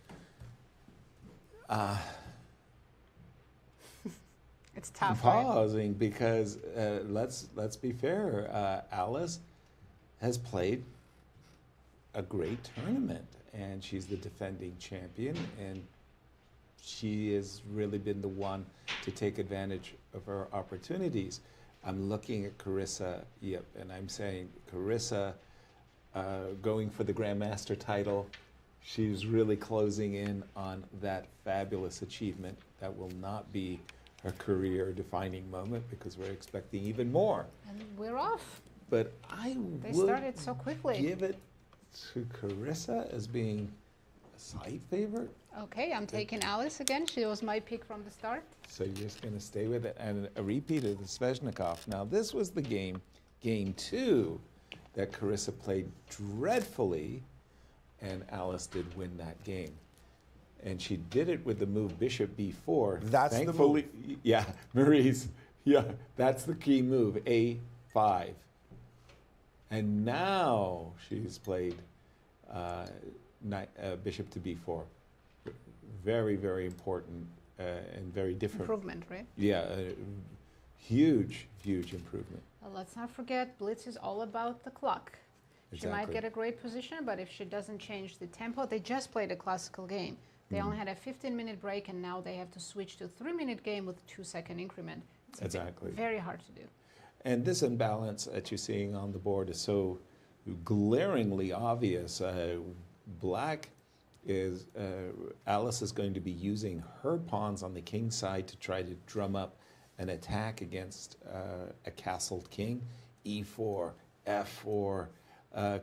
It's tough. I'm pausing because let's be fair. Alice has played a great tournament, and she's the defending champion, and she has really been the one to take advantage of her opportunities. I'm looking at Carissa Yip, and I'm saying Carissa going for the Grandmaster title. She's really closing in on that fabulous achievement. That will not be her career-defining moment because we're expecting even more. And we're off. But They started so quickly. Give it to Carissa as being a side favorite. Okay, I'm taking Alice again. She was my pick from the start. So you're just going to stay with it. And a repeat of the Sveshnikov. Now, this was the game 2, that Carissa played dreadfully, and Alice did win that game. And she did it with the move Bishop B4. That's thankfully, the move. Yeah, Maurice. Yeah, that's the key move, A5. And now she's played Bishop to B4. Very, very important and very different. Improvement, right? Yeah, huge, huge improvement. Well, let's not forget, Blitz is all about the clock. She might get a great position, but if she doesn't change the tempo, they just played a classical game. They only had a 15-minute break, and now they have to switch to a 3-minute game with a 2-second increment. It's very hard to do. And this imbalance that you're seeing on the board is so glaringly obvious. Black is, Alice is going to be using her pawns on the king side to try to drum up an attack against a castled king. E4, F4,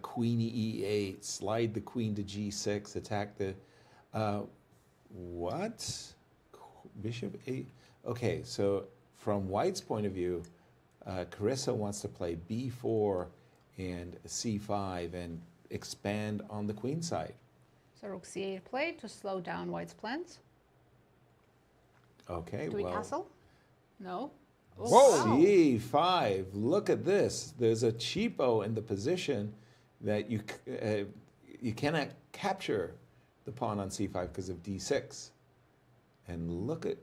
queen E8, slide the queen to G6, attack the, what? Bishop 8? Okay, so from White's point of view, Carissa wants to play B4 and C5 and expand on the queen side. So Rook C8 played to slow down White's plans. Okay, Do we castle? No. Oh, whoa! wow. C5. Look at this. There's a cheapo in the position that you cannot capture the pawn on C5 because of D6. And look at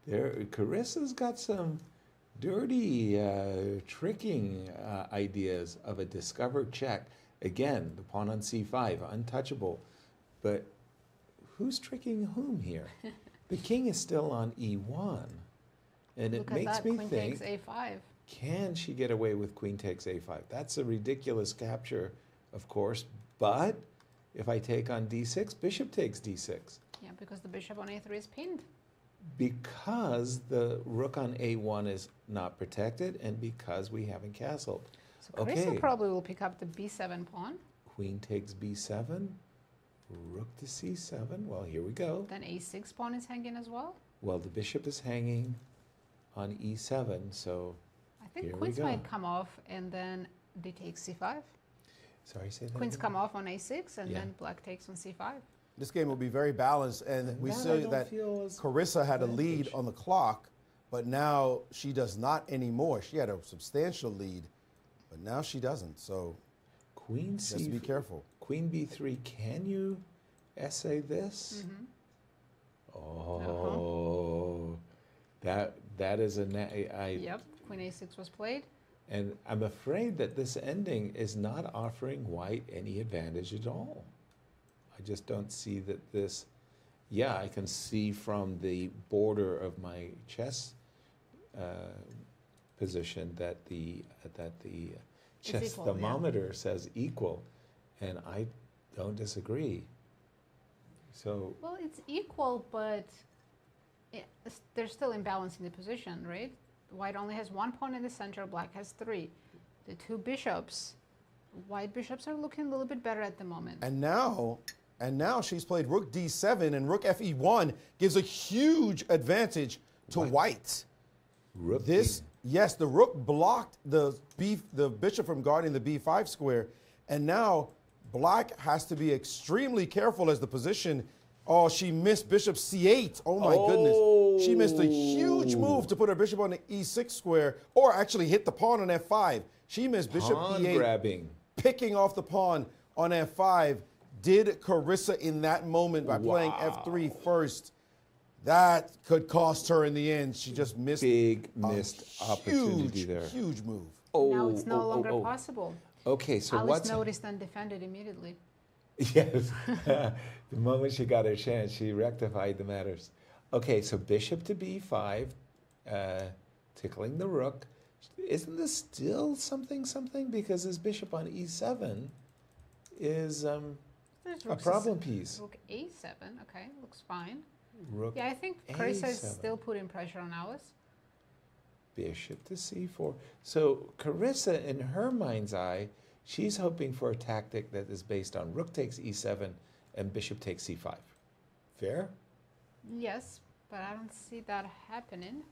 there. Carissa's got some dirty tricking ideas of a discovered check. Again, the pawn on C5, untouchable. But who's tricking whom here? The king is still on E1. And it Look makes at that. me Queen think, takes A5. Can she get away with queen takes a5? That's a ridiculous capture, of course, but if I take on d6, bishop takes d6. Yeah, because the bishop on a3 is pinned. Because the rook on a1 is not protected and because we haven't castled. So Carissa probably will pick up the b7 pawn. Queen takes b7, rook to c7. Well, here we go. Then a6 pawn is hanging as well. Well, the bishop is hanging on e7, so I think here we queens go. might come off and then d takes c5. Sorry, say that Queens again? come off on a6 and Yeah. then black takes on c5. This game will be very balanced, and we That I see don't that feel is Carissa had a advantage. lead on the clock, but now she does not anymore. She had a substantial lead, but now she doesn't. So Queen just be careful. Queen b3, can you essay this? Oh, that is a... Yep, queen a6 was played. And I'm afraid that this ending is not offering white any advantage at all. I just don't see that this... Yeah, I can see from the border of my chess position that the chess equal, yeah. thermometer says equal, and I don't disagree. So Well, it's equal, but there's still imbalance in the position, right? White only has 1 pawn in the center, black has 3. The two bishops, white bishops are looking a little bit better at the moment. And now she's played rook d7, and rook fe1 gives a huge advantage to white. Rook Yes, the rook blocked the bishop from guarding the b5 square, and now black has to be extremely careful as the position. Oh, she missed bishop c8. Oh my goodness. She missed a huge move to put her bishop on the e6 square, or actually hit the pawn on f5. She missed bishop pawn e8. grabbing. Picking off the pawn on f5. Did Carissa in that moment by playing f3 first. That could cost her in the end. She just missed missed opportunity there. Huge move. Now it's no longer possible. Okay, so Alice what's... noticed and defended immediately. Yes. The moment she got her chance, she rectified the matters. Okay, so bishop to b5, tickling the rook. Isn't this still something? Because his bishop on e7 is a problem piece. Rook a7, okay, looks fine. Rook Yeah, I think Carissa is a7. still putting pressure on Alice. Bishop to c4. So Carissa, in her mind's eye, she's hoping for a tactic that is based on rook takes e7 and bishop takes c5. Fair? Yes, but I don't see that happening.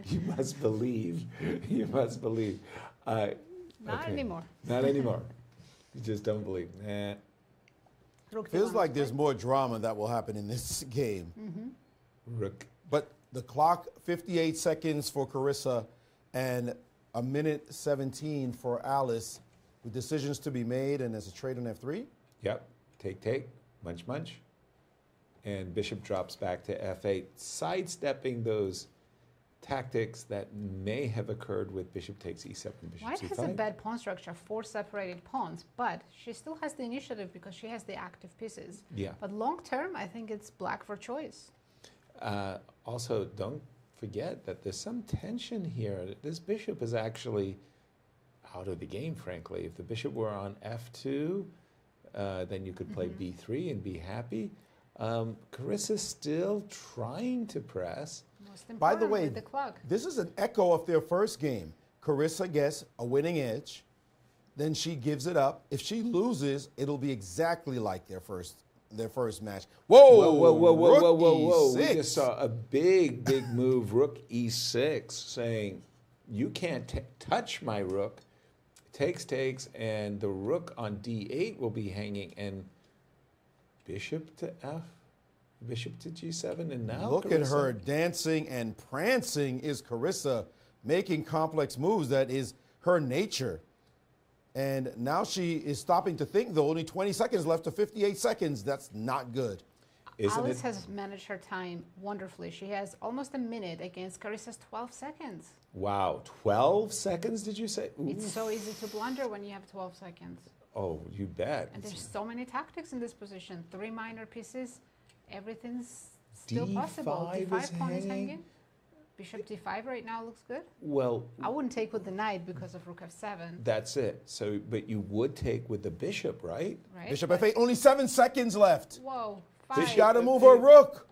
You must believe. You must believe. Not anymore. Not anymore. You just don't believe. Nah. Feels like there's more drama that will happen in this game. Rook. But the clock, 58 seconds for Carissa and a minute 17 for Alice, with decisions to be made, and there's a trade on f3. Yep. Take. Munch, munch. And bishop drops back to f8, sidestepping those tactics that may have occurred with bishop takes e7, bishop White c5. has a bad pawn structure, 4 separated pawns, but she still has the initiative because she has the active pieces. Yeah. But long term, I think it's black for choice. Also, don't forget that there's some tension here. This bishop is actually out of the game, frankly. If the bishop were on f2, then you could play b3 and be happy. Carissa's still trying to press. By the way, with the clock. this is an echo of their first game. Carissa gets a winning edge, then she gives it up. If she loses, it'll be exactly like their first match. Whoa. We just saw a big move, rook e6, saying, you can't touch my rook. Takes, and the rook on d8 will be hanging, and bishop to f, bishop to g7, and now Look at her dancing and prancing. Is Carissa making complex moves? That is her nature. And now she is stopping to think, though. Only 20 seconds left to 58 seconds. That's not good. Alice has managed her time wonderfully. She has almost a minute against Carissa's 12 seconds. Wow, 12 seconds, did you say? Ooh. It's so easy to blunder when you have 12 seconds. Oh, you bet. And there's so many tactics in this position. 3 minor pieces. Everything's still possible. D5 D5 pawn is hanging. Bishop d5 right now looks good. Well, I wouldn't take with the knight because of rook f7. that's it. So, but you would take with the bishop, right? Right. Bishop f8, only 7 seconds left. Whoa, She's 5. got to move her rook.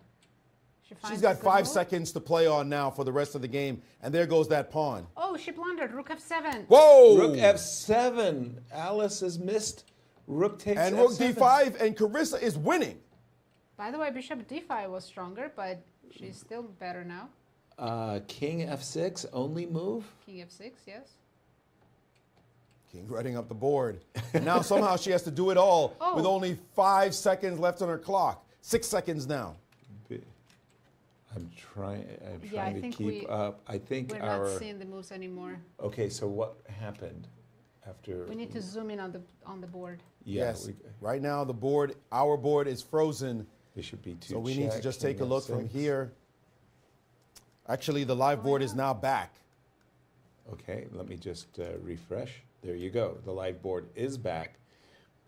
finds She's a got good 5 move. seconds to play on now for the rest of the game. And there goes that pawn. Oh, she blundered. Rook f7. Whoa! Rook f7. Alice has missed. Rook takes And rook f7. d5, and Carissa is winning. By the way, bishop d5 was stronger, but she's still better now. King f6, only move. King f6, yes. King running up the board. And now somehow she has to do it all Oh. with only 5 seconds left on her clock. 6 seconds now. I'm trying Yeah, I to think keep up. I think we're our... not seeing the moves anymore. Okay, so what happened after... We need to zoom in on the board. Yeah, Yes. Right now the board, our board is frozen. Bishop b2 So we need to check, just king take a look from f6. here. Actually, the live board is now back. Okay, let me just refresh. There you go. The live board is back.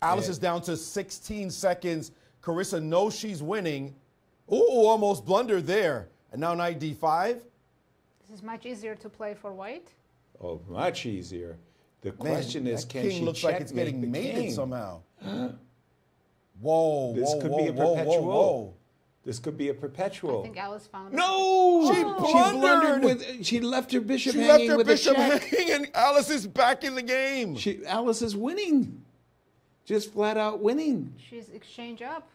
Alice And- is down to 16 seconds. Carissa knows she's winning. Ooh, almost blundered there. And now knight d5. This is much easier to play for white. Oh, much easier. The Man, question is, that can king she looks like it's checkmate getting the mated king? somehow. Whoa, This whoa, could whoa, be a whoa, perpetual. whoa, whoa. This could be a perpetual. I think Alice found No! She Oh. She blundered. with. She left her bishop She hanging left her with bishop a check. hanging, and Alice is back in the game. Alice is winning. Just flat out winning. She's exchange up.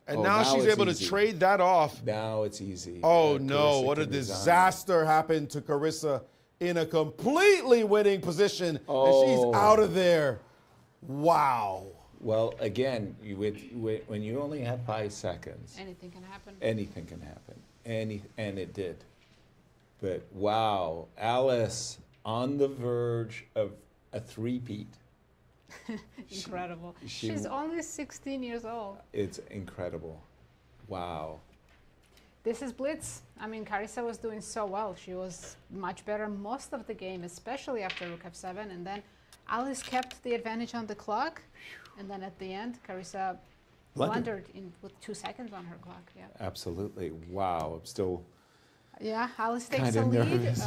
And Oh, now she's it's able easy. to trade that off. Now it's easy. Oh no, Carissa what a can design. disaster happened to Carissa in a completely winning position. And Oh. she's out of there. Wow. Well, again, when you only have 5 seconds, Anything can happen. anything can happen. And it did. But wow, Alice on the verge of a three-peat. Incredible. she- She's only 16 years old. It's incredible. Wow. This is Blitz. I mean, Carissa was doing so well. She was much better most of the game, especially after rook f7. And then Alice kept the advantage on the clock. And then at the end, Carissa blundered with 2 seconds on her clock. Yeah. Absolutely. Wow. I'm still Yeah, Alice takes Kinda a lead. nervous.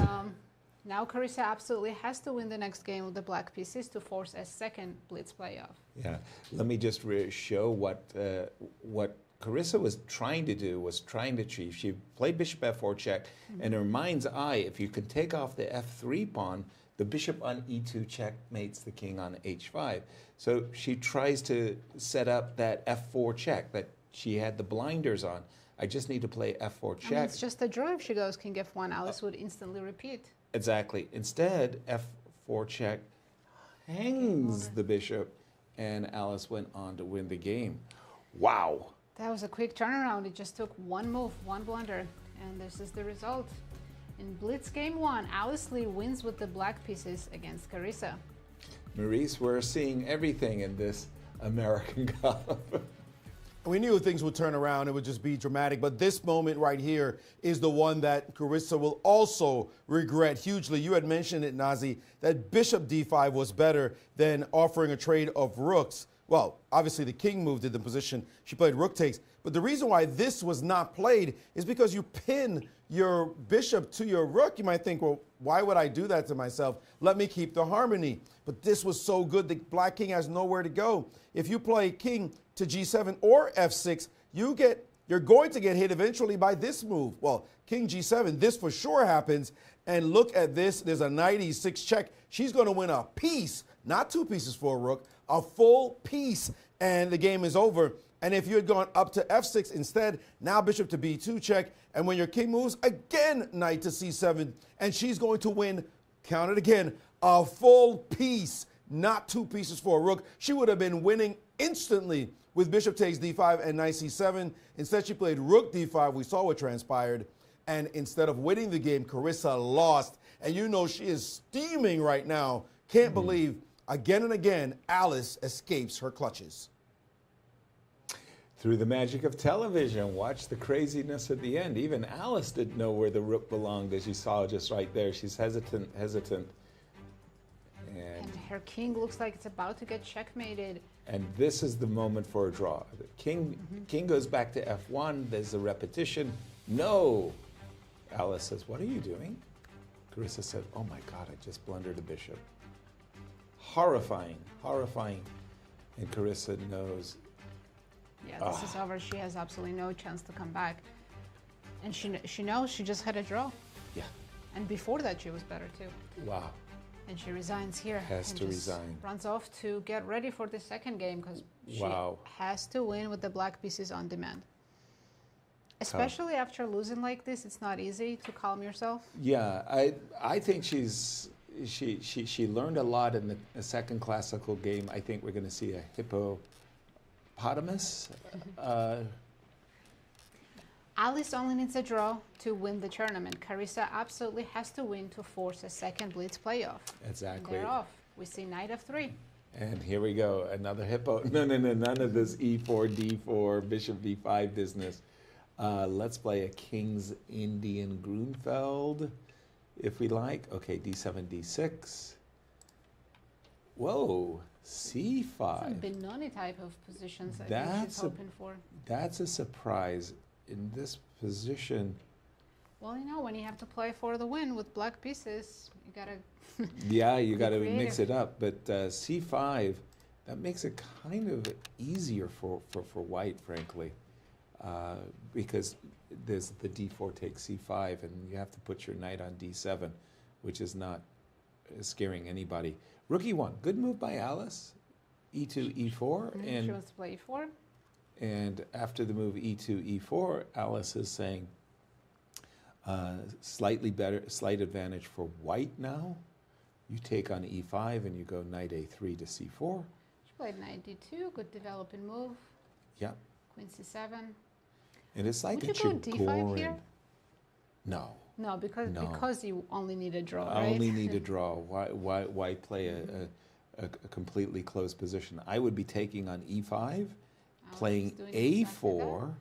Now Carissa absolutely has to win the next game with the black pieces to force a second Blitz playoff. Yeah, let me just show what Carissa was trying to do, was trying to achieve. She played bishop f4 check, in her mind's eye, if you can take off the f3 pawn, the bishop on e2 checkmates the king on h5. So she tries to set up that f4 check that she had the blinders on. I just need to play f4 check. I mean, it's just a draw if she goes king f1. Alice would instantly repeat. Exactly. Instead, f4 check hangs the bishop, and Alice went on to win the game. Wow. That was a quick turnaround. It just took one move, one blunder, and this is the result. In Blitz game 1, Alice Lee wins with the black pieces against Carissa. Maurice, we're seeing everything in this American Cup. We knew things would turn around. It would just be dramatic. But this moment right here is the one that Carissa will also regret hugely. You had mentioned it, Nazi, that bishop d5 was better than offering a trade of rooks. Well, obviously the king moved in the position. She played rook takes. But the reason why this was not played is because you pin your bishop to your rook. You might think, well, why would I do that to myself? Let me keep the harmony. But this was so good, the black king has nowhere to go. If you play king to g7 or f6, you're going to get hit eventually by this move. Well, king g7, this for sure happens. And look at this. There's a knight e6 check. She's going to win a piece, not 2 pieces for a rook, a full piece, and the game is over. And if you had gone up to f6 instead, now bishop to b2 check, and when your king moves, again knight to c7, and she's going to win, count it again, a full piece, not 2 pieces for a rook. She would have been winning instantly with bishop takes d5 and knight c7. Instead, she played rook d5. We saw what transpired. And instead of winning the game, Carissa lost. And you know she is steaming right now. Can't believe, again and again, Alice escapes her clutches. Through the magic of television, watch the craziness at the end. Even Alice didn't know where the rook belonged, as you saw just right there. She's hesitant. And her king looks like it's about to get checkmated. And this is the moment for a draw. The king goes back to f1. There's a repetition. No. Alice says, what are you doing? Carissa said, oh my God, I just blundered a bishop. Horrifying, horrifying. And Carissa knows. Yeah, this is over. She has absolutely no chance to come back. And she knows she just had a draw. Yeah. And before that, she was better too. Wow. And she resigns here. Has and to just resign. Runs off to get ready for the second game because she Wow. has to win with the black pieces on demand. Especially after losing like this, it's not easy to calm yourself. Yeah, I think she learned a lot in the second classical game. I think we're going to see a hippopotamus. Alice only needs a draw to win the tournament. Carissa absolutely has to win to force a second Blitz playoff. Exactly. And they're off. We see knight of 3. And here we go, another hippo. No, none of this E4, D4, bishop B5 business. Let's play a King's Indian Grunfeld, if we like. Okay, D7, D6. Whoa, C5. Some Benoni type of positions I think she's hoping for. That's a surprise in this position. Well, you know, when you have to play for the win with black pieces, you gotta. Yeah, you got to creative. mix it up. But C5, that makes it kind of easier for white, frankly, because there's the D4 takes C5, and you have to put your knight on D7, which is not scaring anybody. Rookie 1, good move by Alice. E2, E4, She wants to play E4. And after the move E2, E4, Alice is saying slight advantage for white now. You take on E5 and you go knight A3 to C4. She played knight D2, good developing move. Yeah. Queen C7. And it's like Would it you go should D5 go here? in. No. No, because you only need a draw, I right? only need a draw. Why play a completely closed position? I would be taking on E5, playing A4,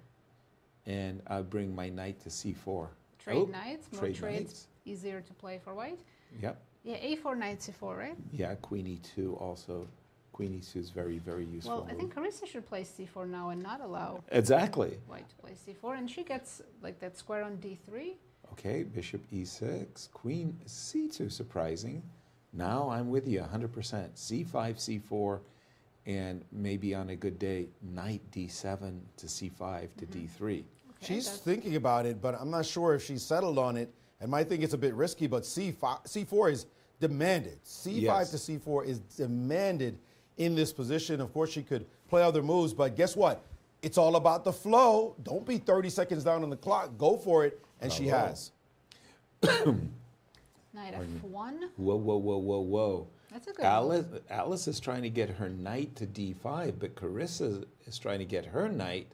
and I bring my knight to C4. Trade knights, more trade trades, knights. easier to play for white. Yep. Yeah, A4, knight C4, right? Yeah, Queen E2 also. Queen E2 is very, very useful. Well, I think Carissa should play C4 now and not allow Exactly. white to play C4, and she gets like that square on D3. Okay, bishop E6, queen C2, surprising. Now I'm with you 100%. C5, C4, and maybe on a good day, knight D7 to C5 to D3. She's thinking about it, but I'm not sure if she's settled on it. And might think it's a bit risky, but C4 is demanded. C5 to C4 is demanded in this position. Of course, she could play other moves, but guess what? It's all about the flow. Don't be 30 seconds down on the clock. Go for it, and she has. Knight F1. Whoa. That's a good Alice is trying to get her knight to D5, but Carissa is trying to get her knight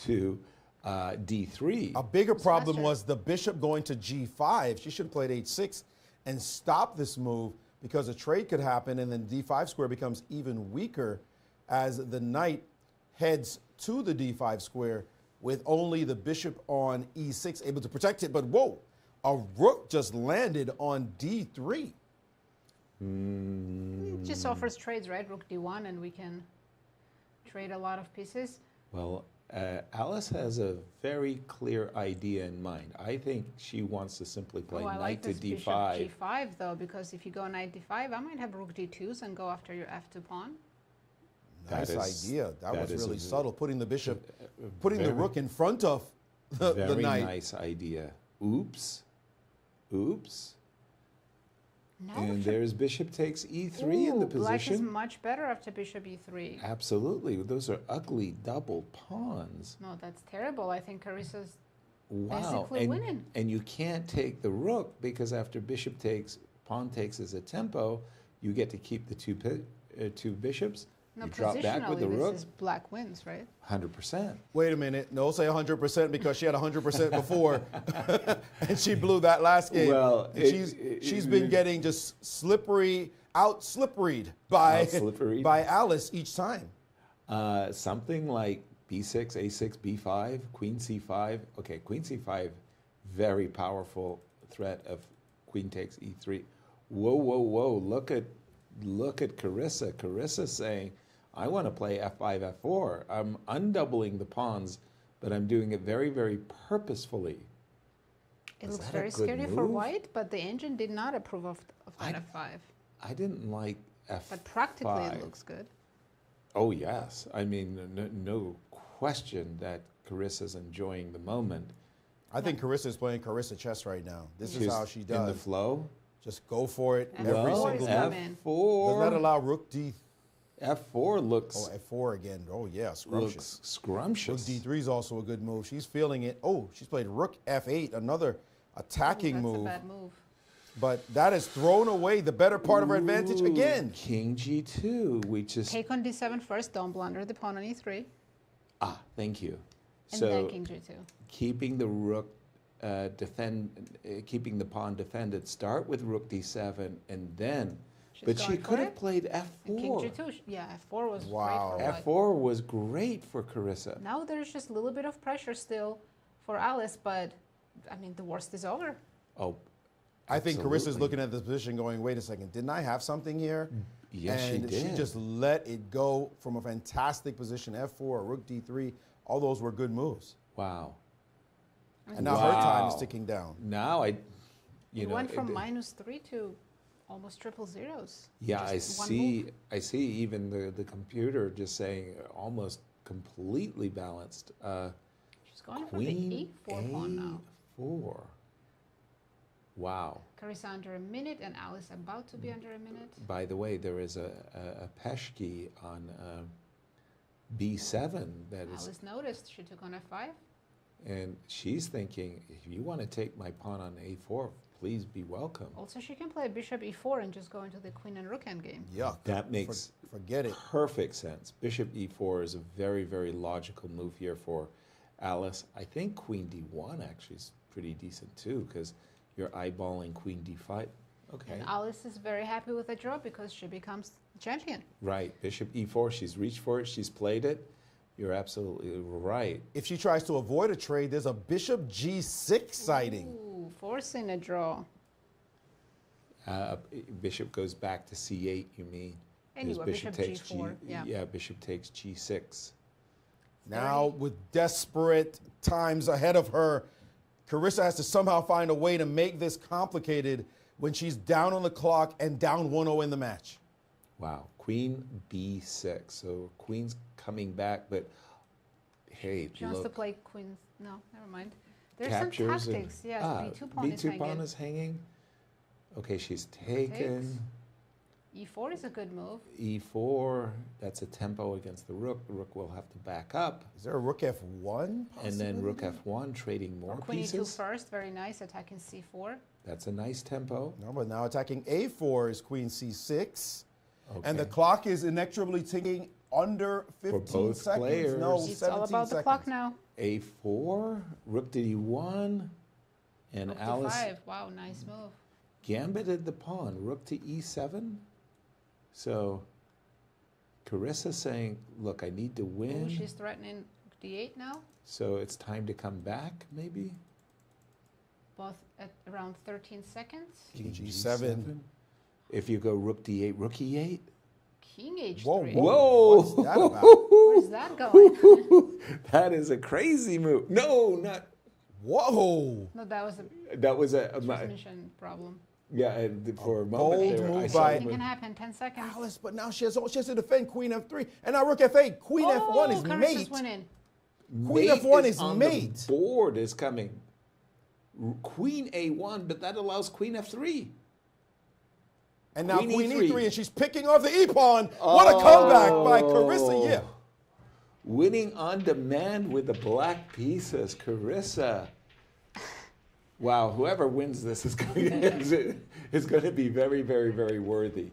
to D3. A bigger problem was the bishop going to G5. She should have played H6 and stopped this move because a trade could happen, and then D5 square becomes even weaker as the knight heads to the D5 square with only the bishop on E6 able to protect it. But whoa, a rook just landed on D3. It just offers trades, right? Rook D1, and we can trade a lot of pieces. Well, Alice has a very clear idea in mind. I think she wants to simply play I knight like to this D5. bishop G5 though, because if you go knight D5, I might have rook D2s and go after your F2 pawn. Nice idea. That was really subtle. Putting the bishop, putting the rook in front of the very knight. Nice idea. Oops. Now And bishop- there's bishop takes E3 in the Black is position. much better after bishop E3. Absolutely. Those are ugly double pawns. No, that's terrible. I think Carissa's Wow. basically winning. And you can't take the rook because after bishop takes, pawn takes as a tempo, you get to keep the two bishops. No, you drop back with the positionally, rook. this is black wins, right? 100%. Wait a minute. No, say 100% because she had 100% before, and she blew that last game. Well, And she's been getting just out-slipperied by Alice each time. Something like B6, A6, B5, Queen C5. Okay, Queen C5, very powerful threat of Queen takes E3. Whoa. Look at Carissa. Carissa saying, I want to play F5, F4. I'm undoubling the pawns, but I'm doing it very, very purposefully. It Was looks that a very good scary for move? white, but the engine did not approve of knight f5. I didn't like f5. But practically it looks good. Oh, yes. I mean, no question that Carissa's enjoying the moment. I think Carissa is playing Carissa chess right now. This She's is how she does. in the flow. Just go for it every Well, single F4. Does that allow rook d? F4 looks. Oh, F4 again. Oh yeah, scrumptious. Looks scrumptious. Rook d3 is also a good move. She's feeling it. Oh, she's played rook f8, another attacking That's move. a bad move. But that has thrown away the better part of her advantage Ooh, again. King g2. We just. Take on d7 first, don't blunder the pawn on e3. Ah, thank you. And So then king g2. keeping the rook keeping the pawn defended. Start with rook d7 and then. But she could have played f4. And king g2, yeah, f4 was Wow. great for white. F4 was great for Carissa. Now there's just a little bit of pressure still for Alice, but I mean, the worst is over. Oh, I think Carissa's absolutely. looking at this position going, wait a second, didn't I have something here? Yes, she and did. she just let it go from a fantastic position, f4, rook d3. All those were good moves. Wow. And now her time is ticking down. Now You went from -3 to almost triple zeros. Yeah, Just I one see. move. I see. Even the computer just saying almost completely balanced. She's going for the e4 pawn now. A4. Wow. Carissa under a minute and Alice about to be under a minute. By the way, there is a Peshki on B7 that is, Alice noticed. She took on f5. and she's thinking, if you want to take my pawn on A4, please be welcome. Also, she can play bishop e4 and just go into the queen and rook endgame. Yuck. That makes forget it. Perfect sense. Bishop e4 is a very, very logical move here for Alice. I think queen d1 actually is pretty decent too, because you're eyeballing queen d5. Okay. And Alice is very happy with the draw because she becomes champion. Right. Bishop e4. She's reached for it. She's played it. You're absolutely right. If she tries to avoid a trade, there's a bishop g6 sighting. Ooh, forcing a draw. Bishop goes back to c8, you mean? Anyway, Because bishop takes g4, yeah. Yeah, bishop takes g6. Now, with desperate times ahead of her, Carissa has to somehow find a way to make this complicated when she's down on the clock and down 1-0 in the match. Wow. Queen b6. So queen's coming back, but hey, She wants to look. play queen. No, never mind. There's Captures some tactics. Yes, b2 pawn is b2 hanging. pawn is hanging. Okay, she's taken. e4 is a good move. E4, that's a tempo against the rook. The rook will have to back up. Is there a rook f1? And then rook f1, trading more Queen e2 pieces. first, very nice, attacking c4. That's a nice tempo. No, but now attacking a4 is queen c6. And the Okay. clock is inexorably ticking under 15 both seconds. players. No, It's 17 all about seconds. the clock now. A4, rook to d1, and Rook Alice d5. Wow, nice move. gambited the pawn. Rook to e7. So Carissa saying, look, I need to Ooh, win. she's threatening d8 now. So it's time to come back, maybe? Both at around 13 seconds. King g7. If you go rook d8, rook e8. King h3. Whoa, Whoa! What's that about? Where's that going? That is a crazy move. No, not. Whoa! No, that was a That was a transmission problem. yeah. For a moment bold there, move I saw by- Anything can happen. 10 seconds. Alice, but now she has to defend queen f3. And now rook f8. Queen f1 is Carissa's mate. winning. Queen Mate f1 is on mate. The board is coming. Queen a1, but that allows queen f3. And now Queen queen E3. e3, and she's picking off the e-pawn. What a comeback by Carissa Yip. Winning on demand with the black pieces, Carissa. Wow, whoever wins this is going to be very, very, very worthy.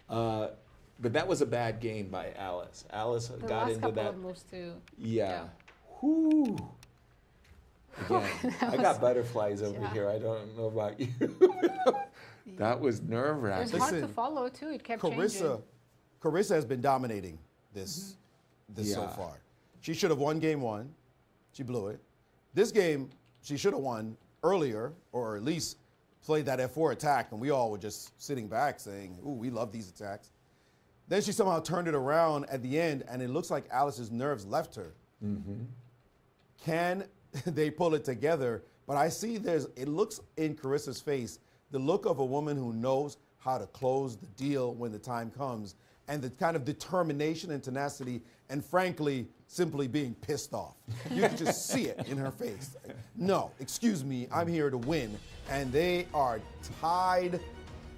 But that was a bad game by Alice. Alice The got last into couple that. of moves too. Yeah. Whoo. Again, That I got was- butterflies over yeah. here. I don't know about you. That was It was nerve-wracking. hard to follow too. It kept changing. Carissa has been dominating this so Yeah. far. She should have won game one. She blew it. This game, she should have won earlier, or at least played that f4 attack, and we all were just sitting back saying, ooh, we love these attacks. Then she somehow turned it around at the end, and it looks like Alice's nerves left her. Mm-hmm. Can they pull it together? But I see it looks in Carissa's face, the look of a woman who knows how to close the deal when the time comes, and the kind of determination and tenacity, and frankly, simply being pissed off. You can just see it in her face. No, excuse me, I'm here to win. And they are tied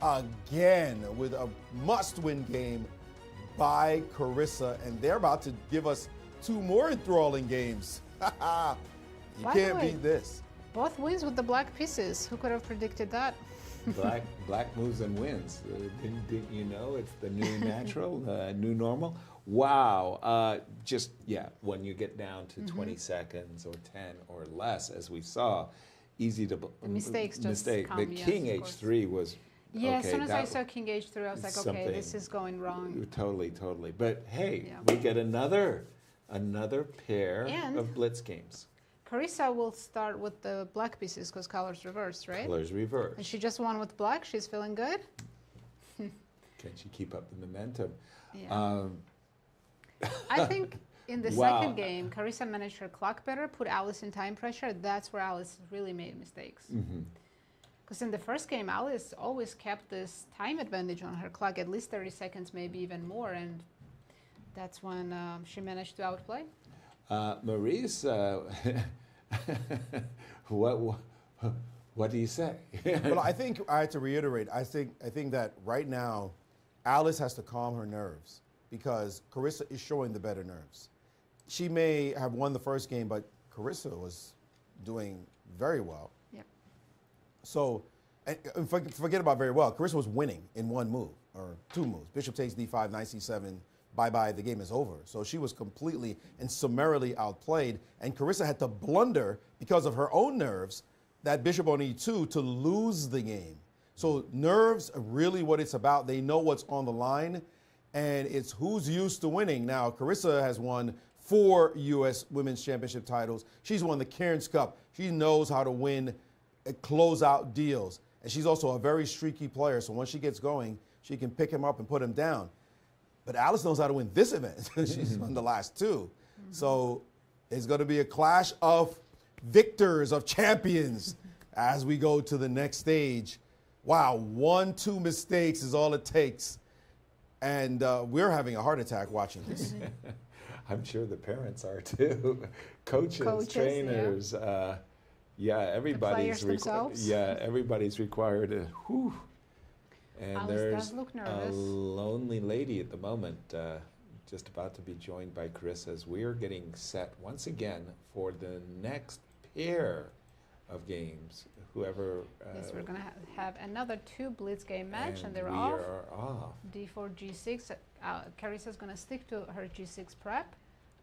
again with a must-win game by Carissa, and they're about to give us 2 more enthralling games. You By the can't way, beat this. Both wins with the black pieces. Who could have predicted that? Black moves and wins. Didn't you know it's the new natural, new normal? Wow. When you get down to 20 seconds or 10 or less, as we saw, easy to... The mistakes just mistake. come, The yes, King of course. H3 was... Yeah, okay, as soon as I saw King H3, I was like, okay, this is going wrong. Totally. But hey, we get another pair And- of Blitz games. Carissa will start with the black pieces because colors reversed, right? Colors reversed. And she just won with black. She's feeling good. Can she keep up the momentum? Yeah. I think in the Wow. second game, Carissa managed her clock better, put Alice in time pressure. That's where Alice really made mistakes. Because in the first game, Alice always kept this time advantage on her clock, at least 30 seconds, maybe even more. And that's when she managed to outplay. Maurice, what do you say? Well, I think I had to reiterate. I think that right now, Alice has to calm her nerves because Carissa is showing the better nerves. She may have won the first game, but Carissa was doing very well. Yep. So, and forget about very well. Carissa was winning in 1 move or 2 moves. Bishop takes d5, knight c7. Bye-bye, the game is over. So she was completely and summarily outplayed, and Carissa had to blunder because of her own nerves that bishop on e2 to lose the game. So nerves are really what it's about. They know what's on the line, and it's who's used to winning. Now, Carissa has won 4 U.S. Women's Championship titles. She's won the Cairns Cup. She knows how to win close-out deals, and she's also a very streaky player, so once she gets going, she can pick him up and put him down. But Alice knows how to win this event. She's won the last 2. So it's going to be a clash of victors, of champions, as we go to the next stage. Wow, 1, 2 mistakes is all it takes. And we're having a heart attack watching this. I'm sure the parents are too. Coaches, trainers, everybody's everybody's required to. Whew. And Alice there's does look a nervous. lonely lady at the moment, just about to be joined by Carissa as we're getting set once again for the next pair of games. Whoever. Yes, we're going to have another 2 Blitz game match, and they're we off. are off. D4, G6. Carissa's going to stick to her G6 prep.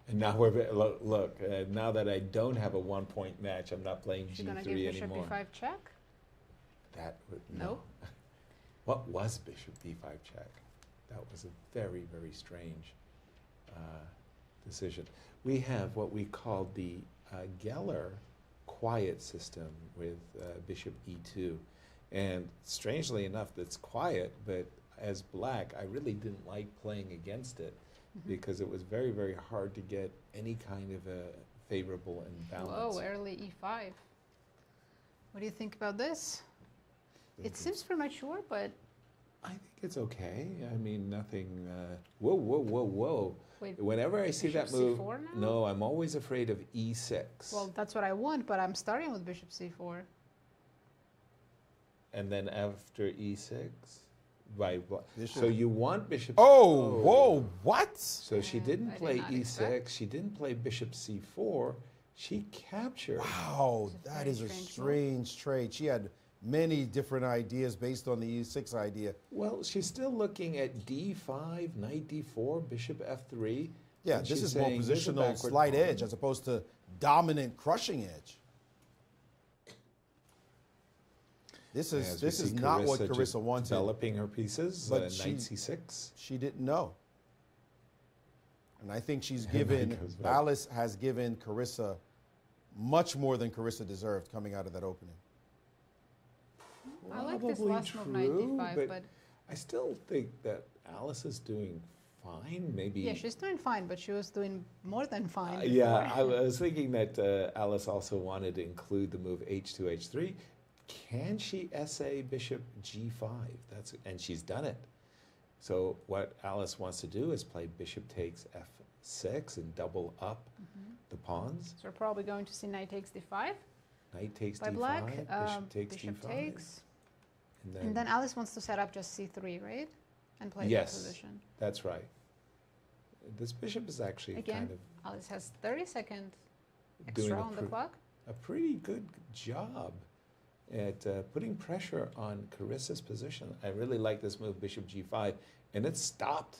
And now look, now that I don't have a 1-point match, I'm not playing She's G3 going to give Bishop anymore. B5 check. That would No. What was Bishop B5 check? That was a very, very strange decision. We have what we call the Geller quiet system with Bishop E2. And strangely enough, that's quiet, but as black, I really didn't like playing against it because it was very, very hard to get any kind of a favorable imbalance. Whoa, early E5. What do you think about this? It seems premature, but... I think it's okay. I mean, nothing... whoa. Wait, Whenever I see Bishop that move... C4 now? No, I'm always afraid of E6. Well, that's what I want, but I'm starting with Bishop C4. And then after E6? Bishop. So you want Bishop... Whoa, what? So she didn't I did play not E6. expect. She didn't play Bishop C4. She captured. Wow, that is a strange trade. She had many different ideas based on the E6 idea. Well, she's still looking at D5, knight D4, Bishop F3. Yeah, and this she's is more saying, "Here's a positional backward slight pawn." edge as opposed to dominant crushing edge. This As we is see not what just Carissa wanted. Developing her pieces, But knight she- C6. She didn't know. And I think she's And given, that goes back. Alice has given Carissa much more than Carissa deserved coming out of that opening. I like this Probably last move, knight true, D5, but I still think that Alice is doing fine, maybe. Yeah, she's doing fine, but she was doing more than fine. Yeah, I before. was thinking that Alice also wanted to include the move h2, h3. Can she essay bishop g5? And she's done it. So what Alice wants to do is play bishop takes f6 and double up the pawns. So we're probably going to see knight takes d5. Knight takes by d5, black. bishop takes bishop d5. takes. And And then Alice wants to set up just c3, right? And play that yes, position. that's right. This bishop is actually Again, kind of Alice has 30 seconds doing extra on the clock. a pretty good job at putting pressure on Carissa's position. I really like this move, bishop g5, and it stopped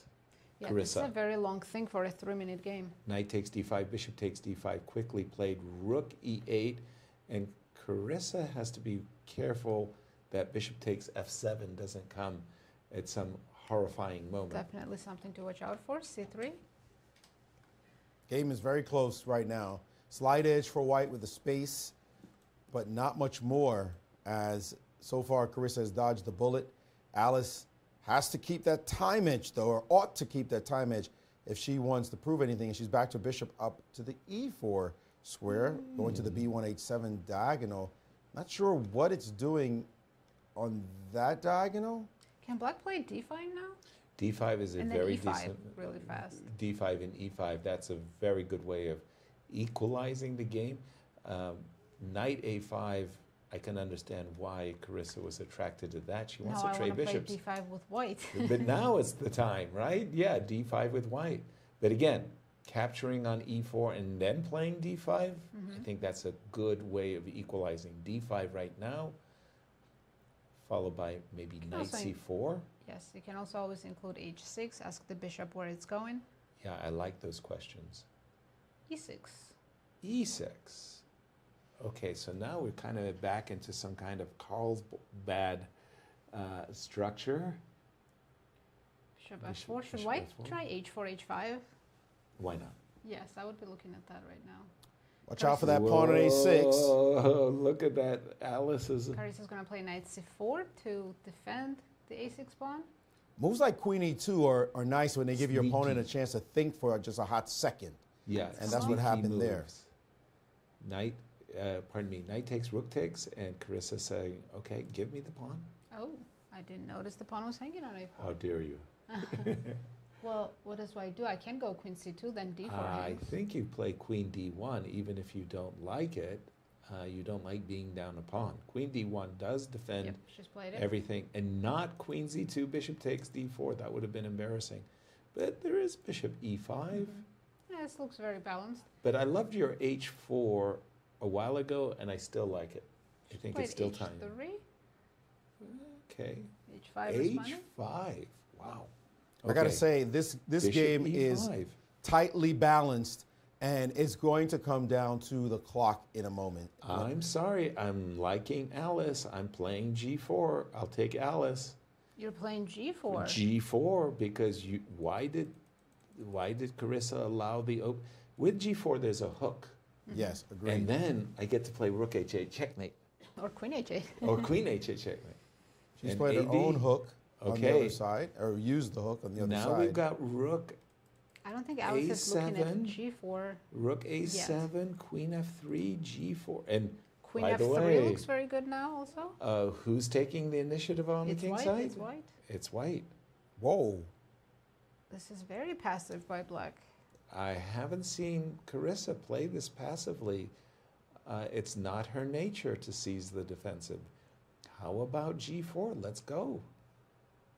Yeah, this is a Carissa. very long thing for a 3-minute game. Knight takes d5, bishop takes d5, quickly played rook e8, and Carissa has to be careful that bishop takes f7 doesn't come at some horrifying moment. Definitely something to watch out for. c3. Game is very close right now. Slight edge for white with the space, but not much more, as so far Carissa has dodged the bullet. Alice has to keep that time edge, though, or ought to keep that time edge if she wants to prove anything. And she's back to bishop up to the e4 square, going to the b1h7 diagonal. Not sure what it's doing on that diagonal. Can black play d5 now? d5 is a And then very e5 decent. really fast. d5 and e5, that's a very good way of equalizing the game. Knight a5, I can understand why Carissa was attracted to that. She wants No, to I trade want to play bishops. d5 with white. But now it's the time, right? Yeah, d5 with white. But again, capturing on e4 and then playing d5, I think that's a good way of equalizing. d5 right now, followed by maybe knight also c4. Yes, you can also always include h6, ask the bishop where it's going. Yeah, I like those questions. e6. e6. Okay, so now we're kind of back into some kind of Carlsbad structure. Bishop f4. Should white try h4, h5? Why not? Yes, I would be looking at that right now. Watch out for that pawn on a6. Whoa, look at that. Alice is... Carissa's going to play knight c4 to defend the a6 pawn. Moves like queen e2 are nice when they give your Sneaky. opponent a chance to think for just a hot second. Yeah, And that's what sneaky happened there. moves. Knight, knight takes, rook takes, and Carissa saying, okay, give me the pawn. Oh, I didn't notice the pawn was hanging on a4. How dare you? Well, what does white do? I can go queen c2, then d4 I hangs. think you play queen d1, even if you don't like it. You don't like being down a pawn. Queen d1 does defend Yep, she's played it. everything, and not queen z2, bishop takes d4. That would have been embarrassing. But there is bishop e5. Yeah, this looks very balanced. But I loved your h4 a while ago, and I still like it. I think Played it's still h3. time. Okay. h5 is fine. h5. Wow. I got to Okay. say, this Bishop game is e5. tightly balanced, and it's going to come down to the clock in a moment. I'm sorry. I'm liking Alice. I'm playing g4. I'll take Alice. You're playing g4. G4 because why did Carissa allow the open? With g4 there's a hook. Yes, agreed. And then I get to play rook h8 checkmate Or queen h8. or queen h8 checkmate. She's And played her AD. own hook on the Okay. other side, or used the hook on the other Now side. we've got rook I don't think Alice is looking at g4. rook a7, queen f3, g4, and Queen by the f3 way, looks very good now also. who's taking the initiative on It's the king white, side? it's white. It's white. Whoa. This is very passive by black. I haven't seen Carissa play this passively. It's not her nature to seize the defensive. How about g4? Let's go.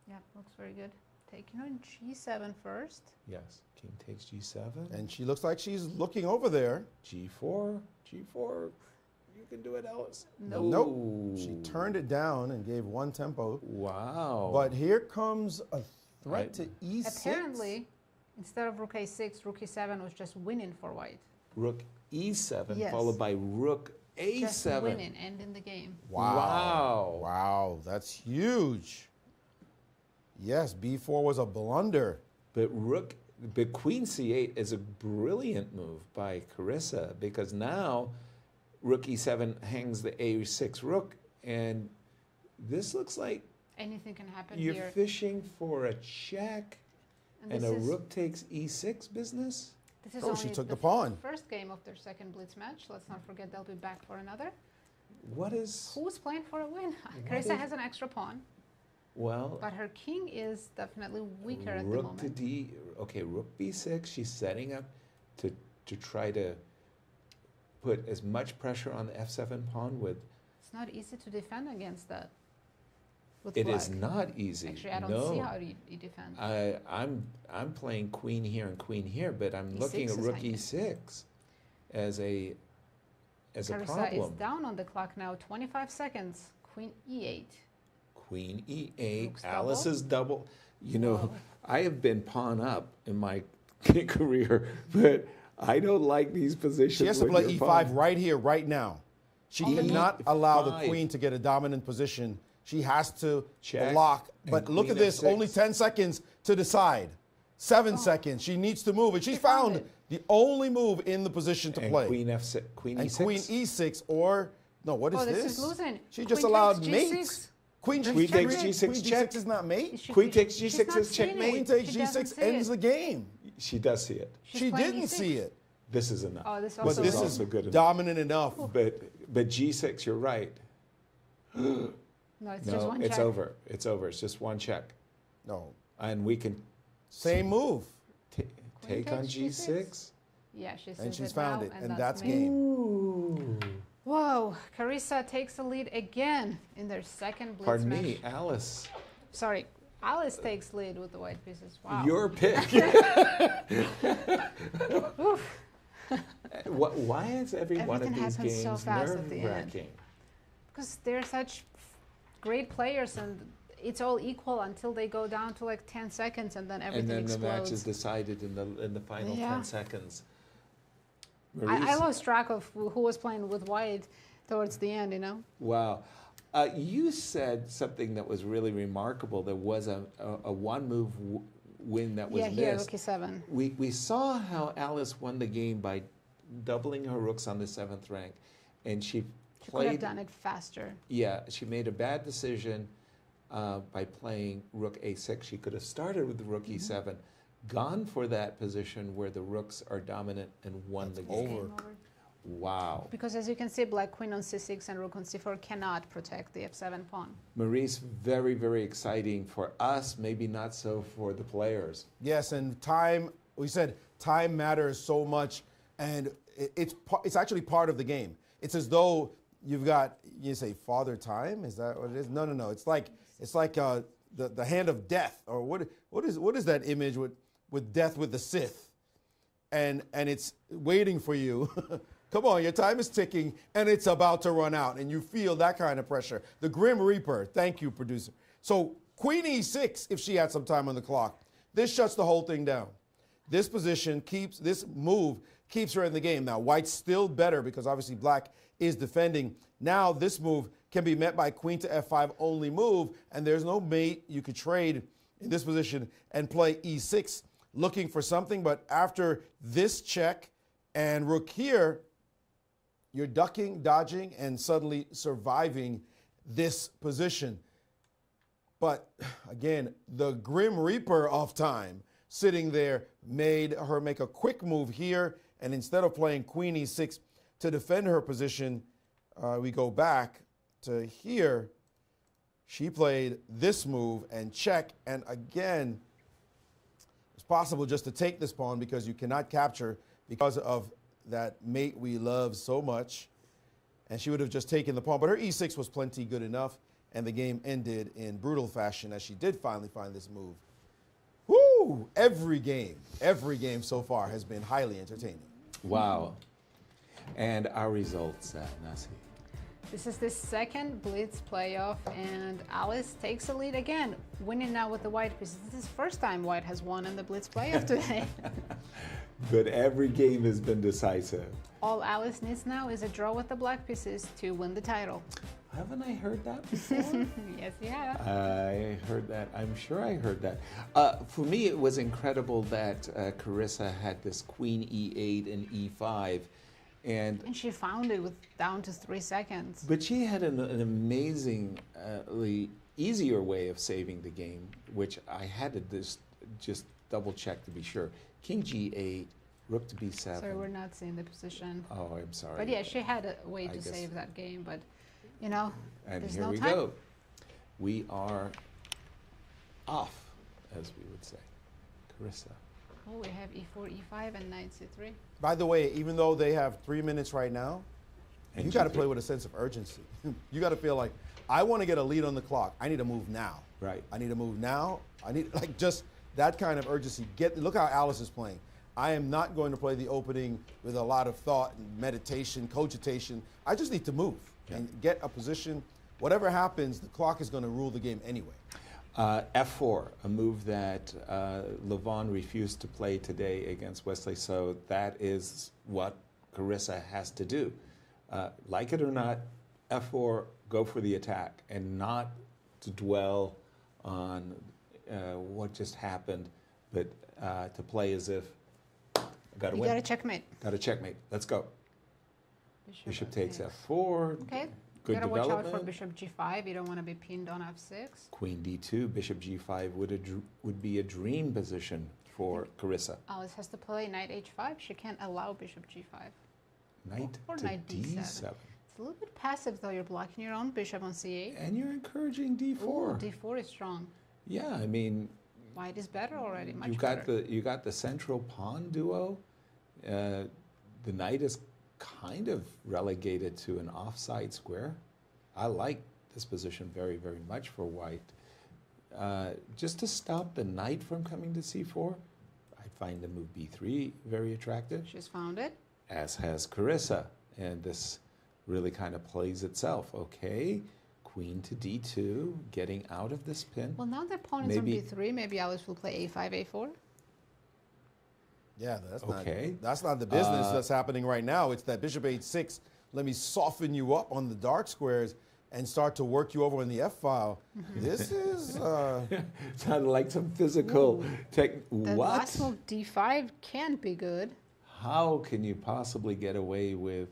Yeah, looks very good. Taking on g7 first. Yes, king takes g7. And she looks like she's looking over there. g4, g4. You can do it, Alice. Nope. She turned it down and gave one tempo. Wow. But here comes a threat to e6. Apparently, instead of rook a6, rook e7 was just winning for white. Rook e7 Yes. followed by rook a7. Just winning, ending the game. Wow. Wow, that's huge. Yes, b4 was a blunder. But queen c8 is a brilliant move by Carissa because now rook e7 hangs the a6 rook, and this looks like Anything can happen you're here. fishing for a check. And a rook takes e6 business? This is Oh, only she took the pawn. First game of their second Blitz match. Let's not forget they'll be back for another. What is... Who's playing for a win? Carissa has an extra pawn. Well... But her king is definitely weaker at the Rook moment. to d... Okay, rook b6. She's setting up to try to put as much pressure on the f7 pawn with... It's not easy to defend against that. It is not easy. Actually, I don't see how you defend. I'm playing queen here and queen here, but I'm looking at E6 is rook hanging. e6 as a Carissa problem. is down on the clock now, 25 seconds. Queen e8. Queen e8. Rook's Alice double. is double. You know, I have been pawn up in my career, but I don't like these positions. She has to when play you're e5 pawn. right here, right now. She cannot allow the E5. queen to get a dominant position. She has to Check. block. And But look queen at this, f6. only 10 seconds to decide. 7 seconds. She needs to move. And she's found the only move in the position to And play. queen f6, queen and e6. queen e6 or, no, what is Oh, this? this is losing. She just Queen allowed takes mate. G6. Queen Queen takes G6 Queen check. G6 is not mate. Queen takes she's G6 not is seeing checkmate. Queen takes She doesn't G6 see ends it. the game. She does see it. She playing didn't E6. see it. This is enough. Oh, this But also this is is good enough. dominant enough. But G6, you're right. No, it's just one it's check. over. It's over. It's just one check. No. And we can Same move. take on takes G6. Yeah, she And sees she's it found now, it. And that's that's mate. game. Whoa, Carissa takes the lead again in their second Blitz Pardon match. me, Alice. Sorry, Alice takes lead with the white pieces. Wow. Your pick. Why is every one of Everything these happens games so fast at the end. nerve-wracking? Because they're such great players and it's all equal until they go down to like 10 seconds and then everything And then the explodes. match is decided in the final Yeah. 10 seconds. I Maurice? lost track of who was playing with white towards the end, you know? Wow. You said something that was really remarkable. There was a one-move win that was Yeah, here, missed. rook e7. We saw how Alice won the game by doubling her rooks on the 7th rank, and she She could played. have done it faster. Yeah, she made a bad decision by playing rook a6. She could have started with the rook e7, gone for that position where the rooks are dominant, and won the game. Game over. Wow. Because as you can see, black queen on c6 and rook on c4 cannot protect the f7 pawn. Maurice, very, very exciting for us, maybe not so for the players. Yes, and time, we said time matters so much, and it's actually part of the game. It's as though you've got, you say, father time? Is that what it is? No. It's like the hand of death, or what is that image with death with the Sith? And it's waiting for you. Come on, your time is ticking, and it's about to run out, and you feel that kind of pressure. The Grim Reaper. Thank you, producer. So queen e6, if she had some time on the clock, this shuts the whole thing down. This position this move keeps her in the game. Now, white's still better because obviously black is defending. Now this move can be met by queen to f5 only move, and there's no mate. You could trade in this position and play e6, looking for something, but after this check and rook here, you're ducking, dodging, and suddenly surviving this position. But again, the Grim Reaper of time sitting there made her make a quick move here, and instead of playing queen e6 to defend her position, we go back to here. She played this move and check, and again, it's possible just to take this pawn because you cannot capture because of that mate we love so much, and she would have just taken the pawn, but her e6 was plenty good enough, and the game ended in brutal fashion as she did finally find this move. Woo! Every game so far has been highly entertaining. Wow. And our results, Nasi. This is the second Blitz playoff, and Alice takes the lead again, winning now with the white pieces. This is the first time white has won in the Blitz playoff today. But every game has been decisive. All Alice needs now is a draw with the black pieces to win the title. Haven't I heard that before? Yes, you have. I heard that. I'm sure I heard that. For me, it was incredible that Carissa had this queen e8 and e5. And she found it with down to 3 seconds. But she had an amazingly easier way of saving the game, which I had to just double check to be sure. King G8, Rook to B7. Sorry, we're not seeing the position. Oh, I'm sorry. But yeah, she had a way I to guess. save that game, but you know, And there's here no we time. go. We are off, as we would say. Carissa. Oh, we have E4, E5, and Knight C3. By the way, even though they have 3 minutes right now, And you got to G3. play with a sense of urgency. You got to feel like, I want to get a lead on the clock. I need to move now. Right. I need to move now. I need like just that kind of urgency. Look how Alice is playing. I am not going to play the opening with a lot of thought and meditation, cogitation. I just need to move and get a position. Whatever happens, the clock is going to rule the game anyway. F4, a move that Levon refused to play today against Wesley So. That is what Carissa has to do. Like it or not, F4, go for the attack and not to dwell on what just happened, but to play as if got to You win. got to checkmate. Got to checkmate. Let's go. Bishop takes F4. Okay. Good You got to watch out for development. Bishop G5. You don't want to be pinned on F6. Queen D2, Bishop G5 would be a dream position for Carissa. Alice has to play Knight H5. She can't allow Bishop G5. Knight Or to Knight D7. D7. It's a little bit passive though. You're blocking your own bishop on C8. And you're encouraging D4. Ooh, D4 is strong. Yeah, I mean, White is better already. Much you better. got the central pawn duo. The knight is kind of relegated to an offside square. I like this position very, very much for white. Just to stop the knight from coming to C4, I find the move B3 very attractive. She's found it. As has Carissa. And this really kind of plays itself. Okay, queen to D2, getting out of this pin. Well, now the opponent's on B3. Maybe Alice will play A5, A4. Yeah, that's Okay. that's not the business that's happening right now. It's that Bishop H6. Let me soften you up on the dark squares and start to work you over in the F file. This is sounded like some physical tech. The What? last move D5 can be good. How can you possibly get away with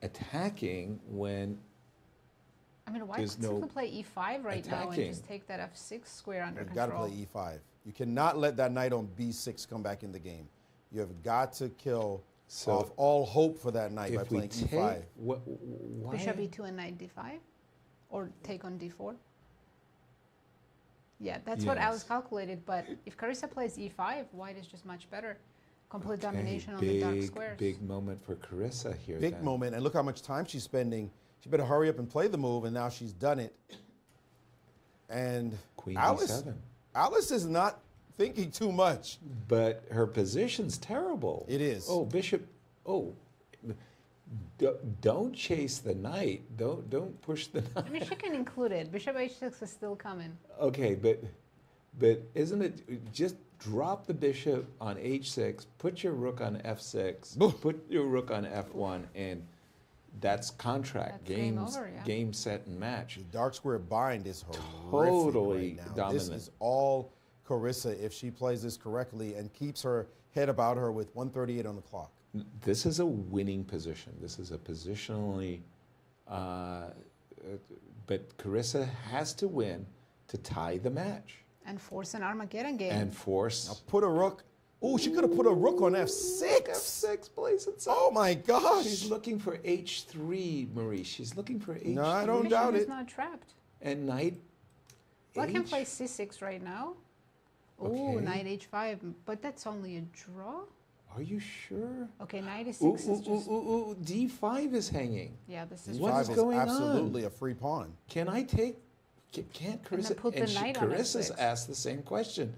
attacking when I mean, White there's could no simply play E5 right now and attacking? just take that F6 square under You've got to control. play E5. You cannot let that knight on B6 come back in the game. You have got to kill off all hope for that knight by if we playing take E5. why? Bishop E2 and Knight D5? Or take on D4? Yeah, that's what Yes. Alice calculated, but if Carissa plays E5, White is just much better. Complete domination on the dark squares. Big moment for Carissa here. Big then. moment, and look how much time she's spending. She better hurry up and play the move, and now she's done it. And Queen Alice, D7. Alice is not thinking too much. But her position's terrible. It is. Oh, Bishop. Oh, don't chase the knight. Don't push the knight. I mean, she can include it. Bishop H6 is still coming. Okay, but isn't it just drop the bishop on H6, put your rook on F6, put your rook on F1, and that's contract. That's game Games, over, yeah. game, set, and match. The dark square bind is horrific Totally right now. dominant. This is all Carissa if she plays this correctly and keeps her head about her with 138 on the clock. This is a winning position. This is a positionally, but Carissa has to win to tie the match And force an Armageddon game. and force. Now put a rook. Oh, she could have put a rook on F6. F6 plays itself. Oh my gosh. She's looking for H3, Maurice. She's looking for H3. No, I don't doubt Bishop is it. not trapped. And knight. Black can H? play C6 right now. Okay. Ooh, Knight H5, but that's only a draw. Are you sure? Okay, Knight E6 Ooh, is ooh, just... ooh, ooh, ooh, D5 is hanging. Yeah, this is... What is going on? absolutely a free pawn. Can I take? Can't Carissa? then put the knight on Carissa's F6. asked the same question.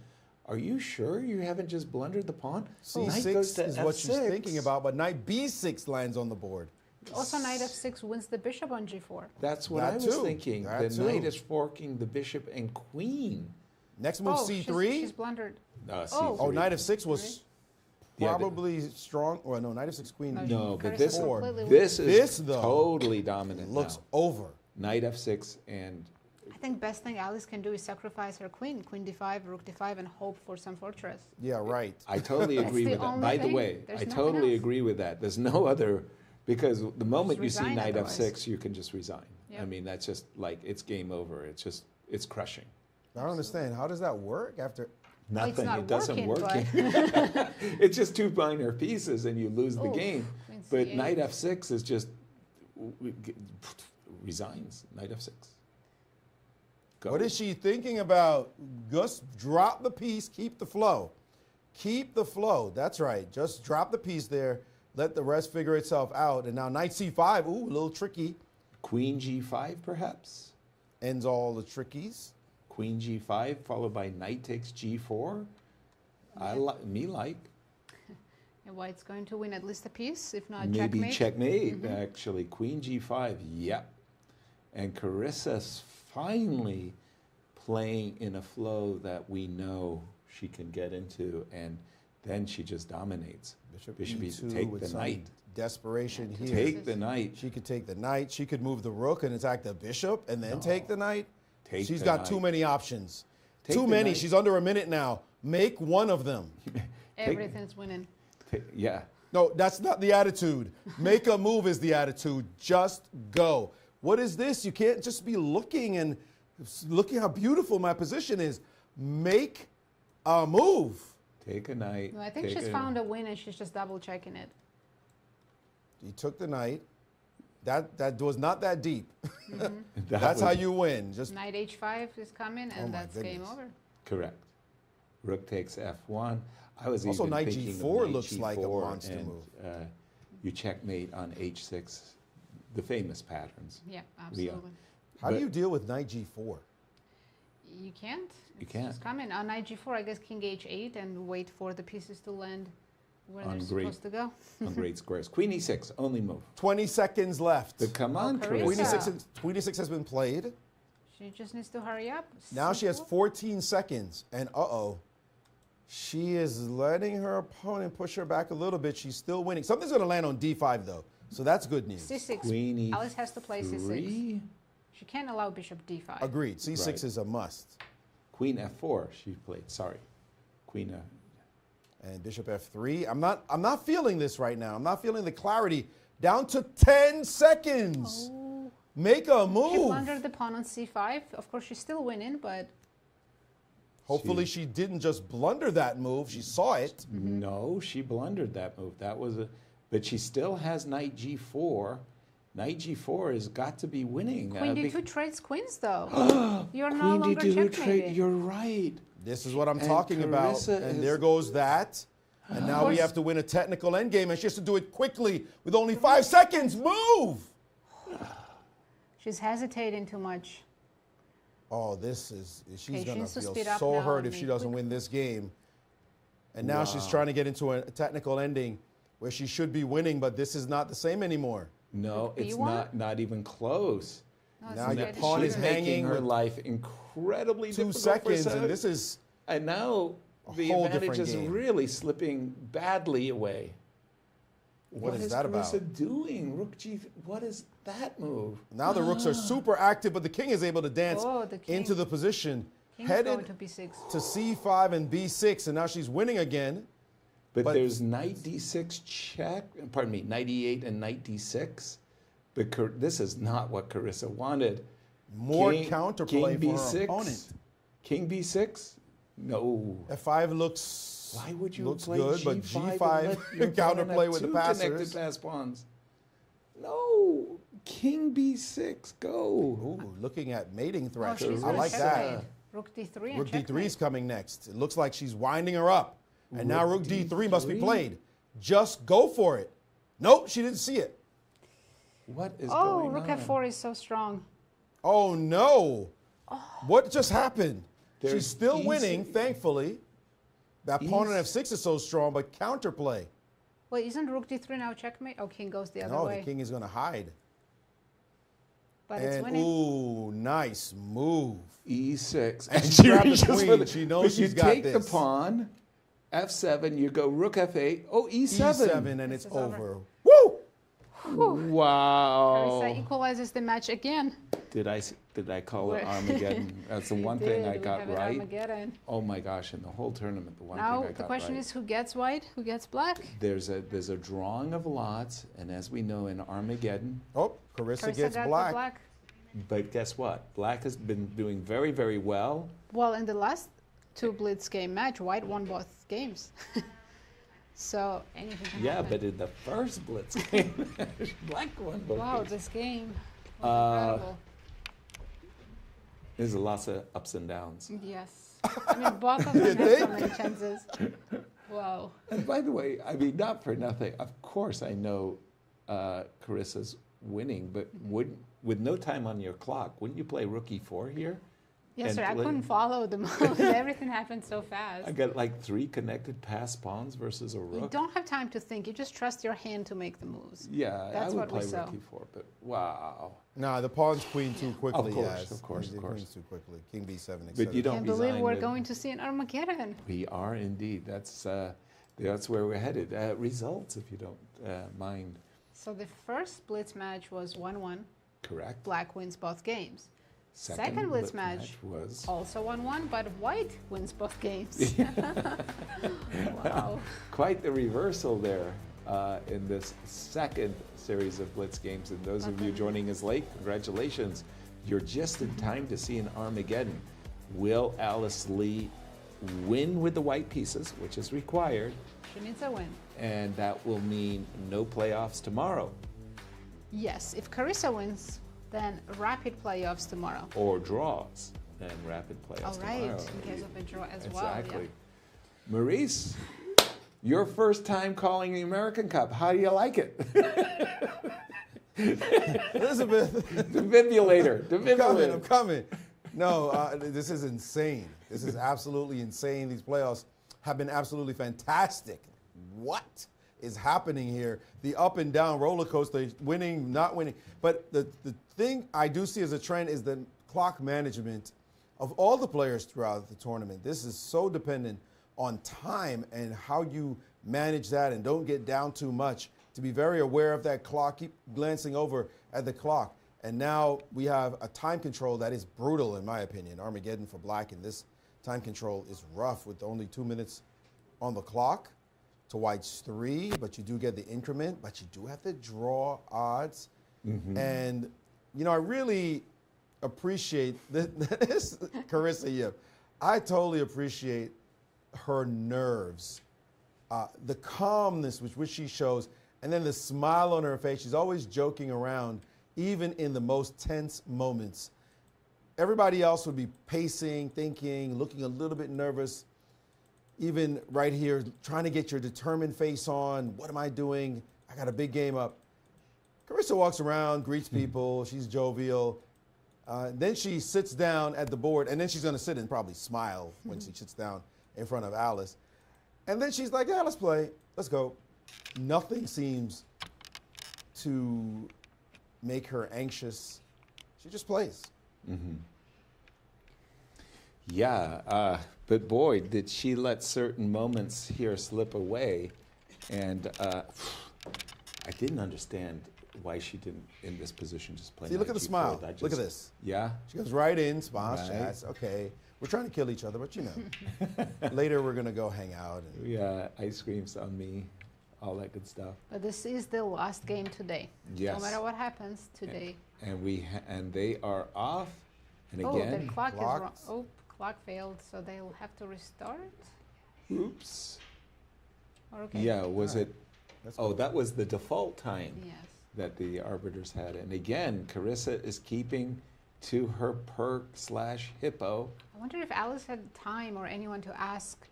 Are you sure you haven't just blundered the pawn? Knight C6 goes to is what she's F6. thinking about, but knight B6 lands on the board. Also, Knight F6 wins the bishop on G4. That's what That I was too. thinking. That The too. knight is forking the bishop and queen. Next move, Oh, C3. She's blundered. C3. Oh, knight F6 was Yeah, but- probably strong. Or no, knight F6 queen. No, but Carissa's this completely this is This, though, totally dominant. looks now. over. Knight F6 and I think best thing Alice can do is sacrifice her queen, Queen D5, Rook D5, and hope for some fortress. Yeah, right. I totally agree the with that. only By the thing. way, There's I nothing totally else. agree with that. There's no other, because the moment you see resign knight otherwise. F6, you can just resign. I Yep. mean, that's just like, it's game over. It's crushing. I don't understand. How does that work after? Well, it's Nothing. not It doesn't working, work. It's just two minor pieces, and you lose the Ooh, game. queen But C8. knight f6 is just resigns. Knight f6. Go. What is she thinking about? Just drop the piece, keep the flow. Keep the flow. That's right. Just drop the piece there. Let the rest figure itself out. And now knight c5. Ooh, a little tricky. Queen g5, perhaps? Ends all the trickies. Queen g5, followed by knight takes g4. Me like. And White's going to win at least a piece, if not Maybe checkmate, Mhm. actually. Queen g5, yep. And Carissa's finally playing in a flow that we know she can get into, and then she just dominates. Bishop E2 take with the some knight. desperation here. Take the knight. She could take the knight. She could move the rook and attack the bishop and then take the knight. Take She's the got knight. too many options. Take Too the many. knight. She's under a minute now. Make one of them. Everything's winning. Yeah. No, that's not the attitude. Make a move is the attitude. Just go. What is this? You can't just be looking and looking how beautiful my position is. Make a move. Take a knight. No, I think she's found a win and she's just double checking it. You took the knight. That was not that deep. Mhm. That's how you win. Just Knight h5 is coming, and my that's game goodness. over. Correct. Rook takes f1. I was Also, even knight thinking of g4 knight looks like a G4 monster and, move. You checkmate on h6, the famous patterns. Yeah, Leon. absolutely. How do But you deal with knight g4? You can't. You It's can't. just coming. On knight g4, I guess king h8 and wait for the pieces to land where On they're great- supposed to go. on great squares. Queen e6, only move. 20 seconds left. But come on, Carissa. Queen e6 has been played. She just needs to hurry up. Now she has 14 seconds. And uh-oh. She is letting her opponent push her back a little bit. She's still winning. Something's going to land on d5, though. So that's good news. c6. Queen Alice has to play c6. e3. She can't allow bishop d5. Agreed. c6 Right. is a must. Queen f4, she played. Sorry. Queen f. And bishop f3. I'm not feeling this right now. I'm not feeling the clarity. Down to 10 seconds. Oh. Make a She move. blundered the pawn on c5. Of course, she's still winning, but Hopefully she didn't just blunder that move. She saw it. No, she blundered that move. That was a, but she still has knight g4. Knight g4 has got to be winning. queen bec- d2 trades queens, though. You're no Queen longer d2 checkmating. You're right. This is what I'm And talking about. Carissa And is- there goes that. And now we course. have to win a technical endgame, and she has to do it quickly with only 5 seconds. Move! She's hesitating too much. Oh, this is, she's Okay, she going needs to to feel speed up so now hurt and if she make doesn't quick- win this game. And now she's Wow. trying to get into a technical ending where she should be winning, but this is not the same anymore. No, it's B1? not even close. No, it's Now not your getting pawn better. is She's making hanging her with life incredibly 2 difficult for seconds, Sev. and this is And now the whole advantage different is game. really slipping badly away. What is is that Carissa about? doing? Rook g. What is that move? now the rooks are super active, but the king is able to dance Oh, the king. into the position, King's going headed to b6. to c5 and b6, and now she's winning again. But, But- there's knight d6 check. Pardon me, knight e8 and knight d6. But this is not what Carissa wanted. More King- counterplay King for her b6. opponent. King b6? No. F5 looks Why would you looks play good, G5 but and G5 let your opponent counterplay have with the two passers. connected pass pawns? No. King b6, go. Ooh, looking at mating Oh, threats. she's I gonna like checkmate. that. Rook d3 and Rook d3 checkmate. is coming next. It looks like she's winding her up. And now Rook Rook d3 must be D3? played. Just go for it. Nope, she didn't see it. What is Oh, going rook on? f4 is so strong. Oh no. What just happened? She's There's still easy- winning, thankfully. That pawn on Easy- f6 is so strong, but counterplay. Wait, isn't rook d3 now checkmate? Oh, king goes the other No, way. the king is going to hide. But it's And winning. ooh, nice move. E6. And she grabbed the reaches for queen. She knows but she's you got take this. the pawn, f7, you go rook f8. Oh, e7. E7, and it's This is over. over. Woo! Wow. Carissa equalizes the match again. Did I call it We're- Armageddon? That's the We one thing I did. We got have an right. Armageddon. Oh my gosh! In the whole tournament, the one Now thing I got the question right. is who gets white, who gets black? There's a drawing of lots, and as we know in Armageddon, Oh, Carissa Carissa gets got the black. black. but guess what? Black has been doing very, very well. Well, in the last two Blitz game match. White won both games. So anything can Yeah, happen. but in the first Blitz game, Black won both Wow, games. this game was incredible. There's lots of ups and downs. Yes. I mean, both of them had so many chances. Wow. And by the way, I mean, not for nothing, of course I know Carissa's winning, but with no time on your clock, wouldn't you play Rook E4 here? Yes, sir. I And couldn't follow the moves. Everything happened so fast. I got like 3 connected pass pawns versus a rook. You don't have time to think. You just trust your hand to make the moves. Yeah, That's I would what we play saw. Rook E4, but wow. Nah, the pawn's queen too quickly. Of course, yes. of course, The of course. queen's too quickly. King B7, etc. But you don't Can't believe resign we're with- going to see an Armageddon. We are indeed. That's where we're headed. Results, if you don't mind. So the first Blitz match was 1-1. Correct. Black wins both games. Second Blitz match was also 1-1, but White wins both games. Wow. Quite the reversal there in this second series of Blitz games. And those of you joining us late, congratulations. You're just in time to see an Armageddon. Will Alice Lee win with the white pieces, which is required? She needs a win. And that will mean no playoffs tomorrow. Yes, if Carissa wins, then rapid playoffs tomorrow. Or draws and rapid playoffs All right, tomorrow. in case of a draw as well. Exactly. Maurice, your first time calling the American Cup. How do you like it? Elizabeth. Defibrillator. I'm coming. No, this is insane. This is absolutely insane. These playoffs have been absolutely fantastic. What is happening here? The up and down roller coaster, winning, not winning. But the thing I do see as a trend is the clock management of all the players throughout the tournament. This is so dependent on time and how you manage that and don't get down too much. To be very aware of that clock, keep glancing over at the clock. And now we have a time control that is brutal, in my opinion. Armageddon for Black, and this time control is rough with only 2 minutes on the clock to White's 3, but you do get the increment, but you do have the draw odds. And, you know, I really appreciate this Carissa Yip. I totally appreciate her nerves, the calmness with which she shows, and then the smile on her face. She's always joking around, even in the most tense moments. Everybody else would be pacing, thinking, looking a little bit nervous. Even right here, trying to get your determined face on. What am I doing? I got a big game up. Carissa walks around, greets people. She's jovial. Then she sits down at the board, and then she's going to sit and probably smile when she sits down in front of Alice. And then she's like, yeah, let's play. Let's go. Nothing seems to make her anxious. She just plays. Yeah, but boy, did she let certain moments here slip away. And I didn't understand why she didn't, in this position, just play. See, look at the G4. smile. That Look at just- this. Yeah? She goes right in, smiles, Right. chats. Okay, we're trying to kill each other, but you know. Later, we're going to go hang out. And Yeah, ice creams on me, all that good stuff. But this is the last game today. Yes. No matter what happens today. And they are off. And Oh, again, the clock is wrong. Oh, clock failed, so they'll have to restart. Oops. Okay. Yeah, was All right. it? Oh, that was the default time Yes. that the arbiters had. And again, Carissa is keeping to her perk/hippo. I wonder if Alice had time or anyone to ask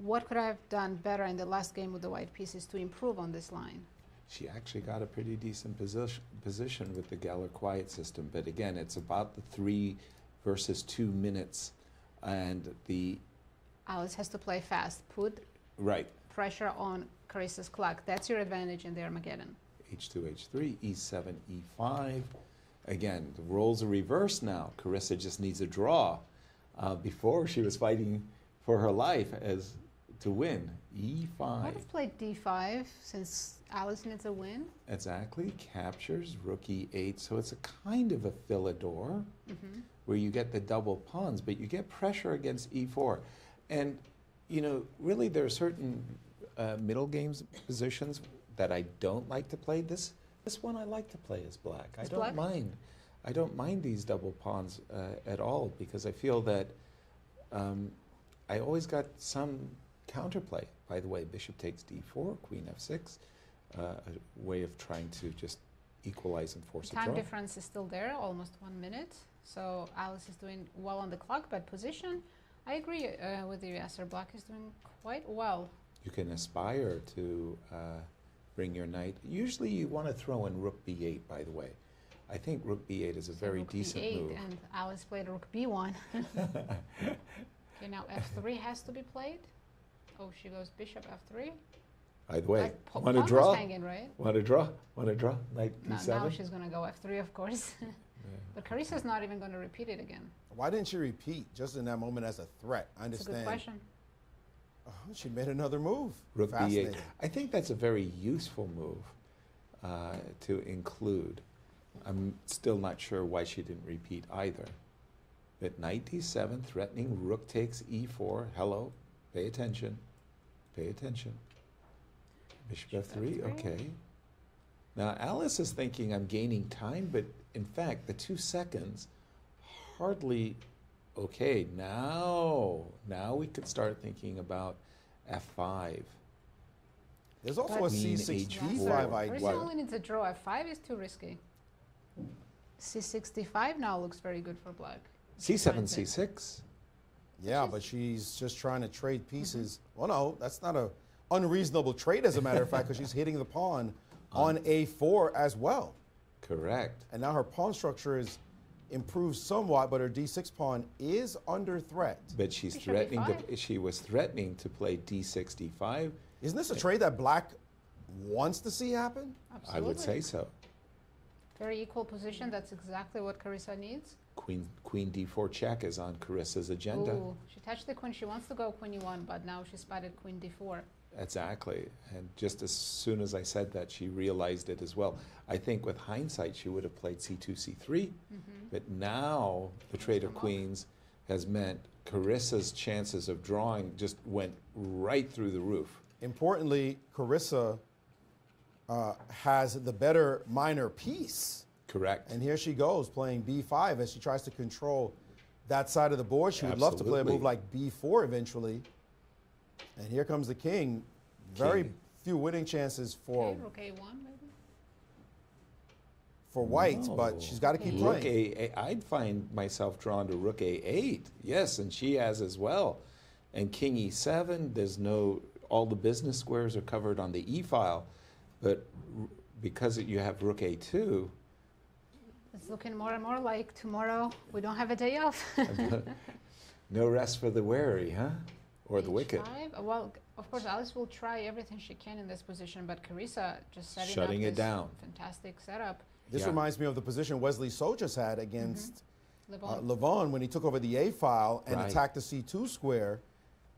what could I have done better in the last game with the white pieces to improve on this line. She actually got a pretty decent position with the Geller quiet system. But again, it's about the 3 versus 2 minutes. And the, Alice has to play fast. Put right, pressure on Carissa's clock. That's your advantage in the Armageddon. H2, H3, E7, E5. Again, the roles are reversed now. Carissa just needs a draw. Before, she was fighting for her life as to win. E5. I would have played D5 since Alice needs a win. Exactly. Captures, rook E8. So it's a kind of a Philidor where you get the double pawns, but you get pressure against E4. And, you know, really there are certain middle games positions that I don't like to play. This one I like to play as Black. I don't mind. I don't mind these double pawns at all because I feel that I always got some counterplay. By the way, bishop takes d4, queen f6, a way of trying to just equalize and force a draw. Time difference is still there, almost 1 minute. So Alice is doing well on the clock, but position, I agree with you, Yasser. Black is doing quite well. You can aspire to bring your knight. Usually you want to throw in rook b8, by the way. I think rook b8 is a very rook decent b8, move. and Alice played rook b1. Okay, now f3 has to be played. Oh, she goes bishop f3. By the way, Like, want to pawn draw? was hanging, right? Want to draw? Want to draw? Knight d7? Now she's going to go f3, of course. But Carissa's not even going to repeat it again. Why didn't she repeat just in that moment as a threat? I That's a understand. good question. Oh, she made another move. Rook b8. Fascinating. I think that's a very useful move to include. I'm still not sure why she didn't repeat either. But knight d7, threatening rook takes e4. Hello, pay attention. Pay attention. Bishop f3, okay. Now Alice is thinking I'm gaining time, but in fact the 2 seconds hardly. Okay, now we could start thinking about f5. There's also a c6 d5 Carissa idea. only needs a draw. f5 is too risky. c65 now looks very good for black. c7, c6. Yeah, but she's just trying to trade pieces. Well, no, that's not a unreasonable trade, as a matter of fact, because she's hitting the pawn on a4 as well. Correct. And now her pawn structure is improved somewhat, but her d6 pawn is under threat. But she's threatening to, she was threatening to play d6, d5. Isn't this a trade that black wants to see happen? Absolutely. I would say so. Very equal position. That's exactly what Carissa needs. Queen d4 check is on Carissa's agenda. Ooh, she touched the queen. She wants to go queen e1, but now she spotted queen d4. Exactly. And just as soon as I said that, she realized it as well. I think with hindsight, she would have played c2, c3. But now the trade of queens has meant Carissa's chances of drawing just went right through the roof. Importantly, Carissa has the better minor piece. Correct. And here she goes playing b5 as she tries to control that side of the board. She would love to play a move like b4 eventually. And here comes the king. Very few winning chances for Rook a1 maybe? for white, but she's got to keep Rook playing. a8. I'd find myself drawn to rook a8. Yes, and she has as well. And king e7, there's no, all the business squares are covered on the e file, but because you have rook a2. It's looking more and more like tomorrow we don't have a day off. No rest for the weary, huh? Or the wicked. Well, of course, Alice will try everything she can in this position, but Carissa just shutting it down. Fantastic setup. This reminds me of the position Wesley So just had against Levon. Levon when he took over the A file and attacked the C2 square.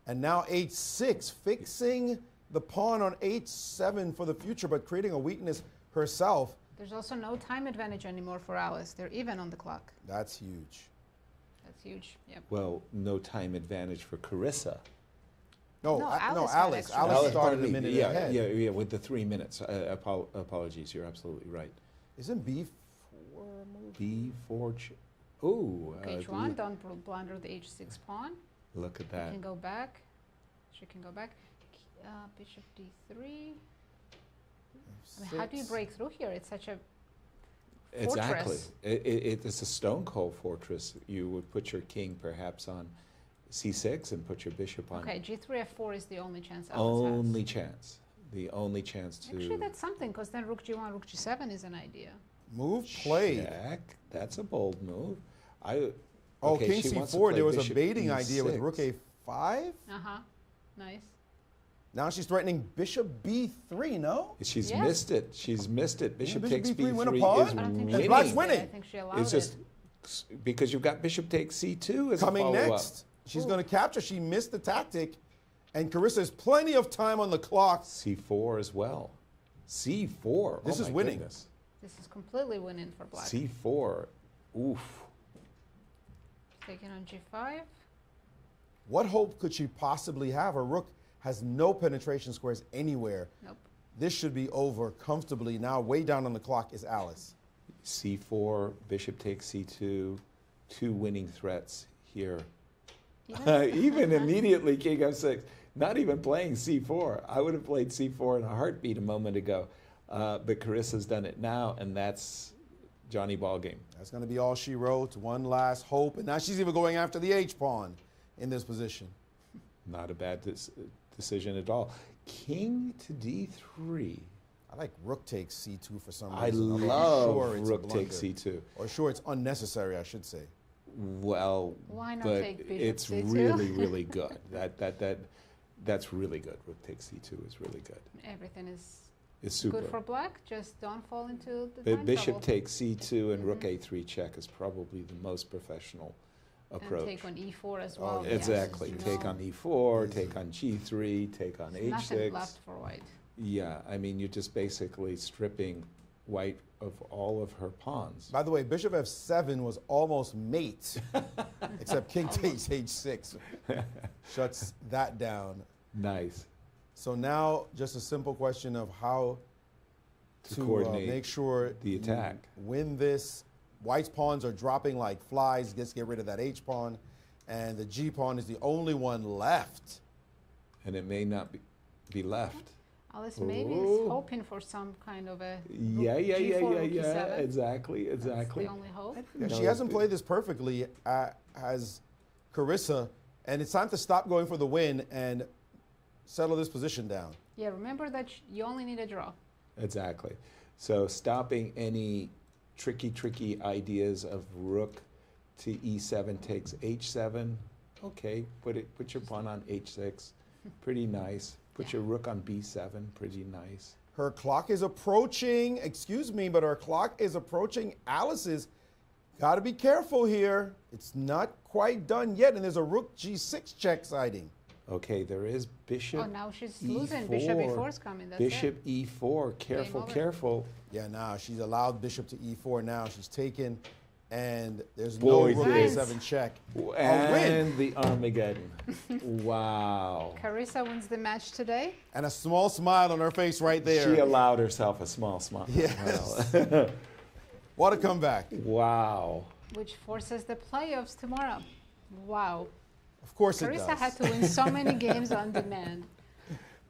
And now H6, fixing the pawn on H7 for the future, but creating a weakness herself. There's also no time advantage anymore for Alice. They're even on the clock. That's huge. That's huge. Yep. Well, no time advantage for Carissa. No, Alice. Alice started a minute ahead. Yeah, with the 3 minutes. Apologies, you're absolutely right. Isn't B4 B4. Oh. H1, don't blunder the H6 pawn. Look at She that. can go back. She can go back. Bishop D3. I mean, how do you break through here? It's such a Exactly. fortress. It's a stone cold fortress. You would put your king perhaps on C6 and put your bishop on. Okay, G3 F4 is the only chance Alice has. Only chance. The only chance to. Actually, that's something, because then Rook G1, Rook G7 is an idea. Move played. Check. That's a bold move. Oh, okay, King she wants to C4. play There was a bishop baiting idea with E6. Rook A5. Nice. Now she's threatening Bishop B3. No. She's missed it. She's missed it. Bishop Bishop takes B3 B3 win a is pawn? winning. And Black's winning. I think she allowed It's just because you've got Bishop takes C2 as Coming a follow-up. next. She's going to capture. She missed the tactic. And Carissa has plenty of time on the clock. C4 as well. C4. This is winning. Goodness. This is completely winning for Black. C4. Oof. Taking on G5. What hope could she possibly have? Her rook has no penetration squares anywhere. Nope. This should be over comfortably. Now, way down on the clock is Alice. C4, bishop takes C2, 2 winning threats here. Even immediately king f6. Not even playing c4. I would have played c4 in a heartbeat a moment ago. But Carissa's done it now, and that's Johnny ballgame. That's going to be all she wrote. One last hope. And now she's even going after the h-pawn in this position. Not a bad decision at all. King to d3. I like rook takes c2 for some I reason. love Sure it's a rook takes blunder. c2. Or sure, it's unnecessary, I should say. Well, Why not but take bishop it's c2? really, really good. That's really good. Rook takes c2 is really good. Everything is super. good for black. Just don't fall into the time Bishop trouble. takes c2 and rook a3 check is probably the most professional approach. And take on e4 as well. Exactly. Yes. Take on e4, take on g3, take on There's h6. nothing left for white. Yeah, I mean, you're just basically stripping white of all of her pawns. By the way, bishop f7 was almost mate, except king takes h6. Shuts that down. Nice. So now, just a simple question of how to coordinate make sure the attack. Win this. White's pawns are dropping like flies. Just get rid of that h-pawn. And the g-pawn is the only one left. And it may not be left. Alice maybe is hoping for some kind of a Yeah, g4, exactly. That's the only hope. Yeah, she hasn't played this perfectly as Carissa, and it's time to stop going for the win and settle this position down. Yeah, remember that you only need a draw. Exactly. So stopping any tricky ideas of rook to e7 takes h7. Okay, put your pawn on h6. Pretty nice. Put your rook on b7. Pretty nice. Her clock is approaching, excuse me, but her clock is approaching Alice's. Got to be careful here. It's not quite done yet, and there's a rook g6 check siding. Okay, there is bishop. Oh, now she's E4. losing. Bishop e4 is coming. That's Bishop it. e4. Careful. Yeah, now she's allowed bishop to e4 now. She's taken, and there's Boy, no rook nice. a7 check. And the Armageddon. Wow. Carissa wins the match today. And a small smile on her face right there. She allowed herself a small smile. Yes. Wow. What a comeback. Wow. Which forces the playoffs tomorrow. Wow. Of course it Carissa does. had to win so many games on demand.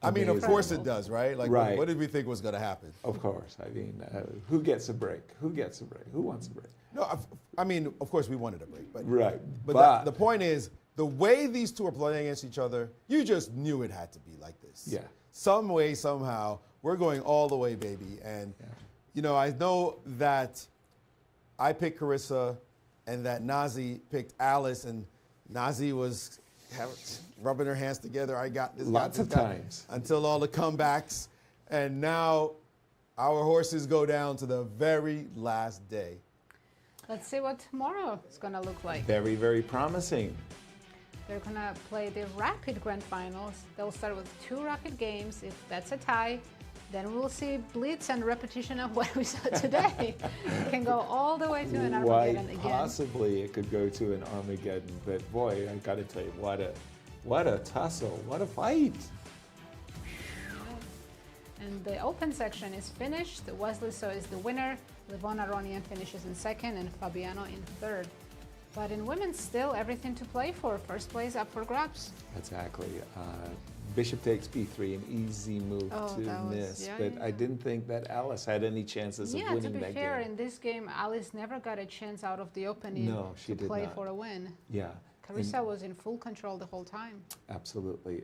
I mean, of course it does, right? Like, Right. what did we think was going to happen? Of course. I mean, who gets a break? Who gets a break? Who wants a break? No, I mean, of course we wanted a break. But, Right. But the point is, the way these two are playing against each other, you just knew it had to be like this. Yeah. Some way, somehow, we're going all the way, baby. And, you know, I know that I picked Carissa and that Nazi picked Alice, and Nazi was rubbing her hands together. I got this. Lots got of this guy, times. until all the comebacks. And now our horses go down to the very last day. Let's see what tomorrow is going to look like. Very, very promising. They're going to play the rapid grand finals. They'll start with 2 rapid games. If that's a tie, then we'll see Blitz and repetition of what we saw today. It can go all the way to an Armageddon again. Possibly it could go to an Armageddon, but boy, I got to tell you, what a tussle, what a fight. And the open section is finished. Wesley So is the winner. Levon Aronian finishes in second and Fabiano in third. But in women, still everything to play for. First place up for grabs. Exactly. Bishop takes b3, an easy move to miss. But I didn't think that Alice had any chances of winning to be that fair, game. in this game, Alice never got a chance out of the opening she to did play not. for a win. Yeah. Carissa was in full control the whole time. Absolutely.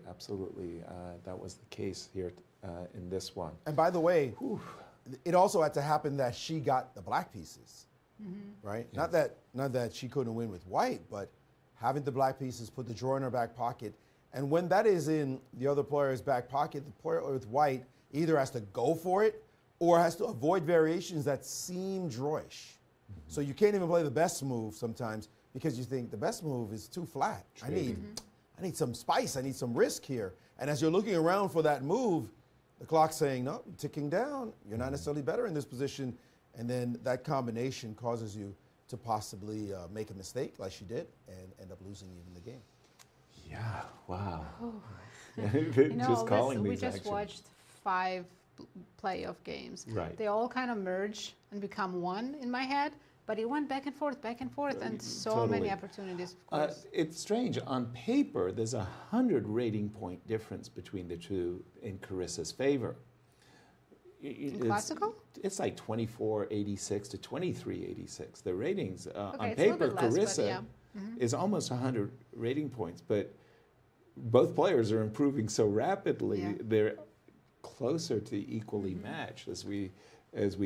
That was the case here in this one. And by the way, it also had to happen that she got the black pieces, right? Yes. Not that she couldn't win with white, but having the black pieces, put the draw in her back pocket. And when that is in the other player's back pocket, the player with white either has to go for it or has to avoid variations that seem drawish. So you can't even play the best move sometimes because you think the best move is too flat. I need some spice. I need some risk here. And as you're looking around for that move, the clock's saying, no, ticking down. You're not necessarily better in this position. And then that combination causes you to possibly make a mistake like she did and end up losing even the game. Yeah, wow. Just calling we just watched 5 playoff games. Right. They all kind of merge and become one in my head, but it went back and forth, and so many opportunities, of course. It's strange. On paper, there's 100 rating point difference between the two in Carissa's favor. In classical? It's like 2486 to 2386. The ratings on it's a little paper, bit less, but Carissa yeah. is almost 100 rating points, but both players are improving so rapidly. Yeah. They're closer to equally matched as we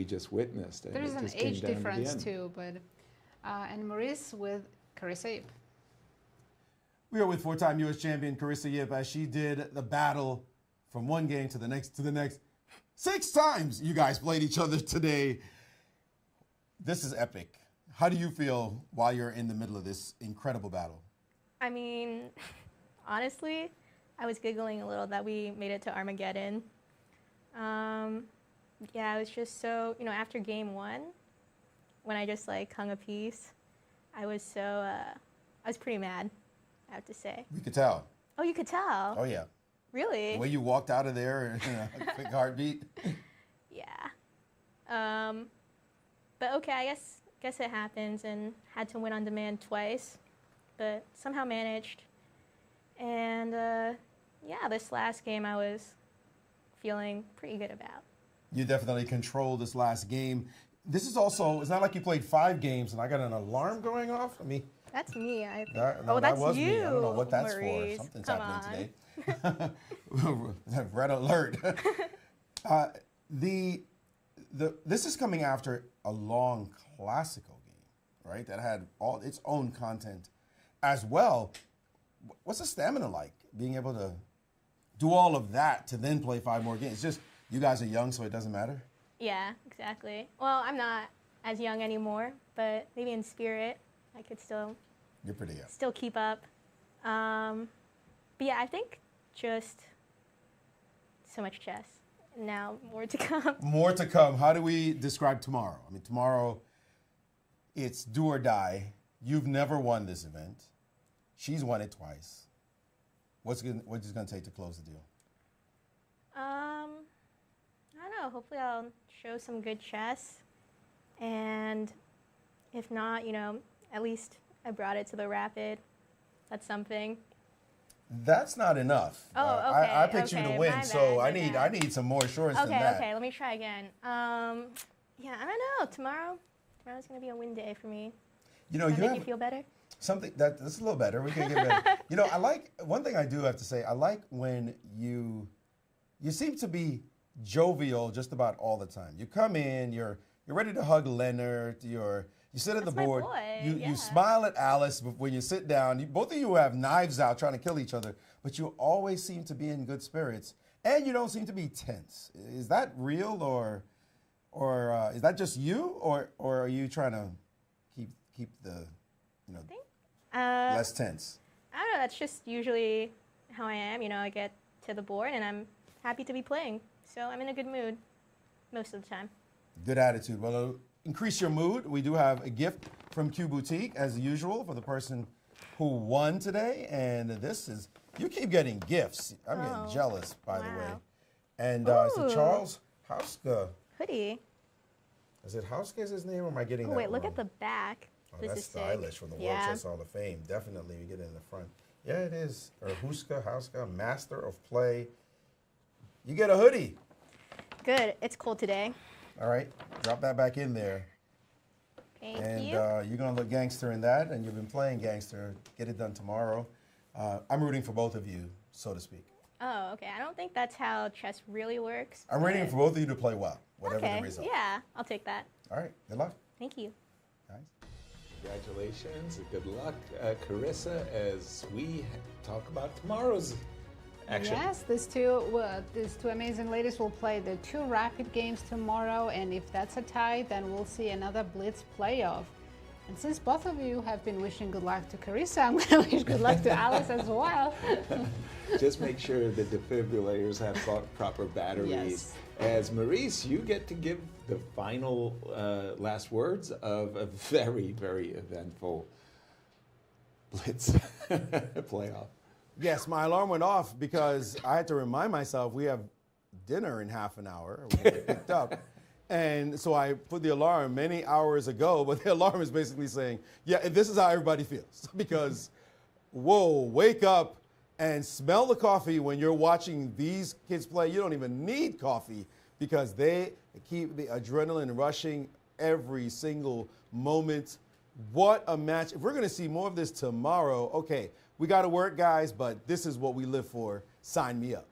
just witnessed. And There's it an just came age down to the difference end. too, but and Maurice with Carissa Yip. We are with four-time U.S. champion Carissa Yip as she did the battle from one game to the next to the next. 6 times you guys played each other today. This is epic. How do you feel while you're in the middle of this incredible battle? I mean, honestly, I was giggling a little that we made it to Armageddon. Yeah, it was just so, after game 1, when I just like hung a piece, I was pretty mad, I have to say. We could tell. Oh, you could tell? Oh, yeah. Really? The way you walked out of there, a quick heartbeat. Yeah. But okay, I guess it happens, and had to win on demand twice, but somehow managed. And yeah, this last game I was feeling pretty good about. You definitely controlled this last game. This is also, it's not like you played 5 games and I got an alarm going off. I mean, that's me. that that's was you. me. I don't know what that's Maurice. for. Something's Come happening on. today. Red alert. This is coming after a long classical game, right? That had all its own content as well. What's the stamina like, being able to do all of that to then play 5 more games? Just, you guys are young, so it doesn't matter? Yeah, exactly. Well, I'm not as young anymore, but maybe in spirit, I could still. You're pretty young. Still keep up. But yeah, I think just so much chess. Now, more to come. More to come. How do we describe tomorrow? I mean, tomorrow, it's do or die. You've never won this event. She's won it twice. What's it going to take to close the deal? I don't know. Hopefully I'll show some good chess. And if not, at least I brought it to the rapid. That's something. That's not enough. Oh, okay. I picked you to win, my so bad, I need some more assurance than that. Okay, let me try again. Yeah, I don't know. Tomorrow's going to be a win day for me. Does that make you feel better? Something that's a little better. We can get better. I like, one thing I do have to say, I like when you seem to be jovial just about all the time. You come in, you're ready to hug Leonard, you sit at the board, you smile at Alice when you sit down. Both of you have knives out trying to kill each other, but you always seem to be in good spirits, and you don't seem to be tense. Is that real, or is that just you, or are you trying to keep the less tense? I don't know. That's just usually how I am. I get to the board and I'm happy to be playing, so I'm in a good mood most of the time. Good attitude. Well, increase your mood. We do have a gift from Q Boutique, as usual, for the person who won today. And this is, you keep getting gifts. I'm getting jealous, by the way. And it's a Charles Hauska hoodie. Is it Hauska is his name, or am I getting that wait, look wrong? at the back. Oh, this that's is stylish sick. from the World Chess Hall of Fame. Definitely, we get it in the front. Yeah, it is. Or Hauska, Master of Play. You get a hoodie. Good. It's cold today. All right, drop that back in there. Thank and you. You're going to look gangster in that, and you've been playing gangster. Get it done tomorrow. I'm rooting for both of you, so to speak. Oh, okay. I don't think that's how chess really works. I'm rooting for both of you to play well, whatever okay. the result. Yeah, I'll take that. All right, good luck. Thank you. Congratulations, good luck, Carissa, as we talk about tomorrow's action. Yes, these two amazing ladies will play the 2 rapid games tomorrow, and if that's a tie, then we'll see another Blitz playoff. And since both of you have been wishing good luck to Carissa, I'm going to wish good luck to Alice as well. Just make sure the defibrillators have proper batteries. Yes. As Maurice, you get to give the final last words of a very, very eventful Blitz playoff. Yes, my alarm went off because I had to remind myself we have dinner in half an hour. We get picked up. And so I put the alarm many hours ago, but the alarm is basically saying, yeah, this is how everybody feels. Because, whoa, wake up and smell the coffee when you're watching these kids play. You don't even need coffee because they keep the adrenaline rushing every single moment. What a match. If we're going to see more of this tomorrow, okay, we got to work, guys, but this is what we live for. Sign me up.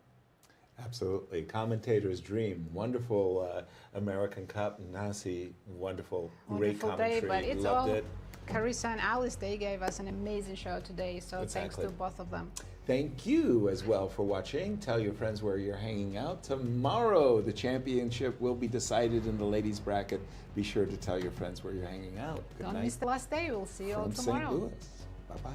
Absolutely. Commentator's dream. Wonderful American Cup. Nasi, wonderful, great commentary. Day, but it's Loved all it. Carissa and Alice, they gave us an amazing show today, so thanks to both of them. Thank you as well for watching. Tell your friends where you're hanging out. Tomorrow, the championship will be decided in the ladies bracket. Be sure to tell your friends where you're hanging out. Good Don't night. miss the last day. We'll see you all From tomorrow. St. Louis. Bye-bye.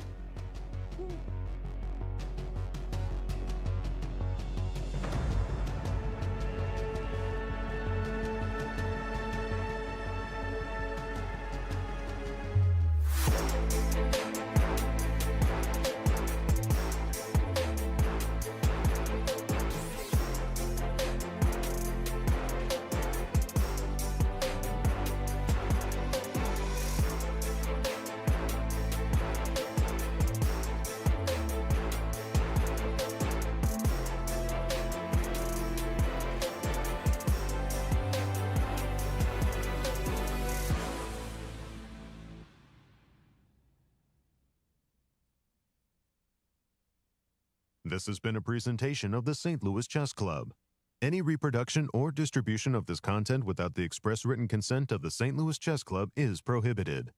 This has been a presentation of the St. Louis Chess Club. Any reproduction or distribution of this content without the express written consent of the St. Louis Chess Club is prohibited.